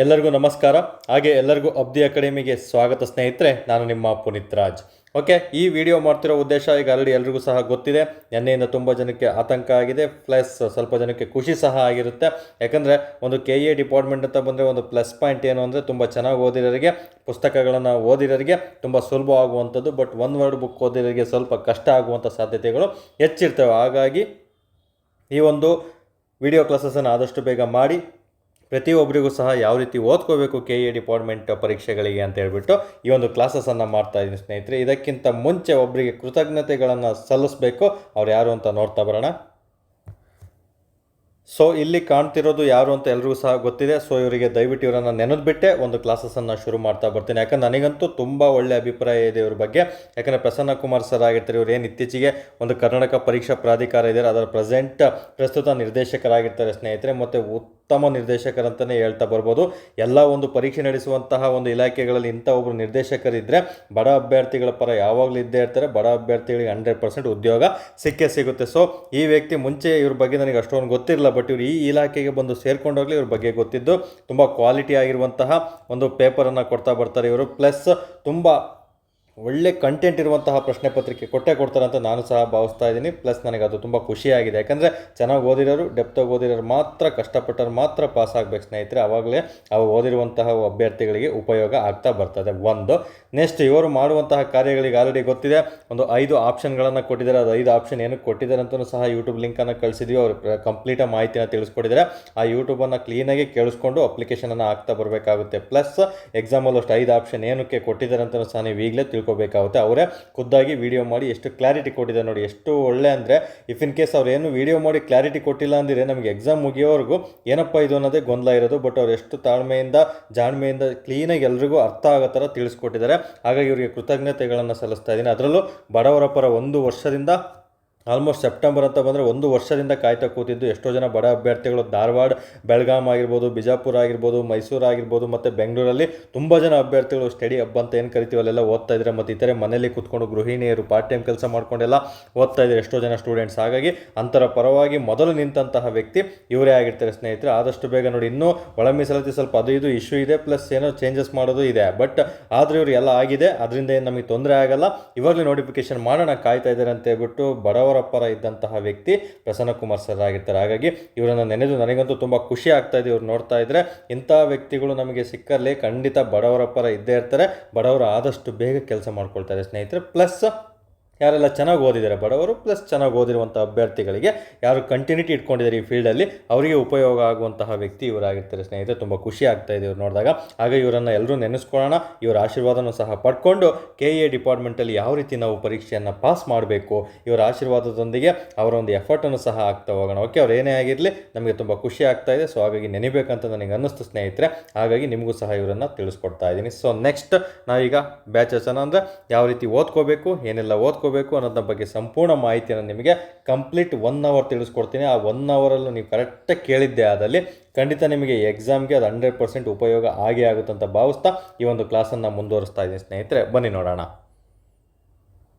ಎಲ್ಲರಿಗೂ ನಮಸ್ಕಾರ. ಹಾಗೆ ಎಲ್ಲರಿಗೂ ಅಬ್ದಿ ಅಕಾಡೆಮಿಗೆ ಸ್ವಾಗತ ಸ್ನೇಹಿತರೆ. ನಾನು ನಿಮ್ಮ ಪುನೀತ್ ರಾಜ್. ಓಕೆ, ಈ ವಿಡಿಯೋ ಮಾಡ್ತಿರೋ ಉದ್ದೇಶ ಈಗ ಆಲ್ರೆಡಿ ಎಲ್ರಿಗೂ ಸಹ ಗೊತ್ತಿದೆ. ನಿನ್ನೆಯಿಂದ ತುಂಬ ಜನಕ್ಕೆ ಆತಂಕ ಆಗಿದೆ, ಪ್ಲಸ್ ಸ್ವಲ್ಪ ಜನಕ್ಕೆ ಖುಷಿ ಸಹ ಆಗಿರುತ್ತೆ. ಯಾಕಂದರೆ ಒಂದು KA ಡಿಪಾರ್ಟ್ಮೆಂಟ್ ಅಂತ ಬಂದರೆ ಒಂದು ಪ್ಲಸ್ ಪಾಯಿಂಟ್ ಏನು ಅಂದರೆ ತುಂಬ ಚೆನ್ನಾಗಿ ಓದಿರೋರಿಗೆ, ಪುಸ್ತಕಗಳನ್ನು ಓದಿರೋರಿಗೆ ತುಂಬ ಸುಲಭ ಆಗುವಂಥದ್ದು. ಬಟ್ ಒನ್ ವರ್ಡ್ ಬುಕ್ ಓದಿರೋರಿಗೆ ಸ್ವಲ್ಪ ಕಷ್ಟ ಆಗುವಂಥ ಸಾಧ್ಯತೆಗಳು ಹೆಚ್ಚಿರ್ತವೆ. ಹಾಗಾಗಿ ಈ ಒಂದು ವಿಡಿಯೋ ಕ್ಲಾಸಸನ್ನು ಆದಷ್ಟು ಬೇಗ ಮಾಡಿ ಪ್ರತಿಯೊಬ್ಬರಿಗೂ ಸಹ ಯಾವ ರೀತಿ ಓದ್ಕೋಬೇಕು KA ಡಿಪಾರ್ಟ್ಮೆಂಟ್ ಪರೀಕ್ಷೆಗಳಿಗೆ ಅಂತ ಹೇಳ್ಬಿಟ್ಟು ಈ ಒಂದು ಕ್ಲಾಸಸನ್ನು ಮಾಡ್ತಾ ಇದ್ದೀನಿ ಸ್ನೇಹಿತರೆ. ಇದಕ್ಕಿಂತ ಮುಂಚೆ ಒಬ್ಬರಿಗೆ ಕೃತಜ್ಞತೆಗಳನ್ನು ಸಲ್ಲಿಸಬೇಕು. ಅವ್ರು ಯಾರು ಅಂತ ನೋಡ್ತಾ ಬರೋಣ. ಸೊ ಇಲ್ಲಿ ಕಾಣ್ತಿರೋದು ಯಾರು ಅಂತ ಎಲ್ರಿಗೂ ಸಹ ಗೊತ್ತಿದೆ. ಸೊ ಇವರಿಗೆ ದಯವಿಟ್ಟು ಇವರನ್ನು ನೆನೆದ್ಬಿಟ್ಟೆ ಒಂದು ಕ್ಲಾಸಸನ್ನು ಶುರು ಮಾಡ್ತಾ ಬರ್ತೀನಿ. ಯಾಕಂದ್ರೆ ನನಗಂತೂ ತುಂಬ ಒಳ್ಳೆ ಅಭಿಪ್ರಾಯ ಇದೆ ಇವ್ರ ಬಗ್ಗೆ. ಯಾಕಂದರೆ ಪ್ರಸನ್ನ ಕುಮಾರ್ ಸರ್ ಆಗಿರ್ತಾರೆ. ಇವ್ರು ಏನು ಇತ್ತೀಚೆಗೆ ಒಂದು ಕರ್ನಾಟಕ ಪರೀಕ್ಷಾ ಪ್ರಾಧಿಕಾರ ಇದ್ದಾರೆ, ಅದರ ಪ್ರಸ್ತುತ ನಿರ್ದೇಶಕರಾಗಿರ್ತಾರೆ ಸ್ನೇಹಿತರೆ. ಮತ್ತು ಉತ್ತಮ ನಿರ್ದೇಶಕರಂತಲೇ ಹೇಳ್ತಾ ಬರ್ಬೋದು. ಎಲ್ಲ ಒಂದು ಪರೀಕ್ಷೆ ನಡೆಸುವಂತಹ ಒಂದು ಇಲಾಖೆಗಳಲ್ಲಿ ಇಂಥ ಒಬ್ಬರು ನಿರ್ದೇಶಕರಿದ್ದರೆ ಬಡ ಅಭ್ಯರ್ಥಿಗಳ ಪರ ಯಾವಾಗಲೂ ಇದ್ದೇ ಇರ್ತಾರೆ. ಬಡ ಅಭ್ಯರ್ಥಿಗಳಿಗೆ 100% ಉದ್ಯೋಗ ಸಿಕ್ಕೇ ಸಿಗುತ್ತೆ. ಸೊ ಈ ವ್ಯಕ್ತಿ ಮುಂಚೆ ಇವ್ರ ಬಗ್ಗೆ ನನಗೆ ಅಷ್ಟೊಂದು ಗೊತ್ತಿರಲಿಲ್ಲ, ಬಟ್ ಇವರು ಈ ಇಲಾಖೆಗೆ ಬಂದು ಸೇರ್ಕೊಂಡೋಗ್ಲಿ ಇವ್ರ ಬಗ್ಗೆ ಗೊತ್ತಿದ್ದು. ತುಂಬ ಕ್ವಾಲಿಟಿ ಆಗಿರುವಂತಹ ಒಂದು ಪೇಪರನ್ನು ಕೊಡ್ತಾ ಬರ್ತಾರೆ ಇವರು. ಪ್ಲಸ್ ತುಂಬ ಒಳ್ಳೆ ಕಂಟೆಂಟ್ ಇರುವಂತಹ ಪ್ರಶ್ನೆ ಪತ್ರಿಕೆ ಕೊಡ್ತಾರೆ ಅಂತ ನಾನು ಸಹ ಭಾವಿಸ್ತಾ ಇದ್ದೀನಿ. ಪ್ಲಸ್ ನನಗೆ ಅದು ತುಂಬ ಖುಷಿಯಾಗಿದೆ. ಯಾಕಂದರೆ ಚೆನ್ನಾಗಿ ಓದಿರೋರು, ಡೆಪ್ತಾಗಿ ಓದಿರೋರು ಮಾತ್ರ, ಕಷ್ಟಪಟ್ಟರು ಮಾತ್ರ ಪಾಸ್ ಆಗಬೇಕು ಸ್ನೇಹಿತರೆ. ಆವಾಗಲೇ ಅವು ಓದಿರುವಂತಹ ಅಭ್ಯರ್ಥಿಗಳಿಗೆ ಉಪಯೋಗ ಆಗ್ತಾ ಬರ್ತದೆ. ಒಂದು ನೆಕ್ಸ್ಟ್ ಇವರು ಮಾಡುವಂತಹ ಕಾರ್ಯಗಳಿಗೆ ಆಲ್ರೆಡಿ ಗೊತ್ತಿದೆ. ಒಂದು 5 ಆಪ್ಷನ್ಗಳನ್ನು ಕೊಟ್ಟಿದ್ದಾರೆ. ಅದು 5 ಆಪ್ಷನ್ ಏನಕ್ಕೆ ಕೊಟ್ಟಿದ್ದಾರೆ ಅಂತಲೂ ಸಹ ಯೂಟ್ಯೂಬ್ ಲಿಂಕನ್ನು ಕಳಿಸಿದ್ವಿ. ಅವರು ಕಂಪ್ಲೀಟಾಗಿ ಮಾಹಿತಿಯನ್ನು ತಿಳಿಸ್ಕೊಟ್ಟಿದ್ದಾರೆ. ಆ ಯೂಟ್ಯೂಬನ್ನು ಕ್ಲೀನಾಗಿ ಕೇಳಿಸ್ಕೊಂಡು ಅಪ್ಲಿಕೇಶನನ್ನು ಹಾಕ್ತಾ ಬರಬೇಕಾಗುತ್ತೆ. ಪ್ಲಸ್ ಎಕ್ಸಾಮಲ್ಲಿ ಅಷ್ಟು 5 ಆಪ್ಷನ್ ಏನಕ್ಕೆ ಕೊಟ್ಟಿದ್ದಾರೆ ಅಂತಲೂ ಸಹ ನೀವು ಈಗಲೇ ತಿಳ್ಕೊಬೇಕಾಗುತ್ತೆ. ಅವರೇ ಖುದ್ದಾಗಿ ವಿಡಿಯೋ ಮಾಡಿ ಎಷ್ಟು ಕ್ಲಾರಿಟಿ ಕೊಟ್ಟಿದ್ದಾರೆ ನೋಡಿ. ಎಷ್ಟು ಒಳ್ಳೆ ಅಂದರೆ ಇಫ್ ಇನ್ ಕೇಸ್ ಅವ್ರು ಏನು ವಿಡಿಯೋ ಮಾಡಿ ಕ್ಲಾರಿಟಿ ಕೊಟ್ಟಿಲ್ಲ ಅಂದರೆ ನಮಗೆ ಎಕ್ಸಾಮ್ ಮುಗಿಯೋವರೆಗೂ ಏನಪ್ಪ ಇದು ಅನ್ನೋದೇ ಗೊಂದಲ ಇರೋದು. ಬಟ್ ಅವ್ರು ಎಷ್ಟು ತಾಳ್ಮೆಯಿಂದ ಜಾಣ್ಮೆಯಿಂದ ಕ್ಲೀನಾಗಿ ಎಲ್ರಿಗೂ ಅರ್ಥ ಆಗೋ ಥರ ತಿಳಿಸ್ಕೊಟ್ಟಿದ್ದಾರೆ. ಹಾಗಾಗಿ ಇವರಿಗೆ ಕೃತಜ್ಞತೆಗಳನ್ನು ಸಲ್ಲಿಸ್ತಾ ಇದ್ದೀನಿ. ಅದರಲ್ಲೂ ಬಡವರ ಪರ 1 ವರ್ಷದಿಂದ ಆಲ್ಮೋಸ್ಟ್ ಸೆಪ್ಟೆಂಬರ್ ಅಂತ ಬಂದರೆ 1 ವರ್ಷದಿಂದ ಕಾಯ್ತಾ ಕೂತಿದ್ದು ಎಷ್ಟೋ ಜನ ಬಡ ಅಭ್ಯರ್ಥಿಗಳು ಧಾರವಾಡ, ಬೆಳಗಾಂ ಆಗಿರ್ಬೋದು, ಬಿಜಾಪುರ ಆಗಿರ್ಬೋದು, ಮೈಸೂರು ಆಗಿರ್ಬೋದು ಮತ್ತು ಬೆಂಗಳೂರಲ್ಲಿ ತುಂಬ ಜನ ಅಭ್ಯರ್ಥಿಗಳು ಸ್ಟಡಿ ಹಬ್ ಅಂತ ಏನು ಕರಿತೀವಿ ಅಲ್ಲೆಲ್ಲ ಓದ್ತಾ ಇದ್ದಾರೆ. ಮತ್ತು ಇತರೆ ಮನೇಲಿ ಕೂತ್ಕೊಂಡು ಗೃಹಿಣಿಯರು ಪಾರ್ಟ್ ಟೈಮ್ ಕೆಲಸ ಮಾಡ್ಕೊಂಡೆಲ್ಲ ಓದ್ತಾ ಇದ್ದಾರೆ ಎಷ್ಟೋ ಜನ ಸ್ಟೂಡೆಂಟ್ಸ್. ಹಾಗಾಗಿ ಅಂತರ ಪರವಾಗಿ ಮೊದಲು ನಿಂತಹ ವ್ಯಕ್ತಿ ಇವರೇ ಆಗಿರ್ತಾರೆ ಸ್ನೇಹಿತರೆ. ಆದಷ್ಟು ಬೇಗ ನೋಡಿ, ಇನ್ನೂ ಒಳ ಮೀಸಲಾತಿ ಸ್ವಲ್ಪ ಅದು ಇದು ಇಶ್ಯೂ ಇದೆ, ಪ್ಲಸ್ ಏನೋ ಚೇಂಜಸ್ ಮಾಡೋದು ಇದೆ. ಬಟ್ ಆದರೂ ಇವರು ಎಲ್ಲ ಆಗಿದೆ, ಅದರಿಂದ ಏನು ನಮಗೆ ತೊಂದರೆ ಆಗಲ್ಲ. ಇವಾಗಲೇ ನೋಟಿಫಿಕೇಶನ್ ಮಾಡೋಣ ಕಾಯ್ತಾ ಇದ್ದಾರೆ ಅಂತ ಹೇಳ್ಬಿಟ್ಟು ಬಡವರ ಪರ ಇದ್ದಂತಹ ವ್ಯಕ್ತಿ ಪ್ರಸನ್ನ ಕುಮಾರ್ ಸರ್ ಆಗಿರ್ತಾರೆ. ಹಾಗಾಗಿ ಇವರನ್ನು ನೆನೆದು ನನಗಂತೂ ತುಂಬ ಖುಷಿ ಆಗ್ತಾ ಇದೆ. ಇವ್ರು ನೋಡ್ತಾ ಇದ್ರೆ ಇಂಥ ವ್ಯಕ್ತಿಗಳು ನಮಗೆ ಸಿಕ್ಕಲ್ಲಿ ಖಂಡಿತ ಬಡವರ ಪರ ಇದ್ದೇ ಇರ್ತಾರೆ. ಬಡವರು ಆದಷ್ಟು ಬೇಗ ಕೆಲಸ ಮಾಡ್ಕೊಳ್ತಾರೆ ಸ್ನೇಹಿತರೆ. ಪ್ಲಸ್ ಯಾರೆಲ್ಲ ಚೆನ್ನಾಗಿ ಓದಿದ್ದಾರೆ ಬಡವರು, ಪ್ಲಸ್ ಚೆನ್ನಾಗಿ ಓದಿರುವಂಥ ಅಭ್ಯರ್ಥಿಗಳಿಗೆ ಯಾರು ಕಂಟಿನ್ಯೂಟಿ ಇಟ್ಕೊಂಡಿದ್ದಾರೆ ಈ ಫೀಲ್ಡಲ್ಲಿ ಅವರಿಗೆ ಉಪಯೋಗ ಆಗುವಂತಹ ವ್ಯಕ್ತಿ ಇವರಾಗಿರ್ತಾರೆ ಸ್ನೇಹಿತರೆ. ತುಂಬ ಖುಷಿ ಆಗ್ತಾ ಇದೆ ಇವ್ರು ನೋಡಿದಾಗ. ಹಾಗೆ ಇವರನ್ನು ಎಲ್ಲರೂ ನೆನೆಸ್ಕೊಳ್ಳೋಣ. ಇವರ ಆಶೀರ್ವಾದನೂ ಸಹ ಪಡ್ಕೊಂಡು KA ಡಿಪಾರ್ಟ್ಮೆಂಟಲ್ಲಿ ಯಾವ ರೀತಿ ನಾವು ಪರೀಕ್ಷೆಯನ್ನು ಪಾಸ್ ಮಾಡಬೇಕು, ಇವರ ಆಶೀರ್ವಾದದೊಂದಿಗೆ ಅವರ ಒಂದು ಎಫರ್ಟನ್ನು ಸಹ ಆಗ್ತಾ ಹೋಗೋಣ. ಓಕೆ, ಅವ್ರು ಏನೇ ಆಗಿರಲಿ ನಮಗೆ ತುಂಬ ಖುಷಿ ಆಗ್ತಾ ಇದೆ. ಸೊ ಹಾಗಾಗಿ ನೆನೆಬೇಕಂತ ನನಗೆ ಅನ್ನಿಸ್ತು ಸ್ನೇಹಿತರೆ. ಹಾಗಾಗಿ ನಿಮಗೂ ಸಹ ಇವರನ್ನು ತಿಳಿಸ್ಕೊಡ್ತಾ ಇದ್ದೀನಿ. ಸೊ ನೆಕ್ಸ್ಟ್ ನಾವೀಗ ಬ್ಯಾಚಸ್ಸನ್ನು ಅಂದರೆ ಯಾವ ರೀತಿ ಓದ್ಕೋಬೇಕು, ಏನೆಲ್ಲ ಓದ್ಕೋಬೇಕು ಅನ್ನೋದ್ರ ಬಗ್ಗೆ ಸಂಪೂರ್ಣ ಮಾಹಿತಿಯನ್ನು ನಿಮಗೆ ಕಂಪ್ಲೀಟ್ 1 ಅವರ್ ತಿಳಿಸ್ಕೊಡ್ತೀನಿ. ಆ 1 ಅವರಲ್ಲೂ ನೀವು ಕರೆಕ್ಟಾಗಿ ಕೇಳಿದ್ದೆ ಆದಲ್ಲಿ ಖಂಡಿತ ನಿಮಗೆ ಎಕ್ಸಾಮ್ಗೆ ಅದು 100% ಉಪಯೋಗ ಆಗೇ ಆಗುತ್ತಂತ ಭಾವಿಸ್ತಾ ಈ ಒಂದು ಕ್ಲಾಸನ್ನು ಮುಂದುವರಿಸ್ತಾ ಇದ್ದೀನಿ ಸ್ನೇಹಿತರೆ. ಬನ್ನಿ ನೋಡೋಣ.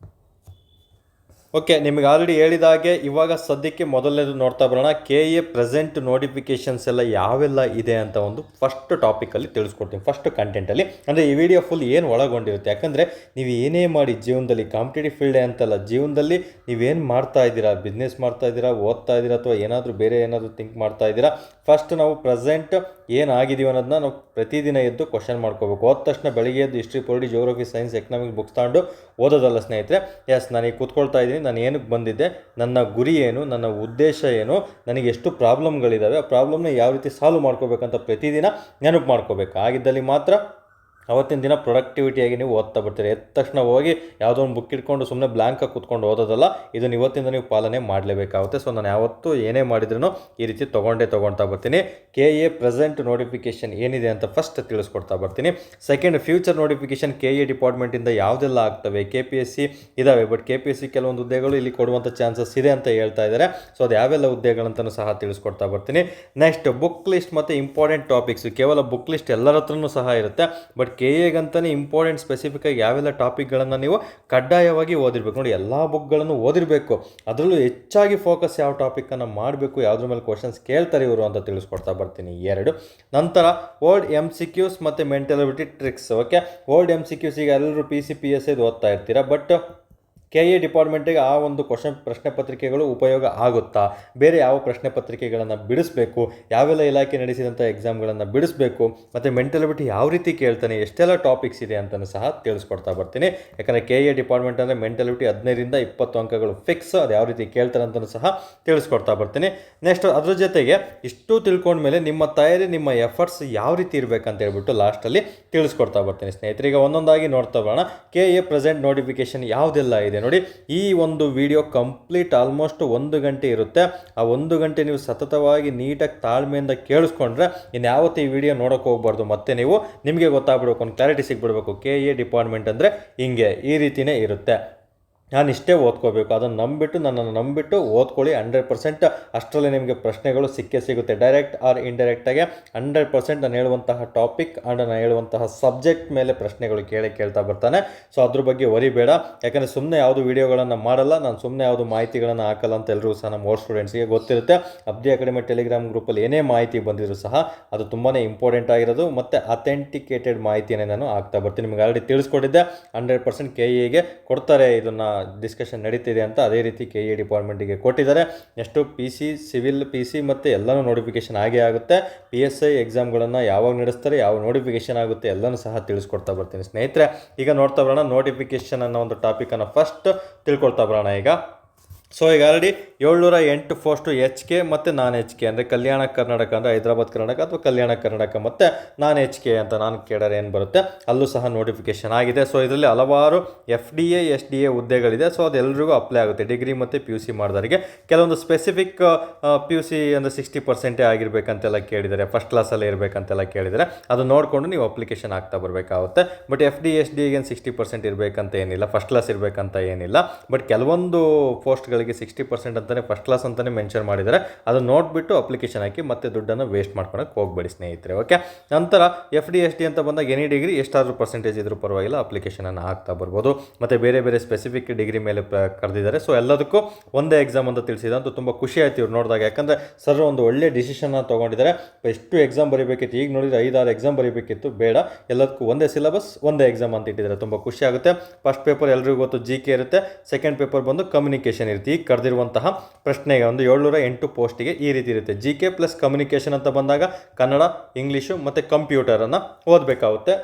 ಓಕೆ, ನಿಮಗೆ ಆಲ್ರೆಡಿ ಹೇಳಿದಾಗೆ ಇವಾಗ ಸದ್ಯಕ್ಕೆ ಮೊದಲನೇದು ನೋಡ್ತಾ ಬರೋಣ. KA ಪ್ರೆಸೆಂಟ್ ನೋಟಿಫಿಕೇಷನ್ಸ್ ಎಲ್ಲ ಯಾವೆಲ್ಲ ಇದೆ ಅಂತ ಒಂದು ಫಸ್ಟ್ ಟಾಪಿಕಲ್ಲಿ ತಿಳಿಸ್ಕೊಡ್ತೀನಿ. ಫಸ್ಟ್ ಕಂಟೆಂಟಲ್ಲಿ ಅಂದರೆ ಈ ವಿಡಿಯೋ ಫುಲ್ ಏನು ಒಳಗೊಂಡಿರುತ್ತೆ. ಯಾಕಂದರೆ ನೀವು ಏನೇ ಮಾಡಿ ಜೀವನದಲ್ಲಿ, ಕಾಂಪಿಟೇಟಿವ್ ಫೀಲ್ಡೇ ಅಂತಲ್ಲ, ಜೀವನದಲ್ಲಿ ನೀವೇನು ಮಾಡ್ತಾ ಇದ್ದೀರಾ, ಬಿಸ್ನೆಸ್ ಮಾಡ್ತಾ ಇದ್ದೀರಾ, ಓದ್ತಾ ಇದ್ದೀರಾ, ಅಥವಾ ಏನಾದರೂ ಬೇರೆ ಏನಾದರೂ ಥಿಂಕ್ ಮಾಡ್ತಾ ಇದ್ದೀರಾ, ಫಸ್ಟ್ ನಾವು ಪ್ರೆಸೆಂಟ್ ಏನಾಗಿದ್ದೀವಿ ಅನ್ನೋದನ್ನ ನಾವು ಪ್ರತಿದಿನ ಎದ್ದು ಕ್ವಶನ್ ಮಾಡ್ಕೋಬೇಕು. ಹೋದ ತಕ್ಷಣ ಬೆಳಿಗ್ಗೆ ಎದ್ದು history, polity, geography, science, economics books ತಗೊಂಡು ಓದೋದಲ್ಲ ಸ್ನೇಹಿತರೆ. ಎಸ್, ನಾನೀಗ ಕೂತ್ಕೊಳ್ತಾ ಇದ್ದೀನಿ, ನಾನು ಏನಕ್ಕೆ ಬಂದಿದ್ದೆ, ನನ್ನ ಗುರಿ ಏನು, ನನ್ನ ಉದ್ದೇಶ ಏನು, ನನಗೆ ಎಷ್ಟು ಪ್ರಾಬ್ಲಮ್ಗಳಿದ್ದಾವೆ, ಆ ಪ್ರಾಬ್ಲಮ್ನ ಯಾವ ರೀತಿ ಸಾಲ್ವ್ ಮಾಡ್ಕೋಬೇಕಂತ ಪ್ರತಿದಿನ ನೆನಪು ಮಾಡ್ಕೋಬೇಕು. ಆಗಿದ್ದಲ್ಲಿ ಮಾತ್ರ ಅವತ್ತಿನ ದಿನ ಪ್ರೊಡಕ್ಟಿವಿಟಿಯಾಗಿ ನೀವು ಓದ್ತಾ ಬರ್ತೀರಿ. ಎದ್ದ ತಕ್ಷಣ ಹೋಗಿ ಯಾವುದೋ ಒಂದು ಬುಕ್ ಇಟ್ಕೊಂಡು ಸುಮ್ಮನೆ ಬ್ಲ್ಯಾಂಕಾಗಿ ಕೂತ್ಕೊಂಡು ಓದೋದಲ್ಲ. ಇದನ್ನು ಇವತ್ತಿಂದ ನೀವು ಪಾಲನೆ ಮಾಡಲೇಬೇಕಾಗುತ್ತೆ. ಸೊ ನಾನು ಯಾವತ್ತೂ ಏನೇ ಮಾಡಿದ್ರೂ ಈ ರೀತಿ ತೊಗೊಳ್ತಾ ಬರ್ತೀನಿ. KA ಪ್ರೆಸೆಂಟ್ ನೋಟಿಫಿಕೇಷನ್ ಏನಿದೆ ಅಂತ ಫಸ್ಟ್ ತಿಳಿಸ್ಕೊಡ್ತಾ ಬರ್ತೀನಿ. ಸೆಕೆಂಡ್, ಫ್ಯೂಚರ್ ನೋಟಿಫಿಕೇಷನ್ KA ಡಿಪಾರ್ಟ್ಮೆಂಟಿಂದ ಯಾವುದೆಲ್ಲ ಆಗ್ತವೆ. KPSC ಇದ್ದಾವೆ, ಬಟ್ KPSC ಕೆಲವೊಂದು ಹುದ್ದೆಗಳು ಇಲ್ಲಿ ಕೊಡುವಂಥ ಚಾನ್ಸಸ್ ಇದೆ ಅಂತ ಹೇಳ್ತಾ ಇದ್ದಾರೆ. ಸೊ ಅದು ಯಾವೆಲ್ಲ ಹುದ್ದೆಗಳಂತಲೂ ಸಹ ತಿಳಿಸ್ಕೊಡ್ತಾ ಬರ್ತೀನಿ. ನೆಕ್ಸ್ಟ್, ಬುಕ್ ಲಿಸ್ಟ್ ಮತ್ತು ಇಂಪಾರ್ಟೆಂಟ್ ಟಾಪಿಕ್ಸ್. ಕೇವಲ ಬುಕ್ ಲಿಸ್ಟ್ ಎಲ್ಲರ ಹತ್ರನೂ ಸಹ ಇರುತ್ತೆ, ಬಟ್ ಕೆ ಎಗಂತಲೇ ಇಂಪಾರ್ಟೆಂಟ್ ಸ್ಪೆಸಿಫಿಕ್ಕಾಗಿ ಯಾವೆಲ್ಲ ಟಾಪಿಕ್ಗಳನ್ನು ನೀವು ಕಡ್ಡಾಯವಾಗಿ ಓದಿರ್ಬೇಕು. ನೋಡಿ, ಎಲ್ಲ ಬುಕ್ಗಳನ್ನು ಓದಿರಬೇಕು. ಅದರಲ್ಲೂ ಹೆಚ್ಚಾಗಿ ಫೋಕಸ್ ಯಾವ ಟಾಪಿಕನ್ನು ಮಾಡಬೇಕು, ಯಾವುದ್ರ ಮೇಲೆ ಕ್ವಶನ್ಸ್ ಕೇಳ್ತಾರೆ ಇವರು ಅಂತ ತಿಳಿಸ್ಕೊಡ್ತಾ ಬರ್ತೀನಿ. 2 ನಂತರ ಓಲ್ಡ್ MCQs ಮತ್ತು mental ability tricks. Okay, old MCQs ಈಗ ಎಲ್ಲರೂ PC ಇದು ಓದ್ತಾ ಇರ್ತೀರಾ, ಬಟ್ KA ಡಿಪಾರ್ಟ್ಮೆಂಟಿಗೆ ಆ ಒಂದು ಪ್ರಶ್ನೆ ಪತ್ರಿಕೆಗಳು ಉಪಯೋಗ ಆಗುತ್ತಾ, ಬೇರೆ ಯಾವ ಪ್ರಶ್ನೆ ಪತ್ರಿಕೆಗಳನ್ನು ಬಿಡಿಸಬೇಕು, ಯಾವೆಲ್ಲ ಇಲಾಖೆ ನಡೆಸಿದಂಥ ಎಕ್ಸಾಮ್ಗಳನ್ನು ಬಿಡಿಸಬೇಕು, ಮತ್ತು ಮೆಂಟಲ್ ಅಬಿಲಿಟಿ ಯಾವ ರೀತಿ ಕೇಳ್ತಾನೆ, ಎಷ್ಟೆಲ್ಲ ಟಾಪಿಕ್ಸ್ ಇದೆ ಅಂತಲೂ ಸಹ ತಿಳಿಸ್ಕೊಡ್ತಾ ಬರ್ತೀನಿ. ಯಾಕಂದರೆ KA ಡಿಪಾರ್ಟ್ಮೆಂಟ್ ಅಂದರೆ ಮೆಂಟಲ್ ಅಬಿಲಿಟಿ 15ರಿಂದ 20 ಅಂಕಗಳು ಫಿಕ್ಸ್, ಅದು ಯಾವ ರೀತಿ ಕೇಳ್ತಾರೆ ಅಂತಲೂ ಸಹ ತಿಳಿಸ್ಕೊಡ್ತಾ ಬರ್ತೀನಿ. ನೆಕ್ಸ್ಟ್ ಅದ್ರ ಜೊತೆಗೆ ಇಷ್ಟು ತಿಳ್ಕೊಂಡ್ಮೇಲೆ ನಿಮ್ಮ ತಯಾರಿ, ನಿಮ್ಮ ಎಫರ್ಟ್ಸ್ ಯಾವ ರೀತಿ ಇರಬೇಕಂತ ಹೇಳ್ಬಿಟ್ಟು ಲಾಸ್ಟಲ್ಲಿ ತಿಳಿಸ್ಕೊಡ್ತಾ ಬರ್ತೀನಿ ಸ್ನೇಹಿತರೆ. ಈಗ ಒಂದೊಂದಾಗಿ ನೋಡ್ತಾ ಬರೋಣ. KA ಪ್ರೆಸೆಂಟ್ ನೋಟಿಫಿಕೇಶನ್ ಯಾವುದೆಲ್ಲ ಇದೆ ನೋಡಿ. ಈ ಒಂದು ವಿಡಿಯೋ ಕಂಪ್ಲೀಟ್ ಆಲ್ಮೋಸ್ಟ್ 1 ಗಂಟೆ ಇರುತ್ತೆ. ಆ 1 ಗಂಟೆ ನೀವು ಸತತವಾಗಿ ನೀಟಾಗಿ ತಾಳ್ಮೆಯಿಂದ ಕೇಳಿಸ್ಕೊಂಡ್ರೆ ಇನ್ಯಾವತ್ತೂ ಈ ವಿಡಿಯೋ ನೋಡೋಕೆ ಹೋಗ್ಬಾರ್ದು. ಮತ್ತೆ ನಿಮಗೆ ಗೊತ್ತಾಗ್ಬಿಡ್ಬೇಕು, ಒಂದು ಕ್ಲಾರಿಟಿ ಸಿಗ್ಬಿಡ್ಬೇಕು. KA ಡಿಪಾರ್ಟ್ಮೆಂಟ್ ಅಂದರೆ ಹಿಂಗೆ ಈ ರೀತಿಯೇ ಇರುತ್ತೆ, ನಾನು ಇಷ್ಟೇ ಓದ್ಕೋಬೇಕು, ಅದನ್ನು ನನ್ನನ್ನು ನಂಬಿಟ್ಟು ಓದ್ಕೊಳ್ಳಿ. 100% ಅಷ್ಟರಲ್ಲೇ ನಿಮಗೆ ಪ್ರಶ್ನೆಗಳು ಸಿಗುತ್ತೆ. ಡೈರೆಕ್ಟ್ ಆರ್ ಇಂಡೈರೆಕ್ಟಾಗಿ 100% ನಾನು ಹೇಳುವಂತಹ ಟಾಪಿಕ್ ಆ್ಯಂಡ್ ನಾನು ಹೇಳುವಂತಹ ಸಬ್ಜೆಕ್ಟ್ ಮೇಲೆ ಪ್ರಶ್ನೆಗಳು ಕೇಳ್ತಾ ಬರ್ತಾನೆ. ಸೊ ಅದ್ರ ಬಗ್ಗೆ ವರಿಬೇಡ, ಯಾಕಂದರೆ ಸುಮ್ಮನೆ ಯಾವುದು ವೀಡಿಯೋಗಳನ್ನು ಮಾಡಲ್ಲ, ನಾನು ಸುಮ್ಮನೆ ಯಾವುದು ಮಾಹಿತಿಗಳನ್ನು ಹಾಕಲ್ಲ ಅಂತ ಎಲ್ಲರೂ ಸಹ ನಮ್ಮ ಓಲ್ಡ್ ಸ್ಟೂಡೆಂಟ್ಸ್ಗೆ ಗೊತ್ತಿರುತ್ತೆ. ಅಬ್ದಿ ಅಕಾಡೆಮಿ ಟೆಲಿಗ್ರಾಮ್ ಗ್ರೂಪಲ್ಲಿ ಏನೇ ಮಾಹಿತಿ ಬಂದಿದ್ರು ಸಹ ಅದು ತುಂಬಾ ಇಂಪಾರ್ಟೆಂಟ್ ಆಗಿರೋದು, ಮತ್ತು ಅಥೆಂಟಿಕೇಟೆಡ್ ಮಾಹಿತಿಯನ್ನೇ ನಾನು ಹಾಕ್ತಾ ಬರ್ತೀನಿ. ನಿಮಗೆ ಆಲ್ರೆಡಿ ತಿಳಿಸ್ಕೊಟ್ಟಿದ್ದೆ, 100% KAಗೆ ಕೊಡ್ತಾರೆ, ಇದನ್ನು ಡಿಸ್ಕಷನ್ ನಡೀತಿದೆ ಅಂತ. ಅದೇ ರೀತಿ KA ಡಿಪಾರ್ಟ್ಮೆಂಟಿಗೆ ಕೊಟ್ಟಿದ್ದಾರೆ. ನೆಕ್ಸ್ಟು PC, ಸಿವಿಲ್ PC ಮತ್ತು ಎಲ್ಲನೂ ನೋಟಿಫಿಕೇಷನ್ ಆಗೇ ಆಗುತ್ತೆ. PSI ಎಕ್ಸಾಮ್ಗಳನ್ನು ಯಾವಾಗ ನಡೆಸ್ತಾರೆ, ಯಾವ ನೋಟಿಫಿಕೇಷನ್ ಆಗುತ್ತೆ ಎಲ್ಲನೂ ಸಹ ತಿಳಿಸ್ಕೊಡ್ತಾ ಬರ್ತೀನಿ ಸ್ನೇಹಿತರೆ. ಈಗ ನೋಡ್ತಾ ಬರೋಣ ನೋಟಿಫಿಕೇಷನ್ ಅನ್ನೋ ಒಂದು ಟಾಪಿಕನ್ನು ಫಸ್ಟ್ ತಿಳ್ಕೊಳ್ತಾ ಬರೋಣ ಈಗ. ಸೊ ಈಗ ಆಲ್ರೆಡಿ 708 ಪೋಸ್ಟು HK ಮತ್ತು ನಾನ್ HK ಅಂದರೆ ಕಲ್ಯಾಣ ಕರ್ನಾಟಕ ಅಂದರೆ ಹೈದರಾಬಾದ್ ಕರ್ನಾಟಕ ಅಥವಾ ಕಲ್ಯಾಣ ಕರ್ನಾಟಕ ಮತ್ತು ನಾನ್ HK ಅಂತ ನಾನು ಕೇಳೋರು ಏನು ಬರುತ್ತೆ ಅಲ್ಲೂ ಸಹ ನೋಟಿಫಿಕೇಷನ್ ಆಗಿದೆ. ಸೊ ಇದರಲ್ಲಿ ಹಲವಾರು FDA SDA ಹುದ್ದೆಗಳಿದೆ. ಸೊ ಅದು ಎಲ್ರಿಗೂ ಅಪ್ಲೈ ಆಗುತ್ತೆ, ಡಿಗ್ರಿ ಮತ್ತು PUC ಮಾಡಿದವರಿಗೆ. ಕೆಲವೊಂದು ಸ್ಪೆಸಿಫಿಕ್ PUC ಅಂದರೆ 60% ಆಗಿರಬೇಕಂತೆಲ್ಲ ಕೇಳಿದ್ದಾರೆ, ಫಸ್ಟ್ ಕ್ಲಾಸಲ್ಲೇ ಇರಬೇಕಂತೆಲ್ಲ ಕೇಳಿದ್ದಾರೆ. ಅದು ನೋಡಿಕೊಂಡು ನೀವು ಅಪ್ಲಿಕೇಶನ್ ಆಗ್ತಾ ಬರಬೇಕಾಗುತ್ತೆ. ಬಟ್ FDA SDA 60% ಇರಬೇಕಂತ ಏನಿಲ್ಲ, ಫಸ್ಟ್ ಕ್ಲಾಸ್ ಇರಬೇಕಂತ ಏನಿಲ್ಲ. ಬಟ್ ಕೆಲವೊಂದು ಪೋಸ್ಟ್ಗಳು 60% ಅಂತಲೇ ಫಸ್ಟ್ ಕ್ಲಾಸ್ ಅಂತಲೇ ಮೆನ್ಷನ್ ಮಾಡಿದ್ದಾರೆ. ಅದನ್ನು ನೋಡಿಬಿಟ್ಟು ಅಪ್ಲಿಕೇಶನ್ ಹಾಕಿ ಮತ್ತೆ ದುಡ್ಡನ್ನು ವೇಸ್ಟ್ ಮಾಡ್ಕೊಳಕ್ಕೆ ಹೋಗಬೇಡಿ ಸ್ನೇಹಿತರೆ. ಓಕೆ, ನಂತರ FD SD ಅಂತ ಬಂದಾಗ ಎನಿ ಡಿಗ್ರಿ ಎಷ್ಟಾದರೂ ಪರ್ಸೆಂಟೇಜ್ ಇದ್ರೂ ಪರವಾಗಿಲ್ಲ, ಅಪ್ಲಿಕೇಶನನ್ನು ಹಾಕ್ತಾ ಬರ್ಬೋದು. ಮತ್ತು ಬೇರೆ ಬೇರೆ ಸ್ಪೆಸಿಫಿಕ್ ಡಿಗ್ರಿ ಮೇಲೆ ಕರೆದಿದ್ದಾರೆ. ಸೊ ಎಲ್ಲದಕ್ಕೂ ಒಂದೇ ಎಕ್ಸಾಮ್ ಅಂತ ತಿಳಿಸಿದಂತೂ ತುಂಬ ಖುಷಿ ಆಯ್ತು ಇವ್ರು ನೋಡಿದಾಗ. ಯಾಕಂದರೆ ಸರ್ ಒಂದು ಒಳ್ಳೆ ಡಿಸಿಷನ್ನ ತೊಗೊಂಡಿದ್ದಾರೆ. ಎಷ್ಟು ಎಕ್ಸಾಮ್ ಬರೀಬೇಕಿತ್ತು, ಈಗ ನೋಡಿದರೆ 5-6 ಎಕ್ಸಾಮ್ ಬರೀಬೇಕಿತ್ತು, ಬೇಡ, ಎಲ್ಲದಕ್ಕೂ ಒಂದೇ ಸಿಲೆಬಸ್ ಒಂದೇ ಎಕ್ಸಾಮ್ ಅಂತ ಇಟ್ಟಿದ್ದಾರೆ. ತುಂಬ ಖುಷಿ ಆಗುತ್ತೆ. ಫಸ್ಟ್ ಪೇಪರ್ ಎಲ್ರಿಗೂ ಗೊತ್ತು GK ಇರುತ್ತೆ, ಸೆಕೆಂಡ್ ಪೇಪರ್ ಬಂದು ಕಮ್ಯುನಿಕೇಷನ್ ಇರುತ್ತೆ. ಈಗ ಕರೆದಿರುವಂತಹ ಪ್ರಶ್ನೆಗೆ ಒಂದು 708 ಪೋಸ್ಟಿಗೆ ಈ ರೀತಿ ಇರುತ್ತೆ. GK ಪ್ಲಸ್ ಕಮ್ಯುನಿಕೇಷನ್ ಅಂತ ಬಂದಾಗ ಕನ್ನಡ, ಇಂಗ್ಲೀಷು ಮತ್ತು ಕಂಪ್ಯೂಟರನ್ನು ಓದಬೇಕಾಗುತ್ತೆ.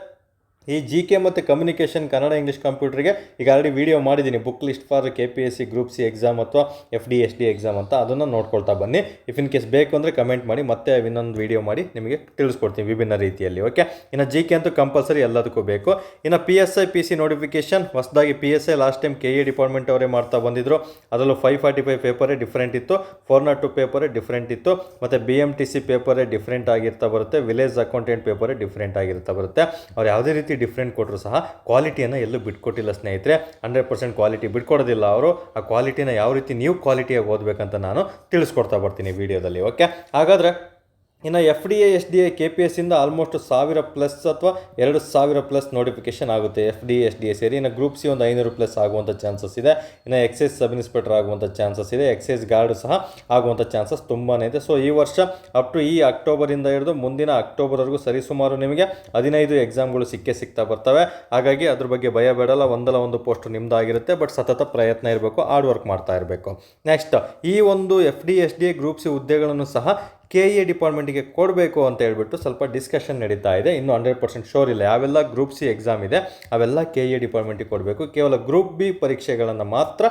ಈ GK ಮತ್ತು ಕಮ್ಯುನಿಕೇಷನ್ ಕನ್ನಡ, ಇಂಗ್ಲೀಷ್, ಕಂಪ್ಯೂಟರ್ಗೆ ಈಗ ಆಲ್ರೆಡಿ ವಿಡಿಯೋ ಮಾಡಿದ್ದೀನಿ, book list for KPSC group C exam ಅಥವಾ FD SD ಎಕ್ಸಾಮ್ ಅಂತ, ಅದನ್ನು ನೋಡ್ಕೊಳ್ತಾ ಬನ್ನಿ. ಇಫ್ ಇನ್ ಕೇಸ್ ಬೇಕು ಅಂದರೆ ಕಮೆಂಟ್ ಮಾಡಿ, ಮತ್ತೆ ಇನ್ನೊಂದು ವಿಡಿಯೋ ಮಾಡಿ ನಿಮಗೆ ತಿಳಿಸ್ಕೊಡ್ತೀನಿ ವಿಭಿನ್ನ ರೀತಿಯಲ್ಲಿ. ಓಕೆ, ಇನ್ನು GK ಅಂತೂ ಕಂಪಲ್ಸರಿ ಎಲ್ಲದಕ್ಕೂ ಬೇಕು. ಇನ್ನು PSI PC ನೋಟಿಫಿಕೇಷನ್ ಹೊಸದಾಗಿ PSI last time KA department ಅವರೇ ಮಾಡ್ತಾ ಬಂದಿದ್ರು. ಅದರಲ್ಲೂ 545 ಪೇಪರೇ ಡಿಫ್ರೆಂಟ್ ಇತ್ತು, 402 ಪೇಪರೇ ಡಿಫ್ರೆಂಟ್ ಇತ್ತು, ಮತ್ತು BMTC ಪೇಪರೇ ಡಿಫ್ರೆಂಟ್ ಆಗಿರ್ತಾ ಬರುತ್ತೆ, ವಿಲೇಜ್ ಅಕೌಂಟೆಂಟ್ ಪೇಪರೇ ಡಿಫ್ರೆಂಟ್ ಆಗಿರ್ತಾ ಬರುತ್ತೆ. ಅವ್ರು ಯಾವುದೇ ರೀತಿ ಡಿಫ್ರೆಂಟ್ ಕೊಟ್ಟರು ಸಹ ಕ್ವಾಲಿಟಿಯನ್ನು ಎಲ್ಲೂ ಬಿಟ್ಕೊಟ್ಟಿಲ್ಲ ಸ್ನೇಹಿತರೆ. 100% ಕ್ವಾಲಿಟಿ ಬಿಟ್ಕೊಡೋದಿಲ್ಲ ಅವರು. ಆ ಕ್ವಾಲಿಟಿನ ಯಾವ ರೀತಿ ನೀವು ಕ್ವಾಲಿಟಿಯಾಗಿ ಓದಬೇಕಂತ ನಾನು ತಿಳಿಸ್ಕೊಡ್ತಾ ಬರ್ತೀನಿ ವಿಡಿಯೋದಲ್ಲಿ. ಓಕೆ, ಹಾಗಾದರೆ ಇನ್ನು FDA SDA KPSಸಿಂದ ಆಲ್ಮೋಸ್ಟ್ 1000+ ಅಥವಾ 2000+ ನೋಟಿಫಿಕೇಷನ್ ಆಗುತ್ತೆ FD SDA ಸೇರಿ. ಇನ್ನು ಗ್ರೂಪ್ C ಒಂದು 500+ ಆಗುವಂಥ ಚಾನ್ಸಸ್ ಇದೆ. ಇನ್ನು ಎಕ್ಸೈಸ್ ಸಬ್ ಇನ್ಸ್ಪೆಕ್ಟರ್ ಆಗುವಂಥ ಚಾನ್ಸಸ್ ಇದೆ, ಎಕ್ಸೈಸ್ ಗಾರ್ಡು ಸಹ ಆಗುವಂಥ ಚಾನ್ಸಸ್ ತುಂಬಾ ಇದೆ. ಸೊ ಈ ವರ್ಷ ಅಪ್ ಟು ಈ ಅಕ್ಟೋಬರಿಂದ ಹಿಡಿದು ಮುಂದಿನ ಅಕ್ಟೋಬರ್ವರೆಗೂ ಸರಿಸುಮಾರು ನಿಮಗೆ 15 ಎಕ್ಸಾಮ್ಗಳು ಸಿಗ್ತಾ ಬರ್ತವೆ. ಹಾಗಾಗಿ ಅದ್ರ ಬಗ್ಗೆ ಭಯ ಬೇಡಲ್ಲ, ಒಂದಲ್ಲ ಒಂದು ಪೋಸ್ಟ್ ನಿಮ್ಮದಾಗಿರುತ್ತೆ. ಬಟ್ ಸತತ ಪ್ರಯತ್ನ ಇರಬೇಕು, ಹಾರ್ಡ್ ವರ್ಕ್ ಮಾಡ್ತಾ ಇರಬೇಕು. ನೆಕ್ಸ್ಟ್ ಈ ಒಂದು FD SDA ಗ್ರೂಪ್ C ಹುದ್ದೆಗಳನ್ನು ಸಹ KA ಡಿಪಾರ್ಟ್ಮೆಂಟಿಗೆ ಕೊಡಬೇಕು ಅಂತ ಹೇಳ್ಬಿಟ್ಟು ಸ್ವಲ್ಪ ಡಿಸ್ಕಷನ್ ನಡೀತಾ ಇದೆ. ಇನ್ನೂ 100% ಶೋರ್ ಇಲ್ಲ. ಯಾವೆಲ್ಲ ಗ್ರೂಪ್ C ಎಕ್ಸಾಮ್ ಇದೆ ಅವೆಲ್ಲ KA ಡಿಪಾರ್ಟ್ಮೆಂಟಿಗೆ ಕೊಡಬೇಕು. ಕೇವಲ ಗ್ರೂಪ್ B ಪರೀಕ್ಷೆಗಳನ್ನು ಮಾತ್ರ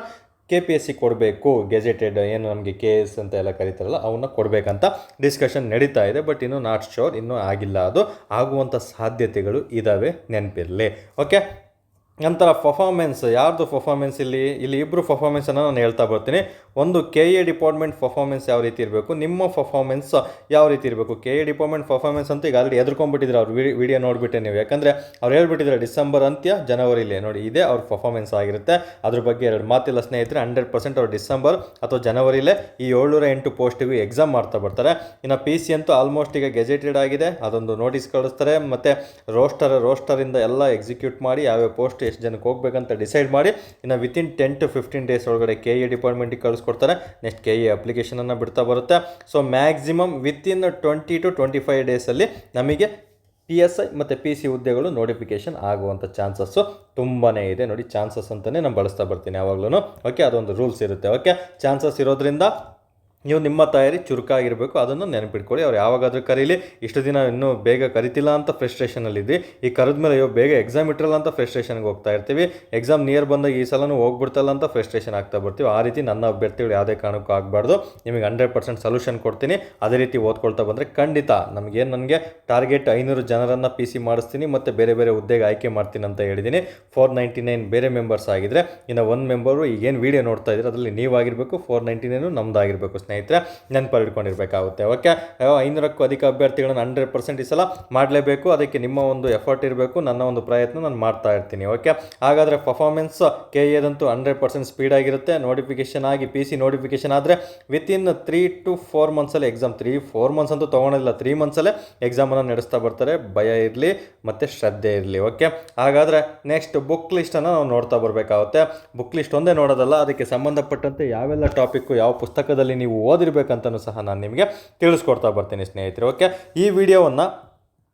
KPSC ಕೊಡಬೇಕು. ಗೆಜೆಟೆಡ್ ಏನು ನಮಗೆ KS ಅಂತ ಎಲ್ಲ ಕರೀತಾರಲ್ಲ ಅವನ್ನ ಕೊಡಬೇಕಂತ ಡಿಸ್ಕಷನ್ ನಡೀತಾ ಇದೆ. ಬಟ್ ಇನ್ನೂ ನಾಟ್ ಶೋರ್, ಇನ್ನೂ ಆಗಿಲ್ಲ. ಅದು ಆಗುವಂಥ ಸಾಧ್ಯತೆಗಳು ಇದ್ದಾವೆ, ನೆನಪಿರಲಿ. ಓಕೆ, ನಂತರ ಪರ್ಫಾರ್ಮೆನ್ಸ್, ಯಾರ್ದು ಪರ್ಫಾರ್ಮೆನ್ಸ್ ಇಲ್ಲಿ ಇಬ್ಬರು ಪರ್ಫಾರ್ಮೆನ್ಸನ್ನು ನಾನು ಹೇಳ್ತಾ ಬರ್ತೀನಿ. ಒಂದು KA ಡಿಪಾರ್ಟ್ಮೆಂಟ್ ಪರ್ಫಾರ್ಮೆನ್ಸ್ ಯಾವ ರೀತಿ ಇರಬೇಕು, ನಿಮ್ಮ ಪರ್ಫಾರ್ಮೆನ್ಸ್ ಯಾವ ರೀತಿ ಇರಬೇಕು. KA ಡಿಪಾರ್ಟ್ಮೆಂಟ್ ಪರ್ಫಾರ್ಮೆನ್ಸ್ ಅಂತ ಈಗ ಆಲ್ರೆಡಿ ಎದ್ರುಕೊಂಡ್ಬಿಟ್ಟಿದ್ರೆ ಅವ್ರು ವಿಡಿಯೋ ನೋಡಿಬಿಟ್ಟೆ ನೀವು, ಯಾಕಂದರೆ ಅವ್ರು ಹೇಳ್ಬಿಟ್ಟಿದ್ರೆ ಡಿಸೆಂಬರ್ ಅಂತ್ಯ ಜನವರಿಲೇ ನೋಡಿ ಇದೇ ಅವ್ರ ಪರ್ಫಾರ್ಮೆನ್ಸ್ ಆಗಿರುತ್ತೆ. ಅದ್ರ ಬಗ್ಗೆ ಎರಡು ಮಾತಿಲ್ಲ ಸ್ನೇಹಿತರೆ. 100% ಅವ್ರು ಡಿಸೆಂಬರ್ ಅಥವಾ ಜನವರಿಲೇ ಈ 708 ಪೋಸ್ಟಿಗೂ ಎಕ್ಸಾಮ್ ಮಾಡ್ತಾ ಬರ್ತಾರೆ. ಇನ್ನು PC ಅಂತೂ ಆಲ್ಮೋಸ್ಟ್ ಈಗ ಗೆಜೆಟೆಡ್ ಆಗಿದೆ, ಅದೊಂದು ನೋಟಿಸ್ ಕಳಿಸ್ತಾರೆ, ಮತ್ತು ರೋಸ್ಟರಿಂದ ಎಲ್ಲ ಎಕ್ಸಿಕ್ಯೂಟ್ ಮಾಡಿ ಯಾವ್ಯಾವ ಪೋಸ್ಟ್ ಎಷ್ಟು ಜನಕ್ಕೆ ಹೋಗ್ಬೇಕಂತ ಡಿಸೈಡ್ ಮಾಡಿ ಇನ್ನು ವಿತಿನ್ 10 to 15 ಡೇಸ್ ಒಳಗಡೆ KA ಡಿಪಾರ್ಟ್ಮೆಂಟಿಗೆ ಕಳಿಸ್ಕೊಡ್ತಾರೆ. ನೆಕ್ಸ್ಟ್ KA ಅಪ್ಲಿಕೇಶನನ್ನು ಬಿಡ್ತಾ ಬರುತ್ತೆ. ಸೊ ಮ್ಯಾಕ್ಸಿಮಮ್ ವಿತಿನ್ 20 to 25 ಡೇಸಲ್ಲಿ ನಮಗೆ PSI ಮತ್ತು PC ಹುದ್ದೆಗಳು ನೋಟಿಫಿಕೇಶನ್ ಆಗುವಂಥ ಚಾನ್ಸಸ್ಸು ತುಂಬಾ ಇದೆ. ನೋಡಿ ಚಾನ್ಸಸ್ ಅಂತಲೇ ನಾನು ಬಳಸ್ತಾ ಬರ್ತೀನಿ ಯಾವಾಗಲೂ. ಓಕೆ, ಅದೊಂದು ರೂಲ್ಸ್ ಇರುತ್ತೆ. ಓಕೆ, ಚಾನ್ಸಸ್ ಇರೋದ್ರಿಂದ ನೀವು ನಿಮ್ಮ ತಯಾರಿ ಚುರುಕಾಗಿರಬೇಕು, ಅದನ್ನು ನೆನಪಿಟ್ಕೊಳ್ಳಿ. ಅವ್ರು ಯಾವಾಗಾದರೂ ಕರೀಲಿ, ಇಷ್ಟು ದಿನ ಇನ್ನೂ ಬೇಗ ಕರಿತಿಲ್ಲ ಅಂತ ಫ್ರಸ್ಟ್ರೇಷನಲ್ಲಿದ್ವಿ, ಈಗ ಕರೆದ ಮೇಲೆ ಅಯ್ಯೋ ಬೇಗ ಎಕ್ಸಾಮ್ ಇಟ್ಟಿರಲ್ಲ ಅಂತ ಫ್ರಸ್ಟ್ರೇಷನ್ಗೆ ಹೋಗ್ತಾ ಇರ್ತೀವಿ. ಎಕ್ಸಾಮ್ ನಿಯರ್ ಬಂದಾಗ ಈ ಸಲನೂ ಹೋಗ್ಬಿಡ್ತಲ್ಲ ಅಂತ ಫ್ರಸ್ಟ್ರೇಷನ್ ಆಗ್ತಾ ಬರ್ತೀವಿ. ಆ ರೀತಿ ನನ್ನ ಅಭ್ಯರ್ಥಿಗಳು ಯಾವುದೇ ಕಾರಣಕ್ಕೂ ಆಗಬಾರ್ದು. ನಿಮಗೆ 100% ಸೊಲ್ಯೂಷನ್ ಕೊಡ್ತೀನಿ. ಅದೇ ರೀತಿ ಓದ್ಕೊಳ್ತಾ ಬಂದರೆ ಖಂಡಿತ ನನಗೆ ಟಾರ್ಗೆಟ್ 500 ಜನರನ್ನು PC ಮಾಡಿಸ್ತೀನಿ ಮತ್ತು ಬೇರೆ ಬೇರೆ ಹುದ್ದೆಗೆ ಆಯ್ಕೆ ಮಾಡ್ತೀನಿ ಅಂತ ಹೇಳಿದ್ದೀನಿ. 499 ಬೇರೆ ಮೆಂಬರ್ಸ್ ಆಗಿದ್ದರೆ, ಇನ್ನು ಒಂದು ಮೆಂಬರು ಈಗೇನು ವೀಡಿಯೋ ನೋಡ್ತಾ ಇದ್ದೀರ ಅದರಲ್ಲಿ ನೀವಾಗಿರಬೇಕು, 499 ನಮ್ಮದಾಗಿರಬೇಕು ಸ್ನೇಹಿತರೆ, ನೆನಪಲ್ಲಿ ಇಟ್ಕೊಂಡಿರಬೇಕಾಗುತ್ತೆ. ಓಕೆ, 500ಕ್ಕೂ ಅಧಿಕ ಅಭ್ಯರ್ಥಿಗಳನ್ನು 100% ಈ ಸಲ ಮಾಡಲೇಬೇಕು. ಅದಕ್ಕೆ ನಿಮ್ಮ ಒಂದು ಎಫರ್ಟ್ ಇರಬೇಕು, ನನ್ನ ಒಂದು ಪ್ರಯತ್ನ ನಾನು ಮಾಡ್ತಾ ಇರ್ತೀನಿ. ಓಕೆ, ಹಾಗಾದರೆ ಪರ್ಫಾರ್ಮೆನ್ಸ್ KAದಂತೂ 100% ಸ್ಪೀಡಾಗಿರುತ್ತೆ. ನೋಟಿಫಿಕೇಶನ್ ಆಗಿ PC ನೋಟಿಫಿಕೇಶನ್ ಆದರೆ ವಿತಿನ್ 3 to 4 ಮಂತ್ಸಲ್ಲಿ ಎಕ್ಸಾಮ್, 3-4 ಮಂತ್ಸ್ ಅಂತೂ ತೊಗೊಳೋದಿಲ್ಲ, 3 ಮಂತ್ಸಲ್ಲೇ ಎಕ್ಸಾಮನ್ನು ನಡೆಸ್ತಾ ಬರ್ತಾರೆ. ಭಯ ಇರಲಿ ಮತ್ತು ಶ್ರದ್ಧೆ ಇರಲಿ. ಓಕೆ, ಹಾಗಾದರೆ ನೆಕ್ಸ್ಟ್ ಬುಕ್ ಲಿಸ್ಟನ್ನು ನಾವು ನೋಡ್ತಾ ಬರಬೇಕಾಗುತ್ತೆ. ಬುಕ್ ಲಿಸ್ಟ್ ಒಂದೇ ನೋಡೋದಲ್ಲ, ಅದಕ್ಕೆ ಸಂಬಂಧಪಟ್ಟಂತೆ ಯಾವೆಲ್ಲ ಟಾಪಿಕ್ಕು ಯಾವ ಪುಸ್ತಕದಲ್ಲಿ ನೀವು ಓದಿರ್ಬೇಕಂತಲೂ ಸಹ ನಾನು ನಿಮಗೆ ತಿಳಿಸ್ಕೊಡ್ತಾ ಬರ್ತೀನಿ ಸ್ನೇಹಿತರೆ. ಓಕೆ, ಈ ವಿಡಿಯೋವನ್ನು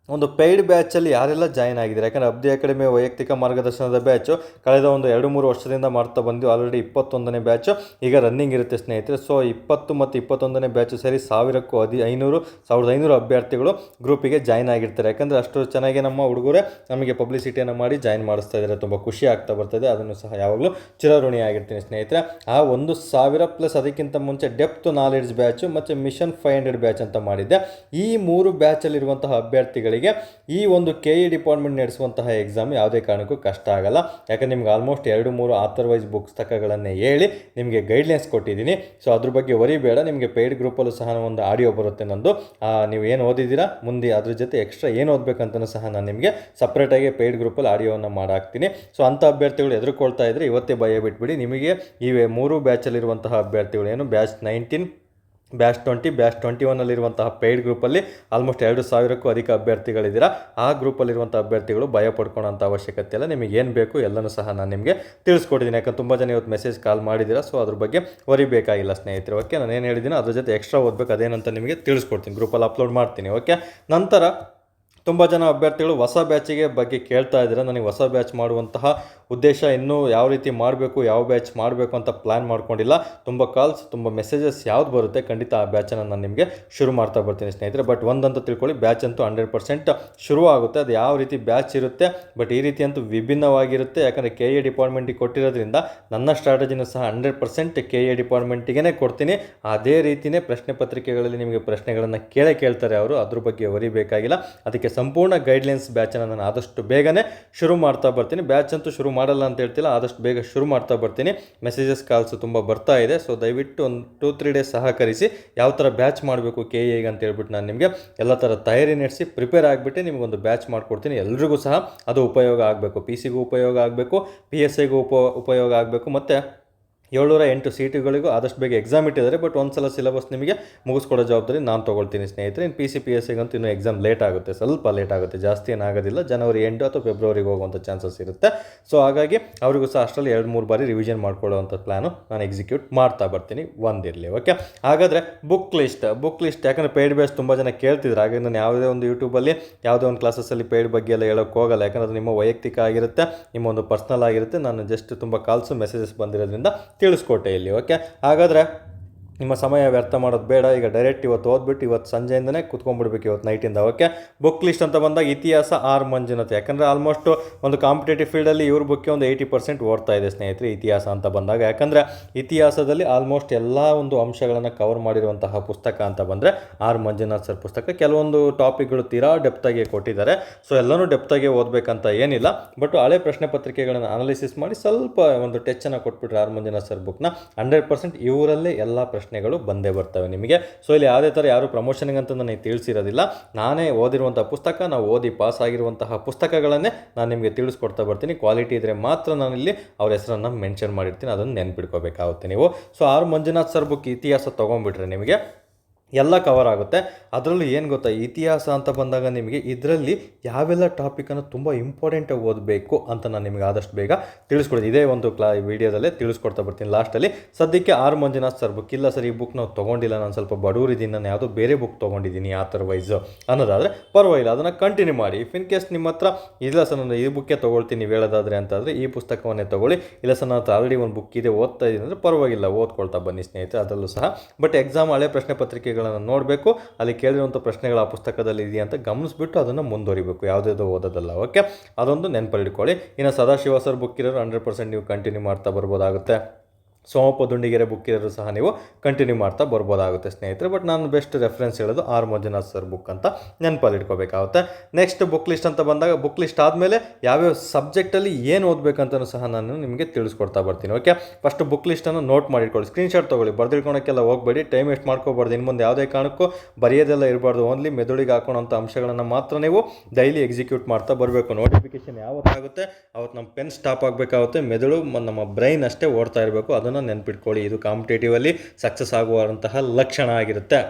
ಒಂದು ಪೇಯ್ಡ್ ಬ್ಯಾಚಲ್ಲಿ ಯಾರೆಲ್ಲ ಜಾಯ್ನ್ ಆಗಿದ್ದಾರೆ, ಯಾಕಂದರೆ ಅಬ್ದಿ ಅಕಾಡೆಮಿ ವೈಯಕ್ತಿಕ ಮಾರ್ಗದರ್ಶನದ ಬ್ಯಾಚು ಕಳೆದ ಒಂದು 2-3 ವರ್ಷದಿಂದ ಮಾಡ್ತಾ ಬಂದು ಆಲ್ರೆಡಿ 21ನೇ ಬ್ಯಾಚು ಈಗ ರನ್ನಿಂಗ್ ಇರುತ್ತೆ ಸ್ನೇಹಿತರೆ. ಸೊ 20 ಮತ್ತು 21ನೇ ಬ್ಯಾಚು ಸೇರಿ 1500 ಅಭ್ಯರ್ಥಿಗಳು ಗ್ರೂಪಿಗೆ ಜಾಯ್ನ್ ಆಗಿರ್ತಾರೆ. ಯಾಕಂದರೆ ಅಷ್ಟು ಚೆನ್ನಾಗಿ ನಮ್ಮ ಹುಡುಗರೇ ನಮಗೆ ಪಬ್ಲಿಸಿಟಿಯನ್ನು ಮಾಡಿ ಜಾಯ್ನ್ ಮಾಡಿಸ್ತಾ ಇದ್ದಾರೆ. ತುಂಬ ಖುಷಿ ಆಗ್ತಾ ಬರ್ತದೆ. ಅದನ್ನು ಸಹ ಯಾವಾಗಲೂ ಚಿರಋಣಿ ಆಗಿರ್ತೀನಿ ಸ್ನೇಹಿತರೆ. ಆ 1000 ಪ್ಲಸ್ ಅದಕ್ಕಿಂತ ಮುಂಚೆ ಡೆಪ್ತ್ ನಾಲೆಡ್ಜ್ ಬ್ಯಾಚು ಮತ್ತು ಮಿಷನ್ 500 ಬ್ಯಾಚ್ ಅಂತ ಮಾಡಿದ್ದೆ. ಈ 3 ಬ್ಯಾಚಲ್ಲಿರುವಂತಹ ಅಭ್ಯರ್ಥಿಗಳಿಗೆ ಈ ಒಂದು KA ಡಿಪಾರ್ಟ್ಮೆಂಟ್ ನಡೆಸುವಂತಹ ಎಕ್ಸಾಮ್ ಯಾವುದೇ ಕಾರಣಕ್ಕೂ ಕಷ್ಟ ಆಗಲ್ಲ. ಯಾಕಂದರೆ ನಿಮ್ಗೆ ಆಲ್ಮೋಸ್ಟ್ 2-3 ಆಥರ್ ವೈಸ್ ಪುಸ್ತಕಗಳನ್ನೇ ಹೇಳಿ ನಿಮಗೆ ಗೈಡ್ಲೈನ್ಸ್ ಕೊಟ್ಟಿದ್ದೀನಿ. ಸೊ ಅದ್ರ ಬಗ್ಗೆ ವರಿಬೇಡ. ನಿಮಗೆ ಪೇಯ್ಡ್ ಗ್ರೂಪಲ್ಲೂ ಸಹ ಒಂದು ಆಡಿಯೋ ಬರುತ್ತೆ ನಂದು, ನೀವು ಏನು ಓದಿದ್ದೀರಾ ಮುಂದೆ ಅದ್ರ ಜೊತೆ ಎಕ್ಸ್ಟ್ರಾ ಏನು ಓದಬೇಕಂತಲೂ ಸಹ ನಾನು ನಿಮಗೆ ಸಪ್ರೇಟಾಗಿ ಪೇಯ್ಡ್ ಗ್ರೂಪಲ್ಲಿ ಆಡಿಯೋವನ್ನು ಮಾಡಾಕ್ತೀನಿ. ಸೊ ಅಂಥ ಅಭ್ಯರ್ಥಿಗಳು ಎದುರುಕೊಳ್ತಾ ಇದ್ದರೆ ಇವತ್ತೇ ಭಯ ಬಿಟ್ಬಿಡಿ. ನಿಮಗೆ ಈ 3 ಬ್ಯಾಚಲ್ಲಿರುವಂತಹ ಅಭ್ಯರ್ಥಿಗಳು ಏನು ಬ್ಯಾಚ್ 19, ಬ್ಯಾಚ್ 20, ಬ್ಯಾಚ್ 21ನಲ್ಲಿರುವಂತಹ ಪೇಯ್ಡ್ ಗ್ರೂಪಲ್ಲಿ ಆಲ್ಮೋಸ್ಟ್ 2000ಕ್ಕೂ ಅಧಿಕ ಅಭ್ಯರ್ಥಿಗಳಿದ್ದೀರಾ. ಆ ಗ್ರೂಪಲ್ಲಿರುವಂಥ ಅಭ್ಯರ್ಥಿಗಳು ಭಯ ಪಡ್ಕೊಳ್ಳೋಂಥ ಅವಶ್ಯಕತೆ ಇಲ್ಲ. ನಿಮಗೆ ಏನು ಬೇಕು ಎಲ್ಲನೂ ಸಹ ನಾನು ನಿಮಗೆ ತಿಳಿಸ್ಕೊಟ್ಟಿದ್ದೀನಿ. ಯಾಕಂದ್ರೆ ತುಂಬ ಜನ ಇವತ್ತು ಮೆಸೇಜ್ ಕಾಲ್ ಮಾಡಿದ್ದೀರಾ. ಸೊ ಅದ್ರ ಬಗ್ಗೆ ವರಿಬೇಕಾಗಿಲ್ಲ ಸ್ನೇಹಿತರೆ. ಓಕೆ, ನಾನು ಏನು ಹೇಳಿದ್ದೀನಿ ಅದ್ರ ಜೊತೆ ಎಕ್ಸ್ಟ್ರಾ ಓದಬೇಕು, ಅದೇನಂತ ನಿಮಗೆ ತಿಳಿಸ್ಕೊಡ್ತೀನಿ, ಗ್ರೂಪಲ್ಲಿ ಅಪ್ಲೋಡ್ ಮಾಡ್ತೀನಿ. ಓಕೆ, ನಂತರ ತುಂಬ ಜನ ಅಭ್ಯರ್ಥಿಗಳು ಹೊಸ ಬ್ಯಾಚಿಗೆ ಬಗ್ಗೆ ಕೇಳ್ತಾ ಇದ್ದಾರೆ. ನನಗೆ ಹೊಸ ಬ್ಯಾಚ್ ಮಾಡುವಂತಹ ಉದ್ದೇಶ ಇನ್ನೂ ಯಾವ ರೀತಿ ಮಾಡಬೇಕು, ಯಾವ ಬ್ಯಾಚ್ ಮಾಡಬೇಕು ಅಂತ ಪ್ಲ್ಯಾನ್ ಮಾಡ್ಕೊಂಡಿಲ್ಲ. ತುಂಬ ಕಾಲ್ಸ್, ತುಂಬ ಮೆಸೇಜಸ್ ಯಾವ್ದು ಬರುತ್ತೆ ಖಂಡಿತ ಆ ಬ್ಯಾಚನ್ನು ನಾನು ನಿಮಗೆ ಶುರು ಮಾಡ್ತಾ ಬರ್ತೀನಿ ಸ್ನೇಹಿತರೆ. ಬಟ್ ಒಂದಂತೂ ತಿಳ್ಕೊಳ್ಳಿ, ಬ್ಯಾಚ್ ಅಂತೂ 100% ಶುರು ಆಗುತ್ತೆ. ಅದು ಯಾವ ರೀತಿ ಬ್ಯಾಚ್ ಇರುತ್ತೆ, ಬಟ್ ಈ ರೀತಿ ಅಂತೂ ವಿಭಿನ್ನವಾಗಿರುತ್ತೆ. ಯಾಕಂದರೆ KA ಡಿಪಾರ್ಟ್ಮೆಂಟಿಗೆ ಕೊಟ್ಟಿರೋದ್ರಿಂದ ನನ್ನ ಸ್ಟ್ರಾಟಜಿನೂ ಸಹ 100% KA ಡಿಪಾರ್ಟ್ಮೆಂಟಿಗೆ ಕೊಡ್ತೀನಿ. ಅದೇ ರೀತಿಯೇ ಪ್ರಶ್ನೆ ಪತ್ರಿಕೆಗಳಲ್ಲಿ ನಿಮಗೆ ಪ್ರಶ್ನೆಗಳನ್ನು ಕೇಳ್ತಾರೆ ಅವರು, ಅದ್ರ ಬಗ್ಗೆ ವರಿಬೇಕಾಗಿಲ್ಲ. ಅದಕ್ಕೆ ಸಂಪೂರ್ಣ ಗೈಡ್ಲೈನ್ಸ್ ಬ್ಯಾಚನ್ನು ನಾನು ಆದಷ್ಟು ಬೇಗನೆ ಶುರು ಮಾಡ್ತಾ ಬರ್ತೀನಿ. ಬ್ಯಾಚ್ ಅಂತೂ ಶುರು ಮಾಡಲ್ಲ ಅಂತ ಹೇಳ್ತಿಲ್ಲ, ಆದಷ್ಟು ಬೇಗ ಶುರು ಮಾಡ್ತಾ ಬರ್ತೀನಿ. ಮೆಸೇಜಸ್ ಕಾಲ್ಸು ತುಂಬ ಬರ್ತಾ ಇದೆ. ಸೊ ದಯವಿಟ್ಟು ಒಂದು 2-3 ಡೇಸ್ ಸಹಕರಿಸಿ. ಯಾವ ಥರ ಬ್ಯಾಚ್ ಮಾಡಬೇಕು KAಗೆ ಅಂತ ಹೇಳ್ಬಿಟ್ಟು ನಾನು ನಿಮಗೆ ಎಲ್ಲ ಥರ ತಯಾರಿ ನಡೆಸಿ ಪ್ರಿಪೇರ್ ಆಗಿಬಿಟ್ಟು ನಿಮಗೊಂದು ಬ್ಯಾಚ್ ಮಾಡಿಕೊಡ್ತೀನಿ. ಎಲ್ರಿಗೂ ಸಹ ಅದು ಉಪಯೋಗ ಆಗಬೇಕು. PCಗೂ ಉಪಯೋಗ ಆಗಬೇಕು, PSIಗೂ ಉಪಯೋಗ ಆಗಬೇಕು, ಮತ್ತು 708 ಸೀಟುಗಳಿಗೂ ಆದಷ್ಟು ಬೇಗ ಎಕ್ಸಾಮ್ ಇಟ್ಟಿದ್ದಾರೆ. ಬಟ್ ಒಂದು ಸಲ ಸಿಲೆಬಸ್ ನಿಮಗೆ ಮುಗಿಸ್ಕೊಡೋ ಜವಾಬ್ದಾರಿ ನಾನು ತೊಗೊಳ್ತೀನಿ ಸ್ನೇಹಿತರೆ. ಇನ್ನು PC PSIಗಂತೂ ಇನ್ನೂ ಎಕ್ಸಾಮ್ ಲೇಟ್ ಆಗುತ್ತೆ, ಸ್ವಲ್ಪ ಲೇಟ್ ಆಗುತ್ತೆ, ಜಾಸ್ತಿ ಏನಾಗೋದಿಲ್ಲ. ಜನವರಿ ಎಂಡು ಅಥವಾ ಫೆಬ್ರವರಿಗೆ ಹೋಗುವಂಥ ಚಾನ್ಸಸ್ ಇರುತ್ತೆ. ಸೊ ಹಾಗಾಗಿ ಅವರಿಗೂ ಸಹ ಅಷ್ಟರಲ್ಲಿ 2-3 ಬಾರಿ ರಿವಿಷನ್ ಮಾಡ್ಕೊಳ್ಳೋವಂಥ ಪ್ಲ್ಯಾನು ನಾನು ಎಕ್ಸಿಕ್ಯೂಟ್ ಮಾಡ್ತಾ ಬರ್ತೀನಿ, ಒಂದಿರಲಿ. ಓಕೆ, ಹಾಗಾದರೆ ಬುಕ್ ಲಿಸ್ಟ್ ಯಾಕಂದರೆ ಪೇಯ್ಡ್ ಬ್ಯಾಚ್ ತುಂಬ ಜನ ಕೇಳ್ತಿದ್ರು. ಹಾಗಾಗಿ ನಾನು ಯಾವುದೇ ಒಂದು ಯೂಟ್ಯೂಬಲ್ಲಿ ಯಾವುದೇ ಒಂದು ಕ್ಲಾಸಸ್ಸಲ್ಲಿ ಪೇಯ್ಡ್ ಬಗ್ಗೆ ಎಲ್ಲ ಹೇಳೋಕ್ಕೆ ಹೋಗಲ್ಲ. ಯಾಕಂದರೆ ಅದು ನಿಮ್ಮ ವೈಯಕ್ತಿಕ ಆಗಿರುತ್ತೆ, ನಿಮ್ಮ ಒಂದು ಪರ್ಸ್ನಲ್ ಆಗಿರುತ್ತೆ. ನಾನು ಜಸ್ಟ್ ತುಂಬ ಕಾಲ್ಸು ಮೆಸೇಜಸ್ ಬಂದಿರೋದ್ರಿಂದ ತಿಳಿಸ್ಕೊಟ್ಟೆ ಇಲ್ಲಿ. ಓಕೆ, ಹಾಗಾದರೆ ನಿಮ್ಮ ಸಮಯ ವ್ಯರ್ಥ ಮಾಡೋದು ಬೇಡ. ಈಗ ಡೈರೆಕ್ಟ್ ಇವತ್ತು ಓದ್ಬಿಟ್ಟು ಇವತ್ತು ಸಂಜೆಯಿಂದನೇ ಕುತ್ಕೊಂಡ್ಬಿಡ್ಬೇಕು, ಇವತ್ತು ನೈಟಿಂದ. ಓಕೆ, ಬುಕ್ ಲಿಸ್ಟ್ ಅಂತ ಬಂದಾಗ ಇತಿಹಾಸ ಆರ್ ಮಂಜುನಾಥ್. ಯಾಕಂದರೆ ಆಲ್ಮೋಸ್ಟ್ ಒಂದು ಕಾಂಪಿಟೇಟಿವ್ ಫೀಲ್ಡಲ್ಲಿ ಇವ್ರ ಬುಕ್ಕೆ ಒಂದು 80% ಓಡ್ತಾ ಇದೆ ಸ್ನೇಹಿತರೆ ಇತಿಹಾಸ ಅಂತ ಬಂದಾಗ. ಯಾಕಂದರೆ ಇತಿಹಾಸದಲ್ಲಿ ಆಲ್ಮೋಸ್ಟ್ ಎಲ್ಲ ಒಂದು ಅಂಶಗಳನ್ನು ಕವರ್ ಮಾಡಿರುವಂತಹ ಪುಸ್ತಕ ಅಂತ ಬಂದರೆ ಆರ್ ಮಂಜುನಾಥ್ ಸರ್ ಪುಸ್ತಕ. ಕೆಲವೊಂದು ಟಾಪಿಕ್ಗಳು ತೀರಾ ಡೆಪ್ತಾಗಿ ಕೊಟ್ಟಿದ್ದಾರೆ, ಸೊ ಎಲ್ಲನೂ ಡೆಪ್ತಾಗಿ ಓದಬೇಕಂತ ಏನಿಲ್ಲ. ಬಟ್ ಹಳೆ ಪ್ರಶ್ನೆ ಪತ್ರಿಕೆಗಳನ್ನು ಅನಾಲಿಸಿಸ್ ಮಾಡಿ ಸ್ವಲ್ಪ ಒಂದು ಟೆಚ್ಚನ್ನು ಕೊಟ್ಬಿಟ್ರೆ ಆರ್ ಮಂಜುನಾಥ್ ಸರ್ ಬುಕ್ನ 100% ಇವರಲ್ಲೇ ಎಲ್ಲ ಪ್ರಶ್ನೆಗಳು ಬಂದೇ ಬರ್ತವೆ ನಿಮಗೆ. ಸೊ ಇಲ್ಲಿ ಯಾವುದೇ ಥರ ಯಾರು ಪ್ರಮೋಷನ್ಗಂತ ನನಗೆ ತಿಳಿಸಿರೋದಿಲ್ಲ. ನಾನೇ ಓದಿರುವಂಥ ಪುಸ್ತಕ, ನಾವು ಓದಿ ಪಾಸ್ ಆಗಿರುವಂತಹ ಪುಸ್ತಕಗಳನ್ನೇ ನಾನು ನಿಮಗೆ ತಿಳಿಸ್ಕೊಡ್ತಾ ಬರ್ತೀನಿ. ಕ್ವಾಲಿಟಿ ಇದ್ದರೆ ಮಾತ್ರ ನಾನಿಲ್ಲಿ ಅವ್ರ ಹೆಸರನ್ನು ಮೆನ್ಷನ್ ಮಾಡಿರ್ತೀನಿ, ಅದನ್ನು ನೆನ್ಪಿಟ್ಕೋಬೇಕಾಗುತ್ತೆ ನೀವು. So R Manjunath sir book ಇತಿಹಾಸ ತೊಗೊಂಡ್ಬಿಟ್ರೆ ನಿಮಗೆ ಎಲ್ಲ ಕವರ್ ಆಗುತ್ತೆ. ಅದರಲ್ಲೂ ಏನು ಗೊತ್ತಾ, ಇತಿಹಾಸ ಅಂತ ಬಂದಾಗ ನಿಮಗೆ ಇದರಲ್ಲಿ ಯಾವೆಲ್ಲ ಟಾಪಿಕನ್ನು ತುಂಬ ಇಂಪಾರ್ಟೆಂಟಾಗಿ ಓದಬೇಕು ಅಂತ ನಾನು ನಿಮಗೆ ಆದಷ್ಟು ಬೇಗ ತಿಳಿಸ್ಕೊಡ್ತೀನಿ. ಇದೇ ಒಂದು ವೀಡಿಯೋದಲ್ಲೇ ತಿಳಿಸ್ಕೊಡ್ತಾ ಬರ್ತೀನಿ ಲಾಸ್ಟಲ್ಲಿ. ಸದ್ಯಕ್ಕೆ ಆರ್ ಮಂಜುನಾಥ್ ಸರ್ ಬುಕ್ ಇಲ್ಲ ಸರ್, ಈ ಬುಕ್ ನಾವು ತೊಗೊಂಡಿಲ್ಲ, ನಾನು ಸ್ವಲ್ಪ ಬಡವರಿದ್ದೀನಿ, ನಾನು ಯಾವುದೋ ಬೇರೆ ಬುಕ್ ತೊಗೊಂಡಿದ್ದೀನಿ ಆಥರ್ವೈಸ್ ಅನ್ನೋದಾದರೆ ಪರವಾಗಿಲ್ಲ, ಅದನ್ನು ಕಂಟಿನ್ಯೂ ಮಾಡಿ. ಇಫ್ ಇನ್ ಕೇಸ್ ನಿಮ್ಮ ಹತ್ರ ಇಲ್ಲ ಸರ್ ನಾನು ಈ ಬುಕ್ಕೇ ತೊಗೊಳ್ತೀನಿ ನೀವು ಹೇಳೋದಾದರೆ ಅಂತಂದರೆ ಈ ಪುಸ್ತಕವನ್ನೇ ತೊಗೊಳ್ಳಿ. ಇಲ್ಲ ಸರ್ ನಾನು ಆಲ್ರೆಡಿ ಒಂದು ಬುಕ್ ಇದೆ ಓದ್ತಾ ಇದ್ದೀನಿ ಅಂದರೆ ಪರವಾಗಿಲ್ಲ, ಓದ್ಕೊಳ್ತಾ ಬನ್ನಿ ಸ್ನೇಹಿತರೆ ಅದರಲ್ಲೂ ಸಹ. ಬಟ್ ಎಕ್ಸಾಮ್ ಹಳೆ ಪ್ರಶ್ನೆ ಪತ್ರಿಕೆಗಳನ್ನು ನೋಡಬೇಕು, ಅಲ್ಲಿ ಕೇಳಿರುವಂಥ ಪ್ರಶ್ನೆಗಳು ಆ ಪುಸ್ತಕದಲ್ಲಿ ಇದೆಯಾ ಅಂತ ಗಮನಿಸ್ಬಿಟ್ಟು ಅದನ್ನು ಮುಂದುವರಿಬೇಕು, ಯಾವುದೇದೋ ಓದೋದಲ್ಲ. ಓಕೆ, ಅದೊಂದು ನೆನಪಲ್ಲಿಟ್ಕೊಳ್ಳಿ. ಇನ್ನು ಸದಾಶಿವ ಸರ್ ಬುಕ್ ಇರೋರು 100% ನೀವು ಕಂಟಿನ್ಯೂ ಮಾಡ್ತಾ ಬರ್ಬೋದಾಗುತ್ತೆ. ಸೋಮಪ್ಪ ದುಂಡಿಗೆರೆ ಬುಕ್ ಇರೋರು ಸಹ ನೀವು ಕಂಟಿನ್ಯೂ ಮಾಡ್ತಾ ಬರ್ಬೋದಾಗುತ್ತೆ ಸ್ನೇಹಿತರೆ. ಬಟ್ ನಾನು ಬೆಸ್ಟ್ ರೆಫರೆನ್ಸ್ ಹೇಳೋದು ಆರ್ ಮಂಜುನಾಥ್ ಸರ್ ಬುಕ್ ಅಂತ ನೆನಪಲ್ಲಿ ಇಟ್ಕೋಬೇಕಾಗುತ್ತೆ. ನೆಕ್ಸ್ಟ್ ಬುಕ್ ಲಿಸ್ಟ್ ಅಂತ ಬಂದಾಗ ಬುಕ್ ಲಿಸ್ಟ್ ಆದಮೇಲೆ ಯಾವ್ಯಾವ ಸಬ್ಜೆಕ್ಟಲ್ಲಿ ಏನು ಓದಬೇಕಂತಲೂ ಸಹ ನಾನು ನಿಮಗೆ ತಿಳಿಸ್ಕೊಡ್ತಾ ಬರ್ತೀನಿ. ಓಕೆ, ಫಸ್ಟ್ ಬುಕ್ ಲಿಸ್ಟನ್ನು ನೋಟ್ ಮಾಡಿಟ್ಕೊಳ್ಳಿ, ಸ್ಕ್ರೀನ್ಶಾಟ್ ತೊಗೊಳ್ಳಿ, ಬರ್ದಿಳ್ಕೊಳಕ್ಕೆಲ್ಲ ಹೋಗಬೇಡಿ, ಟೈಮ್ ವೇಸ್ಟ್ ಮಾಡ್ಕೋಬಾರ್ದು. ಇನ್ನು ಮುಂದೆ ಯಾವುದೇ ಕಾರಣಕ್ಕೂ ಬರೆಯೋದೆಲ್ಲ ಇರಬಾರ್ದು, ಓನ್ಲಿ ಮೆದುಳಿಗೆ ಹಾಕೋಣಂಥ ಅಂಶಗಳನ್ನು ಮಾತ್ರ ನೀವು ಡೈಲಿ ಎಕ್ಸಿಕ್ಯೂಟ್ ಮಾಡ್ತಾ ಬರಬೇಕು. ನೋಟಿಫಿಕೇಶನ್ ಯಾವತ್ತಾಗುತ್ತೆ ಅವತ್ತು ನಮ್ಮ ಪೆನ್ ಸ್ಟಾಪ್ ಆಗಬೇಕಾಗುತ್ತೆ, ಮೆದುಳು ನಮ್ಮ ಬ್ರೈನ್ ಅಷ್ಟೇ ಓಡ್ತಾ ಇರಬೇಕು. ಅದನ್ನು ನೆನ್ಪಿಟ್ಕೊಳ್ಳಿ, ಇದು ಕಾಂಪಿಟೇಟಿವಲ್ಲಿ ಸಕ್ಸಸ್ ಆಗುವಂತಹ ಲಕ್ಷಣ ಆಗಿರುತ್ತೆ.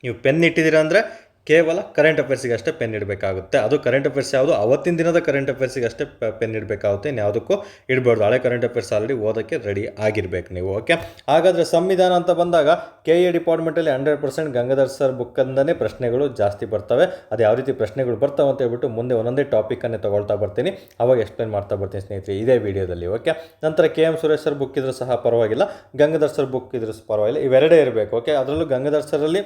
ನೀವು ಪೆನ್ ಇಟ್ಟಿದ್ದೀರಾ ಅಂದರೆ ಕೇವಲ ಕರೆಂಟ್ ಅಫೇರ್ಸಿಗೆ ಅಷ್ಟೇ ಪೆನ್ ಇಡಬೇಕಾಗುತ್ತೆ. ಅದು ಕರೆಂಟ್ ಅಫೇರ್ಸ್ ಯಾವುದು ಅವತ್ತಿನ ದಿನದ ಕರೆಂಟ್ ಅಫೇರ್ಸಿಗೆ ಅಷ್ಟೇ ಪೆನ್ ಇಡಬೇಕಾಗುತ್ತೆ, ಯಾವುದಕ್ಕೂ ಇಡಬಾರ್ದು. ಹಳೆ ಕರೆಂಟ್ ಅಫೇರ್ಸ್ ಆಲ್ರೆಡಿ ಓದೋಕ್ಕೆ ರೆಡಿ ಆಗಿರಬೇಕು ನೀವು. ಓಕೆ, ಹಾಗಾದರೆ ಸಂವಿಧಾನ ಅಂತ ಬಂದಾಗ KA ಡಿಪಾರ್ಟ್ಮೆಂಟಲ್ಲಿ 100% ಗಂಗಾಧರ್ ಸರ್ ಬುಕ್ಕಿಂದನೇ ಪ್ರಶ್ನೆಗಳು ಜಾಸ್ತಿ ಬರ್ತವೆ. ಅದು ಯಾವ ರೀತಿ ಪ್ರಶ್ನೆಗಳು ಬರ್ತವೆ ಅಂತ ಹೇಳ್ಬಿಟ್ಟು ಮುಂದೆ ಒಂದೊಂದೇ ಟಾಪಿಕನ್ನೇ ತೊಗೊಳ್ತಾ ಬರ್ತೀನಿ, ಅವಾಗ ಎಕ್ಸ್ಪ್ಲೇನ್ ಮಾಡ್ತಾ ಬರ್ತೀನಿ ಸ್ನೇಹಿತರೆ ಇದೇ ವಿಡಿಯೋದಲ್ಲಿ. ಓಕೆ, ನಂತರ KM ಸುರೇಶ್ ಸರ್ ಬುಕ್ ಇದ್ರೂ ಸಹ ಪರವಾಗಿಲ್ಲ, ಗಂಗಾಧರ್ ಸರ್ ಬುಕ್ ಇದ್ರೂ ಪರವಾಗಿಲ್ಲ, ಇವೆರಡೇ ಇರಬೇಕು. ಓಕೆ, ಅದರಲ್ಲೂ ಗಂಗಾಧರ್ ಸರಲ್ಲಿ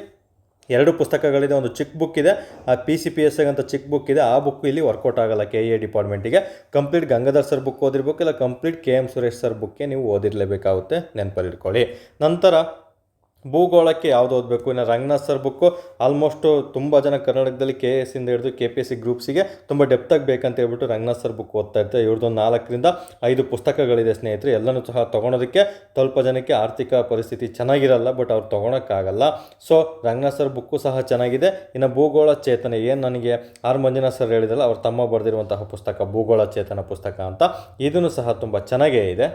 2 ಪುಸ್ತಕಗಳಿದೆ, ಒಂದು ಚಿಕ್ಕ ಬುಕ್ ಇದೆ, ಆ PCPSC ಅಂತ ಚಿಕ್ಕ ಬುಕ್ ಇದೆ, ಆ ಬುಕ್ ಇಲ್ಲಿ ವರ್ಕೌಟ್ ಆಗಲ್ಲ KA ಡಿಪಾರ್ಟ್ಮೆಂಟಿಗೆ. ಕಂಪ್ಲೀಟ್ ಗಂಗಾಧರ್ ಸರ್ ಬುಕ್ ಓದಿರ್ಬೇಕು, ಇಲ್ಲ ಕಂಪ್ಲೀಟ್ KM ಸುರೇಶ್ ಸರ್ ಬುಕ್ಕೆ ನೀವು ಓದಿರಲೇಬೇಕಾಗುತ್ತೆ, ನೆನಪಲ್ಲಿ ಇಟ್ಕೊಳ್ಳಿ. ನಂತರ ಭೂಗೋಳಕ್ಕೆ ಯಾವುದು ಓದಬೇಕು, ಇನ್ನು ರಂಗನಾಥ್ ಸರ್ ಬುಕ್ಕು ಆಲ್ಮೋಸ್ಟು ತುಂಬ ಜನ ಕರ್ನಾಟಕದಲ್ಲಿ KS ಇಂದ ಹಿಡಿದು KPSC ಗ್ರೂಪ್ಸಿಗೆ ತುಂಬ ಡೆಪ್ತಾಗಿ ಬೇಕಂತ ಹೇಳ್ಬಿಟ್ಟು ರಂಗನಾಥ್ ಸರ್ ಬುಕ್ ಓದ್ತಾ ಇರ್ತಾರೆ. ಇವ್ರದ್ದೊಂದು 4 ರಿಂದ 5 ಪುಸ್ತಕಗಳಿದೆ ಸ್ನೇಹಿತರೆ, ಎಲ್ಲನೂ ಸಹ ತೊಗೊಳೋದಕ್ಕೆ ಸ್ವಲ್ಪ ಜನಕ್ಕೆ ಆರ್ಥಿಕ ಪರಿಸ್ಥಿತಿ ಚೆನ್ನಾಗಿರಲ್ಲ, ಬಟ್ ಅವ್ರು ತೊಗೊಳಕ್ಕಾಗಲ್ಲ. ಸೊ ರಂಗನಾಥ್ ಸರ್ ಬುಕ್ಕು ಸಹ ಚೆನ್ನಾಗಿದೆ. ಇನ್ನು ಭೂಗೋಳ ಚೇತನ ಏನು ನನಗೆ ಆರ್ ಮಂಜುನಾಥ್ ಸರ್ ಹೇಳಿದಲ್ಲ, ಅವ್ರ ತಮ್ಮ ಬರೆದಿರುವಂತಹ ಪುಸ್ತಕ ಭೂಗೋಳ ಚೇತನ ಪುಸ್ತಕ ಅಂತ, ಇದನ್ನು ಸಹ ತುಂಬ ಚೆನ್ನಾಗೇ ಇದೆ.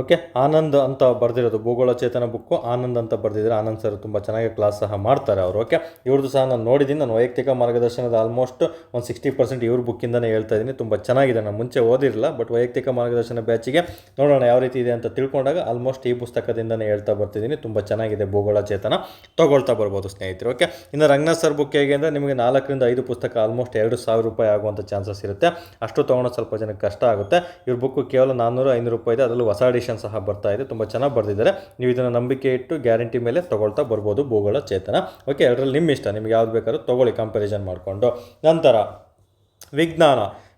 ಓಕೆ, ಆನಂದ್ ಅಂತ ಬರೆದಿರೋದು ಭೂಗೋಳ ಚೇತನ ಬುಕ್ಕು ಆನಂದ್ ಅಂತ ಬರೆದಿದ್ದಾರೆ. ಆನಂದ್ ಸರ್ ತುಂಬ ಚೆನ್ನಾಗಿ ಕ್ಲಾಸ್ ಸಹ ಮಾಡ್ತಾರೆ ಅವರು. ಓಕೆ, ಇವ್ರದ್ದು ಸಹ ನಾನು ನೋಡಿದ್ದೀನಿ, ನಾನು ವೈಯಕ್ತಿಕ ಮಾರ್ಗದರ್ಶನದ ಆಲ್ಮೋಸ್ಟ್ ಒಂದು 60% ಇವ್ರ ಬುಕ್ಕಿಂದನೇ ಹೇಳ್ತಾ ಇದ್ದೀನಿ. ತುಂಬ ಚೆನ್ನಾಗಿದೆ, ನಾನು ಮುಂಚೆ ಓದಿರಲಿಲ್ಲ, ಬಟ್ ವೈಯಕ್ತಿಕ ಮಾರ್ಗದರ್ಶನ ಬ್ಯಾಚಿಗೆ ನೋಡೋಣ ಯಾವ ರೀತಿ ಇದೆ ಅಂತ ತಿಳ್ಕೊಂಡಾಗ ಆಲ್ಮೋಸ್ಟ್ ಈ ಪುಸ್ತಕದಿಂದನೇ ಹೇಳ್ತಾ ಬರ್ತಿದ್ದೀನಿ. ತುಂಬ ಚೆನ್ನಾಗಿದೆ ಭೂಗೋಳ ಚೇತನ, ತೊಗೊಳ್ತಾ ಬರ್ಬೋದು ಸ್ನೇಹಿತರು. ಓಕೆ, ಇನ್ನು ರಂಗನಾಥ್ ಸರ್ ಬುಕ್ ಹೇಗೆ ಅಂದರೆ ನಿಮಗೆ 4 ರಿಂದ 5 ಪುಸ್ತಕ ಆಲ್ಮೋಸ್ಟ್ 2,000 ರೂಪಾಯಿ ಆಗುವಂಥ ಚಾನ್ಸಸ್ ಇರುತ್ತೆ. ಅಷ್ಟು ತೊಗೊಳೋದು ಸ್ವಲ್ಪ ಜನಕ್ಕೆ ಕಷ್ಟ ಆಗುತ್ತೆ. ಇವ್ರ ಬುಕ್ಕು ಕೇವಲ 400-500 ರೂಪಾಯಿ ಇದೆ, ಅದರಲ್ಲೂ ಹೊಸ ಎಡಿಷನ್ ಸಹ ಬರ್ತಾ ಇದೆ, ತುಂಬ ಚೆನ್ನಾಗಿ ಬರೆದಿದ್ದಾರೆ. ನೀವು ಇದನ್ನು ನಂಬಿಕೆ ಇಟ್ಟು ಗ್ಯಾರಂಟಿ ಮೇಲೆ ತೊಗೊಳ್ತಾ ಬರ್ಬೋದು ಭೂಗೋಳ ಚೇತನ. ಓಕೆ, ಎರಡರಲ್ಲಿ ನಿಮ್ಮ ಇಷ್ಟ, ನಿಮ್ಗೆ ಯಾವ್ದು ಬೇಕಾದ್ರೂ ತೊಗೊಳ್ಳಿ ಕಂಪ್ಯಾರಿಸನ್ ಮಾಡಿಕೊಂಡು. ನಂತರ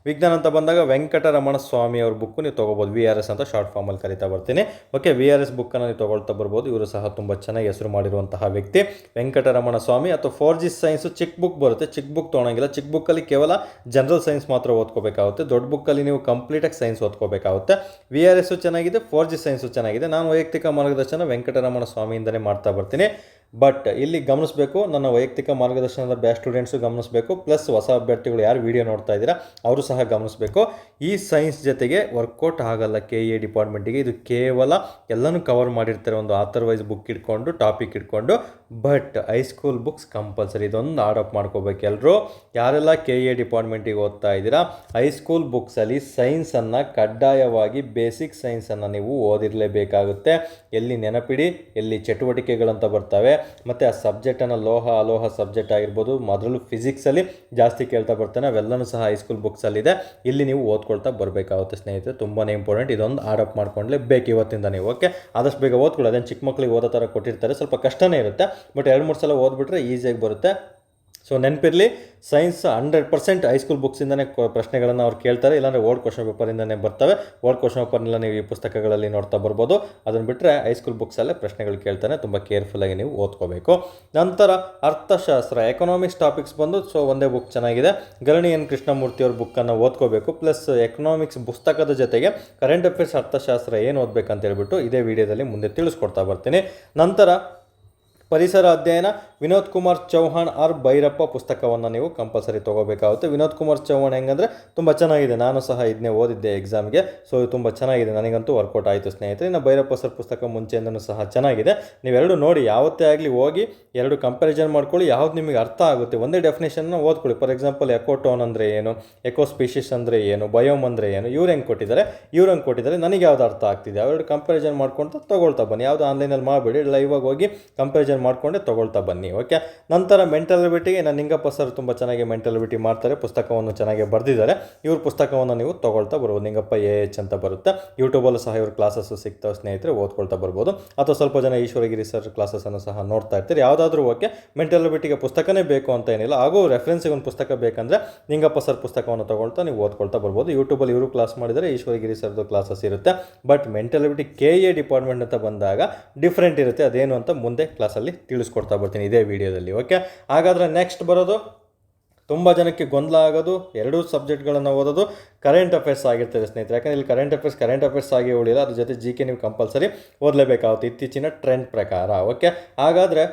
ವಿಜ್ಞಾನ ಅಂತ ಬಂದಾಗ ವೆಂಕಟರಮಣ ಸ್ವಾಮಿ ಅವ್ರ ಬುಕ್ಕು ನೀವು ತೊಗೋಬೋದು, VRS ಅಂತ ಶಾರ್ಟ್ ಫಾರ್ಮಲ್ಲಿ ಕರಿತಾ ಬರ್ತೀನಿ. ಓಕೆ, VRS ಬುಕ್ಕನ್ನು ನೀವು ತೊಗೊಳ್ತಾ ಬರ್ಬೋದು. ಇವರು ಸಹ ತುಂಬ ಚೆನ್ನಾಗಿ ಹೆಸರು ಮಾಡಿರುವಂತಹ ವ್ಯಕ್ತಿ ವೆಂಕಟರಮಣ ಸ್ವಾಮಿ. ಅಥವಾ 4G ಸೈನ್ಸು ಚಿಕ್ಕ ಬುಕ್ ಬರುತ್ತೆ, ಚಿಕ್ಕ ಬುಕ್ ತೊಗೊಳಂಗಿಲ್ಲ. ಚಿಕ್ಕ ಬುಕ್ಕಲ್ಲಿ ಕೇವಲ ಜನರಲ್ ಸೈನ್ಸ್ ಮಾತ್ರ ಓದ್ಕೋಬೇಕಾಗುತ್ತೆ, ದೊಡ್ಡ ಬುಕ್ಕಲ್ಲಿ ನೀವು ಕಂಪ್ಲೀಟಾಗಿ ಸೈನ್ಸ್ ಓದ್ಕೋಬೇಕಾಗುತ್ತೆ. VRS ಚೆನ್ನಾಗಿದೆ, 4G ಸೈನ್ಸು ಚೆನ್ನಾಗಿದೆ. ನಾನು ವೈಯಕ್ತಿಕ ಮಾರ್ಗದರ್ಶನ ವೆಂಕಟರಮಣ ಸ್ವಾಮಿಯಿಂದಲೇ ಮಾಡ್ತಾ ಬರ್ತೀನಿ. ಬಟ್ ಇಲ್ಲಿ ಗಮನಿಸಬೇಕು, ನನ್ನ ವೈಯಕ್ತಿಕ ಮಾರ್ಗದರ್ಶನದ ಬ್ಯಾಚ್ ಸ್ಟೂಡೆಂಟ್ಸು ಗಮನಿಸಬೇಕು, ಪ್ಲಸ್ ಹೊಸ ಅಭ್ಯರ್ಥಿಗಳು ಯಾರು ವಿಡಿಯೋ ನೋಡ್ತಾ ಇದ್ದೀರಾ ಅವರು ಸಹ ಗಮನಿಸಬೇಕು. ಈ ಸೈನ್ಸ್ ಜೊತೆಗೆ ವರ್ಕೌಟ್ ಆಗಲ್ಲ KA ಡಿಪಾರ್ಟ್ಮೆಂಟಿಗೆ. ಇದು ಕೇವಲ ಎಲ್ಲನೂ ಕವರ್ ಮಾಡಿರ್ತಾರೆ, ಒಂದು ಆಥರ್ವೈಸ್ ಬುಕ್ ಇಟ್ಕೊಂಡು ಟಾಪಿಕ್ ಇಟ್ಕೊಂಡು. ಬಟ್ ಹೈಸ್ಕೂಲ್ ಬುಕ್ಸ್ ಕಂಪಲ್ಸರಿ, ಇದೊಂದು ಅಡಾಪ್ಟ್ ಮಾಡ್ಕೋಬೇಕು ಎಲ್ಲರೂ. ಯಾರೆಲ್ಲ KA ಡಿಪಾರ್ಟ್ಮೆಂಟಿಗೆ ಓದ್ತಾ ಇದ್ದೀರಾ, ಹೈಸ್ಕೂಲ್ ಬುಕ್ಸಲ್ಲಿ ಸೈನ್ಸನ್ನು ಕಡ್ಡಾಯವಾಗಿ ಬೇಸಿಕ್ ಸೈನ್ಸನ್ನು ನೀವು ಓದಿರಲೇಬೇಕಾಗುತ್ತೆ. ಎಲ್ಲಿ ನೆನಪಿಡಿ, ಎಲ್ಲಿ ಚಟುವಟಿಕೆಗಳಂತ ಬರ್ತವೆ, ಮತ್ತು ಆ ಸಬ್ಜೆಕ್ಟನ್ನು ಅಲೋಹ ಸಬ್ಜೆಕ್ಟ್ ಆಗಿರ್ಬೋದು, ಅದರಲ್ಲೂ ಫಿಸಿಕ್ಸಲ್ಲಿ ಜಾಸ್ತಿ ಕೇಳ್ತಾ ಬರ್ತಾನೆ. ಅವೆಲ್ಲನೂ ಸಹ ಹೈಸ್ಕೂಲ್ ಬುಕ್ಸಲ್ಲಿದೆ. ಇಲ್ಲಿ ನೀವು ಓದ್ಕೊಳ್ತಾ ಬರಬೇಕಾಗುತ್ತೆ ಸ್ನೇಹಿತರೆ. ತುಂಬಾ ಇಂಪಾರ್ಟೆಂಟ್. ಇದೊಂದು ಆಡಪ್ ಮಾಡ್ಕೊಂಡ್ಲೇ ಬೇಕು ಇವತ್ತಿಂದ ನೀವು. ಓಕೆ, ಆದಷ್ಟು ಬೇಗ ಓದ್ಕೊಳ್ಳಿ. ಅದೇನು ಚಿಕ್ಕ ಮಕ್ಕಳಿಗೆ ಓದೋ ಥರ ಕೊಟ್ಟಿರ್ತಾರೆ, ಸ್ವಲ್ಪ ಕಷ್ಟನೇ ಇರುತ್ತೆ, ಬಟ್ 2-3 ಸಲ ಓದ್ಬಿಟ್ರೆ ಈಸಿಯಾಗಿ ಬರುತ್ತೆ. ಸೊ ನೆನಪಿರಲಿ, ಸೈನ್ಸ್ 100% ಹೈಸ್ಕೂಲ್ ಬುಕ್ಸಿಂದನೇ ಪ್ರಶ್ನೆಗಳನ್ನು ಅವ್ರು ಕೇಳ್ತಾರೆ, ಇಲ್ಲಾಂದರೆ ಓಲ್ಡ್ ಕ್ವಶನ್ ಪೇಪರಿಂದನೇ ಬರ್ತವೆ. ಓಲ್ಡ್ ಕ್ವಶನ್ ಪೇಪರ್ನೆಲ್ಲ ನೀವು ಈ ಪುಸ್ತಕಗಳಲ್ಲಿ ನೋಡ್ತಾ ಬರ್ಬೋದು. ಅದನ್ನು ಬಿಟ್ಟರೆ ಹೈಸ್ಕೂಲ್ ಬುಕ್ಸಲ್ಲೇ ಪ್ರಶ್ನೆಗಳು ಕೇಳ್ತಾನೆ, ತುಂಬ ಕೇರ್ಫುಲ್ಲಾಗಿ ನೀವು ಓದ್ಕೋಬೇಕು. ನಂತರ ಅರ್ಥಶಾಸ್ತ್ರ, ಎಕನಾಮಿಕ್ಸ್ ಟಾಪಿಕ್ಸ್ ಬಂದು ಒಂದೇ ಬುಕ್ ಚೆನ್ನಾಗಿದೆ, ಗರಣಿ ಎನ್ ಕೃಷ್ಣಮೂರ್ತಿಯವ್ರ ಬುಕ್ಕನ್ನು ಓದ್ಕೋಬೇಕು. ಪ್ಲಸ್ ಎಕನಾಮಿಕ್ಸ್ ಪುಸ್ತಕದ ಜೊತೆಗೆ ಕರೆಂಟ್ ಅಫೇರ್ಸ್, ಅರ್ಥಶಾಸ್ತ್ರ ಏನು ಓದಬೇಕಂತ ಹೇಳ್ಬಿಟ್ಟು ಇದೇ ವಿಡಿಯೋದಲ್ಲಿ ಮುಂದೆ ತಿಳಿಸ್ಕೊಡ್ತಾ ಬರ್ತೀನಿ. ನಂತರ ಪರಿಸರ ಅಧ್ಯಯನ, ವಿನೋದ್ ಕುಮಾರ್ ಚೌಹಾಣ್ ಆರ್ ಭೈರಪ್ಪ ಪುಸ್ತಕವನ್ನು ನೀವು ಕಂಪಲ್ಸರಿ ತೊಗೋಬೇಕಾಗುತ್ತೆ. ವಿನೋದ್ ಕುಮಾರ್ ಚೌಹಾಣ್ ಹೆಂಗಂದರೆ ತುಂಬ ಚೆನ್ನಾಗಿದೆ, ನಾನು ಸಹ ಇದನ್ನೇ ಓದಿದ್ದೆ ಎಕ್ಸಾಮ್ಗೆ. ಸೊ ಇದು ತುಂಬ ಚೆನ್ನಾಗಿದೆ, ನನಗಂತೂ ವರ್ಕೌಟ್ ಆಯಿತು ಸ್ನೇಹಿತರೆ. ಇನ್ನು ಭೈರಪ್ಪ ಸರ್ ಪುಸ್ತಕ ಮುಂಚೆಯಿಂದನೂ ಸಹ ಚೆನ್ನಾಗಿದೆ. ನೀವೆರಡು ನೋಡಿ, ಯಾವತ್ತೇ ಆಗಲಿ ಹೋಗಿ ಎರಡು ಕಂಪ್ಯಾರಿಸನ್ ಮಾಡ್ಕೊಳ್ಳಿ, ಯಾವ್ದು ನಿಮಗೆ ಅರ್ಥ ಆಗುತ್ತೆ. ಒಂದೇ ಡೆಫಿನೇಷನ್ನ ಓದ್ಕೊಳ್ಳಿ. ಫಾರ್ ಎಕ್ಸಾಂಪಲ್ ಎಕೋಟೋನ್ ಅಂದರೆ ಏನು, ಎಕೋ ಸ್ಪೀಷೀಸ್ ಅಂದರೆ ಏನು, ಬಯೋಮ್ ಅಂದರೆ ಏನು, ಇವ್ರು ಹೆಂಗೆ ಕೊಟ್ಟಿದ್ದಾರೆ, ನನಗೆ ಯಾವ್ದು ಅರ್ಥ ಆಗ್ತಿದೆ, ಅವೆರಡು ಕಂಪ್ಯಾರಿಸನ್ ಮಾಡ್ಕೊಂಡು ತೊಗೊಳ್ತಾ ಬನ್ನಿ. ಯಾವುದು ಆನ್ಲೈನಲ್ಲಿ ಮಾಡಬೇಡಿ, ಲೈವಾಗಿ ಹೋಗಿ ಕಂಪ್ಯಾರಿಸನ್ ಮಾಡ್ಕೊಂಡೆ ತೊಗೊಳ್ತಾ ಬನ್ನಿ. ಓಕೆ, ನಂತರ ಮೆಂಟಲ್ ಎಬಿಲಿಟಿಗೆ ನಾನು ನಿಂಗಪ್ಪ ಸರ್ ತುಂಬ ಚೆನ್ನಾಗಿ ಮೆಂಟಲ್ ಎಬಿಲಿಟಿ ಮಾಡ್ತಾರೆ, ಪುಸ್ತಕವನ್ನು ಚೆನ್ನಾಗಿ ಬರೆದಿದ್ದಾರೆ. ಇವ್ರ ಪುಸ್ತಕವನ್ನು ನೀವು ತೊಗೊಳ್ತಾ ಬರ್ಬೋದು. ನಿಂಗಪ್ಪ AH ಅಂತ ಬರುತ್ತೆ, ಯೂಟ್ಯೂಬಲ್ಲೂ ಸಹ ಇವ್ರ ಕ್ಲಾಸಸ್ಸು ಸಿಗ್ತಾವೆ ಸ್ನೇಹಿತರೆ, ಓದ್ಕೊಳ್ತಾ ಬರ್ಬೋದು. ಅಥವಾ ಸ್ವಲ್ಪ ಜನ ಈಶ್ವರಗಿರಿ ಸರ್ ಕ್ಲಾಸಸ್ಸನ್ನು ಸಹ ನೋಡ್ತಾ ಇರ್ತೀರಿ. ಯಾವುದಾದ್ರೂ ಓಕೆ, ಮೆಂಟಲ್ ಎಬಿಲಿಟಿಗೆ ಪುಸ್ತಕನೇ ಬೇಕು ಅಂತ ಏನಿಲ್ಲ, ಹಾಗೂ ರೆಫರೆನ್ಸಿಗೆ ಒಂದು ಪುಸ್ತಕ ಬೇಕಂದರೆ ನಿಂಗಪ್ಪ ಸರ್ ಪುಸ್ತಕವನ್ನು ತೊಗೊಳ್ತಾ ನೀವು ಓದ್ಕೊಳ್ತಾ ಬರ್ಬೋದು. ಯೂಟ್ಯೂಬಲ್ಲಿ ಇವರು ಕ್ಲಾಸ್ ಮಾಡಿದರೆ ಈಶ್ವರಗಿರಿ ಸರ್ದು ಕ್ಲಾಸಸ್ ಇರುತ್ತೆ. But mental ability KA department ಅಂತ ಬಂದಾಗ ಡಿಫ್ರೆಂಟ್ ಇರುತ್ತೆ, ಅದೇನು ಅಂತ ಮುಂದೆ ಕ್ಲಾಸಲ್ಲಿ ತಿಳಿಸ್ಕೊಡ್ತಾ ಬರ್ತೀನಿ ಇದೇ ವಿಡಿಯೋದಲ್ಲಿ. ಓಕೆ, ಹಾಗಾದರೆ ನೆಕ್ಸ್ಟ್ ಬರೋದು, ತುಂಬ ಜನಕ್ಕೆ ಗೊಂದಲ ಆಗೋದು, ಎರಡೂ ಸಬ್ಜೆಕ್ಟ್ಗಳನ್ನು ಓದೋದು ಕರೆಂಟ್ ಅಫೇರ್ಸ್ ಆಗಿರ್ತದೆ ಸ್ನೇಹಿತರೆ. ಯಾಕಂದರೆ ಇಲ್ಲಿ ಕರೆಂಟ್ ಅಫೇರ್ಸ್ ಆಗಿ ಉಳಿಲ್ಲ, ಅದ್ರ ಜೊತೆ GK ನೀವು ಕಂಪಲ್ಸರಿ ಓದಲೇಬೇಕಾಗುತ್ತೆ ಇತ್ತೀಚಿನ ಟ್ರೆಂಡ್ ಪ್ರಕಾರ. ಓಕೆ, ಹಾಗಾದರೆ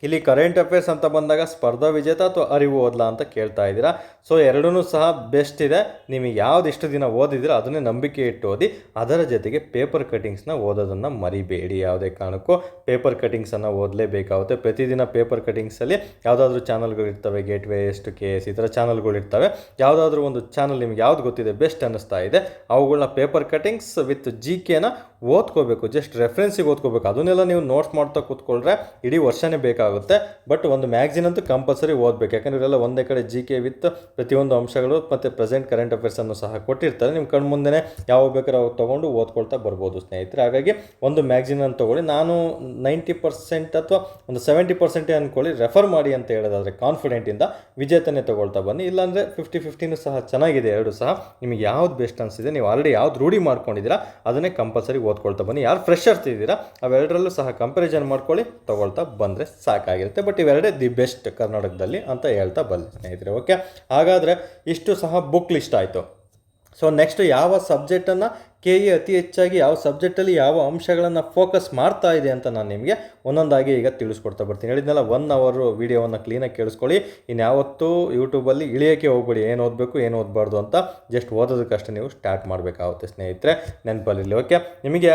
ಇಲ್ಲಿ ಕರೆಂಟ್ ಅಫೇರ್ಸ್ ಅಂತ ಬಂದಾಗ ಸ್ಪರ್ಧಾ ವಿಜೇತ ಅಥವಾ ಅರಿವು ಓದಲಾ ಅಂತ ಕೇಳ್ತಾ ಇದ್ದೀರಾ. ಸೊ ಎರಡೂ ಸಹ ಬೆಸ್ಟ್ ಇದೆ. ನಿಮಗೆ ಯಾವ್ದು ಇಷ್ಟು ದಿನ ಓದಿದ್ದೀರಾ ಅದನ್ನೇ ನಂಬಿಕೆ ಇಟ್ಟು ಓದಿ. ಅದರ ಜೊತೆಗೆ ಪೇಪರ್ ಕಟಿಂಗ್ಸ್ನ ಓದೋದನ್ನು ಮರಿಬೇಡಿ, ಯಾವುದೇ ಕಾರಣಕ್ಕೂ ಪೇಪರ್ ಕಟಿಂಗ್ಸನ್ನು ಓದಲೇಬೇಕಾಗುತ್ತೆ. ಪ್ರತಿದಿನ ಪೇಪರ್ ಕಟಿಂಗ್ಸಲ್ಲಿ ಯಾವುದಾದ್ರೂ ಚಾನಲ್ಗಳಿರ್ತವೆ, ಗೇಟ್ವೇ KS ಈ ಥರ ಚಾನಲ್ಗಳಿರ್ತವೆ. ಯಾವುದಾದ್ರೂ ಒಂದು ಚಾನಲ್ ನಿಮ್ಗೆ ಯಾವ್ದು ಗೊತ್ತಿದೆ, ಬೆಸ್ಟ್ ಅನ್ನಿಸ್ತಾ ಇದೆ, ಅವುಗಳನ್ನ ಪೇಪರ್ ಕಟಿಂಗ್ಸ್ ವಿತ್ GKನ ಓದ್ಕೋಬೇಕು. ಜಸ್ಟ್ ರೆಫರೆನ್ಸಿಗೆ ಓದ್ಕೋಬೇಕು. ಅದನ್ನೆಲ್ಲ ನೀವು ನೋಟ್ಸ್ ಮಾಡ್ತಾ ಕೂತ್ಕೊಂಡ್ರೆ ಇಡೀ ವರ್ಷನೇ ಬೇಕಾಗುತ್ತೆ. ಬಟ್ ಒಂದು ಮ್ಯಾಗ್ಝಿನ್ ಅಂತೂ ಕಂಪಲ್ಸರಿ ಓದಬೇಕು, ಯಾಕಂದರೆ ಇವರೆಲ್ಲ ಒಂದೇ ಕಡೆ GK ವಿತ್ ಪ್ರತಿಯೊಂದು ಅಂಶಗಳು ಮತ್ತು ಪ್ರೆಸೆಂಟ್ ಕರೆಂಟ್ ಅಫೇರ್ಸನ್ನು ಸಹ ಕೊಟ್ಟಿರ್ತಾರೆ. ನಿಮ್ಮ ಕಣ್ಣು ಮುಂದೆ ಯಾವ ಬೇಕಾದ್ರೆ ಅವು ತೊಗೊಂಡು ಓದ್ಕೊಳ್ತಾ ಬರ್ಬೋದು ಸ್ನೇಹಿತರೆ. ಹಾಗಾಗಿ ಒಂದು ಮ್ಯಾಗ್ಝಿನನ್ನು ತೊಗೊಳ್ಳಿ. ನಾನು 90% ಅಥವಾ ಒಂದು 70% ಅಂದ್ಕೊಳ್ಳಿ ರೆಫರ್ ಮಾಡಿ ಅಂತ ಹೇಳೋದಾದರೆ ಕಾನ್ಫಿಡೆಂಟಿಂದ ವಿಜೇತನೇ ತೊಗೊಳ್ತಾ ಬನ್ನಿ. ಇಲ್ಲಾಂದರೆ 50-50 ಸಹ ಚೆನ್ನಾಗಿದೆ, ಎರಡು ಸಹ. ನಿಮಗೆ ಯಾವ್ದು ಬೆಸ್ಟ್ ಅನಿಸಿದೆ, ನೀವು ಆಲ್ರೆಡಿ ಯಾವ್ದು ರೂಢಿ ಮಾಡ್ಕೊಂಡಿದ್ದೀರಾ ಅದನ್ನೇ ಕಂಪಲ್ಸರಿ ಓದ್ಕೊಳ್ತಾ ಬನ್ನಿ. ಯಾರು ಫ್ರೆಶರ್ಸ್ ಇದ್ದೀರಾ ಅವೆರಡರಲ್ಲೂ ಸಹ ಕಂಪ್ಯಾರಿಸನ್ ಮಾಡ್ಕೊಳ್ಳಿ, ತೊಗೊಳ್ತಾ ಬಂದರೆ ಸಾಕಾಗಿರುತ್ತೆ. ಬಟ್ ಇವೆರಡೇ ದಿ ಬೆಸ್ಟ್ ಕರ್ನಾಟಕದಲ್ಲಿ ಅಂತ ಹೇಳ್ತಾ ಬನ್ನಿ ಸ್ನೇಹಿತರೆ. ಓಕೆ, ಹಾಗಾದರೆ ಇಷ್ಟು ಸಹ ಬುಕ್ ಲಿಸ್ಟ್ ಆಯಿತು. ಸೊ ನೆಕ್ಸ್ಟ್ ಯಾವ ಸಬ್ಜೆಕ್ಟನ್ನು KA ಅತಿ ಹೆಚ್ಚಾಗಿ ಯಾವ ಸಬ್ಜೆಕ್ಟಲ್ಲಿ ಯಾವ ಅಂಶಗಳನ್ನು ಫೋಕಸ್ ಮಾಡ್ತಾ ಇದೆ ಅಂತ ನಾನು ನಿಮಗೆ ಒಂದೊಂದಾಗಿ ಈಗ ತಿಳಿಸ್ಕೊಡ್ತಾ ಬರ್ತೀನಿ. ಹೇಳಿದ್ನಲ್ಲ, 1 ಅವರ್ ವೀಡಿಯೋವನ್ನು ಕ್ಲೀನಾಗಿ ಕೇಳಿಸ್ಕೊಳ್ಳಿ. ಇನ್ಯಾವತ್ತೂ ಯೂಟ್ಯೂಬಲ್ಲಿ ಇಳಿಯೋಕ್ಕೆ ಹೋಗ್ಬೇಡಿ, ಏನು ಓದಬೇಕು ಏನು ಓದಬಾರ್ದು ಅಂತ. ಜಸ್ಟ್ ಓದೋದಕ್ಕಷ್ಟೇ ನೀವು ಸ್ಟಾರ್ಟ್ ಮಾಡಬೇಕಾಗುತ್ತೆ ಸ್ನೇಹಿತರೆ, ನೆನಪಲ್ಲಿರಲಿ. ಓಕೆ, ನಿಮಗೆ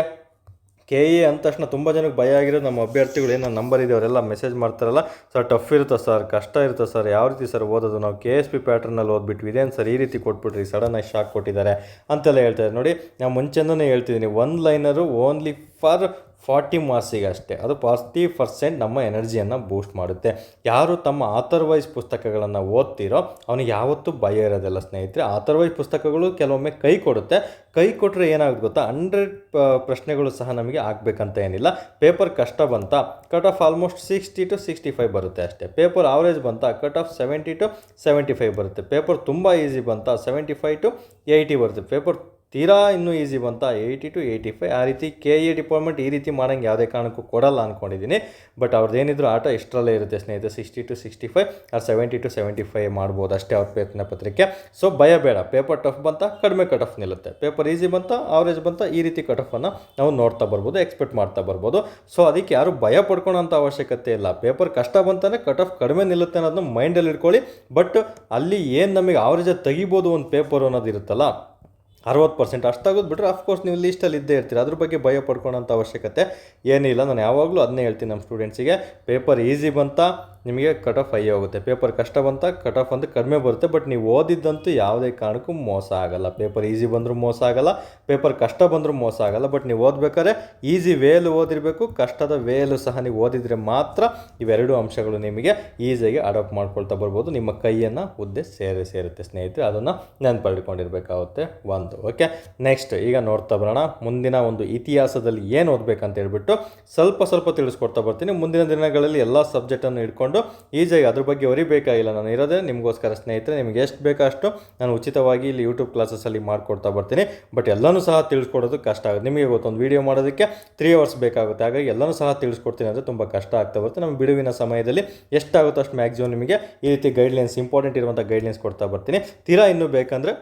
KA ಅಂದ ತಕ್ಷಣ ತುಂಬ ಜನಕ್ಕೆ ಭಯ ಆಗಿರೋದು, ನಮ್ಮ ಅಭ್ಯರ್ಥಿಗಳು ಏನೋ ನಂಬರ್ ಇದೆ ಅವರೆಲ್ಲ ಮೆಸೇಜ್ ಮಾಡ್ತಾರಲ್ಲ, ಸರ್ ಟಫ್ ಇರುತ್ತೆ ಸರ್, ಕಷ್ಟ ಇರುತ್ತೆ ಸರ್, ಯಾವ ರೀತಿ ಸರ್ ಓದೋದು, ನಾವು KSP ಪ್ಯಾಟ್ರನಲ್ಲಿ ಓದ್ಬಿಟ್ವಿ, ಇದೇನು ಸರ್ ಈ ರೀತಿ ಕೊಟ್ಬಿಟ್ರಿ, ಸಡನ್ನಾಗಿ ಶಾಕ್ ಕೊಟ್ಟಿದ್ದಾರೆ ಅಂತೆಲ್ಲ ಹೇಳ್ತಾರೆ. ನೋಡಿ, ನಾವು ಮುಂಚೆನೇ ಹೇಳ್ತಿದ್ದೀನಿ, 1 ಲೈನರು ಓನ್ಲಿ ಫಾರ್ 40 ಮಾರ್ಕ್ಸಿಗೆ ಅಷ್ಟೇ. ಅದು 40% ನಮ್ಮ ಎನರ್ಜಿಯನ್ನು ಬೂಸ್ಟ್ ಮಾಡುತ್ತೆ. ಯಾರು ತಮ್ಮ ಆಥರ್ವೈಸ್ ಪುಸ್ತಕಗಳನ್ನು ಓದ್ತಿರೋ ಅವನಿಗೆ ಯಾವತ್ತೂ ಭಯ ಇರೋದಿಲ್ಲ ಸ್ನೇಹಿತರೆ. ಆಥರ್ವೈಸ್ ಪುಸ್ತಕಗಳು ಕೆಲವೊಮ್ಮೆ ಕೈ ಕೊಟ್ಟರೆ ಏನಾಗುತ್ತೆ ಗೊತ್ತಾ, 100 ಪ್ರಶ್ನೆಗಳು ಸಹ ನಮಗೆ ಆಗಬೇಕಂತ ಏನಿಲ್ಲ. ಪೇಪರ್ ಕಷ್ಟ ಬಂತ, ಕಟ್ ಆಫ್ ಆಲ್ಮೋಸ್ಟ್ 60-65 ಬರುತ್ತೆ ಅಷ್ಟೇ. ಪೇಪರ್ ಆವರೇಜ್ ಬಂತ, ಕಟ್ ಆಫ್ 70-75 ಬರುತ್ತೆ. ಪೇಪರ್ ತುಂಬ ಈಸಿ ಬಂತ, 75-80 ಬರುತ್ತೆ. ಪೇಪರ್ ತೀರಾ ಇನ್ನೂ ಈಸಿ ಬಂತ, 80-85. ಆ ರೀತಿ KA ಡಿಪಾರ್ಟ್ಮೆಂಟ್ ಈ ರೀತಿ ಮಾಡೋಂಗೆ ಯಾವುದೇ ಕಾರಣಕ್ಕೂ ಕೊಡಲ್ಲ ಅಂದ್ಕೊಂಡಿದ್ದೀನಿ. ಬಟ್ ಅವ್ರದ್ದೇನಿದ್ರು ಆಟ ಇಷ್ಟರಲ್ಲೇ ಇರುತ್ತೆ ಸ್ನೇಹಿತರೆ, 60-65 ಆರ್ 70-75 ಮಾಡ್ಬೋದು ಅಷ್ಟೇ ಅವ್ರ ಪ್ರಯತ್ನ ಪತ್ರಿಕೆ. ಸೊ ಭಯ ಬೇಡ, ಪೇಪರ್ ಟಫ್ ಬಂತ ಕಡಿಮೆ ಕಟ್ ಆಫ್ ನಿಲ್ಲುತ್ತೆ, ಪೇಪರ್ ಈಸಿ ಬಂತ ಆವರೇಜ್ ಬಂತ, ಈ ರೀತಿ ಕಟ್ ಆಫನ್ನು ನಾವು ನೋಡ್ತಾ ಬರ್ಬೋದು, ಎಕ್ಸ್ಪೆಕ್ಟ್ ಮಾಡ್ತಾ ಬರ್ಬೋದು. ಸೊ ಅದಕ್ಕೆ ಯಾರು ಭಯ ಪಡ್ಕೊಳ್ಳೋಂಥ ಅವಶ್ಯಕತೆ ಇಲ್ಲ. ಪೇಪರ್ ಕಷ್ಟ ಬಂತಂದರೆ ಕಟ್ ಆಫ್ ಕಡಿಮೆ ನಿಲ್ಲುತ್ತೆ ಅನ್ನೋದನ್ನ ಮೈಂಡಲ್ಲಿ ಇಟ್ಕೊಳ್ಳಿ. ಬಟ್ ಅಲ್ಲಿ ಏನು ನಮಗೆ ಆವರೇಜ್ ತೆಗಿಬೋದು ಒಂದು ಪೇಪರ್ ಅನ್ನೋದು ಇರುತ್ತಲ್ಲ, 60% ಅಷ್ಟಾಗೋದು ಬಿಟ್ಟರೆ ಅಫ್ಕೋರ್ಸ್ ನೀವು ಲೀಸ್ಟಲ್ಲಿ ಇದ್ದೇ ಇರ್ತೀರ, ಅದ್ರ ಬಗ್ಗೆ ಭಯ ಪಡ್ಕೊಳ್ಳೋಂಥ ಅವಶ್ಯಕತೆ ಏನಿಲ್ಲ. ನಾನು ಯಾವಾಗಲೂ ಅದನ್ನೇ ಹೇಳ್ತೀನಿ ನಮ್ಮ ಸ್ಟೂಡೆಂಟ್ಸಿಗೆ, ಪೇಪರ್ ಈಸಿ ಬಂತ ನಿಮಗೆ ಕಟ್ ಆಫ್ ಹೈ ಹೋಗುತ್ತೆ, ಪೇಪರ್ ಕಷ್ಟ ಬಂತ ಕಟ್ ಆಫ್ ಅಂತ ಕಡಿಮೆ ಬರುತ್ತೆ. ಬಟ್ ನೀವು ಓದಿದ್ದಂತೂ ಯಾವುದೇ ಕಾರಣಕ್ಕೂ ಮೋಸ ಆಗಲ್ಲ. ಪೇಪರ್ ಈಸಿ ಬಂದರೂ ಮೋಸ ಆಗಲ್ಲ, ಪೇಪರ್ ಕಷ್ಟ ಬಂದರೂ ಮೋಸ ಆಗಲ್ಲ. ಬಟ್ ನೀವು ಓದ್ಬೇಕಾದ್ರೆ ಈಸಿ ವೇಲು ಓದಿರಬೇಕು, ಕಷ್ಟದ ವೇಲು ಸಹ ನೀವು ಓದಿದರೆ ಮಾತ್ರ ಇವೆರಡು ಅಂಶಗಳು ನಿಮಗೆ ಈಸಿಯಾಗಿ ಅಡಾಪ್ಟ್ ಮಾಡ್ಕೊಳ್ತಾ ಬರ್ಬೋದು. ನಿಮ್ಮ ಕೈಯನ್ನು ಉದ್ದೆ ಸೇರುತ್ತೆ ಸ್ನೇಹಿತರೆ, ಅದನ್ನು ನೆನಪಿಟ್ಕೊಂಡಿರ್ಬೇಕಾಗುತ್ತೆ ಒಂದು. ಓಕೆ, ನೆಕ್ಸ್ಟ್ ಈಗ ನೋಡ್ತಾ ಬರೋಣ ಮುಂದಿನ ಒಂದು ಇತಿಹಾಸದಲ್ಲಿ ಏನು ಓದಬೇಕಂತ ಹೇಳ್ಬಿಟ್ಟು ಸ್ವಲ್ಪ ತಿಳಿಸ್ಕೊಡ್ತಾ ಬರ್ತೀನಿ. ಮುಂದಿನ ದಿನಗಳಲ್ಲಿ ಎಲ್ಲ ಸಬ್ಜೆಕ್ಟನ್ನು ಇಟ್ಕೊಂಡು ಈಸಿಯಾಗಿ ಅದ್ರ ಬಗ್ಗೆ ಹೊರಿಬೇಕಾಗಿಲ್ಲ, ನಾನು ಇರೋದೇ ನಿಮಗೋಸ್ಕರ ಸ್ನೇಹಿತರೆ. ನಿಮಗೆ ಎಷ್ಟು ಬೇಕೋ ಅಷ್ಟು ನಾನು ಉಚಿತವಾಗಿ ಇಲ್ಲಿ ಯೂಟ್ಯೂಬ್ ಕ್ಲಾಸಸ್ಸಲ್ಲಿ ಮಾಡಿಕೊಡ್ತಾ ಬರ್ತೀನಿ. ಬಟ್ ಎಲ್ಲನೂ ಸಹ ತಿಳಿಸ್ಕೊಡೋದು ಕಷ್ಟ ಆಗುತ್ತೆ. ನಿಮಗೆ ಗೊತ್ತೊಂದು ವೀಡಿಯೋ ಮಾಡೋದಕ್ಕೆ 3 hours ಬೇಕಾಗುತ್ತೆ, ಹಾಗಾಗಿ ಎಲ್ಲನೂ ಸಹ ತಿಳಿಸ್ಕೊಡ್ತೀನಿ ಅಂದರೆ ತುಂಬ ಕಷ್ಟ ಆಗ್ತಾ ಬರುತ್ತೆ. ನಮ್ಮ ಬಿಡುವಿನ ಸಮಯದಲ್ಲಿ ಎಷ್ಟಾಗುತ್ತೋ ಅಷ್ಟು ಮ್ಯಾಕ್ಸಿಮಮ್ ನಿಮಗೆ ಈ ರೀತಿ ಗೈಡ್ಲೈನ್ಸ್, ಇಂಪಾರ್ಟೆಂಟ್ ಇರುವಂಥ ಗೈಡ್ಲೈನ್ಸ್ ಕೊಡ್ತಾ ಬರ್ತೀನಿ. ತೀರಾ ಇನ್ನೂ ಬೇಕಂದರೆ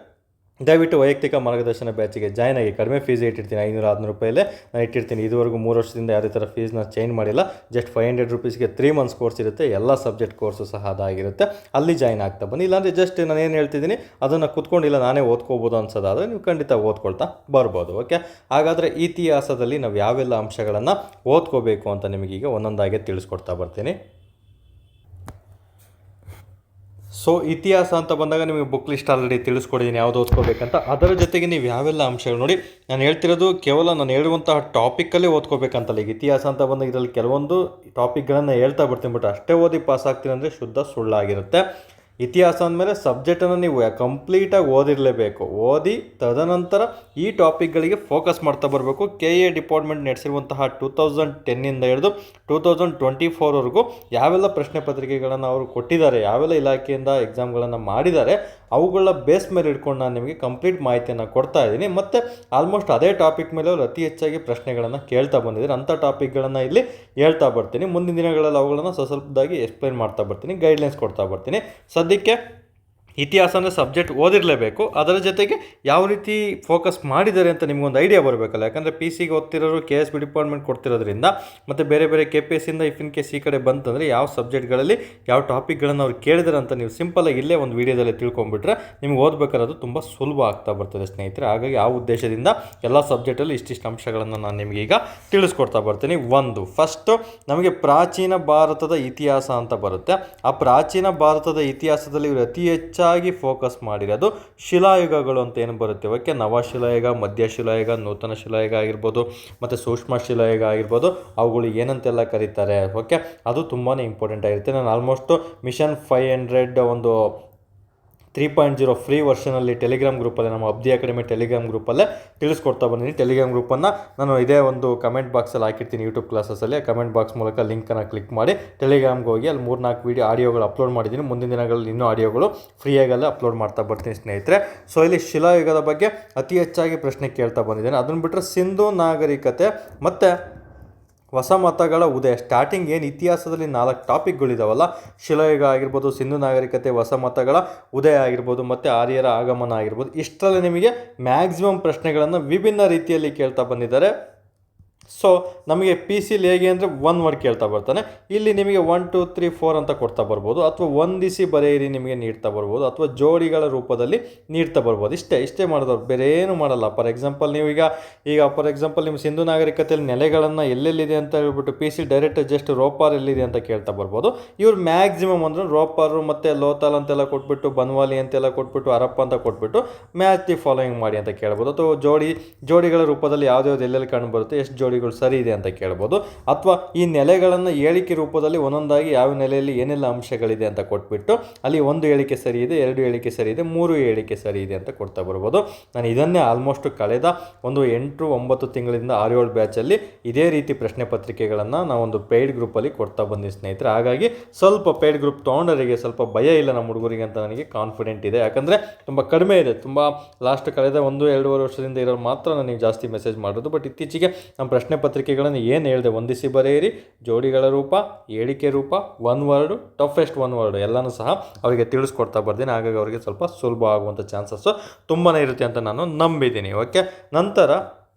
ದಯವಿಟ್ಟು ವೈಯಕ್ತಿಕ ಮಾರ್ಗದರ್ಶನ ಬ್ಯಾಚಿಗೆ ಜಾಯ್ನ್ ಆಗಿ. ಕಡಿಮೆ ಫೀಸ್ ಇಟ್ಟಿರ್ತೀನಿ, 500-600 ರೂಪಾಯಲ್ಲೇ ನಾನು ಇಟ್ಟಿರ್ತೀನಿ. ಇದುವರೆಗೂ 3 ವರ್ಷದಿಂದ ಯಾವುದೇ ಥರ ಫೀಸ್ನ ಚೇಂಜ್ ಮಾಡಿಲ್ಲ. ಜಸ್ಟ್ 500 ರೂಪೀಸ್ಗೆ 3 months ಕೋರ್ಸ್ ಇರುತ್ತೆ, ಎಲ್ಲ ಸಬ್ಜೆಕ್ಟ್ ಕೋರ್ಸು ಸಹ ಅದಾಗಿರುತ್ತೆ. ಅಲ್ಲಿ ಜಾಯ್ನ್ ಆಗ್ತಾ ಬನ್ನಿ. ಇಲ್ಲಾಂದರೆ ಜಸ್ಟ್ ನಾನು ಏನು ಹೇಳ್ತಿದ್ದೀನಿ ಅದನ್ನು ಕುತ್ಕೊಂಡಿಲ್ಲ ನಾನೇ ಓದ್ಕೋಬೋದು ಅನ್ಸೋದಾದರೆ ನೀವು ಖಂಡಿತ ಓದ್ಕೊಳ್ತಾ ಬರ್ಬೋದು. ಓಕೆ, ಹಾಗಾದರೆ ಇತಿಹಾಸದಲ್ಲಿ ನಾವು ಯಾವೆಲ್ಲ ಅಂಶಗಳನ್ನು ಓದ್ಕೋಬೇಕು ಅಂತ ನಿಮಗೀಗ ಒಂದೊಂದಾಗೆ ತಿಳಿಸ್ಕೊಡ್ತಾ ಬರ್ತೀನಿ. ಸೊ ಇತಿಹಾಸ ಅಂತ ಬಂದಾಗ ನಿಮಗೆ ಬುಕ್ ಲಿಸ್ಟ್ ಆಲ್ರೆಡಿ ತಿಳಿಸ್ಕೊಡಿದ್ದೀನಿ ಯಾವುದು ಓದ್ಕೋಬೇಕಂತ. ಅದರ ಜೊತೆಗೆ ನೀವು ಯಾವೆಲ್ಲ ಅಂಶಗಳು ನೋಡಿ, ನಾನು ಹೇಳ್ತಿರೋದು ಕೇವಲ ನಾನು ಹೇಳುವಂತಹ ಟಾಪಿಕಲ್ಲೇ ಓದ್ಕೋಬೇಕಂತಲ್ಲ. ಈಗ ಇತಿಹಾಸ ಅಂತ ಬಂದಾಗ ಇದರಲ್ಲಿ ಕೆಲವೊಂದು ಟಾಪಿಕ್ಗಳನ್ನು ಹೇಳ್ತಾ ಬರ್ತೀನಿ, ಬಟ್ ಅಷ್ಟೇ ಓದಿ ಪಾಸ್ ಆಗ್ತೀನಿ ಅಂದರೆ ಶುದ್ಧ ಸುಳ್ಳಾಗಿರುತ್ತೆ. ಇತಿಹಾಸ ಅಂದಮೇಲೆ ಸಬ್ಜೆಕ್ಟನ್ನು ನೀವು ಕಂಪ್ಲೀಟಾಗಿ ಓದಿರಲೇಬೇಕು. ಓದಿ ತದನಂತರ ಈ ಟಾಪಿಕ್ಗಳಿಗೆ ಫೋಕಸ್ ಮಾಡ್ತಾ ಬರಬೇಕು. KA ಡಿಪಾರ್ಟ್ಮೆಂಟ್ ನಡೆಸಿರುವಂತಹ 2010ಇಂದ ಹಿಡಿದು 2024ವರೆಗೂ ಯಾವೆಲ್ಲ ಪ್ರಶ್ನೆ ಪತ್ರಿಕೆಗಳನ್ನು ಅವರು ಕೊಟ್ಟಿದ್ದಾರೆ, ಯಾವೆಲ್ಲ ಇಲಾಖೆಯಿಂದ ಎಕ್ಸಾಮ್ಗಳನ್ನು ಮಾಡಿದ್ದಾರೆ, ಅವುಗಳ ಬೇಸ್ ಮೇಲೆ ಇಟ್ಕೊಂಡು ನಾನು ನಿಮಗೆ ಕಂಪ್ಲೀಟ್ ಮಾಹಿತಿಯನ್ನು ಕೊಡ್ತಾ ಇದ್ದೀನಿ. ಮತ್ತು ಆಲ್ಮೋಸ್ಟ್ ಅದೇ ಟಾಪಿಕ್ ಮೇಲೆ ಅವರು ಅತಿ ಹೆಚ್ಚಾಗಿ ಪ್ರಶ್ನೆಗಳನ್ನು ಕೇಳ್ತಾ ಬಂದಿದ್ದಾರೆ. ಅಂಥ ಟಾಪಿಕ್ಗಳನ್ನು ಇಲ್ಲಿ ಹೇಳ್ತಾ ಬರ್ತೀನಿ. ಮುಂದಿನ ದಿನಗಳಲ್ಲಿ ಅವುಗಳನ್ನು ಸ್ವಲ್ಪದಾಗಿ ಎಕ್ಸ್ಪ್ಲೈನ್ ಮಾಡ್ತಾ ಬರ್ತೀನಿ, ಗೈಡ್ಲೈನ್ಸ್ ಕೊಡ್ತಾ ಬರ್ತೀನಿ. ಸದ್ಯಕ್ಕೆ ಇತಿಹಾಸ ಅಂದರೆ ಸಬ್ಜೆಕ್ಟ್ ಓದಿರಲೇಬೇಕು. ಅದರ ಜೊತೆಗೆ ಯಾವ ರೀತಿ ಫೋಕಸ್ ಮಾಡಿದ್ದಾರೆ ಅಂತ ನಿಮಗೊಂದು ಐಡಿಯಾ ಬರಬೇಕಲ್ಲ. ಯಾಕಂದರೆ PCಗೆ ಓದ್ತಿರೋರು KSB ಡಿಪಾರ್ಟ್ಮೆಂಟ್ ಕೊಡ್ತಿರೋದ್ರಿಂದ, ಮತ್ತು ಬೇರೆ ಬೇರೆ KPSಸಿಯಿಂದ ಇಫ್ ಇನ್ ಕೇಸ್ ಈ ಕಡೆ ಬಂತಂದರೆ ಯಾವ ಸಬ್ಜೆಕ್ಟ್ಗಳಲ್ಲಿ ಯಾವ ಟಾಪಿಕ್ಗಳನ್ನು ಅವ್ರು ಕೇಳಿದಾರೆ ಅಂತ ನೀವು ಸಿಂಪಲಾಗಿ ಇಲ್ಲೇ ಒಂದು ವೀಡಿಯೋದಲ್ಲಿ ತಿಳ್ಕೊಂಬಿಟ್ರೆ ನಿಮ್ಗೆ ಓದಬೇಕಾರೋದು ತುಂಬ ಸುಲಭ ಆಗ್ತಾ ಬರ್ತದೆ ಸ್ನೇಹಿತರೆ. ಹಾಗಾಗಿ ಆ ಉದ್ದೇಶದಿಂದ ಎಲ್ಲ ಸಬ್ಜೆಕ್ಟಲ್ಲಿ ಇಷ್ಟಿಷ್ಟು ಅಂಶಗಳನ್ನು ನಾನು ನಿಮಗೆ ಈಗ ತಿಳಿಸ್ಕೊಡ್ತಾ ಬರ್ತೀನಿ. ಒಂದು ಫಸ್ಟು ನಮಗೆ ಪ್ರಾಚೀನ ಭಾರತದ ಇತಿಹಾಸ ಅಂತ ಬರುತ್ತೆ. ಆ ಪ್ರಾಚೀನ ಭಾರತದ ಇತಿಹಾಸದಲ್ಲಿ ಇವರು ಅತಿ ಹೆಚ್ಚಾಗಿ ಫೋಕಸ್ ಮಾಡಿರೋದು ಶಿಲಾಯುಗಗಳು ಅಂತ ಏನು ಬರುತ್ತೆ. ಓಕೆ, ನವಶಿಲಾಯುಗ, ಮಧ್ಯಶಿಲಾಯುಗ, ನೂತನ ಶಿಲಾಯುಗ ಆಗಿರ್ಬೋದು, ಮತ್ತು ಸೂಕ್ಷ್ಮ ಶಿಲಾಯುಗ ಆಗಿರ್ಬೋದು, ಅವುಗಳು ಏನಂತೆಲ್ಲ ಕರೀತಾರೆ. ಓಕೆ, ಅದು ತುಂಬಾ ಇಂಪಾರ್ಟೆಂಟ್ ಆಗಿರುತ್ತೆ. ನಾನು ಆಲ್ಮೋಸ್ಟು ಮಿಷನ್ 500 ಒಂದು 3.0 ಫ್ರೀ ವರ್ಷನಲ್ಲಿ ಟೆಲಿಗ್ರಾಮ್ ಗ್ರೂಪಲ್ಲಿ, ನಮ್ಮ ಅಬ್ದಿ ಅಕಾಡೆಮಿ ಟೆಲಿಗ್ರಾಮ್ ಗ್ರೂಪಲ್ಲೇ ತಿಳಿಸ್ಕೊಡ್ತಾ ಬಂದಿದ್ದೀನಿ. ಟೆಲಿಗ್ರಾಮ್ ಗ್ರೂಪನ್ನು ನಾನು ಇದೇ ಒಂದು ಕಮೆಂಟ್ ಬಾಕ್ಸಲ್ಲಿ ಹಾಕಿರ್ತೀನಿ ಯೂಟ್ಯೂಬ್ ಕ್ಲಾಸಸ್ಸಲ್ಲಿ. ಕಮೆಂಟ್ ಬಾಕ್ಸ್ ಮೂಲಕ ಲಿಂಕನ್ನು ಕ್ಲಿಕ್ ಮಾಡಿ ಟೆಲಿಗ್ರಾಮ್ಗೆ ಹೋಗಿ ಅಲ್ಲಿ 3-4 ಆಡಿಯೋಗಳು ಅಪ್ಲೋಡ್ ಮಾಡಿದ್ದೀನಿ. ಮುಂದಿನ ದಿನಗಳಲ್ಲಿ ಇನ್ನೂ ಆಡಿಯೋಗಳು ಫ್ರೀಯಾಗೆಲ್ಲ ಅಪ್ಲೋಡ್ ಮಾಡ್ತಾ ಬರ್ತೀನಿ ಸ್ನೇಹಿತರೆ. ಸೊ ಇಲ್ಲಿ ಶಿಲಾಯುಗದ ಬಗ್ಗೆ ಅತಿ ಹೆಚ್ಚಾಗಿ ಪ್ರಶ್ನೆ ಕೇಳ್ತಾ ಬಂದಿದ್ದೇನೆ. ಅದನ್ನು ಬಿಟ್ಟರೆ ಸಿಂಧು ನಾಗರಿಕತೆ ಮತ್ತು ಹೊಸ ಮತಗಳ ಉದಯ, ಸ್ಟಾರ್ಟಿಂಗ್ ಏನು ಇತಿಹಾಸದಲ್ಲಿ 4 ಟಾಪಿಕ್ಗಳಿದಾವಲ್ಲ, ಶಿಲಾಯುಗ ಆಗಿರ್ಬೋದು, ಸಿಂಧು ನಾಗರಿಕತೆ, ಹೊಸ ಮತಗಳ ಉದಯ ಆಗಿರ್ಬೋದು, ಮತ್ತು ಆರ್ಯರ ಆಗಮನ ಆಗಿರ್ಬೋದು, ಇಷ್ಟರಲ್ಲಿ ನಿಮಗೆ ಮ್ಯಾಕ್ಸಿಮಮ್ ಪ್ರಶ್ನೆಗಳನ್ನು ವಿಭಿನ್ನ ರೀತಿಯಲ್ಲಿ ಕೇಳ್ತಾ ಬಂದಿದ್ದಾರೆ. ಸೊ ನಮಗೆ PCಲಿ ಹೇಗೆ ಅಂದರೆ 1 ವರ್ಡ್ ಕೇಳ್ತಾ ಬರ್ತಾನೆ. ಇಲ್ಲಿ ನಿಮಗೆ 1 2 3 4 ಅಂತ ಕೊಡ್ತಾ ಬರ್ಬೋದು, ಅಥವಾ ಹೊಂದಿಸಿ ಬರೆಯಿರಿ ನಿಮಗೆ ನೀಡ್ತಾ ಬರ್ಬೋದು, ಅಥವಾ ಜೋಡಿಗಳ ರೂಪದಲ್ಲಿ ನೀಡ್ತಾ ಬರ್ಬೋದು. ಇಷ್ಟೇ ಮಾಡಿದವ್ರು, ಬೇರೆ ಏನು ಮಾಡಲ್ಲ. ಫಾರ್ ಎಕ್ಸಾಂಪಲ್ ನೀವು ಈಗ ಫಾರ್ ಎಕ್ಸಾಂಪಲ್ ನಿಮ್ಮ ಸಿಂಧು ನಾಗರಿಕತೆಯಲ್ಲಿ ನೆಲೆಗಳನ್ನು ಎಲ್ಲೆಲ್ಲಿದೆ ಅಂತ ಹೇಳ್ಬಿಟ್ಟು PC ಡೈರೆಕ್ಟ್ ಜಸ್ಟ್ ರೋಪಾರ್ ಎಲ್ಲಿದೆ ಅಂತ ಕೇಳ್ತಾ ಬರ್ಬೋದು. ಇವ್ರು ಮ್ಯಾಕ್ಸಿಮಮ್ ಅಂದ್ರೆ ರೋಪಾರು ಮತ್ತು ಲೋತಾಲ್ ಅಂತೆಲ್ಲ ಕೊಟ್ಬಿಟ್ಟು, ಬನ್ವಾಲಿ ಅಂತೆಲ್ಲ ಕೊಟ್ಬಿಟ್ಟು, ಹರಪ್ಪ ಅಂತ ಕೊಟ್ಬಿಟ್ಟು ಮ್ಯಾಚ್ ದಿ ಫಾಲೋಯಿಂಗ್ ಮಾಡಿ ಅಂತ ಕೇಳ್ಬೋದು. ಅಥವಾ ಜೋಡಿಗಳ ರೂಪದಲ್ಲಿ ಯಾವ್ದು ಎಲ್ಲೆಲ್ಲಿ ಕಂಡು ಬರುತ್ತೆ, ಎಷ್ಟು ಜೋಡಿಗಳು ಸರಿ ಇದೆ ಅಂತ ಕೇಳ್ಬೋದು. ಅಥವಾ ಈ ನೆಲೆಗಳನ್ನು ಹೇಳಿಕೆ ರೂಪದಲ್ಲಿ ಒಂದೊಂದಾಗಿ ಯಾವ ನೆಲೆಯಲ್ಲಿ ಏನೆಲ್ಲ ಅಂಶಗಳಿದೆ ಅಂತ ಕೊಟ್ಬಿಟ್ಟು ಅಲ್ಲಿ 1 ಹೇಳಿಕೆ ಸರಿ ಇದೆ, 2 ಹೇಳಿಕೆ ಸರಿ ಇದೆ, 3 ಹೇಳಿಕೆ ಸರಿ ಇದೆ ಅಂತ ಕೊಡ್ತಾ ಬರ್ಬೋದು. ನಾನು ಇದನ್ನೇ ಆಲ್ಮೋಸ್ಟ್ ಕಳೆದ ಒಂದು 8-9 ತಿಂಗಳಿಂದ 6-7 ಬ್ಯಾಚಲ್ಲಿ ಇದೇ ರೀತಿ ಪ್ರಶ್ನೆ ಪತ್ರಿಕೆಗಳನ್ನು ನಾವೊಂದು ಪೇಯ್ಡ್ ಗ್ರೂಪಲ್ಲಿ ಕೊಡ್ತಾ ಬಂದಿದ್ದೆ ಸ್ನೇಹಿತರೆ. ಹಾಗಾಗಿ ಸ್ವಲ್ಪ ಪೇಯ್ಡ್ ಗ್ರೂಪ್ ತೊಗೊಂಡವರಿಗೆ ಸ್ವಲ್ಪ ಭಯ ಇಲ್ಲ ನಮ್ಮ ಹುಡುಗರಿಗೆ ಅಂತ ನನಗೆ ಕಾನ್ಫಿಡೆಂಟ್ ಇದೆ. ಯಾಕಂದರೆ ತುಂಬ ಕಡಿಮೆ ಇದೆ, ತುಂಬ ಲಾಸ್ಟ್ ಕಳೆದ 1-2.5 ವರ್ಷದಿಂದ ಇರೋರು ಮಾತ್ರ ನನಗೆ ಜಾಸ್ತಿ ಮೆಸೇಜ್ ಮಾಡೋದು. ಬಟ್ ಇತ್ತೀಚೆಗೆ ನಮ್ಮ ಪ್ರಶ್ನೆ ಪತ್ರಿಕೆಗಳನ್ನು ಏನು ಹೇಳಿದೆ, ಹೊಂದಿಸಿ ಬರೆಯಿರಿ, ಜೋಡಿಗಳ ರೂಪ, ಹೇಳಿಕೆ ರೂಪ, 1 ವರ್ಡು, ಟಫೆಸ್ಟ್ 1 ವರ್ಡು ಎಲ್ಲನೂ ಸಹ ಅವರಿಗೆ ತಿಳಿಸ್ಕೊಡ್ತಾ ಬರ್ತೀನಿ. ಹಾಗಾಗಿ ಅವರಿಗೆ ಸ್ವಲ್ಪ ಸುಲಭ ಆಗುವಂಥ ಚಾನ್ಸಸ್ಸು ತುಂಬಾ ಇರುತ್ತೆ ಅಂತ ನಾನು ನಂಬಿದ್ದೀನಿ. ಓಕೆ, ನಂತರ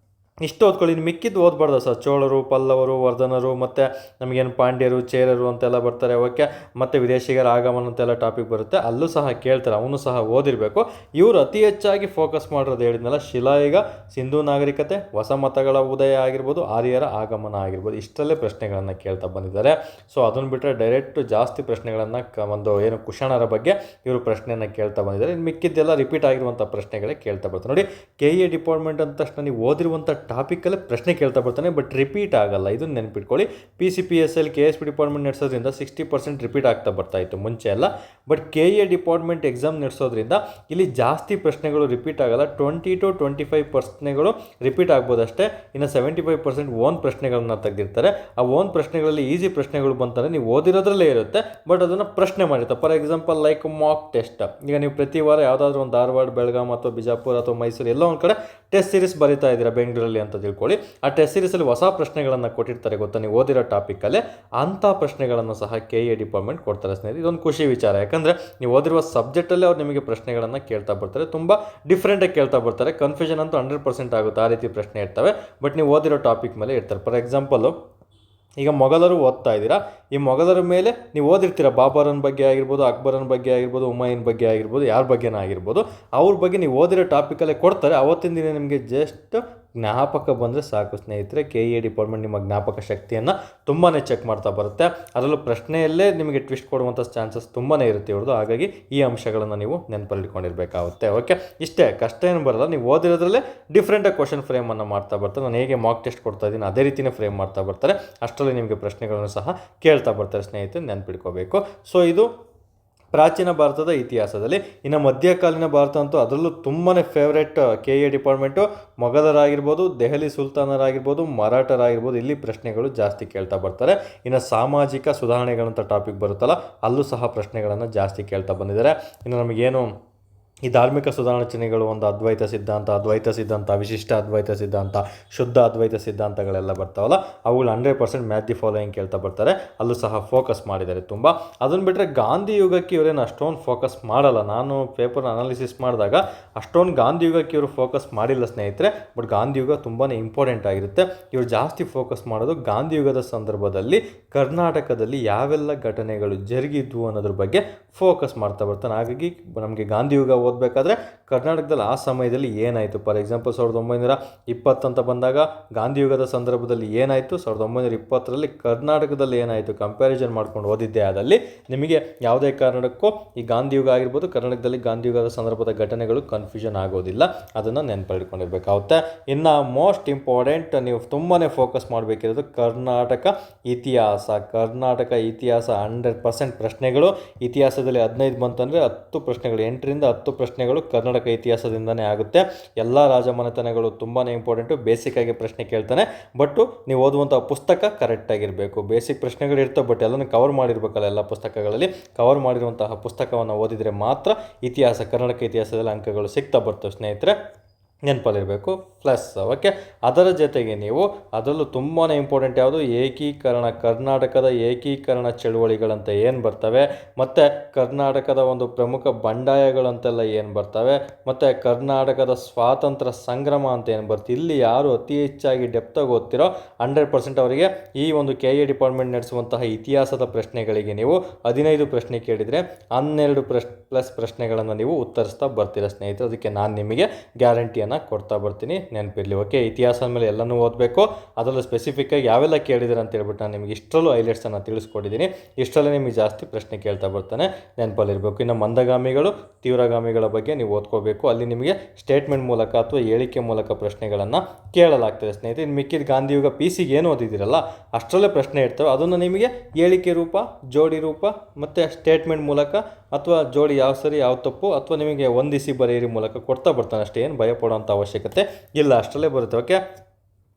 ಇಷ್ಟು ಓದ್ಕೊಳ್ಳಿ. ಇನ್ನು ಮಿಕ್ಕಿದ್ದು ಓದಬಾರ್ದು ಸರ್. ಚೋಳರು, ಪಲ್ಲವರು, ವರ್ಧನರು, ಮತ್ತು ನಮಗೇನು ಪಾಂಡ್ಯರು, ಚೇರರು ಅಂತೆಲ್ಲ ಬರ್ತಾರೆ. ಓಕೆ, ಮತ್ತು ವಿದೇಶಿಗರ ಆಗಮನ ಅಂತೆಲ್ಲ ಟಾಪಿಕ್ ಬರುತ್ತೆ, ಅಲ್ಲೂ ಸಹ ಕೇಳ್ತಾರೆ, ಅವನು ಸಹ ಓದಿರಬೇಕು. ಇವರು ಅತಿ ಹೆಚ್ಚಾಗಿ ಫೋಕಸ್ ಮಾಡಿರೋದು ಹೇಳಿದ್ನಲ್ಲ, ಶಿಲಾಯುಗ, ಸಿಂಧೂ ನಾಗರಿಕತೆ, ಹೊಸ ಮತಗಳ ಉದಯ ಆಗಿರ್ಬೋದು, ಆರ್ಯರ ಆಗಮನ ಆಗಿರ್ಬೋದು, ಇಷ್ಟರಲ್ಲೇ ಪ್ರಶ್ನೆಗಳನ್ನು ಕೇಳ್ತಾ ಬಂದಿದ್ದಾರೆ. ಸೊ ಅದನ್ನು ಬಿಟ್ಟರೆ ಡೈರೆಕ್ಟ್ ಜಾಸ್ತಿ ಪ್ರಶ್ನೆಗಳನ್ನು ಒಂದು ಏನು ಕುಶಾಣರ ಬಗ್ಗೆ ಇವರು ಪ್ರಶ್ನೆಯನ್ನು ಕೇಳ್ತಾ ಬಂದಿದ್ದಾರೆ. ಇನ್ನು ಮಿಕ್ಕಿದ್ದೆಲ್ಲ ರಿಪೀಟ್ ಆಗಿರುವಂಥ ಪ್ರಶ್ನೆಗಳೇ ಕೇಳ್ತಾ ಬರ್ತಾರೆ. ನೋಡಿ, KE ಡಿಪಾರ್ಟ್ಮೆಂಟ್ ಅಂದ ತಕ್ಷಣ ನೀವು ಓದಿರುವಂಥ ಟಾಪಿಕಲ್ಲೇ ಪ್ರಶ್ನೆ ಕೇಳ್ತಾ ಬರ್ತಾನೆ, ಬಟ್ ರಿಪೀಟ್ ಆಗಲ್ಲ. ಇದನ್ನು ನೆನ್ಪಿಟ್ಕೊಳ್ಳಿ. PCPSL KSP ಡಿಪಾರ್ಟ್ಮೆಂಟ್ ನಡೆಸೋದ್ರಿಂದ 60% ರಿಪೀಟ್ ಆಗ್ತಾ ಬರ್ತಾ ಇತ್ತು ಮುಂಚೆ ಎಲ್ಲ. ಬಟ್ KE ಡಿಪಾರ್ಟ್ಮೆಂಟ್ ಎಕ್ಸಾಮ್ ನಡೆಸೋದ್ರಿಂದ ಇಲ್ಲಿ ಜಾಸ್ತಿ ಪ್ರಶ್ನೆಗಳು ರಿಪೀಟ್ ಆಗಲ್ಲ. 20 to 25 ಪ್ರಶ್ನೆಗಳು ರಿಪೀಟ್ ಆಗ್ಬೋದು ಅಷ್ಟೇ. ಇನ್ನು 75% ಓನ್ ಪ್ರಶ್ನೆಗಳನ್ನ ತೆಗೆದಿರ್ತಾರೆ. ಆ ಓನ್ ಪ್ರಶ್ನೆಗಳಲ್ಲಿ ಈಸಿ ಪ್ರಶ್ನೆಗಳು ಬಂತಂದರೆ ನೀವು ಓದಿರೋದ್ರಲ್ಲೇ ಇರುತ್ತೆ, ಬಟ್ ಅದನ್ನು ಪ್ರಶ್ನೆ ಮಾಡಿರ್ತಾರೆ. For example like mock test. ಈಗ ನೀವು ಪ್ರತಿ ವಾರ ಯಾವುದಾದ್ರೂ ಒಂದು ಧಾರವಾಡ, ಬೆಳಗಾಂ ಅಥವಾ ಬಿಜಾಪುರ ಅಥವಾ ಮೈಸೂರು ಎಲ್ಲೋ ಒಂದು ಕಡೆ ಟೆಸ್ಟ್ ಸೀರೀಸ್ ಬರೀತಾ ಇದ್ದೀರಾ ಬೆಂಗಳೂರಲ್ಲಿ ಅಂತ ತಿಳ್ಕೊಳ್ಳಿ. ಆ ಟೆಸ್ಟ್ ಸೀರೀಸಲ್ಲಿ ಹೊಸ ಪ್ರಶ್ನೆಗಳನ್ನು ಕೊಟ್ಟಿರ್ತಾರೆ ಗೊತ್ತಾ, ನೀವು ಓದಿರೋ ಟಾಪಿಕಲ್ಲೇ ಅಂಥ ಪ್ರಶ್ನೆಗಳನ್ನು ಸಹ KE ಡಿಪಾರ್ಟ್ಮೆಂಟ್ ಕೊಡ್ತಾರೆ ಸ್ನೇಹಿತರೆ. ಇದೊಂದು ಖುಷಿ ವಿಚಾರ, ಯಾಕಂದರೆ ನೀವು ಓದಿರುವ ಸಬ್ಜೆಕ್ಟಲ್ಲೇ ಅವ್ರು ನಿಮಗೆ ಪ್ರಶ್ನೆಗಳನ್ನು ಕೇಳ್ತಾ ಬರ್ತಾರೆ. ತುಂಬ ಡಿಫ್ರೆಂಟಾಗಿ ಕೇಳ್ತಾ ಬರ್ತಾರೆ. ಕನ್ಫ್ಯೂಷನ್ ಅಂತೂ 100% ಆಗುತ್ತೆ, ಆ ರೀತಿ ಪ್ರಶ್ನೆ ಇರ್ತವೆ. ಬಟ್ ನೀವು ಓದಿರೋ ಟಾಪಿಕ್ ಮೇಲೆ ಇರ್ತಾರೆ. ಫಾರ್ ಎಕ್ಸಾಂಪಲು, ಈಗ ಮೊಘಲರು ಓದ್ತಾ ಇದ್ದೀರಾ, ಈ ಮೊಘಲರ ಮೇಲೆ ನೀವು ಓದಿರ್ತೀರ, ಬಾಬರನ ಬಗ್ಗೆ ಆಗಿರ್ಬೋದು, ಅಕ್ಬರನ ಬಗ್ಗೆ ಆಗಿರ್ಬೋದು, ಹುಮಾಯೂನ್ ಬಗ್ಗೆ ಆಗಿರ್ಬೋದು, ಯಾರ ಬಗ್ಗೆನ ಆಗಿರ್ಬೋದು, ಅವ್ರ ಬಗ್ಗೆ ನೀವು ಓದಿರೋ ಟಾಪಿಕಲ್ಲೇ ಕೊಡ್ತಾರೆ. ಅವತ್ತಿನ ದಿನ ನಿಮಗೆ ಜಸ್ಟ್ ಜ್ಞಾಪಕ ಬಂದರೆ ಸಾಕು ಸ್ನೇಹಿತರೆ. KE ಡಿಪಾರ್ಟ್ಮೆಂಟ್ ನಿಮ್ಮ ಜ್ಞಾಪಕ ಶಕ್ತಿಯನ್ನು ತುಂಬಾ ಚೆಕ್ ಮಾಡ್ತಾ ಬರುತ್ತೆ. ಅದರಲ್ಲೂ ಪ್ರಶ್ನೆಯಲ್ಲೇ ನಿಮಗೆ ಟ್ವಿಸ್ಟ್ ಕೊಡುವಂಥ ಚಾನ್ಸಸ್ ತುಂಬಾ ಇರುತ್ತೆ ಇವ್ರದ್ದು. ಹಾಗಾಗಿ ಈ ಅಂಶಗಳನ್ನು ನೀವು ನೆನಪಲ್ಲಿ ಇಟ್ಕೊಂಡಿರಬೇಕಾಗುತ್ತೆ. ಓಕೆ, ಇಷ್ಟೇ, ಕಷ್ಟ ಏನು ಬರಲ್ಲ. ನೀವು ಓದಿರೋದ್ರಲ್ಲೇ ಡಿಫ್ರೆಂಟಾಗಿ ಕ್ವಶನ್ ಫ್ರೇಮನ್ನು ಮಾಡ್ತಾ ಬರ್ತಾರೆ. ನಾನು ಹೇಗೆ ಮಾಕ್ ಟೆಸ್ಟ್ ಕೊಡ್ತಾ ಇದ್ದೀನಿ ಅದೇ ರೀತಿಯೇ ಫ್ರೇಮ್ ಮಾಡ್ತಾ ಬರ್ತಾರೆ. ಅಷ್ಟರಲ್ಲಿ ನಿಮಗೆ ಪ್ರಶ್ನೆಗಳನ್ನು ಸಹ ಕೇಳ್ತಾ ಬರ್ತಾರೆ ಸ್ನೇಹಿತರೆ, ನೆನಪಿಟ್ಕೋಬೇಕು. ಸೊ ಇದು ಪ್ರಾಚೀನ ಭಾರತದ ಇತಿಹಾಸದಲ್ಲಿ. ಇನ್ನು ಮಧ್ಯಕಾಲೀನ ಭಾರತ ಅಂತೂ ಅದರಲ್ಲೂ ತುಂಬಾ ಫೇವ್ರೇಟ್ KE ಡಿಪಾರ್ಟ್ಮೆಂಟು. ಮೊಘಲರಾಗಿರ್ಬೋದು, ದೆಹಲಿ ಸುಲ್ತಾನರಾಗಿರ್ಬೋದು, ಮರಾಠರಾಗಿರ್ಬೋದು, ಇಲ್ಲಿ ಪ್ರಶ್ನೆಗಳು ಜಾಸ್ತಿ ಕೇಳ್ತಾ ಬರ್ತಾರೆ. ಇನ್ನು ಸಾಮಾಜಿಕ ಸುಧಾರಣೆಗಳಂಥ ಟಾಪಿಕ್ ಬರುತ್ತಲ್ಲ, ಅಲ್ಲೂ ಸಹ ಪ್ರಶ್ನೆಗಳನ್ನು ಜಾಸ್ತಿ ಕೇಳ್ತಾ ಬಂದಿದ್ದಾರೆ. ಇನ್ನು ನಮಗೇನು ಈ ಧಾರ್ಮಿಕ ಸುಧಾರಣಾ ಚಿಹ್ನೆಗಳು, ಒಂದು ಅದ್ವೈತ ಸಿದ್ಧಾಂತ, ವಿಶಿಷ್ಟ ಅದ್ವೈತ ಸಿದ್ಧಾಂತ, ಶುದ್ಧ ಅದ್ವೈತ ಸಿದ್ಧಾಂತಗಳೆಲ್ಲ ಬರ್ತಾವಲ್ಲ, ಅವುಗಳು 100% ಮ್ಯಾಚ್ ದಿ ಫಾಲೋಯಿಂಗ್ ಕೇಳ್ತಾ ಬರ್ತಾರೆ. ಅಲ್ಲೂ ಸಹ ಫೋಕಸ್ ಮಾಡಿದ್ದಾರೆ ತುಂಬ. ಅದನ್ನು ಬಿಟ್ಟರೆ ಗಾಂಧಿ ಯುಗಕ್ಕೆ ಇವರೇನು ಅಷ್ಟೊಂದು ಫೋಕಸ್ ಮಾಡಲ್ಲ. ನಾನು ಪೇಪರ್ ಅನಾಲಿಸಿಸ್ ಮಾಡಿದಾಗ ಅಷ್ಟೊಂದು ಗಾಂಧಿ ಯುಗಕ್ಕೆ ಇವರು ಫೋಕಸ್ ಮಾಡಿಲ್ಲ ಸ್ನೇಹಿತರೆ. ಬಟ್ ಗಾಂಧಿ ಯುಗ ತುಂಬಾ ಇಂಪಾರ್ಟೆಂಟ್ ಆಗಿರುತ್ತೆ. ಇವರು ಜಾಸ್ತಿ ಫೋಕಸ್ ಮಾಡೋದು ಗಾಂಧಿ ಯುಗದ ಸಂದರ್ಭದಲ್ಲಿ ಕರ್ನಾಟಕದಲ್ಲಿ ಯಾವೆಲ್ಲ ಘಟನೆಗಳು ಜರುಗಿದ್ವು ಅನ್ನೋದ್ರ ಬಗ್ಗೆ ಫೋಕಸ್ ಮಾಡ್ತಾ ಬರ್ತಾನೆ. ಹಾಗಾಗಿ ನಮಗೆ ಗಾಂಧಿ ಯುಗ ಓದಬೇಕಾದ್ರೆ ಕರ್ನಾಟಕದಲ್ಲಿ ಆ ಸಮಯದಲ್ಲಿ ಏನಾಯಿತು, ಫಾರ್ ಎಕ್ಸಾಂಪಲ್ 1920 ಅಂತ ಬಂದಾಗ ಗಾಂಧಿ ಯುಗದ ಸಂದರ್ಭದಲ್ಲಿ ಏನಾಯಿತು, 1920ರಲ್ಲಿ ಕರ್ನಾಟಕದಲ್ಲಿ ಏನಾಯಿತು, ಕಂಪ್ಯಾರಿಸನ್ ಮಾಡ್ಕೊಂಡು ಓದಿದ್ದೆ ಆದಲ್ಲಿ ನಿಮಗೆ ಯಾವುದೇ ಕಾರಣಕ್ಕೂ ಈ ಗಾಂಧಿ ಯುಗ ಆಗಿರ್ಬೋದು, ಕರ್ನಾಟಕದಲ್ಲಿ ಗಾಂಧಿ ಯುಗದ ಸಂದರ್ಭದ ಘಟನೆಗಳು ಕನ್ಫ್ಯೂಷನ್ ಆಗೋದಿಲ್ಲ. ಅದನ್ನು ನೆನಪಿಟ್ಕೊಂಡಿರ್ಬೇಕಾಗುತ್ತೆ. ಇನ್ನು ಮೋಸ್ಟ್ ಇಂಪಾರ್ಟೆಂಟ್ ನೀವು ತುಂಬಾ ಫೋಕಸ್ ಮಾಡಬೇಕಿರೋದು ಕರ್ನಾಟಕ ಇತಿಹಾಸ. 100% ಪ್ರಶ್ನೆಗಳು ಇತಿಹಾಸದಲ್ಲಿ 15 ಬಂತಂದರೆ 10 ಪ್ರಶ್ನೆಗಳು, 8ರಿಂದ 10 ಪ್ರಶ್ನೆಗಳು ಕರ್ನಾಟಕ ಇತಿಹಾಸದಿಂದನೇ ಆಗುತ್ತೆ. ಎಲ್ಲ ರಾಜಮನೆತನಗಳು ತುಂಬಾ ಇಂಪಾರ್ಟೆಂಟು. ಬೇಸಿಕ್ಕಾಗಿ ಪ್ರಶ್ನೆ ಕೇಳ್ತಾನೆ, ಬಟ್ಟು ನೀವು ಓದುವಂಥ ಪುಸ್ತಕ ಕರೆಕ್ಟಾಗಿರಬೇಕು. ಬೇಸಿಕ್ ಪ್ರಶ್ನೆಗಳು ಇರ್ತವೆ, ಬಟ್ ಎಲ್ಲನೂ ಕವರ್ ಮಾಡಿರ್ಬೇಕಲ್ಲ. ಎಲ್ಲ ಪುಸ್ತಕಗಳಲ್ಲಿ ಕವರ್ ಮಾಡಿರುವಂತಹ ಪುಸ್ತಕವನ್ನು ಓದಿದರೆ ಮಾತ್ರ ಇತಿಹಾಸ, ಕರ್ನಾಟಕ ಇತಿಹಾಸದಲ್ಲಿ ಅಂಕಗಳು ಸಿಗ್ತಾ ಬರ್ತವೆ ಸ್ನೇಹಿತರೆ, ನೆನಪಲ್ಲಿರಬೇಕು. ಪ್ಲಸ್ ಓಕೆ, ಅದರ ಜೊತೆಗೆ ನೀವು ಅದರಲ್ಲೂ ತುಂಬಾ ಇಂಪಾರ್ಟೆಂಟ್ ಯಾವುದು, ಏಕೀಕರಣ, ಕರ್ನಾಟಕದ ಏಕೀಕರಣ ಚಳುವಳಿಗಳಂತ ಏನು ಬರ್ತವೆ, ಮತ್ತು ಕರ್ನಾಟಕದ ಒಂದು ಪ್ರಮುಖ ಬಂಡಾಯಗಳಂತೆಲ್ಲ ಏನು ಬರ್ತವೆ, ಮತ್ತು ಕರ್ನಾಟಕದ ಸ್ವಾತಂತ್ರ್ಯ ಸಂಗ್ರಾಮ ಅಂತ ಏನು ಬರ್ತದೆ. ಇಲ್ಲಿ ಯಾರು ಅತಿ ಹೆಚ್ಚಾಗಿ ಡೆಪ್ತಾಗಿ ಓದ್ತಿರೋ 100% ಅವರಿಗೆ ಈ ಒಂದು KE ಡಿಪಾರ್ಟ್ಮೆಂಟ್ ನಡೆಸುವಂತಹ ಇತಿಹಾಸದ ಪ್ರಶ್ನೆಗಳಿಗೆ ನೀವು 15 ಪ್ರಶ್ನೆ ಕೇಳಿದರೆ 12 ಪ್ಲಸ್ ಪ್ರಶ್ನೆಗಳನ್ನು ನೀವು ಉತ್ತರಿಸ್ತಾ ಬರ್ತೀರ ಸ್ನೇಹಿತರೆ. ಅದಕ್ಕೆ ನಾನು ನಿಮಗೆ ಗ್ಯಾರಂಟಿಯನ್ನು ಕೊಡ್ತಾ ಬರ್ತೀನಿ, ನೆನಪಿರಲಿ. ಓಕೆ, ಇತಿಹಾಸ ಮೇಲೆ ಎಲ್ಲನೂ ಓದಬೇಕು. ಅದರಲ್ಲೂ ಸ್ಪೆಸಿಫಿಕ್ಕಾಗಿ ಯಾವೆಲ್ಲ ಕೇಳಿದ್ದಾರೆ ಅಂತ ಹೇಳ್ಬಿಟ್ಟು ನಾನು ನಿಮಗೆ ಇಷ್ಟರಲ್ಲೂ ಹೈಲೈಟ್ಸನ್ನು ತಿಳಿಸ್ಕೊಟ್ಟಿದ್ದೀನಿ. ಇಷ್ಟರಲ್ಲೇ ನಿಮಗೆ ಜಾಸ್ತಿ ಪ್ರಶ್ನೆ ಕೇಳ್ತಾ ಬರ್ತಾನೆ, ನೆನಪಲ್ಲಿರಬೇಕು. ಇನ್ನು ಮಂದಗಾಮಿಗಳು, ತೀವ್ರಗಾಮಿಗಳ ಬಗ್ಗೆ ನೀವು ಓದ್ಕೋಬೇಕು. ಅಲ್ಲಿ ನಿಮಗೆ ಸ್ಟೇಟ್ಮೆಂಟ್ ಮೂಲಕ ಅಥವಾ ಹೇಳಿಕೆ ಮೂಲಕ ಪ್ರಶ್ನೆಗಳನ್ನು ಕೇಳಲಾಗ್ತದೆ ಸ್ನೇಹಿತರೆ. ಇನ್ನು ಮಿಕ್ಕಿದ ಗಾಂಧಿ ಯುಗ PCಗೆ ಏನು ಓದಿದ್ದೀರಲ್ಲ ಅಷ್ಟರಲ್ಲೇ ಪ್ರಶ್ನೆ ಇರ್ತವೆ. ಅದನ್ನು ನಿಮಗೆ ಹೇಳಿಕೆ ರೂಪ, ಜೋಡಿ ರೂಪ ಮತ್ತು ಸ್ಟೇಟ್ಮೆಂಟ್ ಮೂಲಕ ಅಥವಾ ಜೋಡಿ ಯಾವ ಸರಿ ಯಾವ ತಪ್ಪು ಅಥವಾ ನಿಮಗೆ ಹೊಂದಿಸಿ ಬರೆಯಿರಿ ಮೂಲಕ ಕೊಡ್ತಾ ಬರ್ತಾನೆ ಅಷ್ಟೇ. ಏನು ಭಯ ಪಡುವಂಥ ಅವಶ್ಯಕತೆ ಇಲ್ಲ, ಅಷ್ಟರಲ್ಲೇ ಬರುತ್ತೆ. ಓಕೆ,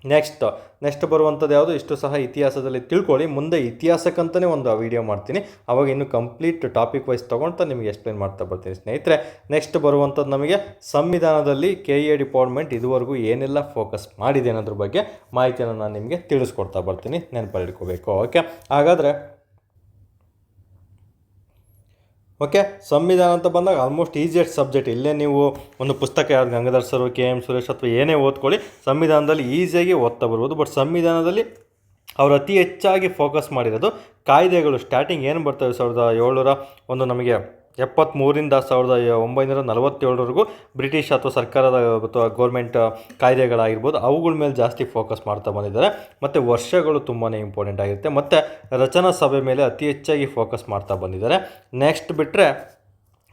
ನೆಕ್ಸ್ಟ್ ಬರುವಂಥದ್ದು ಯಾವುದು, ಇಷ್ಟು ಸಹ ಇತಿಹಾಸದಲ್ಲಿ ತಿಳ್ಕೊಳ್ಳಿ. ಮುಂದೆ ಇತಿಹಾಸಕ್ಕಂತಲೇ ಒಂದು ವಿಡಿಯೋ ಮಾಡ್ತೀನಿ, ಅವಾಗ ಇನ್ನೂ ಕಂಪ್ಲೀಟ್ ಟಾಪಿಕ್ ವೈಸ್ ತೊಗೊಳ್ತಾ ನಿಮಗೆ ಎಕ್ಸ್ಪ್ಲೇನ್ ಮಾಡ್ತಾ ಬರ್ತೀನಿ ಸ್ನೇಹಿತರೆ. ನೆಕ್ಸ್ಟ್ ಬರುವಂಥದ್ದು ನಮಗೆ ಸಂವಿಧಾನದಲ್ಲಿ KE ಡಿಪಾರ್ಟ್ಮೆಂಟ್ ಇದುವರೆಗೂ ಏನೆಲ್ಲ ಫೋಕಸ್ ಮಾಡಿದೆ ಅನ್ನೋದ್ರ ಬಗ್ಗೆ ಮಾಹಿತಿಯನ್ನು ನಾನು ನಿಮಗೆ ತಿಳಿಸ್ಕೊಡ್ತಾ ಬರ್ತೀನಿ, ನೆನಪಲ್ಲಿಟ್ಕೋಬೇಕು. ಓಕೆ, ಹಾಗಾದರೆ ಓಕೆ, ಸಂವಿಧಾನ ಅಂತ ಬಂದಾಗ ಆಲ್ಮೋಸ್ಟ್ ಈಸಿಯೆಸ್ಟ್ ಸಬ್ಜೆಕ್ಟ್. ಇಲ್ಲೇ ನೀವು ಒಂದು ಪುಸ್ತಕ ಯಾವ್ದು Gangadhar sir, K M Suresh ಅಥವಾ ಏನೇ ಓದ್ಕೊಳ್ಳಿ, ಸಂವಿಧಾನದಲ್ಲಿ ಈಸಿಯಾಗಿ ಓದ್ತಾ ಬರ್ಬೋದು. ಬಟ್ ಸಂವಿಧಾನದಲ್ಲಿ ಅವರು ಅತಿ ಹೆಚ್ಚಾಗಿ ಫೋಕಸ್ ಮಾಡಿರೋದು ಕಾಯ್ದೆಗಳು. ಸ್ಟಾರ್ಟಿಂಗ್ ಏನು ಬರ್ತವೆ 1700 ಒಂದು ನಮಗೆ 73ರಿಂದ 1947ವರೆಗೂ ಬ್ರಿಟಿಷ್ ಅಥವಾ ಸರ್ಕಾರದ ಅಥವಾ ಗೌರ್ಮೆಂಟ್ ಕಾಯ್ದೆಗಳಾಗಿರ್ಬೋದು, ಅವುಗಳ ಮೇಲೆ ಜಾಸ್ತಿ ಫೋಕಸ್ ಮಾಡ್ತಾ ಬಂದಿದ್ದಾರೆ. ಮತ್ತು ವರ್ಷಗಳು ತುಂಬಾ ಇಂಪಾರ್ಟೆಂಟ್ ಆಗಿರುತ್ತೆ. ಮತ್ತು ರಚನಾ ಸಭೆ ಮೇಲೆ ಅತಿ ಹೆಚ್ಚಾಗಿ ಫೋಕಸ್ ಮಾಡ್ತಾ ಬಂದಿದ್ದಾರೆ. ನೆಕ್ಸ್ಟ್ ಬಿಟ್ಟರೆ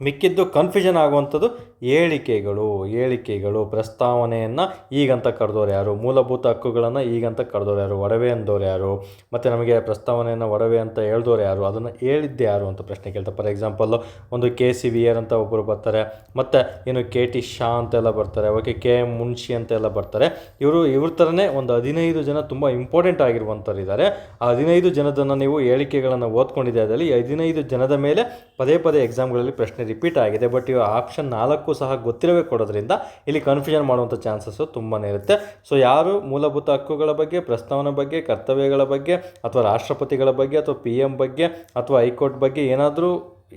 ಮಿಕ್ಕಿದ್ದು ಕನ್ಫ್ಯೂಷನ್ ಆಗುವಂಥದ್ದು ಹೇಳಿಕೆಗಳು ಪ್ರಸ್ತಾವನೆಯನ್ನು ಈಗಂತ ಕರೆದವ್ರು ಯಾರು, ಮೂಲಭೂತ ಹಕ್ಕುಗಳನ್ನು ಈಗಂತ ಕರೆದವ್ರು ಯಾರು, ಒಡವೆ ಅಂದವ್ರು ಯಾರು, ಮತ್ತು ನಮಗೆ ಪ್ರಸ್ತಾವನೆಯನ್ನು ಒಡವೆ ಅಂತ ಹೇಳ್ದವ್ರು ಯಾರು, ಅದನ್ನು ಹೇಳಿದ್ದೆ ಯಾರು ಅಂತ ಪ್ರಶ್ನೆ ಕೇಳ್ತಾರೆ. ಫಾರ್ ಎಕ್ಸಾಂಪಲ್ಲು ಒಂದು KC ವಿಯರ್ ಅಂತ ಒಬ್ಬರು ಬರ್ತಾರೆ, ಮತ್ತು ಇನ್ನು KT ಶಾ ಅಂತೆಲ್ಲ ಬರ್ತಾರೆ, ಓಕೆ, KM ಮುನ್ಷಿ ಅಂತೆಲ್ಲ ಬರ್ತಾರೆ. ಇವ್ರ ಥರನೇ ಒಂದು 15 ಜನ ತುಂಬ ಇಂಪಾರ್ಟೆಂಟ್ ಆಗಿರುವಂಥವ್ರು ಇದ್ದಾರೆ. ಆ 15 ಜನದನ್ನು ನೀವು ಹೇಳಿಕೆಗಳನ್ನು ಓದ್ಕೊಂಡಿದ್ದೆ. ಅದರಲ್ಲಿ 15 ಜನದ ಮೇಲೆ ಪದೇ ಎಕ್ಸಾಮ್ಗಳಲ್ಲಿ ಪ್ರಶ್ನೆ ರಿಪೀಟ್ ಆಗಿದೆ. ಬಟ್ ಇವು ಆಪ್ಷನ್ 4 ಸಹ ಗೊತ್ತಿರಬೇಕು ಕೊಡೋದ್ರಿಂದ ಇಲ್ಲಿ ಕನ್ಫ್ಯೂಷನ್ ಮಾಡುವಂಥ ಚಾನ್ಸಸ್ಸು ತುಂಬಾ ಇರುತ್ತೆ. ಸೊ ಯಾರು ಮೂಲಭೂತ ಹಕ್ಕುಗಳ ಬಗ್ಗೆ, ಪ್ರಸ್ತಾವನೆ ಬಗ್ಗೆ, ಕರ್ತವ್ಯಗಳ ಬಗ್ಗೆ, ಅಥವಾ ರಾಷ್ಟ್ರಪತಿಗಳ ಬಗ್ಗೆ, ಅಥವಾ PM ಬಗ್ಗೆ, ಅಥವಾ ಹೈಕೋರ್ಟ್ ಬಗ್ಗೆ ಏನಾದರೂ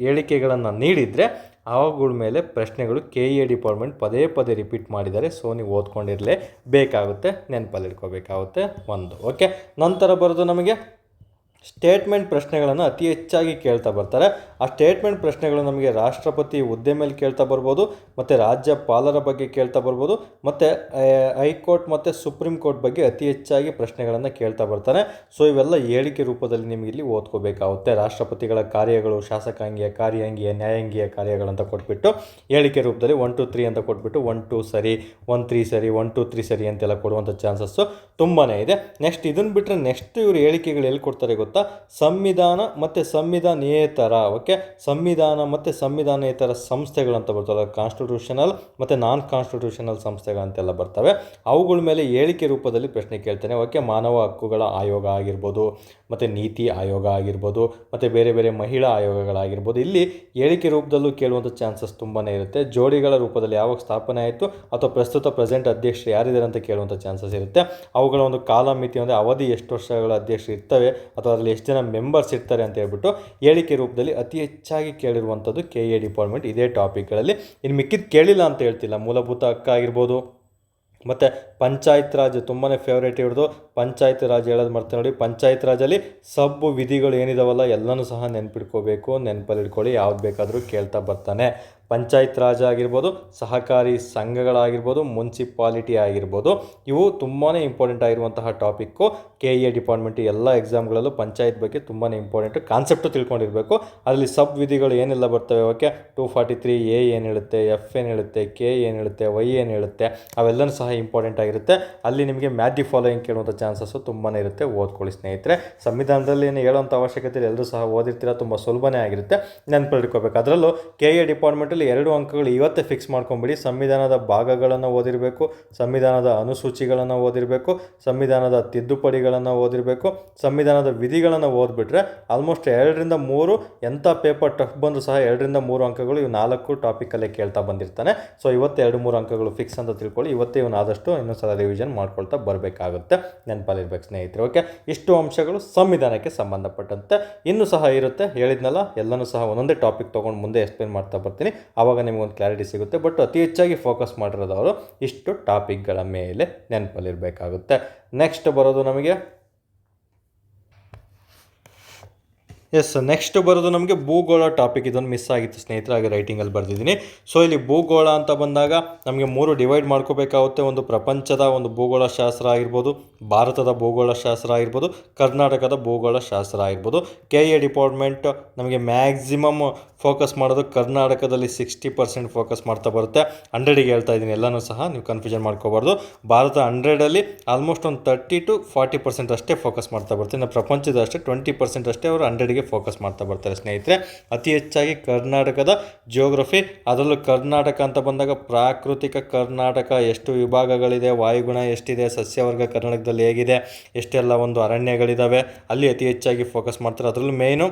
ಹೇಳಿಕೆಗಳನ್ನು ನೀಡಿದರೆ ಅವುಗಳ ಮೇಲೆ ಪ್ರಶ್ನೆಗಳು KE ಡಿಪಾರ್ಟ್ಮೆಂಟ್ ಪದೇ ರಿಪೀಟ್ ಮಾಡಿದ್ದಾರೆ. ಸೊ ನೀವು ಓದ್ಕೊಂಡಿರಲೇ ಬೇಕಾಗುತ್ತೆ, ನೆನಪಲ್ಲಿಟ್ಕೋಬೇಕಾಗುತ್ತೆ ಒಂದು. ಓಕೆ, ನಂತರ ಬರೋದು ನಮಗೆ ಸ್ಟೇಟ್ಮೆಂಟ್ ಪ್ರಶ್ನೆಗಳನ್ನು ಅತಿ ಹೆಚ್ಚಾಗಿ ಕೇಳ್ತಾ ಬರ್ತಾರೆ. ಆ ಸ್ಟೇಟ್ಮೆಂಟ್ ಪ್ರಶ್ನೆಗಳು ನಮಗೆ ರಾಷ್ಟ್ರಪತಿ ಹುದ್ದೆ ಮೇಲೆ ಕೇಳ್ತಾ ಬರ್ಬೋದು, ಮತ್ತು ರಾಜ್ಯಪಾಲರ ಬಗ್ಗೆ ಕೇಳ್ತಾ ಬರ್ಬೋದು, ಮತ್ತು ಹೈಕೋರ್ಟ್ ಮತ್ತು ಸುಪ್ರೀಂ ಕೋರ್ಟ್ ಬಗ್ಗೆ ಅತಿ ಹೆಚ್ಚಾಗಿ ಪ್ರಶ್ನೆಗಳನ್ನು ಕೇಳ್ತಾ ಬರ್ತಾರೆ. ಸೊ ಇವೆಲ್ಲ ಹೇಳಿಕೆ ರೂಪದಲ್ಲಿ ನಿಮಗೆ ಇಲ್ಲಿ ಓದ್ಕೋಬೇಕಾಗುತ್ತೆ. ರಾಷ್ಟ್ರಪತಿಗಳ ಕಾರ್ಯಗಳು, ಶಾಸಕಾಂಗೀಯ, ಕಾರ್ಯಾಂಗೀಯ, ನ್ಯಾಯಾಂಗೀಯ ಕಾರ್ಯಗಳಂತ ಕೊಟ್ಬಿಟ್ಟು ಹೇಳಿಕೆ ರೂಪದಲ್ಲಿ 1 2 3 ಅಂತ ಕೊಟ್ಬಿಟ್ಟು 1 2 ಸರಿ, 1 3 ಸರಿ, 1 2 3 ಸರಿ ಅಂತೆಲ್ಲ ಕೊಡುವಂಥ ಚಾನ್ಸಸ್ಸು ತುಂಬಾ ಇದೆ. ನೆಕ್ಸ್ಟ್ ಇದನ್ನು ಬಿಟ್ಟರೆ ನೆಕ್ಸ್ಟ್ ಇವರು ಹೇಳಿಕೆಗಳು ಎಲ್ಲಿ ಕೊಡ್ತಾರೆ ಗೊತ್ತಾ? ಸಂವಿಧಾನ ಮತ್ತು ಸಂವಿಧಾನೇತರ, ಓಕೆ, ಸಂವಿಧಾನ ಮತ್ತು ಸಂವಿಧಾನೇತರ ಸಂಸ್ಥೆಗಳಂತ ಬರ್ತವೆ. ಕಾನ್ಸ್ಟಿಟ್ಯೂಷನಲ್ ಮತ್ತು ನಾನ್ ಕಾನ್ಸ್ಟಿಟ್ಯೂಷನಲ್ ಸಂಸ್ಥೆಗಳಂತೆಲ್ಲ ಬರ್ತವೆ. ಅವುಗಳ ಮೇಲೆ ಹೇಳಿಕೆ ರೂಪದಲ್ಲಿ ಪ್ರಶ್ನೆ ಕೇಳ್ತೇನೆ. ಓಕೆ, ಮಾನವ ಹಕ್ಕುಗಳ ಆಯೋಗ ಆಗಿರ್ಬೋದು, ಮತ್ತು ನೀತಿ ಆಯೋಗ ಆಗಿರ್ಬೋದು, ಮತ್ತು ಬೇರೆ ಮಹಿಳಾ ಆಯೋಗಗಳಾಗಿರ್ಬೋದು. ಇಲ್ಲಿ ಹೇಳಿಕೆ ರೂಪದಲ್ಲೂ ಕೇಳುವಂಥ ಚಾನ್ಸಸ್ ತುಂಬಾ ಇರುತ್ತೆ. ಜೋಡಿಗಳ ರೂಪದಲ್ಲಿ ಯಾವಾಗ ಸ್ಥಾಪನೆ ಆಯಿತು ಅಥವಾ ಪ್ರಸ್ತುತ ಪ್ರೆಸೆಂಟ್ ಅಧ್ಯಕ್ಷರು ಯಾರಿದ್ದಾರೆ ಅಂತ ಕೇಳುವಂಥ ಚಾನ್ಸಸ್ ಇರುತ್ತೆ. ಅವುಗಳ ಒಂದು ಕಾಲಮಿತಿ ಅಂದರೆ ಅವಧಿ ಎಷ್ಟು ವರ್ಷಗಳ ಅಧ್ಯಕ್ಷರು ಇರ್ತವೆ, ಅಥವಾ ಅದರಲ್ಲಿ ಎಷ್ಟು ಜನ ಮೆಂಬರ್ಸ್ ಇರ್ತಾರೆ ಅಂತ ಹೇಳ್ಬಿಟ್ಟು ಹೇಳಿಕೆ ರೂಪದಲ್ಲಿ ಅತಿ ಹೆಚ್ಚಾಗಿ ಕೇಳಿರುವಂಥದ್ದು KE ಡಿಪಾರ್ಟ್ಮೆಂಟ್ ಇದೇ ಟಾಪಿಕ್ಗಳಲ್ಲಿ. ಇನ್ನು ಮಿಕ್ಕಿದ್ದು ಕೇಳಿಲ್ಲ ಅಂತ ಹೇಳ್ತಿಲ್ಲ. ಮೂಲಭೂತ ಹಕ್ಕಾಗಿರ್ಬೋದು, ಮತ್ತು ಪಂಚಾಯತ್ ರಾಜ್ ತುಂಬಾ ಫೇವ್ರೇಟ್ ಇವ್ರದ್ದು. ಪಂಚಾಯತ್ ರಾಜ್ ಹೇಳೋದು ಮರ್ತೆ ನೋಡಿ. ಪಂಚಾಯತ್ ರಾಜಲ್ಲಿ ಸಬ್ ವಿಧಿಗಳು ಏನಿದಾವಲ್ಲ ಎಲ್ಲನೂ ಸಹ ನೆನ್ಪಿಟ್ಕೋಬೇಕು, ನೆನಪಲ್ಲಿಟ್ಕೊಳ್ಳಿ. ಯಾವ್ದು ಬೇಕಾದರೂ ಕೇಳ್ತಾ ಬರ್ತಾನೆ. ಪಂಚಾಯತ್ ರಾಜ್ ಆಗಿರ್ಬೋದು, ಸಹಕಾರಿ ಸಂಘಗಳಾಗಿರ್ಬೋದು, ಮುನ್ಸಿಪಾಲಿಟಿ ಆಗಿರ್ಬೋದು, ಇವು ತುಂಬಾ ಇಂಪಾರ್ಟೆಂಟ್ ಆಗಿರುವಂತಹ ಟಾಪಿಕ್ಕು. KE ಡಿಪಾರ್ಟ್ಮೆಂಟ್ ಎಲ್ಲ ಎಕ್ಸಾಮ್ಗಳಲ್ಲೂ ಪಂಚಾಯತ್ ಬಗ್ಗೆ ತುಂಬಾ ಇಂಪಾರ್ಟೆಂಟು, ಕಾನ್ಸೆಪ್ಟು ತಿಳ್ಕೊಂಡಿರಬೇಕು. ಅದರಲ್ಲಿ ಸಬ್ ವಿಧಿಗಳು ಏನೆಲ್ಲ ಬರ್ತವೆ, ಓಕೆ, 243A ಏನು ಹೇಳುತ್ತೆ, F ಏನು ಹೇಳುತ್ತೆ, K ಏನು ಹೇಳುತ್ತೆ, Y ಏನು ಹೇಳುತ್ತೆ, ಅವೆಲ್ಲನೂ ಸಹ ಇಂಪಾರ್ಟೆಂಟ್ ಆಗಿರುತ್ತೆ. ಅಲ್ಲಿ ನಿಮಗೆ ಮ್ಯಾಚ್ ದಿ ಫಾಲೋಯಿಂಗ್ ಕೇಳುವಂಥ ಚಾನ್ಸಸ್ಸು ತುಂಬಾ ಇರುತ್ತೆ. ಓದ್ಕೊಳ್ಳಿ ಸ್ನೇಹಿತರೆ. ಸಂವಿಧಾನದಲ್ಲಿ ಏನು ಹೇಳುವಂಥ ಅವಶ್ಯಕತೆ ಇಲ್ಲ, ಎಲ್ಲರೂ ಸಹ ಓದಿರ್ತೀರ, ತುಂಬ ಸುಲಭನೇ ಆಗಿರುತ್ತೆ, ನೆನಪಿಟ್ಕೋಬೇಕು. ಅದರಲ್ಲೂ KE ಡಿಪಾರ್ಟ್ಮೆಂಟಲ್ಲಿ 2 ಅಂಕಗಳು ಇವತ್ತೇ ಫಿಕ್ಸ್ ಮಾಡ್ಕೊಂಬಿಡಿ. ಸಂವಿಧಾನದ ಭಾಗಗಳನ್ನು ಓದಿರಬೇಕು, ಸಂವಿಧಾನದ ಅನುಸೂಚಿಗಳನ್ನು ಓದಿರಬೇಕು, ಸಂವಿಧಾನದ ತಿದ್ದುಪಡಿಗಳನ್ನು ಓದಿರಬೇಕು, ಸಂವಿಧಾನದ ವಿಧಿಗಳನ್ನು ಓದ್ಬಿಟ್ರೆ ಆಲ್ಮೋಸ್ಟ್ 2 ರಿಂದ 3 ಎಂಥ ಪೇಪರ್ ಟಫ್ ಬಂದರೂ ಸಹ 2 ರಿಂದ 3 ಅಂಕಗಳು ಇವು 4 ಟಾಪಿಕಲ್ಲೇ ಕೇಳ್ತಾ ಬಂದಿರ್ತಾನೆ. ಸೊ ಇವತ್ತು 2-3 ಅಂಕಗಳು ಫಿಕ್ಸ್ ಅಂತ ತಿಳ್ಕೊಳ್ಳಿ. ಇವತ್ತೇ ಇವನು ಆದಷ್ಟು ಇನ್ನೊಂದು ಸಲ ರಿವಿಷನ್ ಮಾಡ್ಕೊಳ್ತಾ ಬರಬೇಕಾಗುತ್ತೆ, ನೆನಪಲ್ಲಿರ್ಬೇಕು ಸ್ನೇಹಿತರೆ. ಓಕೆ, ಇಷ್ಟು ಅಂಶಗಳು ಸಂವಿಧಾನಕ್ಕೆ ಸಂಬಂಧಪಟ್ಟಂತೆ. ಇನ್ನೂ ಸಹ ಇರುತ್ತೆ, ಹೇಳಿದ್ನಲ್ಲ, ಎಲ್ಲನೂ ಸಹ ಒಂದೊಂದೇ ಟಾಪಿಕ್ ತೊಗೊಂಡು ಮುಂದೆ ಎಕ್ಸ್ಪ್ಲೇನ್ ಮಾಡ್ತಾ ಬರ್ತೀನಿ. ಆವಾಗ ನಿಮಗೊಂದು ಕ್ಲಾರಿಟಿ ಸಿಗುತ್ತೆ. ಬಟ್ ಅತಿ ಹೆಚ್ಚಾಗಿ ಫೋಕಸ್ ಮಾಡಿರೋದು ಅವರು ಇಷ್ಟು ಟಾಪಿಕ್ಗಳ ಮೇಲೆ ನೆನಪಲ್ಲಿರಬೇಕಾಗುತ್ತೆ. ನೆಕ್ಸ್ಟ್ ಬರೋದು ನಮಗೆ ನೆಕ್ಸ್ಟ್ ಬರೋದು ನಮಗೆ ಭೂಗೋಳ ಟಾಪಿಕ್. ಇದೊಂದು ಮಿಸ್ ಆಗಿತ್ತು ಸ್ನೇಹಿತರೆ, ಹಾಗೆ ರೈಟಿಂಗಲ್ಲಿ ಬರೆದಿದ್ದೀನಿ. ಸೊ ಇಲ್ಲಿ ಭೂಗೋಳ ಅಂತ ಬಂದಾಗ ನಮಗೆ 3 ಡಿವೈಡ್ ಮಾಡ್ಕೋಬೇಕಾಗುತ್ತೆ. ಒಂದು ಪ್ರಪಂಚದ ಒಂದು ಭೂಗೋಳ ಶಾಸ್ತ್ರ ಆಗಿರ್ಬೋದು, ಭಾರತದ ಭೂಗೋಳ ಶಾಸ್ತ್ರ ಆಗಿರ್ಬೋದು, ಕರ್ನಾಟಕದ ಭೂಗೋಳ ಶಾಸ್ತ್ರ ಆಗಿರ್ಬೋದು. KE ಡಿಪಾರ್ಟ್ಮೆಂಟ್ ನಮಗೆ ಮ್ಯಾಕ್ಸಿಮಮ್ ಫೋಕಸ್ ಮಾಡೋದು ಕರ್ನಾಟಕದಲ್ಲಿ 60% ಫೋಕಸ್ ಮಾಡ್ತಾ ಬರುತ್ತೆ. 100ಗೆ ಹೇಳ್ತಾ ಇದ್ದೀನಿ, ಎಲ್ಲನೂ ಸಹ ನೀವು ಕನ್ಫ್ಯೂಷನ್ ಮಾಡ್ಕೋಬಾರ್ದು. ಭಾರತ 100ಅಲ್ಲಿ ಆಲ್ಮೋಸ್ಟ್ ಒಂದು 30 to 40% ಅಷ್ಟೇ ಫೋಕಸ್ ಮಾಡ್ತಾ ಬರ್ತೀನಿ. ಇನ್ನು ಪ್ರಪಂಚದ ಅಷ್ಟೇ 20% ಅಷ್ಟೇ ಅವರು 100ಗೆ ಫೋಕಸ್ ಮಾಡ್ತಾ ಬರ್ತಾರೆ ಸ್ನೇಹಿತರೆ. ಅತಿ ಹೆಚ್ಚಾಗಿ ಕರ್ನಾಟಕದ ಜಿಯೋಗ್ರಫಿ, ಅದರಲ್ಲೂ ಕರ್ನಾಟಕ ಅಂತ ಬಂದಾಗ ಪ್ರಾಕೃತಿಕ ಕರ್ನಾಟಕ, ಎಷ್ಟು ವಿಭಾಗಗಳಿದೆ, ವಾಯುಗುಣ ಎಷ್ಟಿದೆ, ಸಸ್ಯವರ್ಗ ಕರ್ನಾಟಕದಲ್ಲಿ ಹೇಗಿದೆ, ಎಷ್ಟೆಲ್ಲ ಒಂದು ಅರಣ್ಯಗಳಿದ್ದಾವೆ, ಅಲ್ಲಿ ಅತಿ ಹೆಚ್ಚಾಗಿ ಫೋಕಸ್ ಮಾಡ್ತಾರೆ. ಅದರಲ್ಲೂ ಮೇಯ್ನು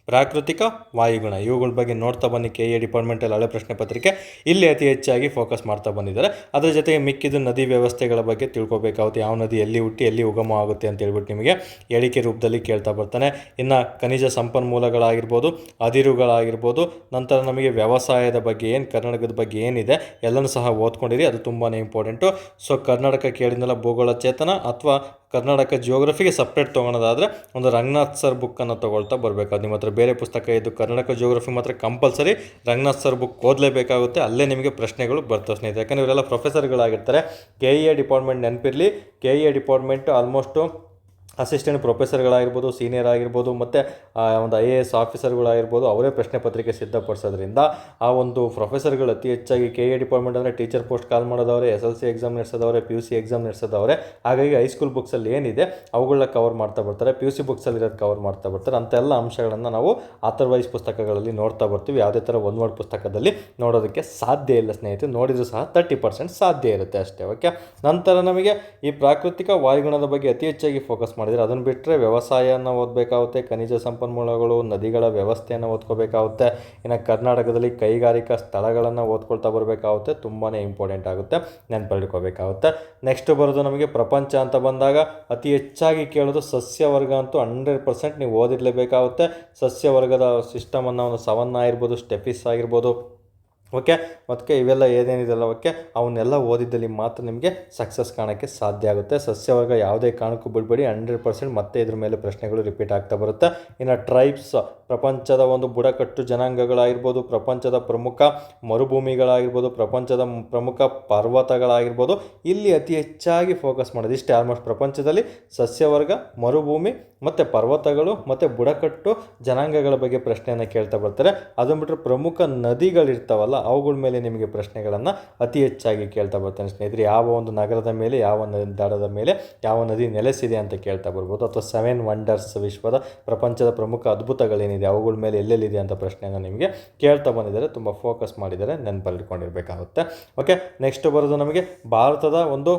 ಪ್ರಾಕೃತಿಕ ವಾಯುಗುಣ ಇವುಗಳ ಬಗ್ಗೆ ನೋಡ್ತಾ ಬನ್ನಿ. KE ಡಿಪಾರ್ಟ್ಮೆಂಟಲ್ಲಿ ಹಳೆ ಪ್ರಶ್ನೆ ಪತ್ರಿಕೆ ಇಲ್ಲಿ ಅತಿ ಹೆಚ್ಚಾಗಿ ಫೋಕಸ್ ಮಾಡ್ತಾ ಬಂದಿದ್ದಾರೆ. ಅದರ ಜೊತೆಗೆ ಮಿಕ್ಕಿದ ನದಿ ವ್ಯವಸ್ಥೆಗಳ ಬಗ್ಗೆ ತಿಳ್ಕೊಬೇಕಾಗುತ್ತೆ. ಯಾವ ನದಿ ಎಲ್ಲಿ ಹುಟ್ಟಿ ಎಲ್ಲಿ ಉಗಮ ಆಗುತ್ತೆ ಅಂತ ಹೇಳ್ಬಿಟ್ಟು ನಿಮಗೆ ಹೇಳಿಕೆ ರೂಪದಲ್ಲಿ ಕೇಳ್ತಾ ಬರ್ತಾನೆ. ಇನ್ನು ಖನಿಜ ಸಂಪನ್ಮೂಲಗಳಾಗಿರ್ಬೋದು, ಅದಿರುಗಳಾಗಿರ್ಬೋದು, ನಂತರ ನಮಗೆ ವ್ಯವಸಾಯದ ಬಗ್ಗೆ ಏನು ಕರ್ನಾಟಕದ ಬಗ್ಗೆ ಏನಿದೆ ಎಲ್ಲನೂ ಸಹ ಓದ್ಕೊಂಡಿರಿ, ಅದು ತುಂಬಾ ಇಂಪಾರ್ಟೆಂಟು. ಸೊ ಕರ್ನಾಟಕ ಕೇಳಿದ್ನಲ್ಲ, ಭೂಗೋಳ ಚೇತನ ಅಥವಾ ಕರ್ನಾಟಕ ಜಿಯೋಗ್ರಫಿಗೆ ಸಪ್ರೇಟ್ ತೊಗೊಳೋದಾದರೆ ಒಂದು ರಂಗನಾಥ್ ಸರ್ ಬುಕ್ಕನ್ನು ತೊಗೊಳ್ತಾ ಬರಬೇಕು. ನಿಮ್ಮ ಹತ್ರ ಬೇರೆ ಪುಸ್ತಕ ಇದ್ದು ಕರ್ನಾಟಕ ಜಿಯೋಗ್ರಫಿ ಮಾತ್ರ ಕಂಪಲ್ಸರಿ ರಂಗನಾಥ್ ಸರ್ ಬುಕ್ ಓದಲೇಬೇಕಾಗುತ್ತೆ. ಅಲ್ಲೇ ನಿಮಗೆ ಪ್ರಶ್ನೆಗಳು ಬರ್ತವೆ ಸ್ನೇಹಿತರೆ. ಯಾಕಂದರೆ ಇವರೆಲ್ಲ ಪ್ರೊಫೆಸರ್ಗಳಾಗಿರ್ತಾರೆ. KE ಡಿಪಾರ್ಟ್ಮೆಂಟ್ ನೆನಪಿರಲಿ, KE ಡಿಪಾರ್ಟ್ಮೆಂಟ್ ಆಲ್ಮೋಸ್ಟು ಅಸಿಸ್ಟೆಂಟ್ ಪ್ರೊಫೆಸರ್ಗಳಾಗಿರ್ಬೋದು, ಸೀನಿಯರ್ ಆಗಿರ್ಬೋದು, ಮತ್ತು ಒಂದು IAS ಆಫೀಸರ್ಗಳಾಗಿರ್ಬೋದು, ಅವರೇ ಪ್ರಶ್ನೆ ಪತ್ರಿಕೆ ಸಿದ್ಧಪಡಿಸೋದ್ರಿಂದ ಆ ಒಂದು ಪ್ರೊಫೆಸರ್ಗಳು ಅತಿ ಹೆಚ್ಚಾಗಿ KE ಡಿಪಾರ್ಟ್ಮೆಂಟ್ ಅಂದರೆ teacher post call ಮಾಡೋದವ್ರೆ, SLC exam ನಡೆಸೋದವ್ರೆ, PUC exam ನಡೆಸೋದವ್ರೆ. ಹಾಗಾಗಿ ಹೈಸ್ಕೂಲ್ ಬುಕ್ಸಲ್ಲಿ ಏನಿದೆ ಅವುಗಳನ್ನ ಕವರ್ ಮಾಡ್ತಾ ಬರ್ತಾರೆ, PUC ಬುಕ್ಸಲ್ಲಿ ಇರೋದು ಕವರ್ ಮಾಡ್ತಾ ಬರ್ತಾರೆ. ಅಂಥ ಎಲ್ಲ ಅಂಶಗಳನ್ನು ನಾವು ಆಥರ್ ವೈಸ್ ಪುಸ್ತಕಗಳಲ್ಲಿ ನೋಡ್ತಾ ಬರ್ತೀವಿ. ಯಾವುದೇ ಥರ ಒಂದು ವರ್ಡ್ ಪುಸ್ತಕದಲ್ಲಿ ನೋಡೋದಕ್ಕೆ ಸಾಧ್ಯ ಇಲ್ಲ ಸ್ನೇಹಿತರೆ. ನೋಡಿದರೂ ಸಹ 30% ಸಾಧ್ಯ ಇರುತ್ತೆ ಅಷ್ಟೇ. ಓಕೆ, ನಂತರ ನಮಗೆ ಈ ಪ್ರಾಕೃತಿಕ ವಾಯುಗುಣದ ಬಗ್ಗೆ ಅತಿ ಹೆಚ್ಚಾಗಿ ಫೋಕಸ್ ಮಾಡಿದರೆ, ಅದನ್ನು ಬಿಟ್ಟರೆ ವ್ಯವಸಾಯನ ಓದಬೇಕಾಗುತ್ತೆ, ಖನಿಜ ಸಂಪನ್ಮೂಲಗಳು, ನದಿಗಳ ವ್ಯವಸ್ಥೆಯನ್ನು ಓದ್ಕೋಬೇಕಾಗುತ್ತೆ. ಇನ್ನು ಕರ್ನಾಟಕದಲ್ಲಿ ಕೈಗಾರಿಕಾ ಸ್ಥಳಗಳನ್ನು ಓದ್ಕೊಳ್ತಾ ಬರಬೇಕಾಗುತ್ತೆ, ತುಂಬಾ ಇಂಪಾರ್ಟೆಂಟ್ ಆಗುತ್ತೆ, ನೆನಪಿಟ್ಕೋಬೇಕಾಗುತ್ತೆ. ನೆಕ್ಸ್ಟ್ ಬರೋದು ನಮಗೆ ಪ್ರಪಂಚ ಅಂತ ಬಂದಾಗ ಅತಿ ಹೆಚ್ಚಾಗಿ ಕೇಳೋದು ಸಸ್ಯವರ್ಗ ಅಂತೂ 100% ನೀವು ಓದಿರಲೇಬೇಕಾಗುತ್ತೆ. ಸಸ್ಯವರ್ಗದ ಸಿಸ್ಟಮನ್ನು ಒಂದು ಸವನ್ನ ಆಗಿರ್ಬೋದು, ಸ್ಟೆಫಿಸ್ ಆಗಿರ್ಬೋದು, ಓಕೆ, ಮತ್ತು ಇವೆಲ್ಲ ಏನೇನಿದೆಲ್ಲ ಓಕೆ, ಅವನ್ನೆಲ್ಲ ಓದಿದ್ದಲ್ಲಿ ಮಾತ್ರ ನಿಮಗೆ ಸಕ್ಸಸ್ ಕಾಣೋಕ್ಕೆ ಸಾಧ್ಯ ಆಗುತ್ತೆ. ಸಸ್ಯವರ್ಗ ಯಾವುದೇ ಕಾರಣಕ್ಕೂ ಬಿಡಬೇಡಿ, 100% ಮತ್ತೆ ಇದ್ರ ಮೇಲೆ ಪ್ರಶ್ನೆಗಳು ರಿಪೀಟ್ ಆಗ್ತಾ ಬರುತ್ತೆ. ಇನ್ನು ಟ್ರೈಬ್ಸ್, ಪ್ರಪಂಚದ ಒಂದು ಬುಡಕಟ್ಟು ಜನಾಂಗಗಳಾಗಿರ್ಬೋದು, ಪ್ರಪಂಚದ ಪ್ರಮುಖ ಮರುಭೂಮಿಗಳಾಗಿರ್ಬೋದು, ಪ್ರಪಂಚದ ಪ್ರಮುಖ ಪರ್ವತಗಳಾಗಿರ್ಬೋದು, ಇಲ್ಲಿ ಅತಿ ಹೆಚ್ಚಾಗಿ ಫೋಕಸ್ ಮಾಡೋದು ಇಷ್ಟೇ. ಆಲ್ಮೋಸ್ಟ್ ಪ್ರಪಂಚದಲ್ಲಿ ಸಸ್ಯವರ್ಗ, ಮರುಭೂಮಿ ಮತ್ತು ಪರ್ವತಗಳು ಮತ್ತು ಬುಡಕಟ್ಟು ಜನಾಂಗಗಳ ಬಗ್ಗೆ ಪ್ರಶ್ನೆಯನ್ನು ಕೇಳ್ತಾ ಬರ್ತಾರೆ. ಅದನ್ನು ಬಿಟ್ಟರೆ ಪ್ರಮುಖ ನದಿಗಳಿರ್ತಾವಲ್ಲ ಅವುಗಳ ಮೇಲೆ ನಿಮಗೆ ಪ್ರಶ್ನೆಗಳನ್ನು ಅತಿ ಹೆಚ್ಚಾಗಿ ಕೇಳ್ತಾ ಬರ್ತಾನೆ ಸ್ನೇಹಿತರೆ. ಯಾವ ಒಂದು ನಗರದ ಮೇಲೆ, ಯಾವ ದಡದ ಮೇಲೆ ಯಾವ ನದಿ ನೆಲೆಸಿದೆ ಅಂತ ಕೇಳ್ತಾ ಬರ್ಬೋದು. ಅಥವಾ 7 ವಂಡರ್ಸ್, ವಿಶ್ವದ ಪ್ರಪಂಚದ ಪ್ರಮುಖ ಅದ್ಭುತಗಳೇನಿದೆ ಅವುಗಳ ಮೇಲೆ ಎಲ್ಲೆಲ್ಲಿದೆ ಅಂತ ಪ್ರಶ್ನೆಯನ್ನು ನಿಮಗೆ ಕೇಳ್ತಾ ಬಂದಿದ್ದಾರೆ. ತುಂಬ ಫೋಕಸ್ ಮಾಡಿದ್ದಾರೆ, ನೆನಪಲ್ಲಿಟ್ಕೊಂಡಿರಬೇಕಾಗುತ್ತೆ. ಓಕೆ, ನೆಕ್ಸ್ಟ್ ಬರೋದು ನಮಗೆ ಭಾರತದ ಒಂದು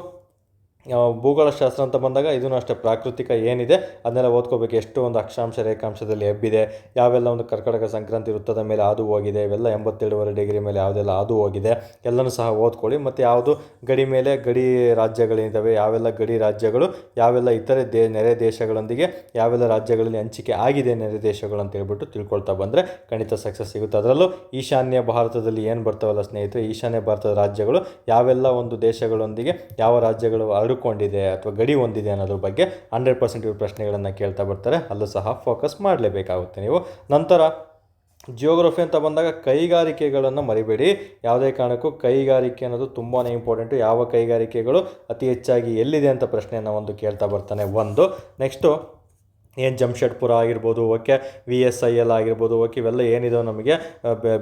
ಭೂಗೋಳಶಾಸ್ತ್ರ ಅಂತ ಬಂದಾಗ ಇದೂ ಅಷ್ಟೇ ಪ್ರಾಕೃತಿಕ ಏನಿದೆ ಅದನ್ನೆಲ್ಲ ಓದ್ಕೋಬೇಕು. ಎಷ್ಟು ಒಂದು ಅಕ್ಷಾಂಶ ರೇಖಾಂಶದಲ್ಲಿ ಎಬ್ಬಿದೆ, ಯಾವೆಲ್ಲ ಒಂದು ಕರ್ಕಟಕ ಸಂಕ್ರಾಂತಿ ವೃತ್ತದ ಮೇಲೆ ಹಾದು ಹೋಗಿದೆ, ಇವೆಲ್ಲ 87.5 ಡಿಗ್ರಿ ಮೇಲೆ ಯಾವುದೆಲ್ಲ ಹಾದು ಹೋಗಿದೆ ಎಲ್ಲನೂ ಸಹ ಓದ್ಕೊಳ್ಳಿ. ಮತ್ತು ಯಾವುದು ಗಡಿ ಮೇಲೆ ಗಡಿ ರಾಜ್ಯಗಳೇನಿದ್ದಾವೆ, ಯಾವೆಲ್ಲ ಗಡಿ ರಾಜ್ಯಗಳು, ಯಾವೆಲ್ಲ ಇತರೆ ನೆರೆ ದೇಶಗಳೊಂದಿಗೆ ಯಾವೆಲ್ಲ ರಾಜ್ಯಗಳಲ್ಲಿ ಹಂಚಿಕೆ ಆಗಿದೆ ನೆರೆ ದೇಶಗಳು ಅಂತ ಹೇಳ್ಬಿಟ್ಟು ತಿಳ್ಕೊಳ್ತಾ ಬಂದರೆ ಖಂಡಿತ ಸಕ್ಸಸ್ ಸಿಗುತ್ತೆ. ಅದರಲ್ಲೂ ಈಶಾನ್ಯ ಭಾರತದಲ್ಲಿ ಏನು ಬರ್ತಾವಲ್ಲ ಸ್ನೇಹಿತರೆ, ಈಶಾನ್ಯ ಭಾರತದ ರಾಜ್ಯಗಳು ಯಾವೆಲ್ಲ ಒಂದು ದೇಶಗಳೊಂದಿಗೆ ಯಾವ ರಾಜ್ಯಗಳು ಕೊಂಡಿದೆ ಅಥವಾ ಗಡಿ ಹೊಂದಿದೆ ಅನ್ನೋದ್ರ ಬಗ್ಗೆ 100% ಇವರು ಪ್ರಶ್ನೆಗಳನ್ನು ಕೇಳ್ತಾ ಬರ್ತಾರೆ. ಅಲ್ಲೂ ಸಹ ಫೋಕಸ್ ಮಾಡಲೇಬೇಕಾಗುತ್ತೆ ನೀವು. ನಂತರ ಜಿಯೋಗ್ರಫಿ ಅಂತ ಬಂದಾಗ ಕೈಗಾರಿಕೆಗಳನ್ನು ಮರಿಬೇಡಿ. ಯಾವುದೇ ಕಾರಣಕ್ಕೂ ಕೈಗಾರಿಕೆ ಅನ್ನೋದು ತುಂಬಾ ಇಂಪಾರ್ಟೆಂಟು. ಯಾವ ಕೈಗಾರಿಕೆಗಳು ಅತಿ ಹೆಚ್ಚಾಗಿ ಎಲ್ಲಿದೆ ಅಂತ ಪ್ರಶ್ನೆಯನ್ನು ಒಂದು ಕೇಳ್ತಾ ಬರ್ತಾನೆ ಒಂದು. ನೆಕ್ಸ್ಟು ಏನು ಜಮ್ಶೆಡ್ಪುರ ಆಗಿರ್ಬೋದು, ಓಕೆ, VSIL ಆಗಿರ್ಬೋದು, ಓಕೆ, ಇವೆಲ್ಲ ಏನಿದಾವೆ ನಮಗೆ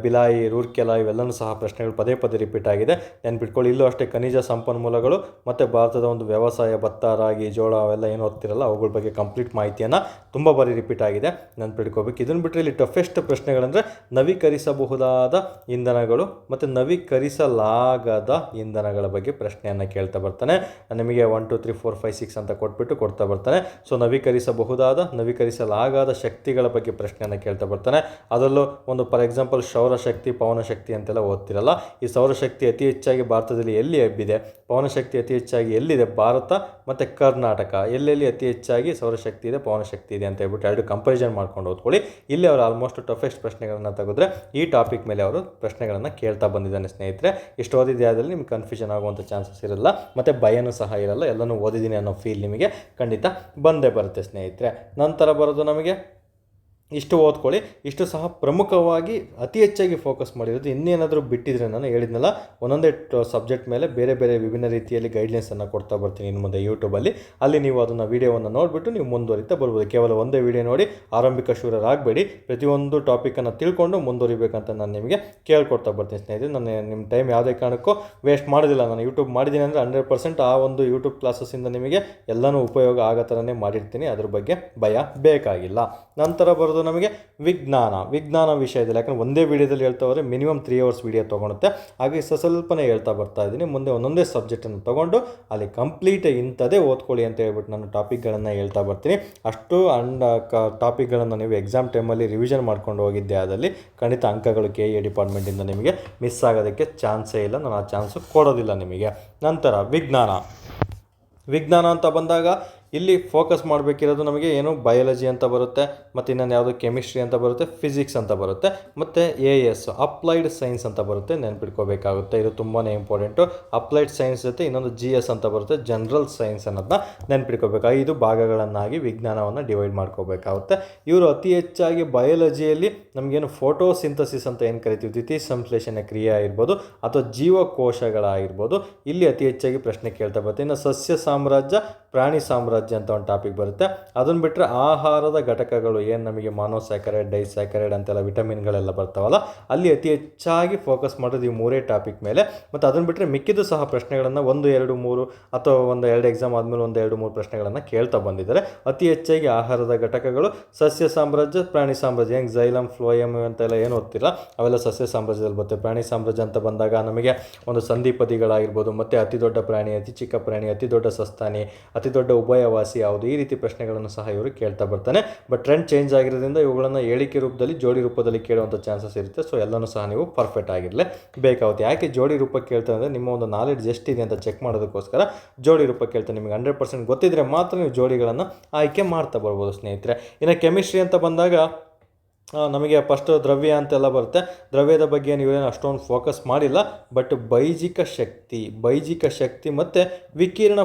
ಬಿಲಾಯಿ, ರೂರ್ಕೆಲಾ, ಇವೆಲ್ಲವೂ ಸಹ ಪ್ರಶ್ನೆಗಳು ಪದೇ ಪದೇ ರಿಪೀಟ್ ಆಗಿದೆ, ನೆನ್ಪಿಟ್ಕೊಳ್ಳಿ. ಇಲ್ಲೂ ಅಷ್ಟೇ ಖನಿಜ ಸಂಪನ್ಮೂಲಗಳು ಮತ್ತು ಭಾರತದ ಒಂದು ವ್ಯವಸಾಯ, ಭತ್ತ, ರಾಗಿ, ಜೋಳ ಅವೆಲ್ಲ ಏನು ಓದ್ತಿರಲ್ಲ ಅವುಗಳ ಬಗ್ಗೆ ಕಂಪ್ಲೀಟ್ ಮಾಹಿತಿಯನ್ನು ತುಂಬ ಬಾರಿ ರಿಪೀಟ್ ಆಗಿದೆ, ನೆನ್ಪಿಟ್ಕೋಬೇಕು. ಇದನ್ನು ಬಿಟ್ಟರೆ ಇಲ್ಲಿ ಟಫೆಸ್ಟ್ ಪ್ರಶ್ನೆಗಳಂದರೆ ನವೀಕರಿಸಬಹುದಾದ ಇಂಧನಗಳು ಮತ್ತು ನವೀಕರಿಸಲಾಗದ ಇಂಧನಗಳ ಬಗ್ಗೆ ಪ್ರಶ್ನೆಯನ್ನು ಕೇಳ್ತಾ ಬರ್ತಾನೆ. ನಿಮಗೆ 1 2 3 4 5 6 ಅಂತ ಕೊಡ್ತಾ ಬರ್ತಾನೆ. ಸೊ ನವೀಕರಿಸಬಹುದಾದ, ನವೀಕರಿಸಲಾಗದ ಶಕ್ತಿಗಳ ಬಗ್ಗೆ ಪ್ರಶ್ನೆಯನ್ನು ಕೇಳ್ತಾ ಬರ್ತಾನೆ. ಅದರಲ್ಲೂ ಒಂದು ಫಾರ್ ಎಕ್ಸಾಂಪಲ್ ಸೌರಶಕ್ತಿ, ಪವನಶಕ್ತಿ ಅಂತೆಲ್ಲ ಓದ್ತಿರಲ್ಲ. ಈ ಸೌರಶಕ್ತಿ ಅತಿ ಹೆಚ್ಚಾಗಿ ಭಾರತದಲ್ಲಿ ಎಲ್ಲಿ ಹಬ್ಬಿದೆ, ಪವನಶಕ್ತಿ ಅತಿ ಹೆಚ್ಚಾಗಿ ಎಲ್ಲಿದೆ, ಭಾರತ ಮತ್ತು ಕರ್ನಾಟಕ ಎಲ್ಲೆಲ್ಲಿ ಅತಿ ಹೆಚ್ಚಾಗಿ ಸೌರಶಕ್ತಿ ಇದೆ, ಪವನಶಕ್ತಿ ಇದೆ ಅಂತ ಹೇಳ್ಬಿಟ್ಟು ಎರಡು ಕಂಪ್ಯಾರಿಸನ್ ಮಾಡ್ಕೊಂಡು ಓದ್ಕೊಳ್ಳಿ. ಇಲ್ಲಿ ಅವರು ಆಲ್ಮೋಸ್ಟ್ ಟಫೆಸ್ಟ್ ಪ್ರಶ್ನೆಗಳನ್ನು ತೆಗೆದ್ರೆ ಈ ಟಾಪಿಕ್ ಮೇಲೆ ಅವರು ಪ್ರಶ್ನೆಗಳನ್ನು ಕೇಳ್ತಾ ಬಂದಿದ್ದಾನೆ ಸ್ನೇಹಿತರೆ. ಇಷ್ಟು ಓದಿದ್ದೆ ಆದಲ್ಲಿ ನಿಮ್ಗೆ ಕನ್ಫ್ಯೂಷನ್ ಆಗುವಂಥ ಚಾನ್ಸಸ್ ಇರಲ್ಲ ಮತ್ತು ಭಯನೂ ಸಹ ಇರಲ್ಲ. ಎಲ್ಲನೂ ಓದಿದ್ದೀನಿ ಅನ್ನೋ ಫೀಲ್ ನಿಮಗೆ ಖಂಡಿತ ಬಂದೇ ಬರುತ್ತೆ ಸ್ನೇಹಿತರೆ. ನಂತರ ಬರೋದು ನಮಗೆ ಇಷ್ಟು ಓದ್ಕೊಳ್ಳಿ. ಇಷ್ಟು ಸಹ ಪ್ರಮುಖವಾಗಿ ಅತಿ ಹೆಚ್ಚಾಗಿ ಫೋಕಸ್ ಮಾಡಿರೋದು. ಇನ್ನೇನಾದರೂ ಬಿಟ್ಟಿದ್ರೆ ನಾನು ಹೇಳಿದ್ನಲ್ಲ ಒಂದೊಂದೇ ಸಬ್ಜೆಕ್ಟ್ ಮೇಲೆ ಬೇರೆ ಬೇರೆ ವಿಭಿನ್ನ ರೀತಿಯಲ್ಲಿ ಗೈಡ್ಲೈನ್ಸನ್ನು ಕೊಡ್ತಾ ಬರ್ತೀನಿ ಇನ್ನು ಮುಂದೆ ಯೂಟ್ಯೂಬಲ್ಲಿ. ಅಲ್ಲಿ ನೀವು ಅದನ್ನು ವೀಡಿಯೋವನ್ನು ನೋಡಿಬಿಟ್ಟು ನೀವು ಮುಂದುವರಿತಾ ಬರ್ಬೋದು. ಕೇವಲ ಒಂದೇ ವೀಡಿಯೋ ನೋಡಿ ಆರಂಭಿಕ ಶೂರರಾಗಬೇಡಿ. ಪ್ರತಿಯೊಂದು ಟಾಪಿಕನ್ನು ತಿಳ್ಕೊಂಡು ಮುಂದುವರಿಬೇಕಂತ ನಾನು ನಿಮಗೆ ಕೇಳ್ಕೊಡ್ತಾ ಬರ್ತೀನಿ ಸ್ನೇಹಿತರೆ. ನಾನು ನಿಮ್ಮ ಟೈಮ್ ಯಾವುದೇ ಕಾರಣಕ್ಕೂ ವೇಸ್ಟ್ ಮಾಡೋದಿಲ್ಲ. ನಾನು ಯೂಟ್ಯೂಬ್ ಮಾಡಿದ್ದೀನಿ ಅಂದರೆ 100% ಆ ಒಂದು ಯೂಟ್ಯೂಬ್ ಕ್ಲಾಸಸ್ಸಿಂದ ನಿಮಗೆ ಎಲ್ಲನೂ ಉಪಯೋಗ ಆಗೋ ಥರನೇ ಮಾಡಿರ್ತೀನಿ. ಅದ್ರ ಬಗ್ಗೆ ಭಯ ಬೇಕಾಗಿಲ್ಲ. ನಂತರ ಬರೋದು ನಮಗೆ ವಿಜ್ಞಾನ ವಿಷಯದಲ್ಲಿ, ಯಾಕಂದರೆ ಒಂದೇ ವಿಡಿಯೋದಲ್ಲಿ ಹೇಳ್ತಾ ಹೋದರೆ ಮಿನಿಮಮ್ 3 hours ವಿಡಿಯೋ ತೊಗೊಳುತ್ತೆ. ಹಾಗೆ ಸ್ವಲ್ಪನೇ ಹೇಳ್ತಾ ಬರ್ತಾ ಇದ್ದೀನಿ. ಮುಂದೆ ಒಂದೊಂದೇ ಸಬ್ಜೆಕ್ಟನ್ನು ತೊಗೊಂಡು ಅಲ್ಲಿ ಕಂಪ್ಲೀಟ್ ಇಂಥದೇ ಓದ್ಕೊಳ್ಳಿ ಅಂತ ಹೇಳ್ಬಿಟ್ಟು ನಾನು ಟಾಪಿಕ್ಗಳನ್ನು ಹೇಳ್ತಾ ಬರ್ತೀನಿ. ಅಷ್ಟು ಟಾಪಿಕ್ಗಳನ್ನು ನೀವು ಎಕ್ಸಾಮ್ ಟೈಮಲ್ಲಿ ರಿವಿಷನ್ ಮಾಡ್ಕೊಂಡು ಹೋಗಿದ್ದೆ ಆದಲ್ಲಿ ಖಂಡಿತ ಅಂಕಗಳು KE ಡಿಪಾರ್ಟ್ಮೆಂಟಿಂದ ನಿಮಗೆ ಮಿಸ್ ಆಗೋದಕ್ಕೆ ಚಾನ್ಸೇ ಇಲ್ಲ. ನಾನು ಆ ಚಾನ್ಸು ಕೊಡೋದಿಲ್ಲ ನಿಮಗೆ. ನಂತರ ವಿಜ್ಞಾನ ಅಂತ ಬಂದಾಗ ಇಲ್ಲಿ ಫೋಕಸ್ ಮಾಡಬೇಕಿರೋದು ನಮಗೆ ಏನು ಬಯಾಲಜಿ ಅಂತ ಬರುತ್ತೆ, ಮತ್ತು ಇನ್ನೊಂದು ಯಾವುದು ಕೆಮಿಸ್ಟ್ರಿ ಅಂತ ಬರುತ್ತೆ, ಫಿಸಿಕ್ಸ್ ಅಂತ ಬರುತ್ತೆ, ಮತ್ತು AS ಅಪ್ಲೈಡ್ ಸೈನ್ಸ್ ಅಂತ ಬರುತ್ತೆ. ನೆನ್ಪಿಟ್ಕೋಬೇಕಾಗುತ್ತೆ, ಇದು ತುಂಬಾ ಇಂಪಾರ್ಟೆಂಟು. ಅಪ್ಲೈಡ್ ಸೈನ್ಸ್ ಜೊತೆ ಇನ್ನೊಂದು GS ಅಂತ ಬರುತ್ತೆ, ಜನರಲ್ ಸೈನ್ಸ್ ಅನ್ನೋದನ್ನ ನೆನ್ಪಿಟ್ಕೋಬೇಕು. 5 ಭಾಗಗಳನ್ನಾಗಿ ವಿಜ್ಞಾನವನ್ನು ಡಿವೈಡ್ ಮಾಡ್ಕೋಬೇಕಾಗುತ್ತೆ. ಇವರು ಅತಿ ಹೆಚ್ಚಾಗಿ ಬಯಾಲಜಿಯಲ್ಲಿ ನಮಗೇನು ಫೋಟೋಸಿಂಥಸಿಸ್ ಅಂತ ಏನು ಕರಿತೀವಿ, ದ್ಯುತಿಸಂಶ್ಲೇಷಣೆ ಕ್ರಿಯೆ ಆಗಿರ್ಬೋದು ಅಥವಾ ಜೀವಕೋಶಗಳಾಗಿರ್ಬೋದು, ಇಲ್ಲಿ ಅತಿ ಹೆಚ್ಚಾಗಿ ಪ್ರಶ್ನೆ ಕೇಳ್ತಾ ಬರುತ್ತೆ. ಇನ್ನು ಸಸ್ಯ ಸಾಮ್ರಾಜ್ಯ, ಪ್ರಾಣಿ ಸಾಮ್ರಾಜ್ಯ ಅಂತ ಒಂದು ಟಾಪಿಕ್ ಬರುತ್ತೆ. ಅದನ್ನು ಬಿಟ್ಟರೆ ಆಹಾರದ ಘಟಕಗಳು ಏನು ನಮಗೆ ಮಾನೋಸ್ಯಾಕರೈಡ್, ಡೈಸ್ಯಾಕರೈಡ್ ಅಂತೆಲ್ಲ ವಿಟಮಿನ್ಗಳೆಲ್ಲ ಬರ್ತಾವಲ್ಲ, ಅಲ್ಲಿ ಅತಿ ಹೆಚ್ಚಾಗಿ ಫೋಕಸ್ ಮಾಡೋದು ಈ 3 ಟಾಪಿಕ್ ಮೇಲೆ. ಮತ್ತು ಅದನ್ನು ಬಿಟ್ಟರೆ ಮಿಕ್ಕಿದ್ದು ಸಹ ಪ್ರಶ್ನೆಗಳನ್ನು 1, 2, 3 ಅಥವಾ 1, 2 ಎಕ್ಸಾಮ್ ಆದಮೇಲೆ 1, 2, 3 ಪ್ರಶ್ನೆಗಳನ್ನು ಕೇಳ್ತಾ ಬಂದಿದ್ದಾರೆ. ಅತಿ ಹೆಚ್ಚಾಗಿ ಆಹಾರದ ಘಟಕಗಳು, ಸಸ್ಯ ಸಾಮ್ರಾಜ್ಯ, ಪ್ರಾಣಿ ಸಾಮ್ರಾಜ್ಯ, ಹೆಂಗೆ ಝೈಲಮ್, ಫ್ಲೋಯಮ್ ಅಂತೆಲ್ಲ ಏನು ಓದ್ತಿಲ್ಲ ಅವೆಲ್ಲ ಸಸ್ಯ ಸಾಮ್ರಾಜ್ಯದಲ್ಲಿ ಬರುತ್ತೆ. ಪ್ರಾಣಿ ಸಾಮ್ರಾಜ್ಯ ಅಂತ ಬಂದಾಗ ನಮಗೆ ಒಂದು ಸಂಧಿಪದಿಗಳಾಗಿರ್ಬೋದು, ಮತ್ತು ಅತಿ ದೊಡ್ಡ ಪ್ರಾಣಿ, ಅತಿ ಚಿಕ್ಕ ಪ್ರಾಣಿ, ಅತಿ ದೊಡ್ಡ ಸಸ್ತನಿ, ಅತಿ ದೊಡ್ಡ ಉಭಯವಾಸಿ ಯಾವುದು, ಈ ರೀತಿ ಪ್ರಶ್ನೆಗಳನ್ನು ಸಹ ಇವರು ಕೇಳ್ತಾ ಬರ್ತಾನೆ. ಬಟ್ ಟ್ರೆಂಡ್ ಚೇಂಜ್ ಆಗಿರೋದ್ರಿಂದ ಇವುಗಳನ್ನು ಹೇಳಿಕೆ ರೂಪದಲ್ಲಿ, ಜೋಡಿ ರೂಪದಲ್ಲಿ ಕೇಳುವಂಥ ಚಾನ್ಸಸ್ ಇರುತ್ತೆ. ಸೊ ಎಲ್ಲನೂ ಸಹ ನೀವು ಪರ್ಫೆಕ್ಟ್ ಆಗಿರಲೇ ಬೇಕಾಗುತ್ತೆ. ಯಾಕೆ ಜೋಡಿ ರೂಪಕ್ಕೆ ಕೇಳ್ತಾರೆ ಅಂದರೆ ನಿಮ್ಮ ಒಂದು ನಾಲೆಡ್ಜ್ ಎಷ್ಟಿದೆ ಅಂತ ಚೆಕ್ ಮಾಡೋದಕ್ಕೋಸ್ಕರ ಜೋಡಿ ರೂಪಕ್ಕೆ ಕೇಳ್ತಾರೆ. ನಿಮಗೆ 100% ಗೊತ್ತಿದ್ದರೆ ಮಾತ್ರ ನೀವು ಜೋಡಿಗಳನ್ನು ಆಯ್ಕೆ ಮಾಡ್ತಾ ಬರ್ಬೋದು ಸ್ನೇಹಿತರೆ. ಇನ್ನು ಕೆಮಿಸ್ಟ್ರಿ ಅಂತ ಬಂದಾಗ ನಮಗೆ ಫಸ್ಟು ದ್ರವ್ಯ ಅಂತೆಲ್ಲ ಬರುತ್ತೆ. ದ್ರವ್ಯದ ಬಗ್ಗೆ ನೀವೇನು ಅಷ್ಟೊಂದು ಫೋಕಸ್ ಮಾಡಿಲ್ಲ. ಬಟ್ ಬೈಜಿಕ ಶಕ್ತಿ ಮತ್ತು ವಿಕಿರಣ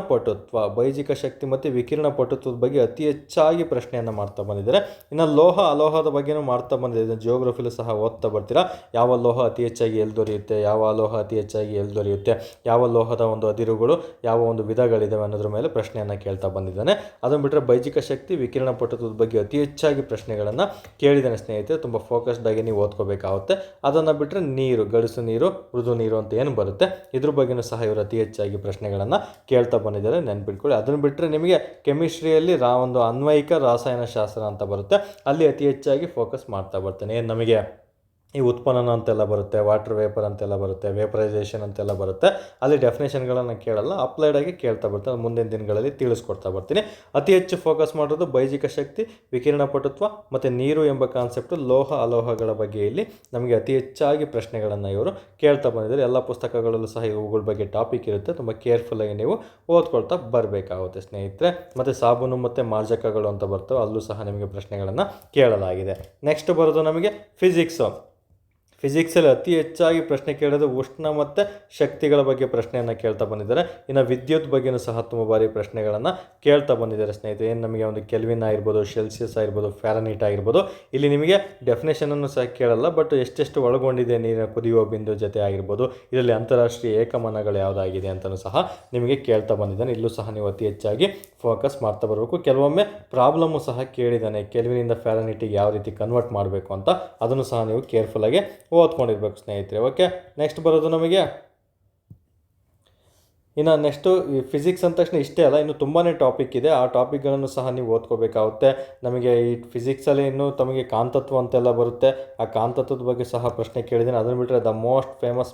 ಪಟುತ್ವದ ಬಗ್ಗೆ ಅತಿ ಹೆಚ್ಚಾಗಿ ಪ್ರಶ್ನೆಯನ್ನು ಮಾಡ್ತಾ ಬಂದಿದ್ದಾರೆ. ಇನ್ನು ಅಲೋಹದ ಬಗ್ಗೆನೂ ಮಾಡ್ತಾ ಬಂದಿದೆ. ಜಿಯೋಗ್ರಫಿಲೂ ಸಹ ಓದ್ತಾ ಬರ್ತೀರಾ. ಯಾವ ಲೋಹ ಅತಿ ಹೆಚ್ಚಾಗಿ ಎಲ್ಲಿ ದೊರೆಯುತ್ತೆ, ಯಾವ ಅಲೋಹ ಅತಿ ಹೆಚ್ಚಾಗಿ ಎಲ್ಲಿ ದೊರೆಯುತ್ತೆ, ಯಾವ ಲೋಹದ ಒಂದು ಅದಿರುಗಳು, ಯಾವ ಒಂದು ವಿಧಗಳಿದ್ದಾವೆ ಅನ್ನೋದ್ರ ಮೇಲೆ ಪ್ರಶ್ನೆಯನ್ನು ಕೇಳ್ತಾ ಬಂದಿದ್ದಾನೆ. ಅದನ್ನು ಬಿಟ್ಟರೆ ಬೈಜಿಕ ಶಕ್ತಿ, ವಿಕಿರಣ ಪಟುತ್ವದ ಬಗ್ಗೆ ಅತಿ ಹೆಚ್ಚಾಗಿ ಪ್ರಶ್ನೆಗಳನ್ನು ಕೇಳಿದ್ದಾನೆ ಸ್ನೇಹಿತರೆ. ತುಂಬ ಫೋಕಸ್ಡ್ ಆಗಿ ನೀವು ಓದ್ಕೋಬೇಕಾಗುತ್ತೆ. ಅದನ್ನು ಬಿಟ್ಟರೆ ನೀರು, ಗಡುಸು ನೀರು, ಮೃದು ನೀರು ಅಂತ ಏನು ಬರುತ್ತೆ, ಇದ್ರ ಬಗ್ಗೆನೂ ಸಹ ಇವರು ಅತಿ ಹೆಚ್ಚಾಗಿ ಪ್ರಶ್ನೆಗಳನ್ನು ಕೇಳ್ತಾ ಬಂದಿದ್ದಾರೆ, ನೆನ್ಪಿಟ್ಕೊಳ್ಳಿ. ಅದನ್ನು ಬಿಟ್ಟರೆ ನಿಮಗೆ ಕೆಮಿಸ್ಟ್ರಿಯಲ್ಲಿ ಒಂದು ಅನ್ವಯಿಕ ರಾಸಾಯನಶಾಸ್ತ್ರ ಅಂತ ಬರುತ್ತೆ, ಅಲ್ಲಿ ಅತಿ ಹೆಚ್ಚಾಗಿ ಫೋಕಸ್ ಮಾಡ್ತಾ ಬರ್ತಾನೆ. ಏನು ನಮಗೆ ಈ ಉತ್ಪನ್ನ ಅಂತೆಲ್ಲ ಬರುತ್ತೆ, ವಾಟರ್ ವೇಪರ್ ಅಂತೆಲ್ಲ ಬರುತ್ತೆ, ವೇಪರೈಸೇಷನ್ ಅಂತೆಲ್ಲ ಬರುತ್ತೆ, ಅಲ್ಲಿ ಡೆಫಿನೇಷನ್ಗಳನ್ನು ಕೇಳಲ್ಲ, ಅಪ್ಲೈಡಾಗಿ ಕೇಳ್ತಾ ಬರ್ತಾರೆ. ಮುಂದಿನ ದಿನಗಳಲ್ಲಿ ತಿಳಿಸ್ಕೊಡ್ತಾ ಬರ್ತೀನಿ. ಅತಿ ಹೆಚ್ಚು ಫೋಕಸ್ ಮಾಡೋದು ಬೈಜಿಕ ಶಕ್ತಿ, ವಿಕಿರಣ ಪಟುತ್ವ ಮತ್ತು ನೀರು ಎಂಬ ಕಾನ್ಸೆಪ್ಟು, ಅಲೋಹಗಳ ಬಗ್ಗೆ ಇಲ್ಲಿ ನಮಗೆ ಅತಿ ಹೆಚ್ಚಾಗಿ ಪ್ರಶ್ನೆಗಳನ್ನು ಇವರು ಕೇಳ್ತಾ ಬಂದಿದ್ದಾರೆ. ಎಲ್ಲ ಪುಸ್ತಕಗಳಲ್ಲೂ ಸಹ ಇವುಗಳ ಬಗ್ಗೆ ಟಾಪಿಕ್ ಇರುತ್ತೆ. ತುಂಬ ಕೇರ್ಫುಲ್ಲಾಗಿ ನೀವು ಓದ್ಕೊಳ್ತಾ ಬರಬೇಕಾಗುತ್ತೆ ಸ್ನೇಹಿತರೆ. ಮತ್ತು ಸಾಬೂನು ಮತ್ತು ಮಾರ್ಜಕಗಳು ಅಂತ ಬರ್ತವೆ, ಅಲ್ಲೂ ಸಹ ನಿಮಗೆ ಪ್ರಶ್ನೆಗಳನ್ನು ಕೇಳಲಾಗಿದೆ. ನೆಕ್ಸ್ಟ್ ಬರೋದು ನಮಗೆ ಫಿಸಿಕ್ಸಲ್ಲಿ ಅತಿ ಹೆಚ್ಚಾಗಿ ಪ್ರಶ್ನೆ ಕೇಳೋದು ಉಷ್ಣ ಮತ್ತು ಶಕ್ತಿಗಳ ಬಗ್ಗೆ ಪ್ರಶ್ನೆಯನ್ನು ಕೇಳ್ತಾ ಬಂದಿದ್ದಾರೆ. ಇನ್ನು ವಿದ್ಯುತ್ ಬಗ್ಗೆಯೂ ಸಹ ತುಂಬ ಬಾರಿ ಪ್ರಶ್ನೆಗಳನ್ನು ಕೇಳ್ತಾ ಬಂದಿದ್ದಾರೆ ಸ್ನೇಹಿತರೆ. ಏನು ನಮಗೆ ಒಂದು ಕೆಲ್ವಿನ್ ಆಗಿರ್ಬೋದು, ಸೆಲ್ಸಿಯಸ್ ಆಗಿರ್ಬೋದು, ಫ್ಯಾರನೀಟ್ ಆಗಿರ್ಬೋದು, ಇಲ್ಲಿ ನಿಮಗೆ ಡೆಫಿನೇಷನನ್ನು ಸಹ ಕೇಳಲ್ಲ. ಬಟ್ ಎಷ್ಟೆಷ್ಟು ಒಳಗೊಂಡಿದೆ ನೀರಿನ ಕುದಿಯುವ ಬಿಂದು ಜೊತೆ ಆಗಿರ್ಬೋದು, ಇದರಲ್ಲಿ ಅಂತಾರಾಷ್ಟ್ರೀಯ ಏಕಮಾನಗಳು ಯಾವುದಾಗಿದೆ ಅಂತಲೂ ಸಹ ನಿಮಗೆ ಕೇಳ್ತಾ ಬಂದಿದ್ದಾನೆ. ಇಲ್ಲೂ ಸಹ ನೀವು ಅತಿ ಹೆಚ್ಚಾಗಿ ಫೋಕಸ್ ಮಾಡ್ತಾ ಬರಬೇಕು. ಕೆಲವೊಮ್ಮೆ ಪ್ರಾಬ್ಲಮ್ಮು ಸಹ ಕೇಳಿದ್ದಾನೆ, ಕೆಲ್ವಿನಿಂದ ಫ್ಯಾರನೀಟಿಗೆ ಯಾವ ರೀತಿ ಕನ್ವರ್ಟ್ ಮಾಡಬೇಕು ಅಂತ, ಅದನ್ನು ಸಹ ನೀವು ಕೇರ್ಫುಲ್ಲಾಗಿ ಓದ್ಕೊಂಡಿರ್ಬೇಕು ಸ್ನೇಹಿತರೆ. ಓಕೆ, ನೆಕ್ಸ್ಟ್ ಬರೋದು ನಮಗೆ ಇನ್ನು ನೆಕ್ಸ್ಟು ಈ ಫಿಸಿಕ್ಸ್ ಅಂದ ತಕ್ಷಣ ಇಷ್ಟೇ ಅಲ್ಲ, ಇನ್ನು ತುಂಬಾ ಟಾಪಿಕ್ ಇದೆ. ಆ ಟಾಪಿಕ್ಗಳನ್ನು ಸಹ ನೀವು ಓದ್ಕೋಬೇಕಾಗುತ್ತೆ. ನಮಗೆ ಈ ಫಿಸಿಕ್ಸಲ್ಲಿ ಇನ್ನೂ ತಮಗೆ ಕಾಂತತ್ವ ಅಂತೆಲ್ಲ ಬರುತ್ತೆ. ಆ ಕಾಂತತ್ವದ ಬಗ್ಗೆ ಸಹ ಪ್ರಶ್ನೆ ಕೇಳಿದ್ದೀನಿ. ಅದನ್ನು ಬಿಟ್ಟರೆ ದ ಮೋಸ್ಟ್ ಫೇಮಸ್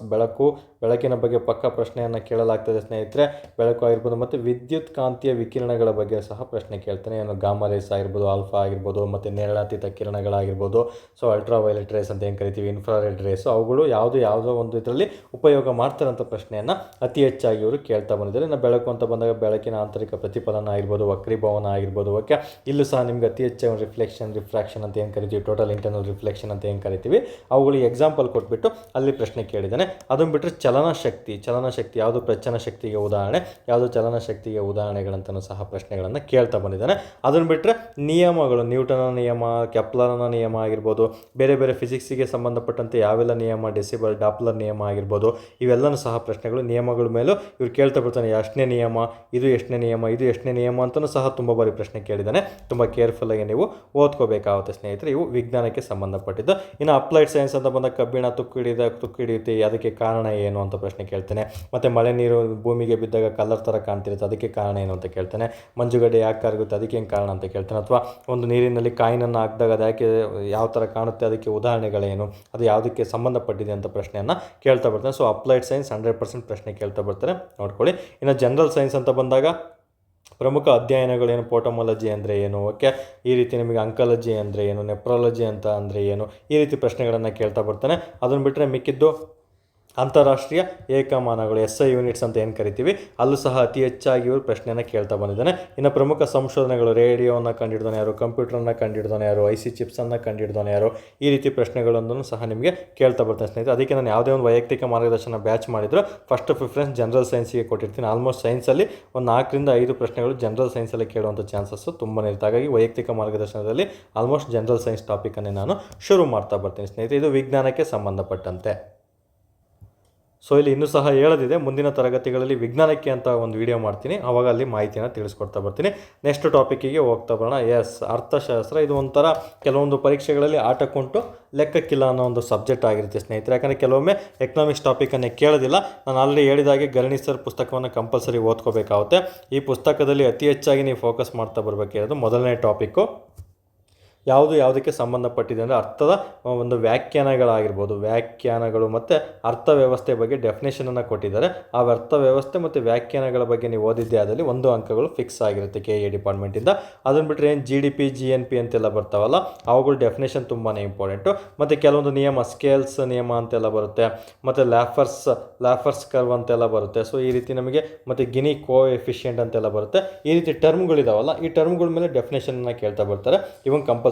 ಬೆಳಕಿನ ಬಗ್ಗೆ ಪಕ್ಕ ಪ್ರಶ್ನೆಯನ್ನು ಕೇಳಲಾಗ್ತದೆ ಸ್ನೇಹಿತರೆ. ಬೆಳಕು ಆಗಿರ್ಬೋದು, ಮತ್ತು ವಿದ್ಯುತ್ ಕಾಂತೀಯ ವಿಕಿರಣಗಳ ಬಗ್ಗೆ ಸಹ ಪ್ರಶ್ನೆ ಕೇಳ್ತಾನೆ. ಏನು ಗಾಮಾ ರೇಸ್ ಆಗಿರ್ಬೋದು, ಆಲ್ಫಾ ಆಗಿರ್ಬೋದು, ಮತ್ತು ನೇರಳಾತೀತ ಕಿರಣಗಳಾಗಿರ್ಬೋದು, ಸೊ ಅಲ್ಟ್ರಾ ವೈಲೆಟ್ ರೇಸ್ ಅಂತ ಏನು ಕರಿತೀವಿ, ಇನ್ಫ್ರಾರೆಡ್ ರೇಸು, ಅವುಗಳು ಯಾವುದೋ ಒಂದು ಇದರಲ್ಲಿ ಉಪಯೋಗ ಮಾಡ್ತಾರಂಥ ಪ್ರಶ್ನೆಯನ್ನು ಅತಿ ಹೆಚ್ಚಾಗಿ ಇವರು ಕೇಳ್ತಾ ಬಂದಿದ್ದಾರೆ. ಇನ್ನು ಬೆಳಕು ಅಂತ ಬಂದಾಗ ಬೆಳಕಿನ ಆಂತರಿಕ ಪ್ರತಿಫಲನ ಆಗಿರ್ಬೋದು, ವಕ್ರೀಭವನ ಆಗಿರ್ಬೋದು. ಓಕೆ, ಇಲ್ಲೂ ಸಹ ನಿಮ್ಗೆ ಅತಿ ಹೆಚ್ಚಾಗಿ ರಿಫ್ಲೆಕ್ಷನ್ ಅಂತ ಏನು ಕರಿತೀವಿ, ಟೋಟಲ್ ಇಂಟರ್ನಲ್ ರಿಫ್ಲೆಕ್ಷನ್ ಅಂತ ಏನು ಕರಿತೀವಿ, ಅವುಗಳಿಗೆ ಎಕ್ಸಾಂಪಲ್ ಕೊಟ್ಬಿಟ್ಟು ಅಲ್ಲಿ ಪ್ರಶ್ನೆ ಕೇಳಿದ್ದಾನೆ. ಅದನ್ನು ಬಿಟ್ಟರೆ ಚಲನಶಕ್ತಿ ಯಾವುದು ಪ್ರಚನ ಶಕ್ತಿಗೆ ಉದಾಹರಣೆ, ಯಾವುದು ಚಲನ ಶಕ್ತಿಗೆ ಉದಾಹರಣೆಗಳಂತಲೂ ಸಹ ಪ್ರಶ್ನೆಗಳನ್ನು ಕೇಳ್ತಾ ಬಂದಿದ್ದಾನೆ. ಅದನ್ನು ಬಿಟ್ಟರೆ ನಿಯಮಗಳು, ನ್ಯೂಟನ್ನ ನಿಯಮ, ಕೆಪ್ಲರ್ನ ನಿಯಮ ಆಗಿರ್ಬೋದು, ಬೇರೆ ಬೇರೆ ಫಿಸಿಕ್ಸಿಗೆ ಸಂಬಂಧಪಟ್ಟಂತೆ ಯಾವೆಲ್ಲ ನಿಯಮ, ಡೆಸಿಬಲ್, ಡಾಪ್ಲರ್ ನಿಯಮ ಆಗಿರ್ಬೋದು, ಇವೆಲ್ಲನೂ ಸಹ ಪ್ರಶ್ನೆಗಳು ನಿಯಮಗಳ ಮೇಲೂ ಇವ್ರು ಕೇಳ್ತಾ ಬರ್ತಾನೆ ಎಷ್ಟನೇ ನಿಯಮ, ಇದು ಎಷ್ಟನೇ ನಿಯಮ, ಇದು ಎಷ್ಟನೇ ನಿಯಮ ಅಂತಲೂ ಸಹ ತುಂಬ ಬಾರಿ ಪ್ರಶ್ನೆ ಕೇಳಿದ್ದಾನೆ. ತುಂಬ ಕೇರ್ಫುಲ್ಲಾಗಿ ನೀವು ಓದ್ಕೋಬೇಕಾಗುತ್ತೆ ಸ್ನೇಹಿತರೆ. ಇವು ವಿಜ್ಞಾನಕ್ಕೆ ಸಂಬಂಧಪಟ್ಟಿದ್ದು. ಇನ್ನು ಅಪ್ಲೈಡ್ ಸೈನ್ಸ್ ಅಂತ ಬಂದ ಕಬ್ಬಿಣ ತುಕ್ಕು ಹಿಡಿಯುತ್ತೆ, ಅದಕ್ಕೆ ಕಾರಣ ಏನು ಅಂತ ಪ್ರಶ್ನೆ ಕೇಳ್ತೇನೆ. ಮತ್ತು ಮಳೆ ನೀರು ಭೂಮಿಗೆ ಬಿದ್ದಾಗ ಕಲರ್ ಥರ ಕಾಣ್ತಿರುತ್ತೆ, ಅದಕ್ಕೆ ಕಾರಣ ಏನು ಅಂತ ಕೇಳ್ತೇನೆ. ಮಂಜುಗಡ್ಡೆ ಯಾಕೆ ಕರಗುತ್ತೆ, ಅದಕ್ಕೆ ಏನು ಕಾರಣ ಅಂತ ಕೇಳ್ತೇನೆ. ಅಥವಾ ಒಂದು ನೀರಿನಲ್ಲಿ ಕಾಯಿನನ್ನು ಹಾಕಿದಾಗ ಅದು ಯಾಕೆ ಯಾವ ಥರ ಕಾಣುತ್ತೆ, ಅದಕ್ಕೆ ಉದಾಹರಣೆಗಳೇನು, ಅದು ಯಾವುದಕ್ಕೆ ಸಂಬಂಧಪಟ್ಟಿದೆ ಅಂತ ಪ್ರಶ್ನೆಯನ್ನು ಕೇಳ್ತಾ ಬರ್ತಾನೆ. ಸೊ ಅಪ್ಲೈಡ್ ಸೈನ್ಸ್ 100% ಪ್ರಶ್ನೆ ಕೇಳ್ತಾ ಬರ್ತಾರೆ, ನೋಡ್ಕೊಳ್ಳಿ. ಇನ್ನು ಜನರಲ್ ಸೈನ್ಸ್ ಅಂತ ಬಂದಾಗ ಪ್ರಮುಖ ಅಧ್ಯಯನಗಳೇನು, ಪೋಟಮಾಲಜಿ ಅಂದರೆ ಏನು, ಓಕೆ, ಈ ರೀತಿ ನಿಮಗೆ ಅಂಕಾಲಜಿ ಅಂದರೆ ಏನು, ನೆಪ್ರಾಲಜಿ ಅಂತ ಅಂದರೆ ಏನು, ಈ ರೀತಿ ಪ್ರಶ್ನೆಗಳನ್ನು ಕೇಳ್ತಾ ಬರ್ತಾನೆ. ಅದನ್ನು ಬಿಟ್ಟರೆ ಮಿಕ್ಕಿದ್ದು ಅಂತಾರಾಷ್ಟ್ರೀಯ ಏಕಮಾನಗಳು SI ಯೂನಿಟ್ಸ್ ಅಂತ ಏನು ಕರಿತೀವಿ, ಅಲ್ಲೂ ಸಹ ಅತಿ ಹೆಚ್ಚಾಗಿ ಇವರು ಪ್ರಶ್ನೆಯನ್ನು ಕೇಳ್ತಾ ಬಂದಿದ್ದಾನೆ. ಇನ್ನು ಪ್ರಮುಖ ಸಂಶೋಧನೆಗಳು, ರೇಡಿಯೋವನ್ನು ಕಂಡುಹಿಡಿದವನು ಯಾರು, ಕಂಪ್ಯೂಟರನ್ನು ಕಂಡುಹಿಡಿದವನು ಯಾರು, IC ಚಿಪ್ಸನ್ನು ಕಂಡುಹಿಡಿದವನು ಯಾರು, ಈ ರೀತಿ ಪ್ರಶ್ನೆಗಳನ್ನು ಸಹ ನಿಮಗೆ ಕೇಳ್ತಾ ಬರ್ತಾನೆ ಸ್ನೇಹಿತರೆ. ಅದಕ್ಕೆ ನಾನು ಯಾವುದೇ ಒಂದು ವೈಯಕ್ತಿಕ ಮಾರ್ಗದರ್ಶನ ಬ್ಯಾಚ್ ಮಾಡಿದ್ರು ಫಸ್ಟ್ ಪ್ರಿಫರೆನ್ಸ್ ಜನರಲ್ ಸೈನ್ಸಿಗೆ ಕೊಟ್ಟಿರ್ತೀನಿ. ಆಲ್ಮೋಸ್ಟ್ ಸೈನ್ಸಲ್ಲಿ ಒಂದು 4ರಿಂದ 5 ಪ್ರಶ್ನೆಗಳು ಜನರಲ್ ಸೈನ್ಸಲ್ಲಿ ಕೇಳುವಂಥ ಚಾನ್ಸಸ್ಸು ತುಂಬಾ ಇರುತ್ತೆ. ಹಾಗಾಗಿ ವೈಯಕ್ತಿಕ ಮಾರ್ಗದರ್ಶನದಲ್ಲಿ ಆಲ್ಮೋಸ್ಟ್ ಜನರಲ್ ಸೈನ್ಸ್ ಟಾಪಿಕನ್ನೇ ನಾನು ಶುರು ಮಾಡ್ತಾ ಬರ್ತೀನಿ ಸ್ನೇಹಿತರೆ. ಇದು ವಿಜ್ಞಾನಕ್ಕೆ ಸಂಬಂಧಪಟ್ಟಂತೆ. ಸೊ ಇಲ್ಲಿ ಇನ್ನೂ ಸಹ ಹೇಳೋದಿದೆ, ಮುಂದಿನ ತರಗತಿಗಳಲ್ಲಿ ವಿಜ್ಞಾನಕ್ಕೆ ಅಂತ ಒಂದು ವಿಡಿಯೋ ಮಾಡ್ತೀನಿ, ಆವಾಗ ಅಲ್ಲಿ ಮಾಹಿತಿಯನ್ನು ತಿಳಿಸ್ಕೊಡ್ತಾ ಬರ್ತೀನಿ. ನೆಕ್ಸ್ಟ್ ಟಾಪಿಕ್ಕಿಗೆ ಹೋಗ್ತಾ ಬರೋಣ. ಅರ್ಥಶಾಸ್ತ್ರ. ಇದು ಒಂಥರ ಕೆಲವೊಂದು ಪರೀಕ್ಷೆಗಳಲ್ಲಿ ಆಟಕ್ಕುಂಟು ಲೆಕ್ಕಕ್ಕಿಲ್ಲ ಅನ್ನೋ ಒಂದು ಸಬ್ಜೆಕ್ಟ್ ಆಗಿರುತ್ತೆ ಸ್ನೇಹಿತರೆ. ಯಾಕಂದರೆ ಕೆಲವೊಮ್ಮೆ ಎಕನಾಮಿಕ್ಸ್ ಟಾಪಿಕನ್ನೇ ಕೇಳೋದಿಲ್ಲ. ನಾನು ಆಲ್ರೆಡಿ ಹೇಳಿದಾಗೆ ಗರಣಿ ಸರ್ ಪುಸ್ತಕವನ್ನು ಕಂಪಲ್ಸರಿ ಓದ್ಕೋಬೇಕಾಗುತ್ತೆ. ಈ ಪುಸ್ತಕದಲ್ಲಿ ಅತಿ ಹೆಚ್ಚಾಗಿ ನೀವು ಫೋಕಸ್ ಮಾಡ್ತಾ ಬರಬೇಕಿರೋದು ಮೊದಲನೇ ಟಾಪಿಕ್ಕು ಯಾವುದಕ್ಕೆ ಸಂಬಂಧಪಟ್ಟಿದೆ ಅಂದರೆ ಅರ್ಥದ ಒಂದು ವ್ಯಾಖ್ಯಾನಗಳು ಮತ್ತು ಅರ್ಥವ್ಯವಸ್ಥೆ ಬಗ್ಗೆ ಡೆಫಿನೇಷನನ್ನು ಕೊಟ್ಟಿದ್ದಾರೆ. ಆ ಅರ್ಥವ್ಯವಸ್ಥೆ ಮತ್ತು ವ್ಯಾಖ್ಯಾನಗಳ ಬಗ್ಗೆ ನೀವು ಓದಿದ್ದೇ ಆದಲ್ಲಿ 1 ಅಂಕಗಳು ಫಿಕ್ಸ್ ಆಗಿರುತ್ತೆ KA ಡಿಪಾರ್ಟ್ಮೆಂಟಿಂದ. ಅದನ್ನು ಬಿಟ್ಟರೆ ಏನು GDP GNP ಅಂತೆಲ್ಲ ಬರ್ತಾವಲ್ಲ, ಅವುಗಳು ಡೆಫಿನೇಷನ್ ತುಂಬಾ ಇಂಪಾರ್ಟೆಂಟು. ಮತ್ತು ಕೆಲವೊಂದು ನಿಯಮ, ಸ್ಕೇಲ್ಸ್ ನಿಯಮ ಅಂತೆಲ್ಲ ಬರುತ್ತೆ, ಮತ್ತು ಲ್ಯಾಫರ್ಸ್ ಕರ್ವ್ ಅಂತೆಲ್ಲ ಬರುತ್ತೆ. ಸೊ ಈ ರೀತಿ ನಮಗೆ ಮತ್ತು ಗಿನಿ ಕೋಎಫಿಷಿಯೆಂಟ್ ಅಂತೆಲ್ಲ ಬರುತ್ತೆ. ಈ ರೀತಿ ಟರ್ಮ್ಗಳಿದಾವಲ್ಲ, ಈ ಟರ್ಮ್ಗಳ ಮೇಲೆ ಡೆಫಿನೇಷನನ್ನು ಕೇಳ್ತಾ ಬರ್ತಾರೆ. ಇವನ್ ಕಂಪಲ್ಸರಿ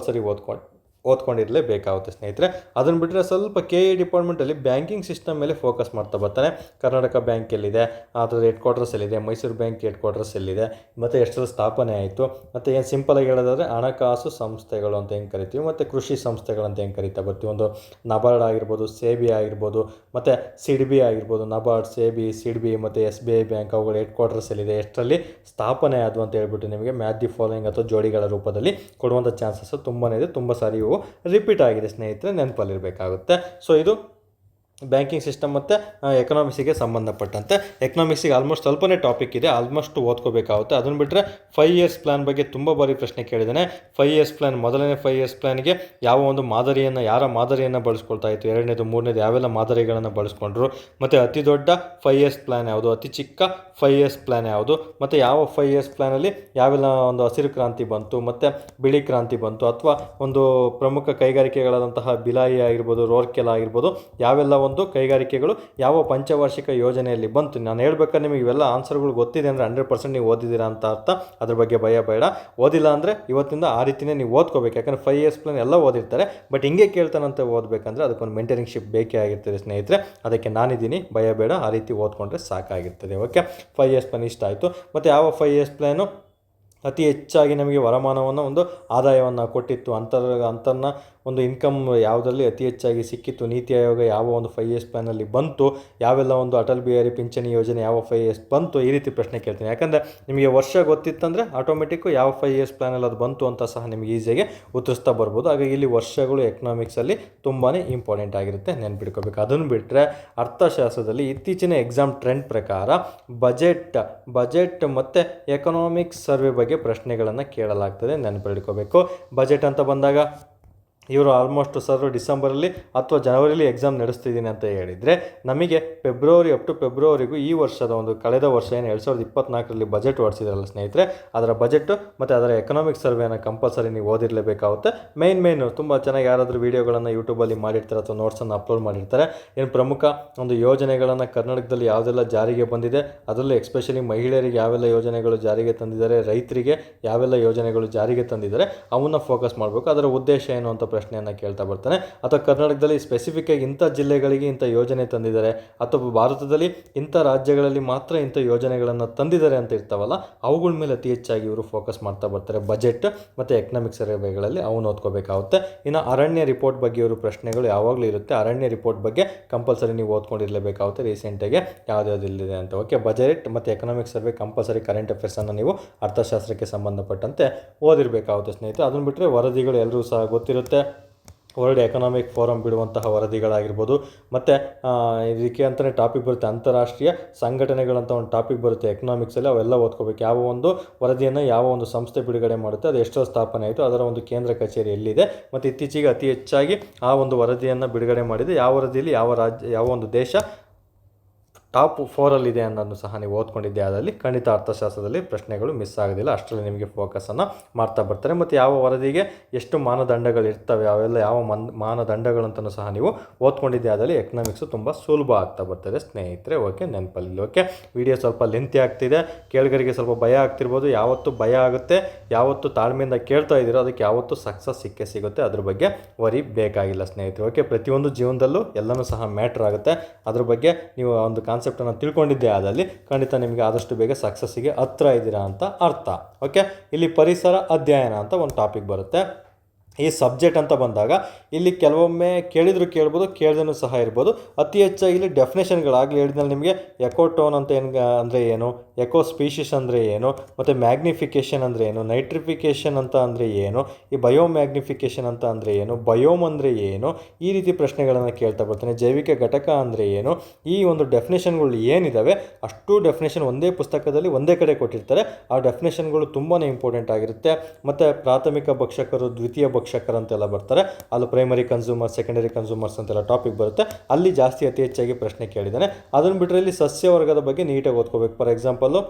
ಓದ್ಕೊಂಡಿರಲೇಬೇಕಾಗುತ್ತೆ ಸ್ನೇಹಿತರೆ. ಅದನ್ನು ಬಿಟ್ಟರೆ ಸ್ವಲ್ಪ KA ಡಿಪಾರ್ಟ್ಮೆಂಟಲ್ಲಿ ಬ್ಯಾಂಕಿಂಗ್ ಸಿಸ್ಟಮ್ ಮೇಲೆ ಫೋಕಸ್ ಮಾಡ್ತಾ ಬರ್ತಾನೆ. ಕರ್ನಾಟಕ ಬ್ಯಾಂಕ್ ಎಲ್ಲಿದೆ, ಅದರ ಹೆಡ್ ಕ್ವಾರ್ಟರ್ಸ್ ಎಲ್ಲಿದೆ, ಮೈಸೂರು ಬ್ಯಾಂಕ್ ಹೆಡ್ ಕ್ವಾರ್ಟರ್ಸ್ ಎಲ್ಲಿದೆ, ಮತ್ತು ಎಷ್ಟರ ಸ್ಥಾಪನೆ ಆಯಿತು, ಮತ್ತು ಏನು ಸಿಂಪಲಾಗಿ ಹೇಳೋದಾದರೆ ಹಣಕಾಸು ಸಂಸ್ಥೆಗಳು ಅಂತ ಹೆಂಗೆ ಕರಿತೀವಿ, ಮತ್ತು ಕೃಷಿ ಸಂಸ್ಥೆಗಳು ಅಂತ ಹೆಂಗೆ ಕರಿತಾ ಬರ್ತೀವಿ. ಒಂದು ನಬಾರ್ಡ್ ಆಗಿರ್ಬೋದು, SEBI ಆಗಿರ್ಬೋದು, ಮತ್ತು SIDBI ಆಗಿರ್ಬೋದು. ನಬಾರ್ಡ್, SEBI, SIDBI ಮತ್ತು SBI ಬ್ಯಾಂಕ್ ಅವುಗಳ ಹೆಡ್ ಕ್ವಾರ್ಟರ್ಸ್ ಎಲ್ಲಿದೆ, ಎಷ್ಟರಲ್ಲಿ ಸ್ಥಾಪನೆ ಆದವು ಅಂತ ಹೇಳ್ಬಿಟ್ಟು ನಿಮಗೆ ಮ್ಯಾಚ್ ದಿ ಫಾಲೋಯಿಂಗ್ ಅಥವಾ ಜೋಡಿಗಳ ರೂಪದಲ್ಲಿ ಕೊಡುವಂಥ ಚಾನ್ಸಸ್ ತುಂಬಾ ಇದೆ. ತುಂಬ ಸಾರಿ ಇವು ರಿಪೀಟ್ ಆಗಿದೆ ಸ್ನೇಹಿತರೆ, ನೆನಪಲ್ಲಿರಬೇಕಾಗುತ್ತೆ. ಸೊ ಇದು ಬ್ಯಾಂಕಿಂಗ್ ಸಿಸ್ಟಮ್ ಮತ್ತು ಎಕನಾಮಿಕ್ಸಿಗೆ ಸಂಬಂಧಪಟ್ಟಂತೆ. ಎಕನಾಮಿಕ್ಸಿಗೆ ಆಲ್ಮೋಸ್ಟ್ ಸ್ವಲ್ಪನೇ ಟಾಪಿಕ್ ಇದೆ, ಆಲ್ಮೋಸ್ಟ್ ಓದ್ಕೋಬೇಕಾಗುತ್ತೆ. ಅದನ್ನು ಬಿಟ್ಟರೆ 5 ಇಯರ್ಸ್ ಪ್ಲ್ಯಾನ್ ಬಗ್ಗೆ ತುಂಬ ಬಾರಿ ಪ್ರಶ್ನೆ ಕೇಳಿದ್ದಾನೆ. 5 ಇಯರ್ಸ್ ಪ್ಲ್ಯಾನ್, ಮೊದಲನೇ 5 ಇಯರ್ಸ್ ಪ್ಲ್ಯಾನ್ಗೆ ಯಾವ ಒಂದು ಯಾರ ಮಾದರಿಯನ್ನು ಬಳಸ್ಕೊಳ್ತಾ ಇತ್ತು, 2ನೇದು 3ನೇದು ಯಾವೆಲ್ಲ ಮಾದರಿಗಳನ್ನು ಬಳಸ್ಕೊಂಡ್ರು, ಮತ್ತು ಅತಿ ದೊಡ್ಡ 5 ಇಯರ್ಸ್ ಪ್ಲ್ಯಾನ್ ಯಾವುದು, ಅತಿ ಚಿಕ್ಕ 5 ಇಯರ್ಸ್ ಪ್ಲ್ಯಾನ್ ಯಾವುದು, ಮತ್ತು ಯಾವ 5 ಇಯರ್ಸ್ ಪ್ಲ್ಯಾನಲ್ಲಿ ಯಾವೆಲ್ಲ ಒಂದು ಹಸಿರು ಕ್ರಾಂತಿ ಬಂತು ಮತ್ತು ಬಿಳಿ ಕ್ರಾಂತಿ ಬಂತು, ಅಥವಾ ಒಂದು ಪ್ರಮುಖ ಕೈಗಾರಿಕೆಗಳಾದಂತಹ ಬಿಲಾಯಿ ಆಗಿರ್ಬೋದು, ರೋರ್ಕೆಲಾ ಆಗಿರ್ಬೋದು, ಯಾವೆಲ್ಲ ಒಂದು ಕೈಗಾರಿಕೆಗಳು ಯಾವ ಪಂಚವಾರ್ಷಿಕ ಯೋಜನೆಯಲ್ಲಿ ಬಂತು. ನಾನು ಹೇಳ್ಬೇಕಾದ್ರೆ ನಿಮಗೆ ಇವೆಲ್ಲ ಆನ್ಸರ್ಗಳು ಗೊತ್ತಿದೆ ಅಂದರೆ 100% ನೀವು ಓದಿದ್ದೀರಾ ಅಂತ ಅರ್ಥ. ಅದ್ರ ಬಗ್ಗೆ ಭಯ ಬೇಡ. ಓದಿಲ್ಲ ಅಂದರೆ ಇವತ್ತಿಂದ ಆ ರೀತಿಯೇ ನೀವು ಓದ್ಕೋಬೇಕು. ಯಾಕಂದರೆ 5 ಇಯರ್ಸ್ ಪ್ಲಾನ್ ಎಲ್ಲ ಓದಿರ್ತಾರೆ, ಬಟ್ ಹಿಂಗೆ ಕೇಳ್ತಾನಂತ ಓದಬೇಕಂದ್ರೆ ಅದಕ್ಕೊಂದು ಮೇಂಟೈನಿಂಗ್ಶಿಪ್ ಬೇಕೇ ಆಗಿರ್ತದೆ ಸ್ನೇಹಿತರೆ. ಅದಕ್ಕೆ ನಾನಿದ್ದೀನಿ, ಭಯ ಬೇಡ, ಆ ರೀತಿ ಓದ್ಕೊಂಡ್ರೆ ಸಾಕಾಗಿರ್ತದೆ. ಓಕೆ, 5 ಇಯರ್ಸ್ ಪ್ಲಾನ್ ಇಷ್ಟ ಆಯಿತು. ಮತ್ತು ಯಾವ 5 ಇಯರ್ಸ್ ಪ್ಲಾನು ಅತಿ ಹೆಚ್ಚಾಗಿ ನಮಗೆ ವರಮಾನವನ್ನು, ಒಂದು ಆದಾಯವನ್ನು ಕೊಟ್ಟಿತ್ತು, ಅಂತರನ್ನ ಒಂದು ಇನ್ಕಮ್ ಯಾವುದರಲ್ಲಿ ಅತಿ ಹೆಚ್ಚಾಗಿ ಸಿಕ್ಕಿತ್ತು, ನೀತಿ ಆಯೋಗ ಯಾವ ಒಂದು 5 ಇಯರ್ಸ್ ಪ್ಲಾನಲ್ಲಿ ಬಂತು, ಯಾವೆಲ್ಲ ಒಂದು ಅಟಲ್ ಬಿಹಾರಿ ಪಿಂಚಣಿ ಯೋಜನೆ ಯಾವ 5 ಇಯರ್ಸ್ ಬಂತು, ಈ ರೀತಿ ಪ್ರಶ್ನೆ ಕೇಳ್ತೀನಿ. ಯಾಕಂದರೆ ನಿಮಗೆ ವರ್ಷ ಗೊತ್ತಿತ್ತಂದರೆ ಆಟೋಮೆಟಿಕ್ಕು ಯಾವ 5 ಇಯರ್ಸ್ ಪ್ಲಾನಲ್ಲಿ ಅದು ಬಂತು ಅಂತ ಸಹ ನಿಮಗೆ ಈಸಿಯಾಗಿ ಉತ್ತರಿಸ್ತಾ ಬರ್ಬೋದು. ಹಾಗಾಗಿ ಇಲ್ಲಿ ವರ್ಷಗಳು ಎಕನಾಮಿಕ್ಸಲ್ಲಿ ತುಂಬಾ ಇಂಪಾರ್ಟೆಂಟ್ ಆಗಿರುತ್ತೆ, ನೆನ್ಪಿಟ್ಕೋಬೇಕು. ಅದನ್ನು ಬಿಟ್ಟರೆ ಅರ್ಥಶಾಸ್ತ್ರದಲ್ಲಿ ಇತ್ತೀಚಿನ ಎಕ್ಸಾಮ್ ಟ್ರೆಂಡ್ ಪ್ರಕಾರ ಬಜೆಟ್ ಮತ್ತು ಎಕನಾಮಿಕ್ಸ್ ಸರ್ವೆ ಬಗ್ಗೆ ಪ್ರಶ್ನೆಗಳನ್ನು ಕೇಳಲಾಗ್ತದೆ, ನೆನಪಿಟ್ಕೋಬೇಕು. ಬಜೆಟ್ ಅಂತ ಬಂದಾಗ ಇವರು ಆಲ್ಮೋಸ್ಟ್ ಸರ್ ಡಿಸೆಂಬರಲ್ಲಿ ಅಥವಾ ಜನವರಿಲಿ ಎಕ್ಸಾಮ್ ನಡೆಸ್ತಿದ್ದೀನಿ ಅಂತ ಹೇಳಿದರೆ, ನಮಗೆ ಅಪ್ ಟು ಫೆಬ್ರವರಿಗೂ ಈ ವರ್ಷದ ಒಂದು ಕಳೆದ ವರ್ಷ ಏನು 2024ರಲ್ಲಿ ಬಜೆಟ್ ಹೊರಡಿಸಿದ್ರಲ್ಲ ಸ್ನೇಹಿತರೆ, ಅದರ ಬಜೆಟ್ ಮತ್ತು ಅದರ ಎಕನಾಮಿಕ್ ಸರ್ವೆಯನ್ನು ಕಂಪಲ್ಸರಿ ನೀವು ಓದಿರಲೇಬೇಕಾಗುತ್ತೆ. ಮೇಯ್ನು ತುಂಬ ಚೆನ್ನಾಗಿ ಯಾರಾದರೂ ವೀಡಿಯೋಗಳನ್ನು ಯೂಟ್ಯೂಬಲ್ಲಿ ಮಾಡಿರ್ತಾರೆ ಅಥವಾ ನೋಟ್ಸನ್ನು ಅಪ್ಲೋಡ್ ಮಾಡಿರ್ತಾರೆ. ಏನು ಪ್ರಮುಖ ಒಂದು ಯೋಜನೆಗಳನ್ನು ಕರ್ನಾಟಕದಲ್ಲಿ ಯಾವುದೆಲ್ಲ ಜಾರಿಗೆ ಬಂದಿದೆ, ಅದರಲ್ಲೂ ಎಸ್ಪೆಷಲಿ ಮಹಿಳೆಯರಿಗೆ ಯಾವೆಲ್ಲ ಯೋಜನೆಗಳು ಜಾರಿಗೆ ತಂದಿದ್ದಾರೆ, ರೈತರಿಗೆ ಯಾವೆಲ್ಲ ಯೋಜನೆಗಳು ಜಾರಿಗೆ ತಂದಿದ್ದಾರೆ, ಅವನ್ನ ಫೋಕಸ್ ಮಾಡಬೇಕು. ಅದರ ಉದ್ದೇಶ ಏನು ಅಂತ ಪ್ರಶ್ನೆಯನ್ನು ಕೇಳ್ತಾ ಬರ್ತಾನೆ. ಅಥವಾ ಕರ್ನಾಟಕದಲ್ಲಿ ಸ್ಪೆಸಿಫಿಕ್ಕಾಗಿ ಇಂಥ ಜಿಲ್ಲೆಗಳಿಗೆ ಇಂಥ ಯೋಜನೆ ತಂದಿದ್ದಾರೆ, ಅಥವಾ ಭಾರತದಲ್ಲಿ ಇಂಥ ರಾಜ್ಯಗಳಲ್ಲಿ ಮಾತ್ರ ಇಂಥ ಯೋಜನೆಗಳನ್ನು ತಂದಿದ್ದಾರೆ ಅಂತ ಇರ್ತಾವಲ್ಲ, ಅವುಗಳ ಮೇಲೆ ಅತಿ ಹೆಚ್ಚಾಗಿ ಇವರು ಫೋಕಸ್ ಮಾಡ್ತಾ ಬರ್ತಾರೆ. ಬಜೆಟ್ ಮತ್ತು ಎಕನಾಮಿಕ್ ಸರ್ವೆಗಳಲ್ಲಿ ಅವನು ಓದ್ಕೋಬೇಕಾಗುತ್ತೆ. ಇನ್ನು ಅರಣ್ಯ ರಿಪೋರ್ಟ್ ಬಗ್ಗೆ ಇವರು ಪ್ರಶ್ನೆಗಳು ಯಾವಾಗಲೂ ಇರುತ್ತೆ. ಅರಣ್ಯ ರಿಪೋರ್ಟ್ ಬಗ್ಗೆ ಕಂಪಲ್ಸರಿ ನೀವು ಓದ್ಕೊಂಡಿರಲೇಬೇಕಾಗುತ್ತೆ ರೀಸೆಂಟಾಗಿ ಯಾವ್ದು ಇಲ್ಲಿದೆ ಅಂತ. ಓಕೆ, ಬಜೆಟ್ ಮತ್ತು ಎಕನಾಮಿಕ್ ಸರ್ವೆ ಕಂಪಲ್ಸರಿ ಕರೆಂಟ್ ಅಫೇರ್ಸನ್ನು ನೀವು ಅರ್ಥಶಾಸ್ತ್ರಕ್ಕೆ ಸಂಬಂಧಪಟ್ಟಂತೆ ಓದಿರಬೇಕಾಗುತ್ತೆ ಸ್ನೇಹಿತರೆ. ಅದನ್ನು ಬಿಟ್ಟರೆ ವರದಿಗಳು ಎಲ್ಲರೂ ಸಹ ಗೊತ್ತಿರುತ್ತೆ. ವರ್ಲ್ಡ್ ಎಕನಾಮಿಕ್ ಫೋರಮ್ ಬಿಡುವಂತಹ ವರದಿಗಳಾಗಿರ್ಬೋದು, ಮತ್ತು ಇದಕ್ಕೆ ಅಂತಲೇ ಟಾಪಿಕ್ ಬರುತ್ತೆ, ಅಂತಾರಾಷ್ಟ್ರೀಯ ಸಂಘಟನೆಗಳಂತ ಒಂದು ಟಾಪಿಕ್ ಬರುತ್ತೆ ಎಕನಾಮಿಕ್ಸಲ್ಲಿ, ಅವೆಲ್ಲ ಓದ್ಕೋಬೇಕು. ಯಾವ ಒಂದು ವರದಿಯನ್ನು ಯಾವ ಒಂದು ಸಂಸ್ಥೆ ಬಿಡುಗಡೆ ಮಾಡುತ್ತೆ, ಅದು ಎಷ್ಟೋ ಸ್ಥಾಪನೆ ಆಯಿತು, ಅದರ ಒಂದು ಕೇಂದ್ರ ಕಚೇರಿ ಎಲ್ಲಿದೆ, ಮತ್ತು ಇತ್ತೀಚೆಗೆ ಅತಿ ಹೆಚ್ಚಾಗಿ ಆ ಒಂದು ವರದಿಯನ್ನು ಬಿಡುಗಡೆ ಮಾಡಿದೆ, ಯಾವ ವರದಿಯಲ್ಲಿ ಯಾವ ರಾಜ್ಯ ಯಾವ ಒಂದು ದೇಶ ಟಾಪ್ 4 ಅನ್ನೋದನ್ನು ಸಹ ನೀವು ಓದ್ಕೊಂಡಿದ್ದೆ. ಅದರಲ್ಲಿ ಖಂಡಿತ ಅರ್ಥಶಾಸ್ತ್ರದಲ್ಲಿ ಪ್ರಶ್ನೆಗಳು ಮಿಸ್ ಆಗೋದಿಲ್ಲ, ಅಷ್ಟರಲ್ಲಿ ನಿಮಗೆ ಫೋಕಸನ್ನು ಮಾಡ್ತಾ ಬರ್ತಾರೆ. ಮತ್ತು ಯಾವ ವರದಿಗೆ ಎಷ್ಟು ಮಾನದಂಡಗಳಿರ್ತವೆ, ಅವೆಲ್ಲ ಯಾವ ಮಾನದಂಡಗಳಂತಲೂ ಸಹ ನೀವು ಓದ್ಕೊಂಡಿದ್ದೆ. ಅದರಲ್ಲಿ ಎಕನಾಮಿಕ್ಸು ತುಂಬ ಸುಲಭ ಆಗ್ತಾ ಬರ್ತದೆ ಸ್ನೇಹಿತರೆ. ಓಕೆ, ನೆನಪಲ್ಲಿ. ಓಕೆ, ವಿಡಿಯೋ ಸ್ವಲ್ಪ ಲೆಂತಿ ಆಗ್ತಿದೆ, ಕೇಳಿಗರಿಗೆ ಸ್ವಲ್ಪ ಭಯ ಆಗ್ತಿರ್ಬೋದು. ಯಾವತ್ತು ಭಯ ಆಗುತ್ತೆ, ಯಾವತ್ತು ತಾಳ್ಮೆಯಿಂದ ಕೇಳ್ತಾ ಇದ್ದೀರೋ ಅದಕ್ಕೆ ಯಾವತ್ತು ಸಕ್ಸಸ್ ಸಿಗುತ್ತೆ, ಅದ್ರ ಬಗ್ಗೆ ವರಿ ಬೇಕಾಗಿಲ್ಲ ಸ್ನೇಹಿತರೆ. ಓಕೆ, ಪ್ರತಿಯೊಂದು ಜೀವನದಲ್ಲೂ ಎಲ್ಲನೂ ಸಹ ಮ್ಯಾಟ್ರ್ ಆಗುತ್ತೆ. ಅದ್ರ ಬಗ್ಗೆ ನೀವು ಒಂದು ಕಾನ್ಸೆಪ್ಟನ್ನು ತಿಳ್ಕೊಂಡಿದ್ದೆ ಆದಲ್ಲಿ ಖಂಡಿತ ನಿಮಗೆ ಆದಷ್ಟು ಬೇಗ ಸಕ್ಸಸ್ಸಿಗೆ ಹತ್ರ ಇದ್ದೀರಾ ಅಂತ ಅರ್ಥ. ಓಕೆ, ಇಲ್ಲಿ ಪರಿಸರ ಅಧ್ಯಯನ ಅಂತ ಒಂದು ಟಾಪಿಕ್ ಬರುತ್ತೆ. ಈ ಸಬ್ಜೆಕ್ಟ್ ಅಂತ ಬಂದಾಗ ಇಲ್ಲಿ ಕೆಲವೊಮ್ಮೆ ಕೇಳ್ಬೋದು, ಕೇಳ್ದೇನೂ ಸಹ ಇರ್ಬೋದು. ಅತಿ ಹೆಚ್ಚಾಗಿ ಇಲ್ಲಿ ಡೆಫಿನೇಷನ್ಗಳಾಗಲಿ ಹೇಳಿದ್ಮೇಲೆ ನಿಮಗೆ ಎಕೋಟೋನ್ ಅಂತ ಅಂದರೆ ಏನು, ಎಕೋ ಸ್ಪೀಷೀಸ್ ಅಂದರೆ ಏನು, ಮತ್ತು ಮ್ಯಾಗ್ನಿಫಿಕೇಷನ್ ಅಂದರೆ ಏನು, ನೈಟ್ರಿಫಿಕೇಷನ್ ಅಂತ ಅಂದರೆ ಏನು, ಈ ಬಯೋಮ್ಯಾಗ್ನಿಫಿಕೇಷನ್ ಅಂತ ಅಂದರೆ ಏನು, ಬಯೋಮ್ ಅಂದರೆ ಏನು, ಈ ರೀತಿ ಪ್ರಶ್ನೆಗಳನ್ನು ಕೇಳ್ತಾ ಬರ್ತಾನೆ. ಜೈವಿಕ ಘಟಕ ಅಂದರೆ ಏನು, ಈ ಒಂದು ಡೆಫಿನೇಷನ್ಗಳು ಏನಿದ್ದಾವೆ ಅಷ್ಟು ಡೆಫಿನೇಷನ್ ಒಂದೇ ಪುಸ್ತಕದಲ್ಲಿ ಒಂದೇ ಕಡೆ ಕೊಟ್ಟಿರ್ತಾರೆ. ಆ ಡೆಫಿನೇಷನ್ಗಳು ತುಂಬಾ ಇಂಪಾರ್ಟೆಂಟ್ ಆಗಿರುತ್ತೆ. ಮತ್ತು ಪ್ರಾಥಮಿಕ ಭಕ್ಷಕರು, ದ್ವಿತೀಯ ಭಕ್ಷಕರು ಅಂತೆಲ್ಲ ಬರ್ತಾರೆ, ಅಲ್ಲಿ ಪ್ರೈಮರಿ ಕನ್ಸ್ಯೂಮರ್ಸ್, ಸೆಕೆಂಡರಿ ಕನ್ಸ್ಯೂಮರ್ಸ್ ಅಂತೆಲ್ಲ ಟಾಪಿಕ್ ಬರುತ್ತೆ. ಅಲ್ಲಿ ಜಾಸ್ತಿ ಅತಿ ಹೆಚ್ಚಾಗಿ ಪ್ರಶ್ನೆ ಕೇಳಿದ್ದಾನೆ. ಅದನ್ನು ಬಿಟ್ಟರೆ ಇಲ್ಲಿ ಸಸ್ಯವರ್ಗದ ಬಗ್ಗೆ ನೀಟಾಗಿ ಓದ್ಕೋಬೇಕು. ಫಾರ್ ಎಕ್ಸಾಂಪಲ್ಲು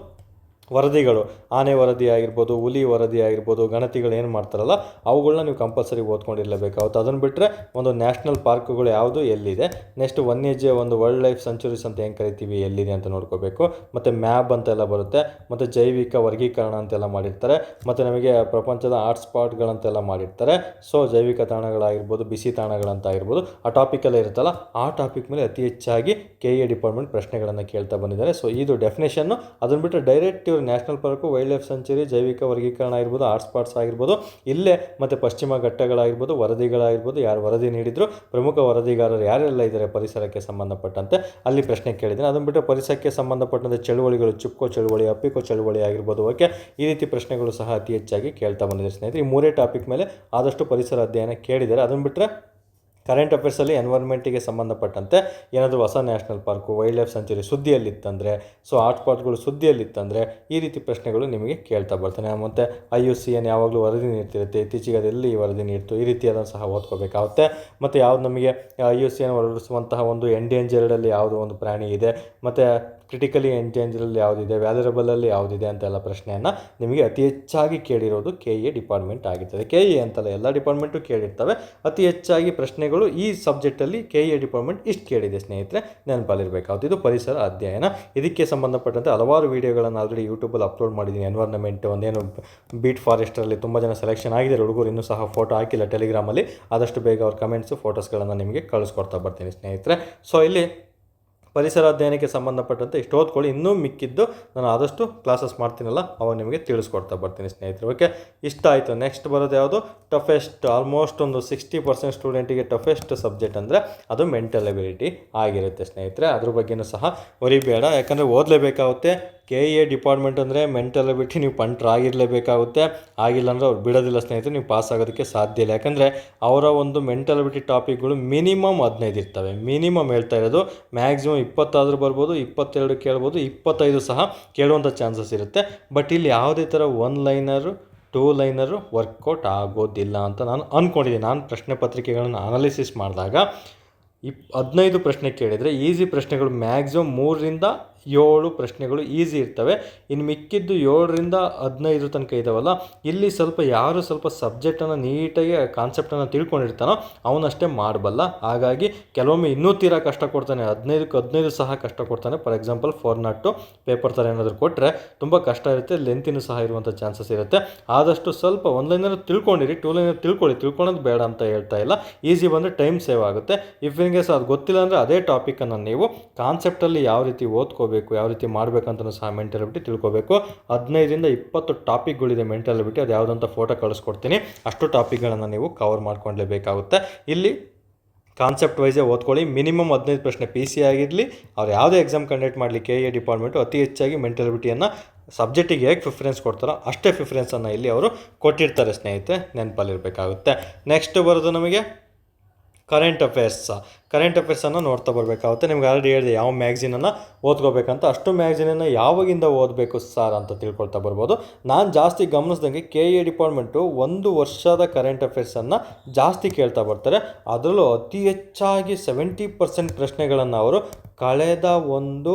ವರದಿಗಳು, ಆನೆ ವರದಿ ಆಗಿರ್ಬೋದು, ಹುಲಿ ವರದಿ ಆಗಿರ್ಬೋದು, ಗಣತಿಗಳು ಏನು ಮಾಡ್ತಾರಲ್ಲ ಅವುಗಳನ್ನ ನೀವು ಕಂಪಲ್ಸರಿ ಓದ್ಕೊಂಡಿರಲೇಬೇಕಾಗುತ್ತೆ. ಅದನ್ನು ಬಿಟ್ಟರೆ ಒಂದು ನ್ಯಾಷನಲ್ ಪಾರ್ಕ್ಗಳು ಯಾವುದು ಎಲ್ಲಿದೆ, ನೆಕ್ಸ್ಟ್ ವನ್ಯಜೀವಿ ಒಂದು ವೈಲ್ಡ್ ಲೈಫ್ ಸೆಂಚುರೀಸ್ ಅಂತ ಏನು ಕರಿತೀವಿ ಎಲ್ಲಿದೆ ಅಂತ ನೋಡ್ಕೋಬೇಕು. ಮತ್ತು ಮ್ಯಾಪ್ ಅಂತೆಲ್ಲ ಬರುತ್ತೆ, ಮತ್ತು ಜೈವಿಕ ವರ್ಗೀಕರಣ ಅಂತೆಲ್ಲ ಮಾಡಿರ್ತಾರೆ, ಮತ್ತು ನಮಗೆ ಪ್ರಪಂಚದ ಹಾಟ್ಸ್ಪಾಟ್ಗಳಂತೆಲ್ಲ ಮಾಡಿರ್ತಾರೆ. ಸೊ ಜೈವಿಕ ತಾಣಗಳಾಗಿರ್ಬೋದು, ಬಿಸಿ ತಾಣಗಳಂತ ಆಗಿರ್ಬೋದು, ಆ ಟಾಪಿಕೆಲ್ಲ ಇರುತ್ತಲ್ಲ ಆ ಟಾಪಿಕ್ ಮೇಲೆ ಅತಿ ಹೆಚ್ಚಾಗಿ KE ಡಿಪಾರ್ಟ್ಮೆಂಟ್ ಪ್ರಶ್ನೆಗಳನ್ನು ಕೇಳ್ತಾ ಬಂದಿದ್ದಾರೆ. ಸೊ ಇದು ಡೆಫಿನೇಷನ್ನು. ಅದನ್ನು ಬಿಟ್ಟರೆ direct national park, wildlife century, ಜೈವಿಕ ವರ್ಗೀಕರಣ ಆಗಿರ್ಬೋದು, ಹಾಟ್ಸ್ಪಾಟ್ಸ್ ಆಗಿರ್ಬೋದು ಇಲ್ಲೇ, ಮತ್ತು ಪಶ್ಚಿಮ ಘಟ್ಟಗಳಾಗಿರ್ಬೋದು, ವರದಿಗಳಾಗಿರ್ಬೋದು, ಯಾರು ವರದಿ ನೀಡಿದ್ರು, ಪ್ರಮುಖ ವರದಿಗಾರರು ಯಾರೆಲ್ಲ ಇದ್ದಾರೆ ಪರಿಸರಕ್ಕೆ ಸಂಬಂಧಪಟ್ಟಂತೆ ಅಲ್ಲಿ ಪ್ರಶ್ನೆ ಕೇಳಿದ್ದೀನಿ. ಅದನ್ನು ಬಿಟ್ಟರೆ ಪರಿಸರಕ್ಕೆ ಸಂಬಂಧಪಟ್ಟಂತೆ ಚಳುವಳಿಗಳು, ಚುಪ್ಕೋ ಚಳುವಳಿ, ಅಪ್ಪಿಕೋ ಚಳುವಳಿ ಆಗಿರ್ಬೋದು. ಓಕೆ, ಈ ರೀತಿ ಪ್ರಶ್ನೆಗಳು ಸಹ ಅತಿ ಹೆಚ್ಚಾಗಿ ಕೇಳ್ತಾ ಬಂದಿದ್ದಾರೆ ಸ್ನೇಹಿತರೆ. ಈ 3 ಟಾಪಿಕ್ ಮೇಲೆ ಆದಷ್ಟು ಪರಿಸರ ಅಧ್ಯಯನ ಕೇಳಿದ್ದಾರೆ. ಅದನ್ನು ಬಿಟ್ಟರೆ ಕರೆಂಟ್ ಅಫೇರ್ಸಲ್ಲಿ ಎನ್ವೈರ್ಮೆಂಟಿಗೆ ಸಂಬಂಧಪಟ್ಟಂತೆ ಏನಾದರೂ ಹೊಸ national park, wildlife sanctuary ಸುದ್ದಿಯಲ್ಲಿತ್ತಂದರೆ, ಸೊ ಹಾಟ್ಸ್ಪಾಟ್ಗಳು ಸುದ್ದಿಯಲ್ಲಿತ್ತಂದರೆ ಈ ರೀತಿ ಪ್ರಶ್ನೆಗಳು ನಿಮಗೆ ಕೇಳ್ತಾ ಬರ್ತಾನೆ. ಮತ್ತು IUCN ಯಾವಾಗಲೂ ವರದಿ ನೀಡ್ತಿರುತ್ತೆ, ಇತ್ತೀಚೆಗೆ ಅದೆಲ್ಲಿ ವರದಿ ನೀಡ್ತು, ಈ ರೀತಿಯಾದ ಸಹ ಓದ್ಕೋಬೇಕಾಗುತ್ತೆ. ಮತ್ತು ಯಾವ್ದು ನಮಗೆ IUCN ಹೊರಡಿಸುವಂತಹ ಒಂದು ಎಂಡೇಂಜರ್ಡಲ್ಲಿ ಯಾವುದೋ ಒಂದು ಪ್ರಾಣಿ ಇದೆ, ಮತ್ತು ಕ್ರಿಟಿಕಲಿ ಎಂಡೇಂಜರಲ್ಲಿ ಯಾವುದಿದೆ, ವ್ಯಾಲ್ಯುರಬಲಲ್ಲಿ ಯಾವುದಿದೆ ಅಂತೆಲ್ಲ ಪ್ರಶ್ನೆಯನ್ನು ನಿಮಗೆ ಅತಿ ಹೆಚ್ಚಾಗಿ ಕೇಳಿರೋದು KE ಡಿಪಾರ್ಟ್ಮೆಂಟ್ ಆಗಿರ್ತದೆ. KE ಅಂತಲ್ಲ, ಎಲ್ಲ ಡಿಪಾರ್ಟ್ಮೆಂಟು ಕೇಳಿರ್ತವೆ. ಅತಿ ಹೆಚ್ಚಾಗಿ ಪ್ರಶ್ನೆಗಳು ಈ ಸಬ್ಜೆಕ್ಟಲ್ಲಿ KE ಡಿಪಾರ್ಟ್ಮೆಂಟ್ ಇಷ್ಟು ಕೇಳಿದೆ ಸ್ನೇಹಿತರೆ, ನೆನಪಲ್ಲಿರಬೇಕಾಗುತ್ತೆ. ಇದು ಪರಿಸರ ಅಧ್ಯಯನ. ಇದಕ್ಕೆ ಸಂಬಂಧಪಟ್ಟಂತೆ ಹಲವಾರು ವೀಡಿಯೋಗಳನ್ನು ಆಲ್ರೆಡಿ ಯೂಟ್ಯೂಬಲ್ಲಿ ಅಪ್ಲೋಡ್ ಮಾಡಿದ್ದೀನಿ. ಎನ್ವೈರ್ನ್ಮೆಂಟ್ ಒಂದೇನು ಬೀಟ್ ಫಾರೆಸ್ಟರಲ್ಲಿ ತುಂಬ ಜನ ಸೆಲೆಕ್ಷನ್ ಆಗಿದ್ದಾರೆ ಹುಡುಗರು, ಇನ್ನೂ ಸಹ ಫೋಟೋ ಹಾಕಿಲ್ಲ ಟೆಲಿಗ್ರಾಮಲ್ಲಿ. ಆದಷ್ಟು ಬೇಗ ಅವ್ರ ಕಮೆಂಟ್ಸು, ಫೋಟೋಸ್ಗಳನ್ನು ನಿಮಗೆ ಕಳಿಸ್ಕೊಡ್ತಾ ಬರ್ತೀನಿ ಸ್ನೇಹಿತರೆ. ಸೊ ಇಲ್ಲಿ ಪರಿಸರ ಅಧ್ಯಯನಕ್ಕೆ ಸಂಬಂಧಪಟ್ಟಂತೆ ಇಷ್ಟು ಓದ್ಕೊಳ್ಳಿ. ಇನ್ನೂ ಮಿಕ್ಕಿದ್ದು ನಾನು ಆದಷ್ಟು ಕ್ಲಾಸಸ್ ಮಾಡ್ತೀನಲ್ಲ ಅವಾಗ ನಿಮಗೆ ತಿಳಿಸ್ಕೊಡ್ತಾ ಬರ್ತೀನಿ ಸ್ನೇಹಿತರೆ. ಓಕೆ, ಇಷ್ಟ ಆಯಿತು. ನೆಕ್ಸ್ಟ್ ಬರೋದು ಯಾವುದು, ಟಫೆಸ್ಟ್, ಆಲ್ಮೋಸ್ಟ್ ಒಂದು 60% ಸ್ಟೂಡೆಂಟಿಗೆ ಟಫೆಸ್ಟ್ ಸಬ್ಜೆಕ್ಟ್ ಅಂದರೆ ಅದು ಮೆಂಟಲ್ ಎಬಿಲಿಟಿ ಆಗಿರುತ್ತೆ ಸ್ನೇಹಿತರೆ. ಅದ್ರ ಬಗ್ಗೆಯೂ ಸಹ ವರಿಬೇಡ, ಯಾಕಂದರೆ ಓದಲೇಬೇಕಾಗುತ್ತೆ. KE ಡಿಪಾರ್ಟ್ಮೆಂಟ್ ಅಂದರೆ ಮೆಂಟಲ್ ಎಬಿಲಿಟಿ ನೀವು ಪಂಟ್ರಾಗಿರಲೇಬೇಕಾಗುತ್ತೆ. ಆಗಿಲ್ಲ ಅಂದರೆ ಅವ್ರು ಬಿಡೋದಿಲ್ಲ ಸ್ನೇಹಿತರೆ, ನೀವು ಪಾಸ್ ಆಗೋದಕ್ಕೆ ಸಾಧ್ಯ ಇಲ್ಲ. ಯಾಕಂದರೆ ಅವರ ಒಂದು ಮೆಂಟಲ್ ಎಬಿಲಿಟಿ ಟಾಪಿಕ್ಗಳು ಮಿನಿಮಮ್ 15 ಇರ್ತವೆ. ಮಿನಿಮಮ್ ಹೇಳ್ತಾ ಇರೋದು, ಮ್ಯಾಕ್ಸಿಮಮ್ 20 ಬರ್ಬೋದು, 22 ಕೇಳ್ಬೋದು, 25 ಸಹ ಕೇಳುವಂಥ ಚಾನ್ಸಸ್ ಇರುತ್ತೆ. ಬಟ್ ಇಲ್ಲಿ ಯಾವುದೇ ಥರ 1 ಲೈನರು 2 ಲೈನರು ವರ್ಕೌಟ್ ಆಗೋದಿಲ್ಲ ಅಂತ ನಾನು ಅಂದ್ಕೊಂಡಿದ್ದೀನಿ. ನಾನು ಪ್ರಶ್ನೆ ಪತ್ರಿಕೆಗಳನ್ನು ಅನಾಲಿಸಿಸ್ ಮಾಡಿದಾಗ 15 ಪ್ರಶ್ನೆ ಕೇಳಿದರೆ ಈಸಿ ಪ್ರಶ್ನೆಗಳು ಮ್ಯಾಕ್ಸಿಮಮ್ 3ರಿಂದ 7 ಪ್ರಶ್ನೆಗಳು ಈಸಿ ಇರ್ತವೆ. ಇನ್ನು ಮಿಕ್ಕಿದ್ದು 7ರಿಂದ 15 ತನಕ ಇದ್ದಾವಲ್ಲ, ಇಲ್ಲಿ ಯಾರು ಸಬ್ಜೆಕ್ಟನ್ನು ನೀಟಾಗಿ ಕಾನ್ಸೆಪ್ಟನ್ನು ತಿಳ್ಕೊಂಡಿರ್ತಾನೋ ಅವನಷ್ಟೇ ಮಾಡಬಲ್ಲ. ಹಾಗಾಗಿ ಕೆಲವೊಮ್ಮೆ ಇನ್ನೂ ತೀರಾ ಕಷ್ಟ ಕೊಡ್ತಾನೆ, 15ಕ್ಕೆ 15 ಸಹ ಕಷ್ಟ ಕೊಡ್ತಾನೆ. ಫಾರ್ ಎಕ್ಸಾಂಪಲ್ 402 ಪೇಪರ್ ಥರ ಏನಾದರೂ ಕೊಟ್ಟರೆ ತುಂಬ ಕಷ್ಟ ಇರುತ್ತೆ, ಲೆಂತಿನೂ ಸಹ ಇರುವಂಥ ಚಾನ್ಸಸ್ ಇರುತ್ತೆ. ಆದಷ್ಟು ಒಂದು ಲೈನನ್ನು ತಿಳ್ಕೊಂಡಿರಿ, 2 ಲೈನರ್ ತಿಳ್ಕೊಳ್ಳೋದು ಬೇಡ ಅಂತ ಹೇಳ್ತಾ ಇಲ್ಲ. ಈಸಿ ಬಂದರೆ ಟೈಮ್ ಸೇವ್ ಆಗುತ್ತೆ. ಇಫ್ ಇನ್ ಕೇಸ್ ಅದು ಗೊತ್ತಿಲ್ಲ ಅಂದರೆ ಅದೇ ಟಾಪಿಕನ್ನು ನೀವು ಕಾನ್ಸೆಪ್ಟಲ್ಲಿ ಯಾವ ರೀತಿ ಓದ್ಕೋಬೇಕು, ಯಾವ ರೀತಿ ಮಾಡಬೇಕಂತಲೂ ಸಹ ಮೆಂಟಲ್ ಎಬಿಲಿಟಿ ತಿಳ್ಕೋಬೇಕು. 15ರಿಂದ 20 ಟಾಪಿಕ್ಗಳಿದೆ ಮೆಂಟಲ್ ಎಬಿಲಿಟಿ, ಅದು ಯಾವುದಂತ ಫೋಟೋ ಕಳಿಸ್ಕೊಡ್ತೀನಿ. ಅಷ್ಟು ಟಾಪಿಕ್ಗಳನ್ನು ನೀವು ಕವರ್ ಮಾಡ್ಕೊಳ್ಳೇಬೇಕಾಗುತ್ತೆ. ಇಲ್ಲಿ ಕಾನ್ಸೆಪ್ಟ್ ವೈಸೇ ಓದ್ಕೊಳ್ಳಿ. ಮಿನಿಮಮ್ 15 ಪ್ರಶ್ನೆ ಪಿ ಸಿ ಆಗಿರಲಿ, ಅವ್ರು ಯಾವುದೇ ಎಕ್ಸಾಮ್ ಕಂಡಕ್ಟ್ ಮಾಡಲಿ, ಕೆ ಎ ಡಿಪಾರ್ಟ್ಮೆಂಟು ಅತಿ ಹೆಚ್ಚಾಗಿ ಮೆಂಟಲ್ ಎಬಿಲಿಟಿಯನ್ನು ಸಬ್ಜೆಕ್ಟಿಗೆ ಹೇಗೆ ಪ್ರಿಫರೆನ್ಸ್ ಕೊಡ್ತಾರೋ ಅಷ್ಟೇ ಪ್ರಿಫರೆನ್ಸನ್ನು ಇಲ್ಲಿ ಅವರು ಕೊಟ್ಟಿರ್ತಾರೆ ಸ್ನೇಹಿತರೆ, ನೆನಪಲ್ಲಿರಬೇಕಾಗುತ್ತೆ. ನೆಕ್ಸ್ಟ್ ಬರೋದು ನಮಗೆ ಕರೆಂಟ್ ಅಫೇರ್ಸನ್ನು ನೋಡ್ತಾ ಬರಬೇಕಾಗುತ್ತೆ. ನಿಮ್ಗೆ ಆಲ್ರೆಡಿ ಹೇಳಿದೆ ಯಾವ ಮ್ಯಾಗ್ಝಿನನ್ನು ಓದ್ಕೋಬೇಕಂತ. ಅಷ್ಟು ಮ್ಯಾಗ್ಝಿನನ್ನು ಯಾವಾಗಿಂದ ಓದಬೇಕು ಸರ್ ಅಂತ ತಿಳ್ಕೊಳ್ತಾ ಬರ್ಬೋದು. ನಾನು ಜಾಸ್ತಿ ಗಮನಿಸ್ದಂಗೆ ಕೆ ಎ ಡಿಪಾರ್ಟ್ಮೆಂಟು 1 ವರ್ಷದ ಕರೆಂಟ್ ಅಫೇರ್ಸನ್ನು ಜಾಸ್ತಿ ಕೇಳ್ತಾ ಬರ್ತಾರೆ. ಅದರಲ್ಲೂ ಅತಿ ಹೆಚ್ಚಾಗಿ 70% ಪ್ರಶ್ನೆಗಳನ್ನು ಅವರು ಕಳೆದ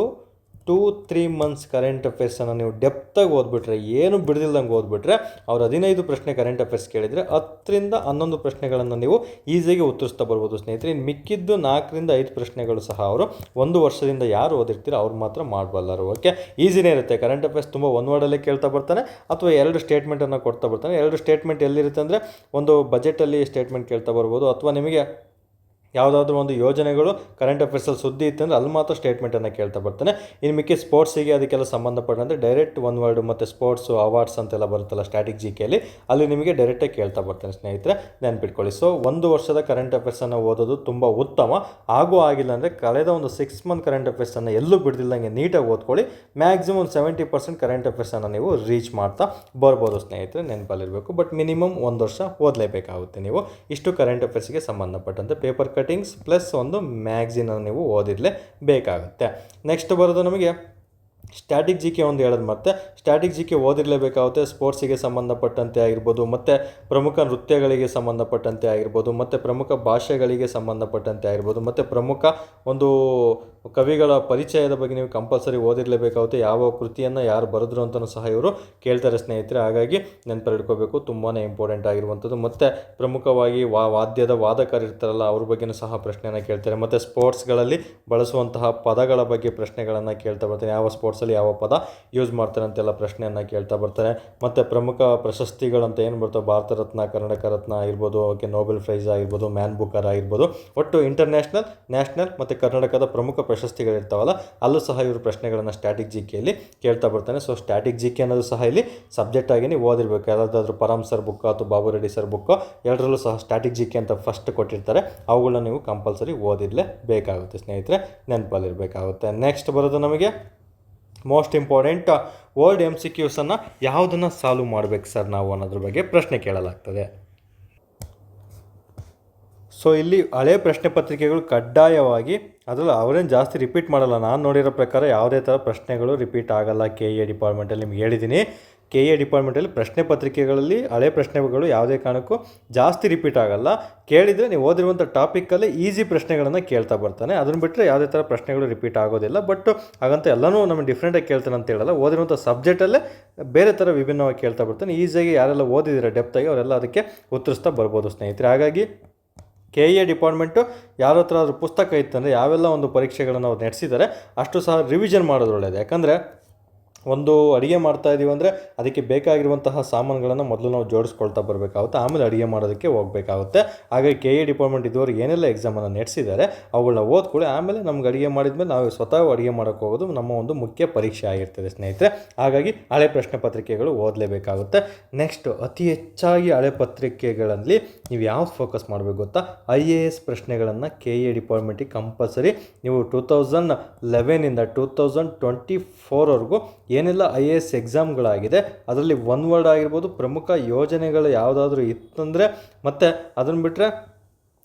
2-3 ಮಂತ್ಸ್ ಕರೆಂಟ್ ಅಫೇರ್ಸನ್ನು ನೀವು ಡೆಪ್ತಾಗಿ ಓದ್ಬಿಟ್ರೆ, ಏನು ಬಿಡ್ದಿಲ್ದಂಗೆ ಓದ್ಬಿಟ್ರೆ, ಅವ್ರು 15 ಪ್ರಶ್ನೆ ಕರೆಂಟ್ ಅಫೇರ್ಸ್ ಕೇಳಿದರೆ 10ರಿಂದ 11 ಪ್ರಶ್ನೆಗಳನ್ನು ನೀವು ಈಸಿಯಾಗಿ ಉತ್ತರಿಸ್ತಾ ಬರ್ಬೋದು ಸ್ನೇಹಿತರೆ. ಇನ್ನು ಮಿಕ್ಕಿದ್ದು 4ರಿಂದ 5 ಪ್ರಶ್ನೆಗಳು ಸಹ ಅವರು 1 ವರ್ಷದಿಂದ ಯಾರು ಓದಿರ್ತೀರೋ ಅವ್ರು ಮಾತ್ರ ಮಾಡಬಲ್ಲರು. ಓಕೆ, ಈಸಿನೇ ಇರುತ್ತೆ. ಕರೆಂಟ್ ಅಫೇರ್ಸ್ ತುಂಬ ಒಂದು ವರ್ಡಲ್ಲೇ ಕೇಳ್ತಾ ಬರ್ತಾನೆ, ಅಥವಾ 2 ಸ್ಟೇಟ್ಮೆಂಟನ್ನು ಕೊಡ್ತಾ ಬರ್ತಾನೆ. 2 ಸ್ಟೇಟ್ಮೆಂಟ್ ಎಲ್ಲಿರುತ್ತೆ ಅಂದರೆ, ಒಂದು ಬಜೆಟಲ್ಲಿ ಸ್ಟೇಟ್ಮೆಂಟ್ ಕೇಳ್ತಾ ಬರ್ಬೋದು, ಅಥವಾ ನಿಮಗೆ ಯಾವುದಾದ್ರೂ ಒಂದು ಯೋಜನೆಗಳು ಕರೆಂಟ್ ಅಫೇರ್ಸಲ್ಲಿ ಸುದ್ದಿ ಇತ್ತಂದರೆ ಅಲ್ಲಿ ಮಾತ್ರ ಸ್ಟೇಟ್ಮೆಂಟನ್ನು ಕೇಳ್ತಾ ಬರ್ತಾನೆ. ಇನ್ನು ಮಿಕ್ಕಿ ಸ್ಪೋರ್ಟ್ಸಿಗೆ ಅದಕ್ಕೆಲ್ಲ ಸಂಬಂಧಪಟ್ಟಂತೆ ಡೈರೆಕ್ಟ್ 1 ವರ್ಡು ಮತ್ತು ಸ್ಪೋರ್ಟ್ಸು ಅವಾರ್ಡ್ಸ್ ಅಂತೆಲ್ಲ ಬರುತ್ತಲ್ಲ ಸ್ಟ್ಯಾಟಿಕ್ ಜಿ ಕೆಯಲ್ಲಿ, ಅಲ್ಲಿ ನಿಮಗೆ ಡೈರೆಕ್ಟಾಗಿ ಕೇಳ್ತಾ ಬರ್ತಾನೆ ಸ್ನೇಹಿತರೆ, ನೆನ್ಪಿಟ್ಕೊಳ್ಳಿ. ಸೊ 1 ವರ್ಷದ ಕರೆಂಟ್ ಅಫೇರ್ಸನ್ನು ಓದೋದು ತುಂಬ ಉತ್ತಮ. ಹಾಗೂ ಆಗಿಲ್ಲ ಅಂದರೆ ಕಳೆದ ಒಂದು 6 ಮಂತ್ ಕರೆಂಟ್ ಅಫೇರ್ಸನ್ನು ಎಲ್ಲೂ ಬಿಡ್ದಿಲ್ಲಂಗೆ ನೀಟಾಗಿ ಓದ್ಕೊಳ್ಳಿ. ಮ್ಯಾಕ್ಸಿಮಮ್ 70% ಕರೆಂಟ್ ಅಫೇರ್ಸನ್ನು ನೀವು ರೀಚ್ ಮಾಡ್ತಾ ಬರ್ಬೋದು ಸ್ನೇಹಿತರೆ, ನೆನಪಲ್ಲಿರಬೇಕು. ಬಟ್ ಮಿನಿಮಮ್ 1 ವರ್ಷ ಓದಲೇಬೇಕಾಗುತ್ತೆ ನೀವು. ಇಷ್ಟು ಕರೆಂಟ್ ಅಫೇರ್ಸ್ಗೆ ಸಂಬಂಧಪಟ್ಟಂತೆ ಪೇಪರ್ ಕಟಿಂಗ್ಸ್ ಪ್ಲಸ್ ಒಂದು ಮ್ಯಾಗ್ಝಿನನ್ನು ನೀವು ಓದಿರಲೇ ಬೇಕಾಗುತ್ತೆ. ನೆಕ್ಸ್ಟ್ ಬರೋದು ನಮಗೆ ಸ್ಟ್ಯಾಟಿಕ್ ಜಿ ಕೆ ಒಂದು ಹೇಳೋದು. ಮತ್ತು ಸ್ಟ್ಯಾಟಿಕ್ ಜಿ ಕೆ ಓದಿರಲೇಬೇಕಾಗುತ್ತೆ. ಸ್ಪೋರ್ಟ್ಸಿಗೆ ಸಂಬಂಧಪಟ್ಟಂತೆ ಆಗಿರ್ಬೋದು, ಮತ್ತು ಪ್ರಮುಖ ನೃತ್ಯಗಳಿಗೆ ಸಂಬಂಧಪಟ್ಟಂತೆ ಆಗಿರ್ಬೋದು, ಮತ್ತು ಪ್ರಮುಖ ಭಾಷೆಗಳಿಗೆ ಸಂಬಂಧಪಟ್ಟಂತೆ ಆಗಿರ್ಬೋದು, ಮತ್ತು ಪ್ರಮುಖ ಒಂದು ಕವಿಗಳ ಪರಿಚಯದ ಬಗ್ಗೆ ನೀವು ಕಂಪಲ್ಸರಿ ಓದಿರಲೇಬೇಕಾಗುತ್ತೆ. ಯಾವ ಕೃತಿಯನ್ನು ಯಾರು ಬರೆದ್ರು ಅಂತಲೂ ಸಹ ಇವರು ಕೇಳ್ತಾರೆ ಸ್ನೇಹಿತರೆ. ಹಾಗಾಗಿ ನೆನಪಲ್ಲಿಟ್ಕೋಬೇಕು, ತುಂಬಾ ಇಂಪಾರ್ಟೆಂಟ್ ಆಗಿರುವಂಥದ್ದು. ಮತ್ತು ಪ್ರಮುಖವಾಗಿ ವಾದ್ಯದ ವಾದಕರು ಇರ್ತಾರಲ್ಲ ಅವ್ರ ಬಗ್ಗೆಯೂ ಸಹ ಪ್ರಶ್ನೆಯನ್ನು ಕೇಳ್ತಾರೆ. ಮತ್ತು ಸ್ಪೋರ್ಟ್ಸ್ಗಳಲ್ಲಿ ಬಳಸುವಂತಹ ಪದಗಳ ಬಗ್ಗೆ ಪ್ರಶ್ನೆಗಳನ್ನು ಕೇಳ್ತಾ ಬರ್ತಾರೆ. ಯಾವ ಸ್ಪೋರ್ಟ್ಸಲ್ಲಿ ಯಾವ ಪದ ಯೂಸ್ ಮಾಡ್ತಾರೆ ಅಂತೆಲ್ಲ ಪ್ರಶ್ನೆಯನ್ನು ಕೇಳ್ತಾ ಬರ್ತಾರೆ. ಮತ್ತು ಪ್ರಮುಖ ಪ್ರಶಸ್ತಿಗಳಂತ ಏನು ಬರ್ತವೆ, ಭಾರತ ರತ್ನ, ಕರ್ನಾಟಕ ರತ್ನ ಆಗಿರ್ಬೋದು, ಓಕೆ, ನೋಬೆಲ್ ಪ್ರೈಸ್ ಆಗಿರ್ಬೋದು, ಮ್ಯಾನ್ ಬುಕರ್ ಆಗಿರ್ಬೋದು, ಒಟ್ಟು ಇಂಟರ್ನ್ಯಾಷನಲ್, ನ್ಯಾಷನಲ್ ಮತ್ತು ಕರ್ನಾಟಕದ ಪ್ರಮುಖ ಪ್ರಶಸ್ತಿಗಳಿರ್ತಾವಲ್ಲ ಅಲ್ಲೂ ಸಹ ಇವರು ಪ್ರಶ್ನೆಗಳನ್ನು ಸ್ಟ್ಯಾಟಿಕ್ ಜಿ ಕೆಯಲ್ಲಿ ಕೇಳ್ತಾ ಬರ್ತಾನೆ. ಸೊ ಸ್ಟ್ಯಾಟಿಕ್ ಜಿ ಕೆ ಅನ್ನೋದು ಸಹ ಇಲ್ಲಿ ಸಬ್ಜೆಕ್ಟ್ ಆಗಿ ನೀವು ಓದಿರಬೇಕು. ಯಾವುದಾದ್ರೂ ಪರಮ್ ಸರ್ ಬುಕ್ ಅಥವಾ ಬಾಬು ರೆಡ್ಡಿ ಸರ್ ಬುಕ್, ಎರಡರಲ್ಲೂ ಸಹ ಸ್ಟ್ಯಾಟಿಕ್ ಜಿ ಕೆ ಅಂತ ಫಸ್ಟ್ ಕೊಟ್ಟಿರ್ತಾರೆ. ಅವುಗಳನ್ನ ನೀವು ಕಂಪಲ್ಸರಿ ಓದಿರಲೇ ಬೇಕಾಗುತ್ತೆ ಸ್ನೇಹಿತರೆ, ನೆನಪಲ್ಲಿರಬೇಕಾಗುತ್ತೆ. ನೆಕ್ಸ್ಟ್ ಬರೋದು ನಮಗೆ ಮೋಸ್ಟ್ ಇಂಪಾರ್ಟೆಂಟ್ ಓಲ್ಡ್ MCQs ಯಾವುದನ್ನು ಸಾಲ್ವ್ ಮಾಡಬೇಕು ಸರ್ ನಾವು ಅನ್ನೋದ್ರ ಬಗ್ಗೆ ಪ್ರಶ್ನೆ ಕೇಳಲಾಗ್ತದೆ. ಸೊ ಇಲ್ಲಿ ಹಳೆ ಪ್ರಶ್ನೆ ಪತ್ರಿಕೆಗಳು ಕಡ್ಡಾಯವಾಗಿ, ಅದರಲ್ಲಿ ಅವರೇನು ಜಾಸ್ತಿ ರಿಪೀಟ್ ಮಾಡಲ್ಲ. ನಾನು ನೋಡಿರೋ ಪ್ರಕಾರ ಯಾವುದೇ ಥರ ಪ್ರಶ್ನೆಗಳು ರಿಪೀಟ್ ಆಗಲ್ಲ. ಕೆ ಎ ಡಿಪಾರ್ಟ್ಮೆಂಟಲ್ಲಿ ನಿಮ್ಗೆ ಹೇಳಿದ್ದೀನಿ, ಕೆ ಎ ಡಿಪಾರ್ಟ್ಮೆಂಟಲ್ಲಿ ಪ್ರಶ್ನೆ ಪತ್ರಿಕೆಗಳಲ್ಲಿ ಹಳೆ ಪ್ರಶ್ನೆಗಳು ಯಾವುದೇ ಕಾರಣಕ್ಕೂ ಜಾಸ್ತಿ ರಿಪೀಟ್ ಆಗಲ್ಲ. ಕೇಳಿದರೆ ನೀವು ಓದಿರುವಂಥ ಟಾಪಿಕಲ್ಲಿ ಈಸಿ ಪ್ರಶ್ನೆಗಳನ್ನು ಕೇಳ್ತಾ ಬರ್ತಾನೆ. ಅದನ್ನು ಬಿಟ್ಟರೆ ಯಾವುದೇ ಥರ ಪ್ರಶ್ನೆಗಳು ರಿಪೀಟ್ ಆಗೋದಿಲ್ಲ. ಬಟ್ ಹಾಗಂತ ಎಲ್ಲನೂ ನಮಗೆ ಡಿಫ್ರೆಂಟಾಗಿ ಕೇಳ್ತಾನೆ ಅಂತ ಹೇಳಲ್ಲ. ಓದಿರುವಂಥ ಸಬ್ಜೆಕ್ಟಲ್ಲೇ ಬೇರೆ ಥರ ವಿಭಿನ್ನವಾಗಿ ಕೇಳ್ತಾ ಬರ್ತಾನೆ. ಈಸಿಯಾಗಿ ಯಾರೆಲ್ಲ ಓದಿದ್ದೀರ ಡೆಪ್ತಾಗಿ ಅವರೆಲ್ಲ ಅದಕ್ಕೆ ಉತ್ತರಿಸ್ತಾ ಬರ್ಬೋದು ಸ್ನೇಹಿತರೆ. ಹಾಗಾಗಿ ಕೆ ಎ ಡಿಪಾರ್ಟ್ಮೆಂಟು ಯಾರ ಹತ್ರ ಆದರೂ ಪುಸ್ತಕ ಇತ್ತಂದರೆ ಯಾವೆಲ್ಲ ಒಂದು ಪರೀಕ್ಷೆಗಳನ್ನು ಅವ್ರು ನಡೆಸಿದ್ದಾರೆ ಅಷ್ಟು ಸಹ ರಿವಿಷನ್ ಮಾಡೋದು ಒಳ್ಳೆಯದು. ಯಾಕಂದರೆ ಒಂದು ಅಡುಗೆ ಮಾಡ್ತಾ ಇದ್ದೀವಿ ಅಂದರೆ ಅದಕ್ಕೆ ಬೇಕಾಗಿರುವಂತಹ ಸಾಮಾನುಗಳನ್ನು ಮೊದಲು ನಾವು ಜೋಡಿಸ್ಕೊಳ್ತಾ ಬರಬೇಕಾಗುತ್ತೆ, ಆಮೇಲೆ ಅಡುಗೆ ಮಾಡೋದಕ್ಕೆ ಹೋಗಬೇಕಾಗುತ್ತೆ. ಹಾಗಾಗಿ ಕೆ ಎ ಡಿಪಾರ್ಟ್ಮೆಂಟ್ ಇದುವರೆಗೆ ಏನೆಲ್ಲ ಎಕ್ಸಾಮನ್ನು ನಡೆಸಿದ್ದಾರೆ ಅವುಗಳನ್ನ ಓದ್ಕೊಳ್ಳಿ. ಆಮೇಲೆ ನಮ್ಗೆ ಅಡುಗೆ ಮಾಡಿದ್ಮೇಲೆ ನಾವು ಸ್ವತಃ ಅಡುಗೆ ಮಾಡೋಕ್ಕೆ ಹೋಗೋದು ನಮ್ಮ ಒಂದು ಮುಖ್ಯ ಪರೀಕ್ಷೆ ಆಗಿರ್ತದೆ ಸ್ನೇಹಿತರೆ. ಹಾಗಾಗಿ ಹಳೆ ಪ್ರಶ್ನೆ ಪತ್ರಿಕೆಗಳು ಓದಲೇಬೇಕಾಗುತ್ತೆ. ನೆಕ್ಸ್ಟ್ ಅತಿ ಹೆಚ್ಚಾಗಿ ಹಳೆ ಪತ್ರಿಕೆಗಳಲ್ಲಿ ನೀವು ಯಾವ್ದು ಫೋಕಸ್ ಮಾಡಬೇಕು ಗೊತ್ತಾ, IAS ಪ್ರಶ್ನೆಗಳನ್ನು ಕೆ ಎ ಡಿಪಾರ್ಟ್ಮೆಂಟಿಗೆ ಕಂಪಲ್ಸರಿ ನೀವು 2011ಇಂದ 2024ವರೆಗೂ ಏನೆಲ್ಲ IAS ಎಕ್ಸಾಮ್ಗಳಾಗಿದೆ ಅದರಲ್ಲಿ 1 ವರ್ಡ್ ಆಗಿರ್ಬೋದು, ಪ್ರಮುಖ ಯೋಜನೆಗಳು ಯಾವುದಾದ್ರೂ ಇತ್ತಂದರೆ, ಮತ್ತು ಅದನ್ನು ಬಿಟ್ಟರೆ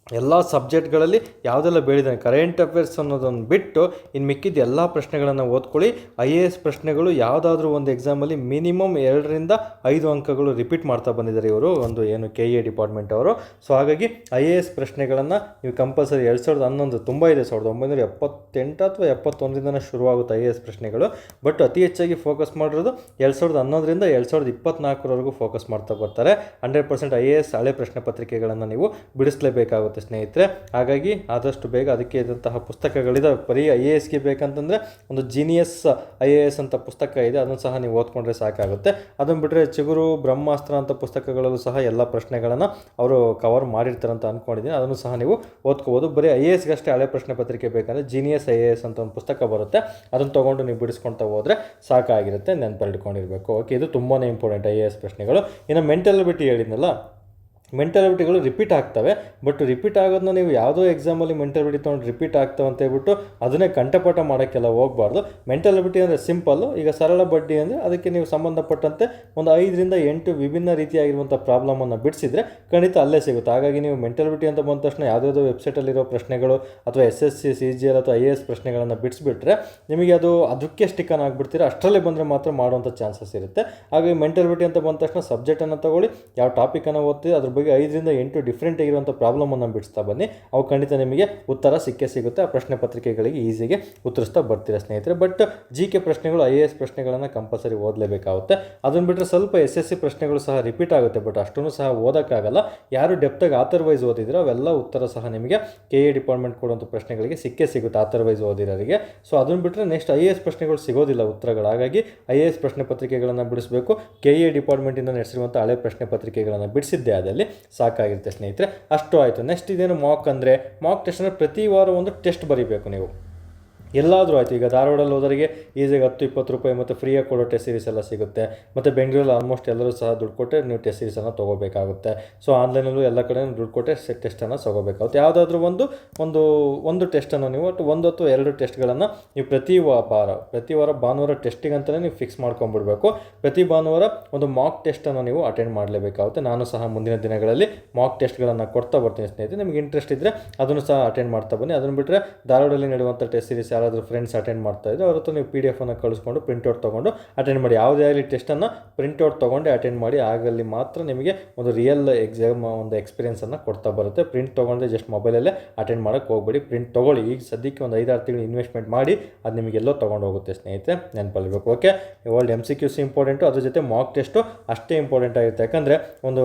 ಎಲ್ಲ ಸಬ್ಜೆಕ್ಟ್ಗಳಲ್ಲಿ ಯಾವುದೆಲ್ಲ ಬೇಡಿದ್ದಾನೆ ಕರೆಂಟ್ ಅಫೇರ್ಸ್ ಅನ್ನೋದನ್ನು ಬಿಟ್ಟು ಇನ್ನು ಮಿಕ್ಕಿದ ಎಲ್ಲ ಪ್ರಶ್ನೆಗಳನ್ನು ಓದ್ಕೊಳ್ಳಿ. IAS ಪ್ರಶ್ನೆಗಳು ಯಾವುದಾದ್ರೂ ಒಂದು ಎಕ್ಸಾಮಲ್ಲಿ ಮಿನಿಮಮ್ 2-5 ಅಂಕಗಳು ರಿಪೀಟ್ ಮಾಡ್ತಾ ಬಂದಿದ್ದಾರೆ ಇವರು ಒಂದು ಏನು KE ಡಿಪಾರ್ಟ್ಮೆಂಟ್ ಅವರು. ಸೊ ಹಾಗಾಗಿ IAS ಪ್ರಶ್ನೆಗಳನ್ನು ನೀವು ಕಂಪಲ್ಸರಿ 2011 ತುಂಬ ಇದೆ, 1978 ಅಥವಾ 71ರಿಂದನೇ ಶುರುವಾಗುತ್ತೆ IAS ಪ್ರಶ್ನೆಗಳು. ಬಟ್ ಅತಿ ಹೆಚ್ಚಾಗಿ ಫೋಕಸ್ ಮಾಡಿರೋದು 2011ರಿಂದ 2024ವರೆಗೂ ಫೋಕಸ್ ಮಾಡ್ತಾ ಬರ್ತಾರೆ. 100% IAS ಹಳೆ ಪ್ರಶ್ನೆ ಪತ್ರಿಕೆಗಳನ್ನು ನೀವು ಬಿಡಿಸಲೇಬೇಕಾಗುತ್ತೆ ಸ್ನೇಹಿತರೆ. ಹಾಗಾಗಿ ಆದಷ್ಟು ಬೇಗ ಅದಕ್ಕೆ ಇದ್ದಂತಹ ಪುಸ್ತಕಗಳಿದೆ. ಬರೀ IASಗೆ ಬೇಕಂತಂದರೆ ಒಂದು ಜೀನಿಯಸ್ IAS ಅಂತ ಪುಸ್ತಕ ಇದೆ, ಅದನ್ನು ಸಹ ನೀವು ಓದ್ಕೊಂಡ್ರೆ ಸಾಕಾಗುತ್ತೆ. ಅದನ್ನು ಬಿಟ್ಟರೆ ಚಿಗುರು, ಬ್ರಹ್ಮಾಸ್ತ್ರ ಅಂತ ಪುಸ್ತಕಗಳಲ್ಲೂ ಸಹ ಎಲ್ಲ ಪ್ರಶ್ನೆಗಳನ್ನು ಅವರು ಕವರ್ ಮಾಡಿರ್ತಾರೆ ಅಂತ ಅಂದ್ಕೊಂಡಿದ್ದೀನಿ. ಅದನ್ನು ಸಹ ನೀವು ಓದ್ಕೋಬೋದು. ಬರೀ IASಗಷ್ಟೇ ಹಳೆ ಪ್ರಶ್ನೆ ಪತ್ರಿಕೆ ಬೇಕಂದರೆ ಜೀನಿಯಸ್ IAS ಅಂತ ಒಂದು ಪುಸ್ತಕ ಬರುತ್ತೆ, ಅದನ್ನು ತೊಗೊಂಡು ನೀವು ಬಿಡಿಸ್ಕೊಳ್ತಾ ಹೋದರೆ ಸಾಕಾಗಿರುತ್ತೆ. ನೆನಪಲ್ಲಿಟ್ಕೊಂಡಿರಬೇಕು. ಓಕೆ, ಇದು ತುಂಬಾ ಇಂಪಾರ್ಟೆಂಟ್ IAS ಪ್ರಶ್ನೆಗಳು. ಇನ್ನು ಮೆಂಟಲ್ ಅಬಿಲಿಟಿ ಹೇಳಿದ್ನಲ್ಲ, ಮೆಂಟಲ್ ಅಬಿಲಿಟಿಗಳು ರಿಪೀಟ್ ಆಗ್ತವೆ. ಬಟ್ ರಿಪೀಟ್ ಆಗೋದನ್ನ ನೀವು ಯಾವುದೋ ಎಕ್ಸಾಮಲ್ಲಿ ಮೆಂಟಲ್ ಅಬಿಲಿಟಿ ತೊಗೊಂಡು ರಿಪೀಟ್ ಆಗ್ತವೆ ಅಂತ ಹೇಳ್ಬಿಟ್ಟು ಅದನ್ನೇ ಕಂಠಪಾಠ ಮಾಡೋಕ್ಕೆಲ್ಲ ಹೋಗಬಾರ್ದು. ಮೆಂಟಲ್ ಅಬಿಲಿಟಿ ಅಂದರೆ ಸಿಂಪಲ್ಲು. ಈಗ ಸರಳ ಬಡ್ಡಿ ಅಂದರೆ ಅದಕ್ಕೆ ನೀವು ಸಂಬಂಧಪಟ್ಟಂತೆ ಒಂದು 5-8 ವಿಭಿನ್ನ ರೀತಿಯಾಗಿರುವಂಥ ಪ್ರಾಬ್ಲಮನ್ನು ಬಿಡಿಸಿದರೆ ಖಂಡಿತ ಅಲ್ಲೇ ಸಿಗುತ್ತೆ. ಹಾಗಾಗಿ ನೀವು ಮೆಂಟಲ್ ಅಬಿಲಿಟಿ ಅಂತ ಬಂದ ತಕ್ಷಣ ಯಾವುದಾದ್ರು ವೆಬ್ಸೈಟಲ್ಲಿರೋ ಪ್ರಶ್ನೆಗಳು ಅಥವಾ SSC CGL ಅಥವಾ IAS ಪ್ರಶ್ನೆಗಳನ್ನು ಬಿಡಿಸ್ಬಿಟ್ರೆ ನಿಮಗೆ ಅದಕ್ಕೆ ಸ್ಟಿಕ್ಕನ್ ಆಗಿಬಿಡ್ತೀರ. ಅಷ್ಟರಲ್ಲೇ ಬಂದರೆ ಮಾತ್ರ ಮಾಡುವಂಥ ಚಾನ್ಸಸ್ ಇರುತ್ತೆ. ಹಾಗಾಗಿ ಮೆಂಟಲ್ ಅಬಿಲಿಟಿ ಅಂತ ಬಂದ ತಕ್ಷಣ ಸಬ್ಜೆಕ್ಟನ್ನು ತೊಗೊಳ್ಳಿ, ಯಾವ ಟಾಪಿಕನ್ನು ಓದ್ತೀವಿ ಅದ್ರ ಬಗ್ಗೆ 5-8 ಡಿಫ್ರೆಂಟ್ ಆಗಿರುವಂಥ ಪ್ರಾಬ್ಲಮನ್ನು ಬಿಡಿಸ್ತಾ ಬನ್ನಿ. ಅವು ಖಂಡಿತ ನಿಮಗೆ ಉತ್ತರ ಸಿಗುತ್ತೆ. ಆ ಪ್ರಶ್ನೆ ಪತ್ರಿಕೆಗಳಿಗೆ ಈಸಿಗೆ ಉತ್ತರಿಸ್ತಾ ಬರ್ತೀರಾ ಸ್ನೇಹಿತರೆ. ಬಟ್ GK ಪ್ರಶ್ನೆಗಳು IAS ಪ್ರಶ್ನೆಗಳನ್ನು ಕಂಪಲ್ಸರಿ ಓದಲೇಬೇಕಾಗುತ್ತೆ. ಅದನ್ನು ಬಿಟ್ಟರೆ ಸ್ವಲ್ಪ SSC ಪ್ರಶ್ನೆಗಳು ಸಹ ರಿಪೀಟ್ ಆಗುತ್ತೆ, ಬಟ್ ಅಷ್ಟೂ ಸಹ ಓದೋಕ್ಕಾಗಲ್ಲ. ಯಾರು ಡೆಪ್ತಾಗಿ ಆಥರ್ ವೈಸ್ ಓದಿದ್ರೆ ಅವೆಲ್ಲ ಉತ್ತರ ಸಹ ನಿಮಗೆ KE ಡಿಪಾರ್ಟ್ಮೆಂಟ್ ಕೊಡುವಂಥ ಪ್ರಶ್ನೆಗಳಿಗೆ ಸಿಗುತ್ತೆ ಆಥರ್ ವೈಸ್ ಓದಿರೋರಿಗೆ. ಸೊ ಅದನ್ನು ಬಿಟ್ಟರೆ ನೆಕ್ಸ್ಟ್ IAS ಪ್ರಶ್ನೆಗಳು ಸಿಗೋದಿಲ್ಲ ಉತ್ತರಗಳು. ಹಾಗಾಗಿ IAS ಪ್ರಶ್ನೆ ಪತ್ರಿಕೆಗಳನ್ನು ಬಿಡಿಸಬೇಕು. KE ಡಿಪಾರ್ಟ್ಮೆಂಟಿಂದ ನಡೆಸಿರುವಂಥ ಹಳೆ ಪ್ರಶ್ನೆ ಪತ್ರಿಕೆಗಳನ್ನು ಬಿಡಿಸಿದ್ದೆ ಆದಲ್ಲಿ ಸಾಕಾಗಿರುತ್ತೆ ಸ್ನೇಹಿತರೆ. ಅಷ್ಟು ಆಯಿತು. ನೆಕ್ಸ್ಟ್ ಇದೇನು ಮಾಕ್ ಅಂದರೆ, ಮಾಕ್ ಟೆಸ್ಟ್ ಅಂದರೆ ಪ್ರತಿ ವಾರ ಒಂದು ಟೆಸ್ಟ್ ಬರೀಬೇಕು ನೀವು. ಎಲ್ಲಾದರೂ ಆಯಿತು. ಈಗ ಧಾರವಾಡಲ್ಲಿ ಹೋದವರಿಗೆ ಈಸಿಗೆ 10-20 ರೂಪಾಯಿ ಮತ್ತು ಫ್ರೀಯಾಗಿ ಕೊಡೋ ಟೆಸ್ಟ್ ಸೀರೀಸ್ ಎಲ್ಲ ಸಿಗುತ್ತೆ. ಮತ್ತು ಬೆಂಗಳೂರಲ್ಲಿ ಆಲ್ಮೋಸ್ಟ್ ಎಲ್ಲರೂ ಸಹ ದುಡ್ಡು ಕೊಟ್ಟರೆ ನೀವು ಟೆಸ್ಟ್ ಸೀರೀಸನ್ನು ತೊಗೋಬೇಕಾಗುತ್ತೆ. ಸೊ ಆನ್ಲೈನಲ್ಲೂ ಎಲ್ಲ ಕಡೆ ದುಡ್ಡು ಕೊಟ್ಟರೆ ಟೆಸ್ಟನ್ನು ತೊಗೋಬೇಕಾಗುತ್ತೆ. ಯಾವುದಾದ್ರೂ ಒಂದು ಟೆಸ್ಟನ್ನು ನೀವು ಒಂದು ಅಥವಾ 2 ಟೆಸ್ಟ್ಗಳನ್ನು ನೀವು ಪ್ರತಿ ವಾರ ಭಾನುವಾರ ಟೆಸ್ಟಿಗೆ ಅಂತಲೇ ನೀವು ಫಿಕ್ಸ್ ಮಾಡ್ಕೊಂಡ್ಬಿಡ್ಬೇಕು. ಪ್ರತಿ ಭಾನುವಾರ ಒಂದು ಮಾಕ್ ಟೆಸ್ಟನ್ನು ನೀವು ಅಟೆಂಡ್ ಮಾಡಲೇಬೇಕಾಗುತ್ತೆ. ನಾನು ಸಹ ಮುಂದಿನ ದಿನಗಳಲ್ಲಿ ಮಾಕ್ ಟೆಸ್ಟ್ಗಳನ್ನು ಕೊಡ್ತಾ ಬರ್ತೀನಿ ಸ್ನೇಹಿತರೆ. ನಿಮಗೆ ಇಂಟ್ರೆಸ್ಟ್ ಇದ್ದರೆ ಅದನ್ನು ಸಹ ಅಟೆಂಡ್ ಮಾಡ್ತಾ ಬನ್ನಿ. ಅದನ್ನು ಬಿಟ್ಟರೆ ಧಾರವಾಡಲ್ಲಿ ನಡೆಯುವಂಥ ಟೆಸ್ಟ್ ಸೀರೀಸ್ ಯಾರಾದರೂ ಫ್ರೆಂಡ್ಸ್ ಅಟೆಂಡ್ ಮಾಡ್ತಾಯಿದ್ರೆ ಅವ್ರ ಹತ್ರ ನೀವು PDF ಕಳಿಸ್ಕೊಂಡು ಪ್ರಿಂಟ್ಔಟ್ ತೊಗೊಂಡು ಅಟೆಂಡ್ ಮಾಡಿ. ಯಾವುದೇ ಆಗಲಿ ಟೆಸ್ಟನ್ನು ಪ್ರಿಂಟ್ಔಟ್ ತೊಗೊಂಡು ಅಟೆಂಡ್ ಮಾಡಿ. ಆಗಲ್ಲಿ ಮಾತ್ರ ನಿಮಗೆ ಒಂದು ರಿಯಲ್ ಎಕ್ಸಾಮ್ ಒಂದು ಎಕ್ಸ್ಪೀರಿಯನ್ಸನ್ನು ಕೊಡ್ತಾ ಬರುತ್ತೆ. ಪ್ರಿಂಟ್ ತೊಗೊಂಡ್ರೆ ಜಸ್ಟ್ ಮೊಬೈಲಲ್ಲೇ ಅಟೆಂಡ್ ಮಾಡೋಕ್ಕೆ ಹೋಗ್ಬೇಡಿ. ಪ್ರಿಂಟ್ ತೊಗೊಳ್ಳಿ. ಈಗ ಸದ್ಯಕ್ಕೆ ಒಂದು 5-6 ತಿಂಗಳು ಇನ್ವೆಸ್ಟ್ಮೆಂಟ್ ಮಾಡಿ ಅದು ನಿಮಗೆಲ್ಲೋ ತೊಗೊಂಡು ಹೋಗುತ್ತೆ ಸ್ನೇಹಿತರೆ. ನೆನಪಲ್ಲಿರಬೇಕು. ಓಕೆ, ವರ್ಲ್ಡ್ MCQs ಇಂಪಾರ್ಟೆಂಟು, ಅದ್ರ ಜೊತೆ ಮಾಕ್ ಟೆಸ್ಟು ಅಷ್ಟೇ ಇಂಪಾರ್ಟೆಂಟ್ ಆಗಿರುತ್ತೆ. ಯಾಕಂದರೆ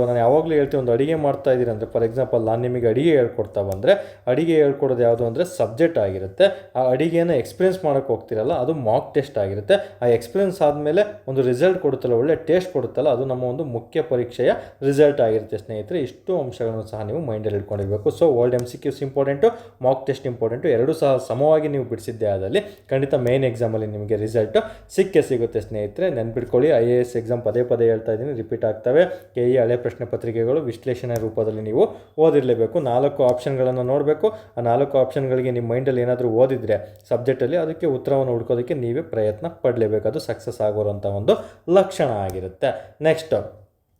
ನಾನು ಯಾವಾಗಲೂ ಹೇಳ್ತೀನಿ, ಒಂದು ಅಡುಗೆ ಮಾಡ್ತಾ ಇದ್ದೀರಿ ಅಂದರೆ, ಫಾರ್ ಎಕ್ಸಾಂಪಲ್ ನಾನು ನಿಮಗೆ ಅಡುಗೆ ಹೇಳ್ಕೊಡ್ತಾ ಬಂದರೆ ಅಡುಗೆ ಹೇಳ್ಕೊಡೋದು ಯಾವುದು ಅಂದರೆ ಸಬ್ಜೆಕ್ಟ್ ಆಗಿರುತ್ತೆ. ಆ ಅಡುಗೆನ ಎಕ್ಸ್ಪೀರಿಯನ್ಸ್ ಮಾಡೋಕ್ಕೆ ಹೋಗ್ತಿರಲ್ಲ, ಅದು ಮಾಕ್ ಟೆಸ್ಟ್ ಆಗಿರುತ್ತೆ. ಆ ಎಕ್ಸ್ಪೀರಿಯನ್ಸ್ ಆದಮೇಲೆ ಒಂದು ರಿಸಲ್ಟ್ ಕೊಡುತ್ತಲ್ಲ, ಒಳ್ಳೆ ಟೇಸ್ಟ್ ಕೊಡುತ್ತಲ್ಲ, ಅದು ನಮ್ಮ ಒಂದು ಮುಖ್ಯ ಪರೀಕ್ಷೆಯ ರಿಸಲ್ಟ್ ಆಗಿರುತ್ತೆ ಸ್ನೇಹಿತರೆ. ಇಷ್ಟು ಅಂಶಗಳನ್ನು ಸಹ ನೀವು ಮೈಂಡಲ್ಲಿ ಇಟ್ಕೊಂಡಿರಬೇಕು. So world MCQs important, mock test important, ಎರಡೂ ಸಹ ಸಮವಾಗಿ ನೀವು ಬಿಡಿಸಿದ್ದೆ ಆದಲ್ಲಿ ಖಂಡಿತ ಮೇನ್ ಎಕ್ಸಾಮಲ್ಲಿ ನಿಮಗೆ ರಿಸಲ್ಟು ಸಿಗುತ್ತೆ ಸ್ನೇಹಿತರೆ. ನೆನ್ಪಿಟ್ಕೊಳ್ಳಿ, IAS ಎಕ್ಸಾಮ್ ಪದೇ ಹೇಳ್ತಾ ಇದ್ದೀನಿ, ರಿಪೀಟ್ ಆಗ್ತವೆ. KE ಹಳೆ ಪ್ರಶ್ನೆ ಪತ್ರಿಕೆಗಳು ವಿಶ್ಲೇಷಣೆ ರೂಪದಲ್ಲಿ ನೀವು ಓದಿರಲೇಬೇಕು. 4 ಆಪ್ಷನ್ಗಳನ್ನು ನೋಡಬೇಕು. ಆ 4 ಆಪ್ಷನ್ಗಳಿಗೆ ನಿಮ್ಮ ಮೈಂಡಲ್ಲಿ ಏನಾದರೂ ಓದಿದರೆ ಸಬ್ಜೆಕ್ಟಲ್ಲಿ ಅದಕ್ಕೆ ಉತ್ತರವನ್ನು ಹುಡ್ಕೋದಕ್ಕೆ ನೀವೇ ಪ್ರಯತ್ನ ಪಡಲೇಬೇಕು. ಅದು ಸಕ್ಸಸ್ ಆಗೋರಂಥ ಒಂದು ಲಕ್ಷಣ ಆಗಿರುತ್ತೆ. ನೆಕ್ಸ್ಟ್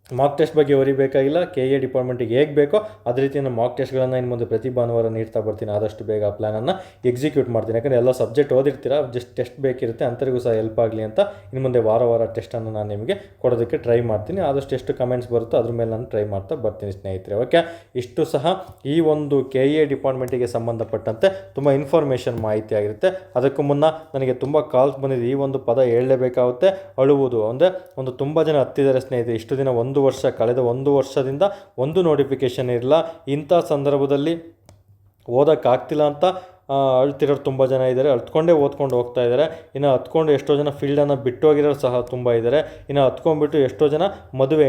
ಮಾಕ್ ಟೆಸ್ಟ್ ಬಗ್ಗೆ ಹೊರಿಬೇಕಾಗಿಲ್ಲ. KE ಡಿಪಾರ್ಟ್ಮೆಂಟಿಗೆ ಹೇಗೆ ಬೇಕೋ ಅದೇ ರೀತಿ ನಾನು ಮಾಕ್ ಟೆಸ್ಟ್ಗಳನ್ನು ಇನ್ನು ಮುಂದೆ ಪ್ರತಿ ಭಾನುವಾರ ನೀಡ್ತಾ ಬರ್ತೀನಿ. ಆದಷ್ಟು ಬೇಗ ಆ ಪ್ಲ್ಯಾನನ್ನು ಎಕ್ಸಿಕ್ಯೂಟ್ ಮಾಡ್ತೀನಿ. ಯಾಕಂದರೆ ಎಲ್ಲ ಸಬ್ಜೆಕ್ಟ್ ಓದಿರ್ತೀರ, ಜಸ್ಟ್ ಟೆಸ್ಟ್ ಬೇಕಿರುತ್ತೆ, ಅಂಥರಿಗೂ ಸಹ ಹೆಲ್ಪ್ ಆಗಲಿ ಅಂತ ಇನ್ನು ಮುಂದೆ ವಾರ ಟೆಸ್ಟನ್ನು ನಾನು ನಿಮಗೆ ಕೊಡೋದಕ್ಕೆ ಟ್ರೈ ಮಾಡ್ತೀನಿ. ಆದಷ್ಟು ಎಷ್ಟು ಕಮೆಂಟ್ಸ್ ಬರುತ್ತೋ ಅದ್ರ ಮೇಲೆ ನಾನು ಟ್ರೈ ಮಾಡ್ತಾ ಬರ್ತೀನಿ ಸ್ನೇಹಿತರೆ. ಓಕೆ, ಇಷ್ಟು ಸಹ ಈ ಒಂದು KE ಡಿಪಾರ್ಟ್ಮೆಂಟಿಗೆ ಸಂಬಂಧಪಟ್ಟಂತೆ ತುಂಬ ಇನ್ಫಾರ್ಮೇಷನ್ ಮಾಹಿತಿ ಆಗಿರುತ್ತೆ. ಅದಕ್ಕೂ ಮುನ್ನ ನನಗೆ ತುಂಬ ಕಾಲ್ಸ್ ಬಂದಿದೆ. ಈ ಒಂದು ಪದ ಹೇಳಲೇಬೇಕಾಗುತ್ತೆ, ಅಳುವುದು. ಅಂದರೆ ಒಂದು ತುಂಬ ಜನ ಹತ್ತಿದ್ದಾರೆ ಸ್ನೇಹಿತರೆ. ಇಷ್ಟು ದಿನ ಕಳೆದ 1 ವರ್ಷದಿಂದ ಒಂದು ನೋಟಿಫಿಕೇಷನ್ ಇರಲ್ಲ. ಇಂಥ ಸಂದರ್ಭದಲ್ಲಿ ಓದೋಕ್ಕಾಗ್ತಿಲ್ಲ ಅಂತ ಅಳ್ತಿರೋರು ತುಂಬ ಜನ ಇದ್ದಾರೆ. ಅಳ್ತ್ಕೊಂಡೇ ಓದ್ಕೊಂಡು ಹೋಗ್ತಾ ಇದ್ದಾರೆ. ಇನ್ನು ಹತ್ಕೊಂಡು ಎಷ್ಟೋ ಜನ ಫೀಲ್ಡನ್ನು ಬಿಟ್ಟೋಗಿರೋರು ಸಹ ತುಂಬ ಇದ್ದಾರೆ. ಇನ್ನು ಹತ್ಕೊಂಡ್ಬಿಟ್ಟು ಎಷ್ಟೋ ಜನ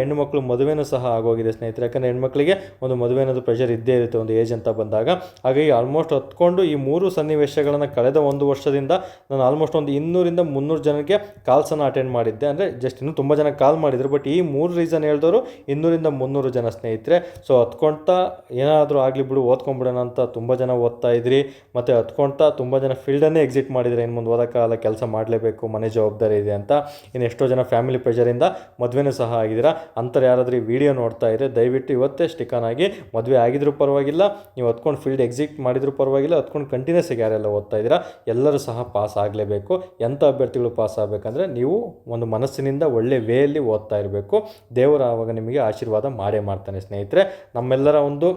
ಹೆಣ್ಣುಮಕ್ಳು ಮದುವೆನೂ ಸಹ ಆಗೋಗಿದೆ ಸ್ನೇಹಿತರೆ. ಯಾಕಂದರೆ ಹೆಣ್ಮಕ್ಳಿಗೆ ಒಂದು ಮದುವೆ ಅನ್ನೋದು ಪ್ರೆಷರ್ ಇದ್ದೇ ಇರುತ್ತೆ ಒಂದು ಏಜ್ ಅಂತ ಬಂದಾಗ. ಹಾಗಾಗಿ ಆಲ್ಮೋಸ್ಟ್ ಹತ್ಕೊಂಡು ಈ 3 ಸನ್ನಿವೇಶಗಳನ್ನು ಕಳೆದ 1 ವರ್ಷದಿಂದ ನಾನು ಆಲ್ಮೋಸ್ಟ್ ಒಂದು 200-300 ಜನಕ್ಕೆ ಕಾಲ್ಸನ್ನು ಅಟೆಂಡ್ ಮಾಡಿದ್ದೆ. ಅಂದರೆ ಜಸ್ಟ್ ಇನ್ನೂ ತುಂಬ ಜನ ಕಾಲ್ ಮಾಡಿದರು, ಬಟ್ ಈ 3 ರೀಸನ್ ಹೇಳಿದವರು 200-300 ಜನ ಸ್ನೇಹಿತರೆ. ಸೊ ಹತ್ಕೊಳ್ತಾ ಏನಾದರೂ ಆಗಲಿ ಬಿಡು ಓದ್ಕೊಂಡ್ಬಿಡೋಣ ಅಂತ ತುಂಬ ಜನ ಓದ್ತಾ ಇದ್ರಿ. ಮತ್ತು ಮತ್ತು ಹತ್ಕೊಳ್ತಾ ತುಂಬ ಜನ ಫೀಲ್ಡನ್ನೇ ಎಕ್ಸಿಟ್ ಮಾಡಿದರೆ ಇನ್ನು ಮುಂದೆ ಓದೋಕ್ಕಾಗಲ್ಲ, ಕೆಲಸ ಮಾಡಲೇಬೇಕು, ಮನೆ ಜವಾಬ್ದಾರಿ ಇದೆ ಅಂತ. ಇನ್ನು ಎಷ್ಟೋ ಜನ ಫ್ಯಾಮಿಲಿ ಪ್ರೆಷರಿಂದ ಮದುವೆನೂ ಸಹ ಆಗಿದ್ದೀರಾ. ಅಂಥವ್ರು ಯಾರಾದರೂ ಈ ವಿಡಿಯೋ ನೋಡ್ತಾ ಇದ್ದರೆ ದಯವಿಟ್ಟು ಇವತ್ತೇ ಸ್ಟಿಕನ್ ಆಗಿ. ಮದುವೆ ಆಗಿದ್ರೂ ಪರವಾಗಿಲ್ಲ, ನೀವು ಹತ್ಕೊಂಡು ಫೀಲ್ಡ್ ಎಕ್ಸಿಟ್ ಮಾಡಿದ್ರೂ ಪರವಾಗಿಲ್ಲ, ಹತ್ಕೊಂಡು ಕಂಟಿನ್ಯೂಸ್ ಆಗಿ ಯಾರೆಲ್ಲ ಓದ್ತಾ ಇದ್ದೀರಾ ಎಲ್ಲರೂ ಸಹ ಪಾಸ್ ಆಗಲೇಬೇಕು. ಎಂಥ ಅಭ್ಯರ್ಥಿಗಳು ಪಾಸ್ ಆಗಬೇಕಂದ್ರೆ ನೀವು ಒಂದು ಮನಸ್ಸಿನಿಂದ ಒಳ್ಳೆ ವೇಯಲ್ಲಿ ಓದ್ತಾ ಇರಬೇಕು. ದೇವರು ಆವಾಗ ನಿಮಗೆ ಆಶೀರ್ವಾದ ಮಾಡೇ ಮಾಡ್ತಾನೆ ಸ್ನೇಹಿತರೆ. ನಮ್ಮೆಲ್ಲರ ಒಂದು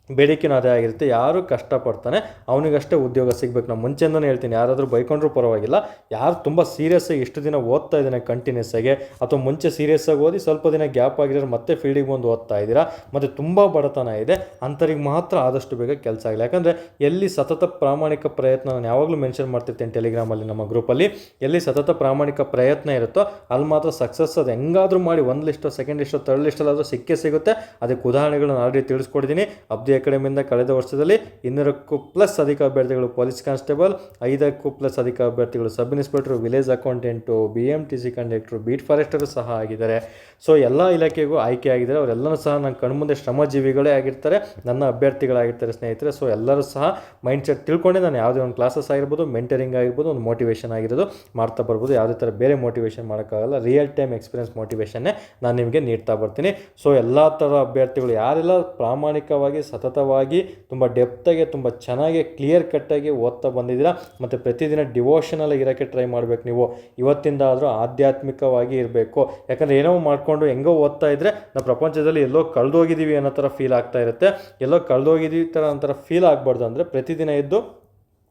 ಬೇಡಿಕೆನೂ ಅದೇ ಆಗಿರುತ್ತೆ. ಯಾರು ಕಷ್ಟಪಡ್ತಾನೆ ಅವನಿಗಷ್ಟೇ ಉದ್ಯೋಗ ಸಿಗಬೇಕು. ನಾನು ಮುಂಚೆಯಿಂದನೇ ಹೇಳ್ತೀನಿ, ಯಾರಾದರೂ ಬೈಕೊಂಡ್ರೂ ಪರವಾಗಿಲ್ಲ, ಯಾರು ತುಂಬ ಸೀರಿಯಸ್ಸಾಗಿ ಇಷ್ಟು ದಿನ ಓದ್ತಾ ಇದ್ದಾನೆ ಕಂಟಿನ್ಯೂಸ್ ಆಗಿ, ಅಥವಾ ಮುಂಚೆ ಸೀರಿಯಸ್ಸಾಗಿ ಓದಿ ಸ್ವಲ್ಪ ದಿನ ಗ್ಯಾಪ್ ಆಗಿರೋರು ಮತ್ತೆ ಫೀಲ್ಡಿಗೆ ಬಂದು ಓದ್ತಾ ಇದ್ದೀರಾ, ಮತ್ತು ತುಂಬ ಬಡತನ ಇದೆ, ಅಂಥವ್ರಿಗೆ ಮಾತ್ರ ಆದಷ್ಟು ಬೇಗ ಕೆಲಸ ಆಗಲಿ. ಯಾಕಂದರೆ ಎಲ್ಲಿ ಸತತ ಪ್ರಾಮಾಣಿಕ ಪ್ರಯತ್ನ, ನಾನು ಯಾವಾಗಲೂ ಮೆನ್ಷನ್ ಮಾಡ್ತಿರ್ತೇನೆ ಟೆಲಿಗ್ರಾಮಲ್ಲಿ, ನಮ್ಮ ಗ್ರೂಪಲ್ಲಿ, ಎಲ್ಲಿ ಸತತ ಪ್ರಾಮಾಣಿಕ ಪ್ರಯತ್ನ ಇರುತ್ತೋ ಅಲ್ಲಿ ಮಾತ್ರ ಸಕ್ಸಸ್ ಅದು ಹೆಂಗಾದರೂ ಮಾಡಿ ಒಂದು ಲಿಸ್ಟು, ಸೆಕೆಂಡ್ ಲಿಸ್ಟು, ಥರ್ಡ್ ಲಿಸ್ಟಲ್ಲಾದರೂ ಸಿಕ್ಕೇ ಸಿಗುತ್ತೆ. ಅದಕ್ಕೆ ಉದಾಹರಣೆಗಳನ್ನು ಆಲ್ರೆಡಿ ತಿಳಿಸ್ಕೊಡಿದ್ದೀನಿ. ಅಬ್ದಿ ಅಕಾಡೆಮಿಯಿಂದ ಕಳೆದ ವರ್ಷದಲ್ಲಿ 200ಕ್ಕೂ ಪ್ಲಸ್ ಅಧಿಕ ಅಭ್ಯರ್ಥಿಗಳು ಪೊಲೀಸ್ ಕಾನ್ಸ್ಟೇಬಲ್, 5ಕ್ಕೂ ಪ್ಲಸ್ ಅಧಿಕ ಅಭ್ಯರ್ಥಿಗಳು sub inspector, village accountant, BMTC conductor, beat forester ಸಹ ಆಗಿದ್ದಾರೆ. ಸೊ ಎಲ್ಲ ಇಲಾಖೆಗೂ ಆಯ್ಕೆ ಆಗಿದ್ದಾರೆ. ಅವರೆಲ್ಲರೂ ಸಹ ನನ್ನ ಕಣ್ಮುಂದೆ ಶ್ರಮಜೀವಿಗಳೇ ಆಗಿರ್ತಾರೆ, ನನ್ನ ಅಭ್ಯರ್ಥಿಗಳಾಗಿರ್ತಾರೆ ಸ್ನೇಹಿತರೆ. ಸೊ ಎಲ್ಲರೂ ಸಹ ಮೈಂಡ್ಸೆಟ್ ತಿಳ್ಕೊಂಡೆ ನಾನು ಯಾವುದೇ ಒಂದು ಕ್ಲಾಸಸ್ ಆಗಿರ್ಬೋದು, ಮೆಂಟರಿಂಗ್ ಆಗಿರ್ಬೋದು, ಒಂದು ಮೋಟಿವೇಶನ್ ಆಗಿರೋದು ಮಾಡ್ತಾ ಬರ್ಬೋದು. ಯಾವುದೇ ಥರ ಬೇರೆ ಮೋಟಿವೇಶನ್ ಮಾಡೋಕ್ಕಾಗಲ್ಲ, ರಿಯಲ್ ಟೈಮ್ ಎಕ್ಸ್ಪೀರಿಯನ್ಸ್ ಮೋಟಿವೇಶನ್ನೇ ನಾನು ನಿಮಗೆ ನೀಡ್ತಾ ಬರ್ತೀನಿ. ಸೊ ಎಲ್ಲ ಥರ ಅಭ್ಯರ್ಥಿಗಳು ಯಾರೆಲ್ಲ ಪ್ರಾಮಾಣಿಕವಾಗಿ ಸತತವಾಗಿ ತುಂಬ ಡೆಪ್ತಾಗಿ ತುಂಬ ಚೆನ್ನಾಗಿ ಕ್ಲಿಯರ್ ಕಟ್ಟಾಗಿ ಓದ್ತಾ ಬಂದಿದ್ದೀರಾ, ಮತ್ತು ಪ್ರತಿದಿನ ಡಿವೋಷನಲ್ ಇರೋಕ್ಕೆ ಟ್ರೈ ಮಾಡಬೇಕು. ನೀವು ಇವತ್ತಿಂದ ಆದರೂ ಆಧ್ಯಾತ್ಮಿಕವಾಗಿ ಇರಬೇಕು. ಯಾಕಂದರೆ ಏನೋ ಮಾಡಿಕೊಂಡು ಹೆಂಗೋ ಓದ್ತಾ ಇದ್ದರೆ ನಾವು ಪ್ರಪಂಚದಲ್ಲಿ ಎಲ್ಲೋ ಕಳೆದೋಗಿದ್ದೀವಿ ಅನ್ನೋ ಥರ ಫೀಲ್ ಆಗ್ತಾ ಇರುತ್ತೆ. ಎಲ್ಲೋ ಕಳೆದೋಗಿದ್ದೀವಿ ಥರ ಒಂಥರ ಫೀಲ್ ಆಗಬಾರ್ದು ಅಂದರೆ ಪ್ರತಿದಿನ ಎದ್ದು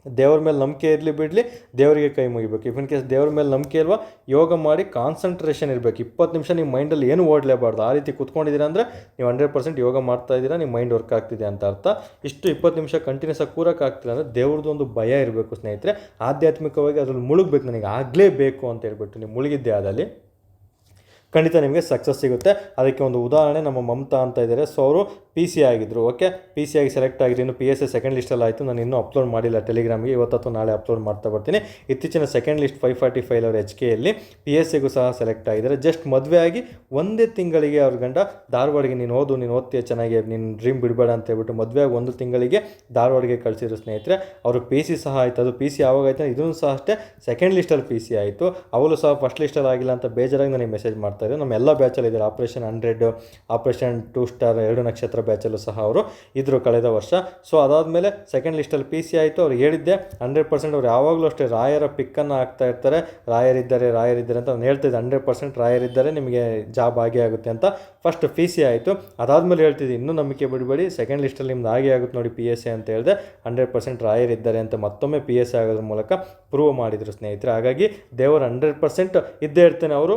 ದೇವ್ರ ಮೇಲೆ ನಂಬಿಕೆ ಇರಲಿ ಬಿಡಲಿ, ದೇವರಿಗೆ ಕೈ ಮುಗಿಬೇಕು. ಇಫ್ ಇನ್ ಕೇಸ್ ದೇವ್ರ ಮೇಲೆ ನಂಬಿಕೆ ಇಲ್ವಾ, ಯೋಗ ಮಾಡಿ ಕಾನ್ಸಂಟ್ರೇಷನ್ ಇರಬೇಕು. 20 ನಿಮಿಷ ನಿಮ್ಮ ಮೈಂಡಲ್ಲಿ ಏನು ಓಡಲೇಬಾರ್ದು. ಆ ರೀತಿ ಕೂತ್ಕೊಂಡಿದ್ದೀರಾ ಅಂದರೆ ನೀವು 100% ಯೋಗ ಮಾಡ್ತಾ ಇದ್ದೀರಾ, ನಿಮ್ಮ ಮೈಂಡ್ ವರ್ಕ್ ಆಗ್ತಿದೆ ಅಂತ ಅರ್ಥ. ಇಷ್ಟು 20 ನಿಮಿಷ ಕಂಟಿನ್ಯೂಸ್ ಆಗಿ ಕೂರೋಕ್ಕಾಗ್ತಿಲ್ಲ ಅಂದರೆ ದೇವ್ರದ್ದು ಒಂದು ಭಯ ಇರಬೇಕು ಸ್ನೇಹಿತರೆ. ಆಧ್ಯಾತ್ಮಿಕವಾಗಿ ಅದ್ರಲ್ಲಿ ಮುಳುಗಬೇಕು, ನನಗೆ ಆಗಲೇಬೇಕು ಅಂತ ಹೇಳ್ಬಿಟ್ಟು ನೀವು ಮುಳುಗಿದ್ದೆ ಆದಲ್ಲಿ ಖಂಡಿತ ನಿಮಗೆ ಸಕ್ಸಸ್ ಸಿಗುತ್ತೆ. ಅದಕ್ಕೆ ಒಂದು ಉದಾಹರಣೆ ನಮ್ಮ ಮಮತಾ ಅಂತ ಇದ್ದಾರೆ. ಸೊ ಅವರು PC ಆಗಿದ್ದರು. ಓಕೆ, PC ಆಗಿ ಸೆಲೆಕ್ಟ್ ಆಗಿರಿ. ಇನ್ನು PSA ಸೆಕೆಂಡ್ ಲಿಸ್ಟಲ್ಲಿ ಆಯಿತು. ನಾನು ಇನ್ನೂ ಅಪ್ಲೋಡ್ ಮಾಡಿಲ್ಲ ಟೆಲಿಗ್ರಾಮ್ಗೆ, ಇವತ್ತು ನಾಳೆ ಅಪ್ಲೋಡ್ ಮಾಡ್ತಾ ಬರ್ತೀನಿ. ಇತ್ತೀಚಿನ ಸೆಕೆಂಡ್ ಲಿಸ್ಟ್ 545 ಅವರು HKಯಲ್ಲಿ PSAಗೂ ಸಹ ಸೆಲೆಕ್ಟ್ ಆಗಿದ್ದಾರೆ. ಜಸ್ಟ್ ಮದುವೆ ಆಗಿ ಒಂದೇ ತಿಂಗಳಿಗೆ ಅವ್ರ ಗಂಡ ಧಾರವಾಡಿಗೆ ನೀನು ಓದ್ತೀಯ ಚೆನ್ನಾಗಿ, ನೀನು ಡ್ರೀಮ್ ಬಿಡಬೇಡ ಅಂತ ಹೇಳ್ಬಿಟ್ಟು ಮದುವೆ ಆಗಿ 1 ತಿಂಗಳಿಗೆ ಧಾರವಾಡಿಗೆ ಕಳಿಸಿದ್ರು ಸ್ನೇಹಿತರೆ. ಅವರು PC ಸಹ ಆಯಿತು. ಅದು PC ಯಾವಾಗ ಆಯಿತು, ಇದನ್ನು ಸಹ ಅಷ್ಟೇ ಸೆಕೆಂಡ್ ಲಿಸ್ಟಲ್ಲಿ PC ಆಯಿತು. ಅವಳು ಸಹ ಫಸ್ಟ್ ಲಿಸ್ಟಲ್ಲಿ ಆಗಿಲ್ಲ ಅಂತ ಬೇಜಾರಾಗಿ ನನಗೆ ಮೆಸೇಜ್ ಮಾಡ್ತಾರೆ. ನಮ್ಮ ಎಲ್ಲ ಬ್ಯಾಚಲ್ಲಿ ಇದ್ದಾರೆ. ಆಪರೇಷನ್ 100, ಆಪರೇಷನ್ 2 ಸ್ಟಾರ್ 2 ನಕ್ಷತ್ರ ಬ್ಯಾಚಲ್ಲೂ ಸಹ ಅವರು ಇದ್ದರು ಕಳೆದ ವರ್ಷ. ಸೊ ಅದಾದಮೇಲೆ ಸೆಕೆಂಡ್ ಲಿಸ್ಟಲ್ಲಿ PC ಆಯಿತು. ಅವ್ರು ಹೇಳಿದ್ದೆ 100% ಅವ್ರು ಯಾವಾಗಲೂ ಅಷ್ಟೇ ರಾಯರ ಪಿಕ್ಕನ್ನು ಹಾಕ್ತಾ ಇರ್ತಾರೆ. ರಾಯರಿದ್ದಾರೆ ಅಂತ ನಾನು ಹೇಳ್ತಿದ್ದೆ, 100% ರಾಯರಿದ್ದಾರೆ, ನಿಮಗೆ ಜಾಬ್ ಆಗೇ ಆಗುತ್ತೆ ಅಂತ. ಫಸ್ಟ್ PC ಆಯಿತು. ಅದಾದಮೇಲೆ ಹೇಳ್ತಿದ್ದೆ ಇನ್ನೂ ನಂಬಿಕೆ ಬಿಡಬೇಡಿ, ಸೆಕೆಂಡ್ ಲಿಸ್ಟಲ್ಲಿ ನಿಮ್ದು ಆಗೇ ಆಗುತ್ತೆ ನೋಡಿ PSA ಅಂತ ಹೇಳಿದೆ. 100% ರಾಯರಿದ್ದಾರೆ ಅಂತ ಮತ್ತೊಮ್ಮೆ PSA ಆಗೋದ್ರ ಮೂಲಕ ಪ್ರೂವ್ ಮಾಡಿದರು ಸ್ನೇಹಿತರೆ. ಹಾಗಾಗಿ ದೇವರು 100% ಇದ್ದೇ ಇರ್ತಾನೆ. ಅವರು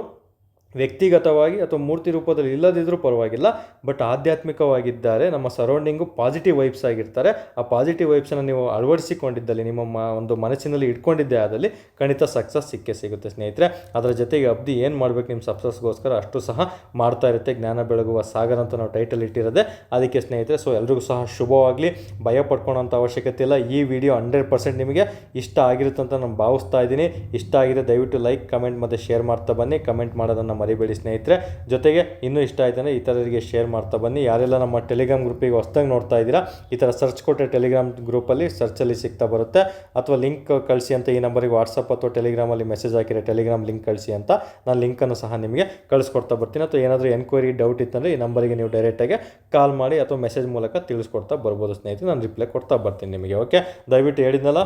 ವ್ಯಕ್ತಿಗತವಾಗಿ ಅಥವಾ ಮೂರ್ತಿ ರೂಪದಲ್ಲಿ ಇಲ್ಲದಿದ್ದರೂ ಪರವಾಗಿಲ್ಲ, ಬಟ್ ಆಧ್ಯಾತ್ಮಿಕವಾಗಿದ್ದಾರೆ. ನಮ್ಮ ಸರೌಂಡಿಂಗು ಪಾಸಿಟಿವ್ ವೈಬ್ಸ್ ಆಗಿರ್ತಾರೆ. ಆ ಪಾಸಿಟಿವ್ ವೈಬ್ಸನ್ನು ನೀವು ಅಳವಡಿಸಿಕೊಂಡಿದ್ದಲ್ಲಿ, ನಿಮ್ಮ ಒಂದು ಮನಸ್ಸಿನಲ್ಲಿ ಇಟ್ಕೊಂಡಿದ್ದೆ ಆದಲ್ಲಿ ಖಂಡಿತ ಸಕ್ಸಸ್ ಸಿಕ್ಕೇ ಸಿಗುತ್ತೆ ಸ್ನೇಹಿತರೆ. ಅದರ ಜೊತೆಗೆ ಅಬ್ದಿ ಏನು ಮಾಡಬೇಕು ನಿಮ್ಮ ಸಕ್ಸಸ್ಗೋಸ್ಕರ ಅಷ್ಟು ಸಹ ಮಾಡ್ತಾ ಇರುತ್ತೆ. ಜ್ಞಾನ ಬೆಳಗುವ ಸಾಗರ ಅಂತ ನಾವು ಟೈಟಲ್ ಇಟ್ಟಿರೋದೆ ಅದಕ್ಕೆ ಸ್ನೇಹಿತರೆ. ಸೊ ಎಲ್ರಿಗೂ ಸಹ ಶುಭವಾಗಲಿ, ಭಯ ಪಡ್ಕೊಳ್ಳೋಂಥ ಅವಶ್ಯಕತೆ ಇಲ್ಲ. ಈ ವಿಡಿಯೋ 100% ನಿಮಗೆ ಇಷ್ಟ ಆಗಿರುತ್ತೆ ಅಂತ ನಾನು ಭಾವಿಸ್ತಾ ಇದ್ದೀನಿ. ಇಷ್ಟ ಆಗಿದೆ ದಯವಿಟ್ಟು ಲೈಕ್, ಕಮೆಂಟ್ ಮತ್ತು ಶೇರ್ ಮಾಡ್ತಾ ಬನ್ನಿ. ಕಮೆಂಟ್ ಮಾಡೋದನ್ನು ಮರಿಬೇಡಿ ಸ್ನೇಹಿತರೆ. ಜೊತೆಗೆ ಇನ್ನೂ ಇಷ್ಟ ಆಯ್ತಾನೆ ಇತರರಿಗೆ ಶೇರ್ ಮಾಡ್ತಾ ಬನ್ನಿ. ಯಾರೆಲ್ಲ ನಮ್ಮ ಟೆಲಿಗ್ರಾಮ್ ಗ್ರೂಪಿಗೆ ಹೊಸದಾಗಿ ನೋಡ್ತಾ ಇದ್ದೀರಾ, ಈ ಥರ ಸರ್ಚ್ ಕೊಟ್ಟರೆ ಟೆಲಿಗ್ರಾಮ್ ಗ್ರೂಪಲ್ಲಿ ಸರ್ಚಲ್ಲಿ ಸಿಗ್ತಾ ಬರುತ್ತೆ. ಅಥವಾ ಲಿಂಕ್ ಕಳಿಸಿ ಅಂತ ಈ ನಂಬರಿಗೆ ವಾಟ್ಸಪ್ ಅಥವಾ ಟೆಲಿಗ್ರಾಮಲ್ಲಿ ಮೆಸೇಜ್ ಹಾಕಿರಿ, ಟೆಲಿಗ್ರಾಮ್ ಲಿಂಕ್ ಕಳಿಸಿ ಅಂತ. ನಾನು ಲಿಂಕನ್ನು ಸಹ ನಿಮಗೆ ಕಳಿಸ್ಕೊಡ್ತಾ ಬರ್ತೀನಿ. ಅಥವಾ ಏನಾದರೂ ಎನ್ಕ್ವೈರಿ ಡೌಟ್ ಇತ್ತಂದರೆ ಈ ನಂಬರಿಗೆ ನೀವು ಡೈರೆಕ್ಟಾಗಿ ಕಾಲ್ ಮಾಡಿ ಅಥವಾ ಮೆಸೇಜ್ ಮೂಲಕ ತಿಳಿಸ್ಕೊಡ್ತಾ ಬರ್ಬೋದು ಸ್ನೇಹಿತರೆ. ನಾನು ರಿಪ್ಲೈ ಕೊಡ್ತಾ ಬರ್ತೀನಿ ನಿಮಗೆ. ಓಕೆ, ದಯವಿಟ್ಟು ಹೇಳಿದ್ನಲ್ಲ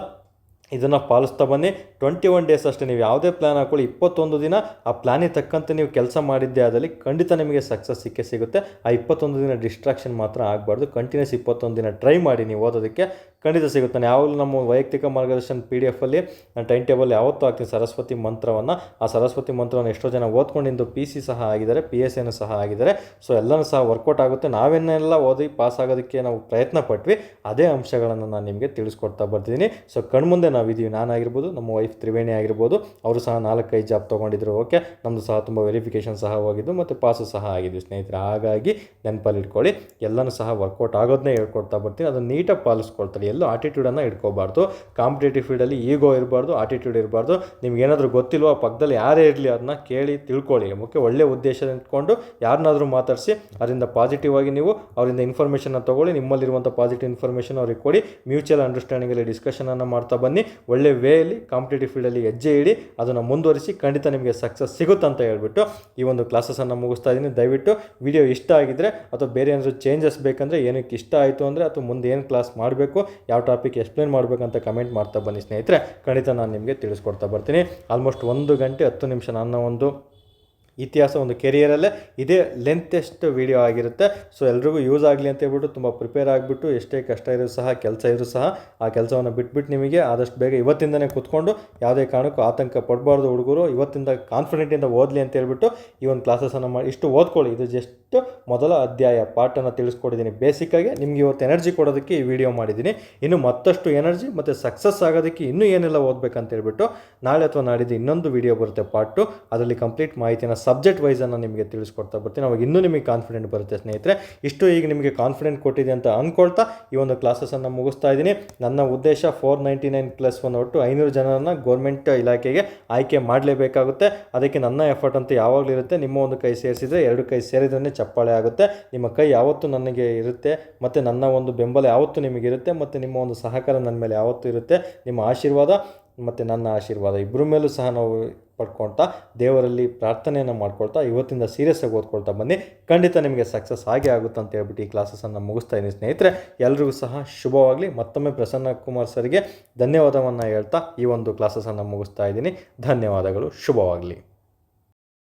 ಇದನ್ನು ಪಾಲಿಸ್ತಾ ಬನ್ನಿ. 21 ಡೇಸ್ ಅಷ್ಟೇ. ನೀವು ಯಾವುದೇ ಪ್ಲ್ಯಾನ್ ಹಾಕೊಳ್ಳಿ, 21 ದಿನ ಆ ಪ್ಲ್ಯಾನಿಗೆ ತಕ್ಕಂತೆ ನೀವು ಕೆಲಸ ಮಾಡಿದ್ದೆ ಆದಲ್ಲಿ ಖಂಡಿತ ನಿಮಗೆ ಸಕ್ಸಸ್ ಸಿಕ್ಕೇ ಸಿಗುತ್ತೆ. ಆ 21 ದಿನ ಡಿಸ್ಟ್ರಾಕ್ಷನ್ ಮಾತ್ರ ಆಗಬಾರ್ದು. ಕಂಟಿನ್ಯೂಸ್ 21 ದಿನ ಟ್ರೈ ಮಾಡಿ ನೀವು ಓದೋದಕ್ಕೆ, ಖಂಡಿತ ಸಿಗುತ್ತೆ. ನಾನು ಯಾವಾಗಲೂ ನಮ್ಮ ವೈಯಕ್ತಿಕ ಮಾರ್ಗದರ್ಶನ PDF ನಾನು ಟೈಮ್ ಟೇಬಲ್ ಯಾವತ್ತೂ ಹಾಕ್ತೀನಿ ಸರಸ್ವತಿ ಮಂತ್ರವನ್ನು. ಆ ಸರಸ್ವತಿ ಮಂತ್ರವನ್ನು ಎಷ್ಟೋ ಜನ ಓದ್ಕೊಂಡಿದ್ದು PC ಸಹ ಆಗಿದ್ದಾರೆ, PSAನೂ ಸಹ ಆಗಿದ್ದಾರೆ. ಸೊ ಎಲ್ಲನೂ ಸಹ ವರ್ಕೌಟ್ ಆಗುತ್ತೆ. ನಾವೇನೆಲ್ಲ ಓದಿ ಪಾಸ್ ಆಗೋದಕ್ಕೆ ನಾವು ಪ್ರಯತ್ನ ಪಟ್ವಿ, ಅದೇ ಅಂಶಗಳನ್ನು ನಾನು ನಿಮಗೆ ತಿಳಿಸ್ಕೊಡ್ತಾ ಬರ್ತಿದ್ದೀನಿ. ಸೊ ಕಣ್ಮುಂದೆ ನಾವಿದ್ದೀವಿ, ನಾನಾಗಿರ್ಬೋದು, ನಮ್ಮ ವೈಫ್ ತ್ರಿವೇಣಿ ಆಗಿರ್ಬೋದು, ಅವರು ಸಹ 4-5 ಜಾಬ್ ತೊಗೊಂಡಿದ್ರು. ಓಕೆ, ನಮ್ಮದು ಸಹ ತುಂಬ ವೆರಿಫಿಕೇಷನ್ ಸಹ ಹೋಗಿದ್ದು ಮತ್ತು ಪಾಸು ಸಹ ಆಗಿದ್ದು ಸ್ನೇಹಿತರೆ. ಹಾಗಾಗಿ ನೆನಪಲ್ಲಿ ಇಟ್ಕೊಳ್ಳಿ, ಎಲ್ಲನೂ ಸಹ ವರ್ಕೌಟ್ ಆಗೋದನ್ನೇ ಹೇಳ್ಕೊಡ್ತಾ ಬರ್ತೀನಿ. ಅದನ್ನು ನೀಟಾಗಿ ಪಾಲಿಸ್ಕೊಳ್ತಾರೆ, ಎಲ್ಲೂ ಆಟಿಟ್ಯೂಡನ್ನು ಇಟ್ಕೋಬಾರ್ದು. ಕಾಂಪಿಟೇಟಿವ್ ಫೀಲ್ಡಲ್ಲಿ ಈಗೋ ಇರಬಾರ್ದು, ಆಟಿಟ್ಯೂಡ್ ಇರಬಾರ್ದು. ನಿಮ್ಗೆ ಏನಾದರೂ ಗೊತ್ತಿಲ್ವೋ ಪಕ್ಕದಲ್ಲಿ ಯಾರೇ ಇರಲಿ ಅದನ್ನ ಕೇಳಿ ತಿಳ್ಕೊಳ್ಳಿ. ಮುಖ್ಯ ಒಳ್ಳೆ ಉದ್ದೇಶ ಇಟ್ಕೊಂಡು ಯಾರನ್ನಾದರೂ ಮಾತಾಡಿಸಿ ಅದರಿಂದ ಪಾಸಿಟಿವ್ ಆಗಿ ನೀವು ಅವರಿಂದ ಇನ್ಫಾರ್ಮೇಷನ್ನ ತೊಗೊಳ್ಳಿ. ನಿಮ್ಮಲ್ಲಿರುವಂಥ ಪಾಸಿಟಿವ್ ಇನ್ಫಾರ್ಮೇಷನ್ ಅವ್ರಿಗೆ ಕೊಡಿ. ಮ್ಯೂಚುವಲ್ ಅಂಡರ್ಸ್ಟ್ಯಾಂಡಿಂಗಲ್ಲಿ ಡಿಸ್ಕಷನನ್ನು ಮಾಡ್ತಾ ಬನ್ನಿ. ಒಳ್ಳೆ ವೇಯಲ್ಲಿ ಕಾಂಪಿಟೇಟಿವ್ ಫೀಲ್ಡಲ್ಲಿ ಹೆಜ್ಜೆ ಇಡಿ, ಅದನ್ನು ಮುಂದುವರಿಸಿ. ಖಂಡಿತ ನಿಮಗೆ ಸಕ್ಸಸ್ ಸಿಗುತ್ತೆ ಅಂತ ಹೇಳ್ಬಿಟ್ಟು ಈ ಒಂದು ಕ್ಲಾಸಸನ್ನು ಮುಗಿಸ್ತಾ ಇದ್ದೀನಿ. ದಯವಿಟ್ಟು ವಿಡಿಯೋ ಇಷ್ಟ ಆಗಿದ್ದರೆ ಅಥವಾ ಬೇರೆ ಏನಾದರೂ ಚೇಂಜಸ್ ಬೇಕಂದರೆ, ಏನಕ್ಕೆ ಇಷ್ಟ ಆಯಿತು ಅಂದರೆ ಅಥವಾ ಮುಂದೆ ಏನು ಕ್ಲಾಸ್ ಮಾಡಬೇಕು, ಯಾವ ಟಾಪಿಕ್ ಎಕ್ಸ್ಪ್ಲೇನ್ ಮಾಡಬೇಕಂತ ಕಮೆಂಟ್ ಮಾಡ್ತಾ ಬನ್ನಿ ಸ್ನೇಹಿತರೆ. ಖಂಡಿತ ನಾನು ನಿಮಗೆ ತಿಳಿಸ್ಕೊಡ್ತಾ ಬರ್ತೀನಿ. ಆಲ್ಮೋಸ್ಟ್ 1 ಗಂಟೆ 10 ನಿಮಿಷ ನನ್ನ ಒಂದು ಇತಿಹಾಸ, ಒಂದು ಕೆರಿಯರಲ್ಲೇ ಇದೇ ಲೆಂತೆಸ್ಟ್ ವೀಡಿಯೋ ಆಗಿರುತ್ತೆ. ಸೊ ಎಲ್ರಿಗೂ ಯೂಸ್ ಆಗಲಿ ಅಂತ ಹೇಳ್ಬಿಟ್ಟು ತುಂಬ ಪ್ರಿಪೇರ್ ಆಗಿಬಿಟ್ಟು, ಎಷ್ಟೇ ಕಷ್ಟ ಇದ್ರೂ ಸಹ, ಕೆಲಸ ಇದ್ರೂ ಸಹ ಆ ಕೆಲಸವನ್ನು ಬಿಟ್ಬಿಟ್ಟು ನಿಮಗೆ ಆದಷ್ಟು ಬೇಗ ಇವತ್ತಿಂದನೇ ಕೂತ್ಕೊಂಡು ಯಾವುದೇ ಕಾರಣಕ್ಕೂ ಆತಂಕ ಪಡಬಾರ್ದು. ಹುಡುಗರು ಇವತ್ತಿಂದ ಕಾನ್ಫಿಡೆಂಟಿಂದ ಓದಲಿ ಅಂತ ಹೇಳ್ಬಿಟ್ಟು ಈ ಒಂದು ಕ್ಲಾಸಸನ್ನು ಮಾಡಿ ಇಷ್ಟು ಓದ್ಕೊಳ್ಳಿ. ಇದು ಜಸ್ಟ್ ಮೊದಲ ಅಧ್ಯಾಯ, ಪಾಠನ್ನು ತಿಳಿಸ್ಕೊಟ್ಟಿದ್ದೀನಿ. ಬೇಸಿಕ್ಕಾಗಿ ನಿಮಗೆ ಇವತ್ತು ಎನರ್ಜಿ ಕೊಡೋದಕ್ಕೆ ಈ ವಿಡಿಯೋ ಮಾಡಿದ್ದೀನಿ. ಇನ್ನು ಮತ್ತಷ್ಟು ಎನರ್ಜಿ ಮತ್ತು ಸಕ್ಸಸ್ ಆಗೋದಕ್ಕೆ ಇನ್ನೂ ಏನೆಲ್ಲ ಓದಬೇಕಂತ ಹೇಳ್ಬಿಟ್ಟು ನಾಳೆ ಅಥವಾ ನಾಡಿದ್ದು ಇನ್ನೊಂದು ವಿಡಿಯೋ ಬರುತ್ತೆ, ಪಾರ್ಟ್ 2. ಅದರಲ್ಲಿ ಕಂಪ್ಲೀಟ್ ಮಾಹಿತಿನ ಸಬ್ಜೆಕ್ಟ್ ವೈಸನ್ನು ನಿಮಗೆ ತಿಳಿಸ್ಕೊಡ್ತಾ ಬರ್ತೀನಿ. ಅವಾಗ ಇನ್ನೂ ನಿಮಗೆ ಕಾನ್ಫಿಡೆಂಟ್ ಬರುತ್ತೆ ಸ್ನೇಹಿತರೆ. ಇಷ್ಟು ಈಗ ನಿಮಗೆ ಕಾನ್ಫಿಡೆಂಟ್ ಕೊಟ್ಟಿದೆ ಅಂತ ಅಂದ್ಕೊಳ್ತಾ ಈ ಒಂದು ಕ್ಲಾಸಸನ್ನು ಮುಗಿಸ್ತಾ ಇದ್ದೀನಿ. ನನ್ನ ಉದ್ದೇಶ 499+1 ಒಟ್ಟು 500 ಜನರನ್ನು ಗೌರ್ಮೆಂಟ್ ಇಲಾಖೆಗೆ ಆಯ್ಕೆ ಮಾಡಲೇಬೇಕಾಗುತ್ತೆ. ಅದಕ್ಕೆ ನನ್ನ ಎಫರ್ಟ್ ಅಂತ ಯಾವಾಗಲೂ ಇರುತ್ತೆ. ನಿಮ್ಮ ಒಂದು ಕೈ ಸೇರಿಸಿದರೆ, 2 ಕೈ ಸೇರಿದ್ರೆ ಚಪ್ಪಾಳೆ ಆಗುತ್ತೆ. ನಿಮ್ಮ ಕೈ ಯಾವತ್ತೂ ನನಗೆ ಇರುತ್ತೆ, ಮತ್ತು ನನ್ನ ಒಂದು ಬೆಂಬಲ ಯಾವತ್ತೂ ನಿಮಗಿರುತ್ತೆ, ಮತ್ತು ನಿಮ್ಮ ಒಂದು ಸಹಕಾರ ನನ್ನ ಮೇಲೆ ಯಾವತ್ತೂ ಇರುತ್ತೆ. ನಿಮ್ಮ ಆಶೀರ್ವಾದ ಮತ್ತು ನನ್ನ ಆಶೀರ್ವಾದ ಇಬ್ಬರ ಮೇಲೂ ಸಹ ನಾವು ಪಡ್ಕೊಳ್ತಾ, ದೇವರಲ್ಲಿ ಪ್ರಾರ್ಥನೆಯನ್ನು ಮಾಡ್ಕೊಳ್ತಾ, ಇವತ್ತಿಂದ ಸೀರಿಯಸ್ ಆಗಿ ಓದ್ಕೊಳ್ತಾ ಬನ್ನಿ. ಖಂಡಿತ ನಿಮಗೆ ಸಕ್ಸಸ್ ಆಗೇ ಆಗುತ್ತೆ ಅಂತ ಹೇಳ್ಬಿಟ್ಟು ಈ ಕ್ಲಾಸಸನ್ನು ಮುಗಿಸ್ತಾ ಇದ್ದೀನಿ ಸ್ನೇಹಿತರೆ. ಎಲ್ರಿಗೂ ಸಹ ಶುಭವಾಗಲಿ. ಮತ್ತೊಮ್ಮೆ ಪ್ರಸನ್ನ ಕುಮಾರ್ ಸರ್ಗೆ ಧನ್ಯವಾದವನ್ನು ಹೇಳ್ತಾ ಈ ಒಂದು ಕ್ಲಾಸಸನ್ನು ಮುಗಿಸ್ತಾ ಇದ್ದೀನಿ. ಧನ್ಯವಾದಗಳು, ಶುಭವಾಗಲಿ.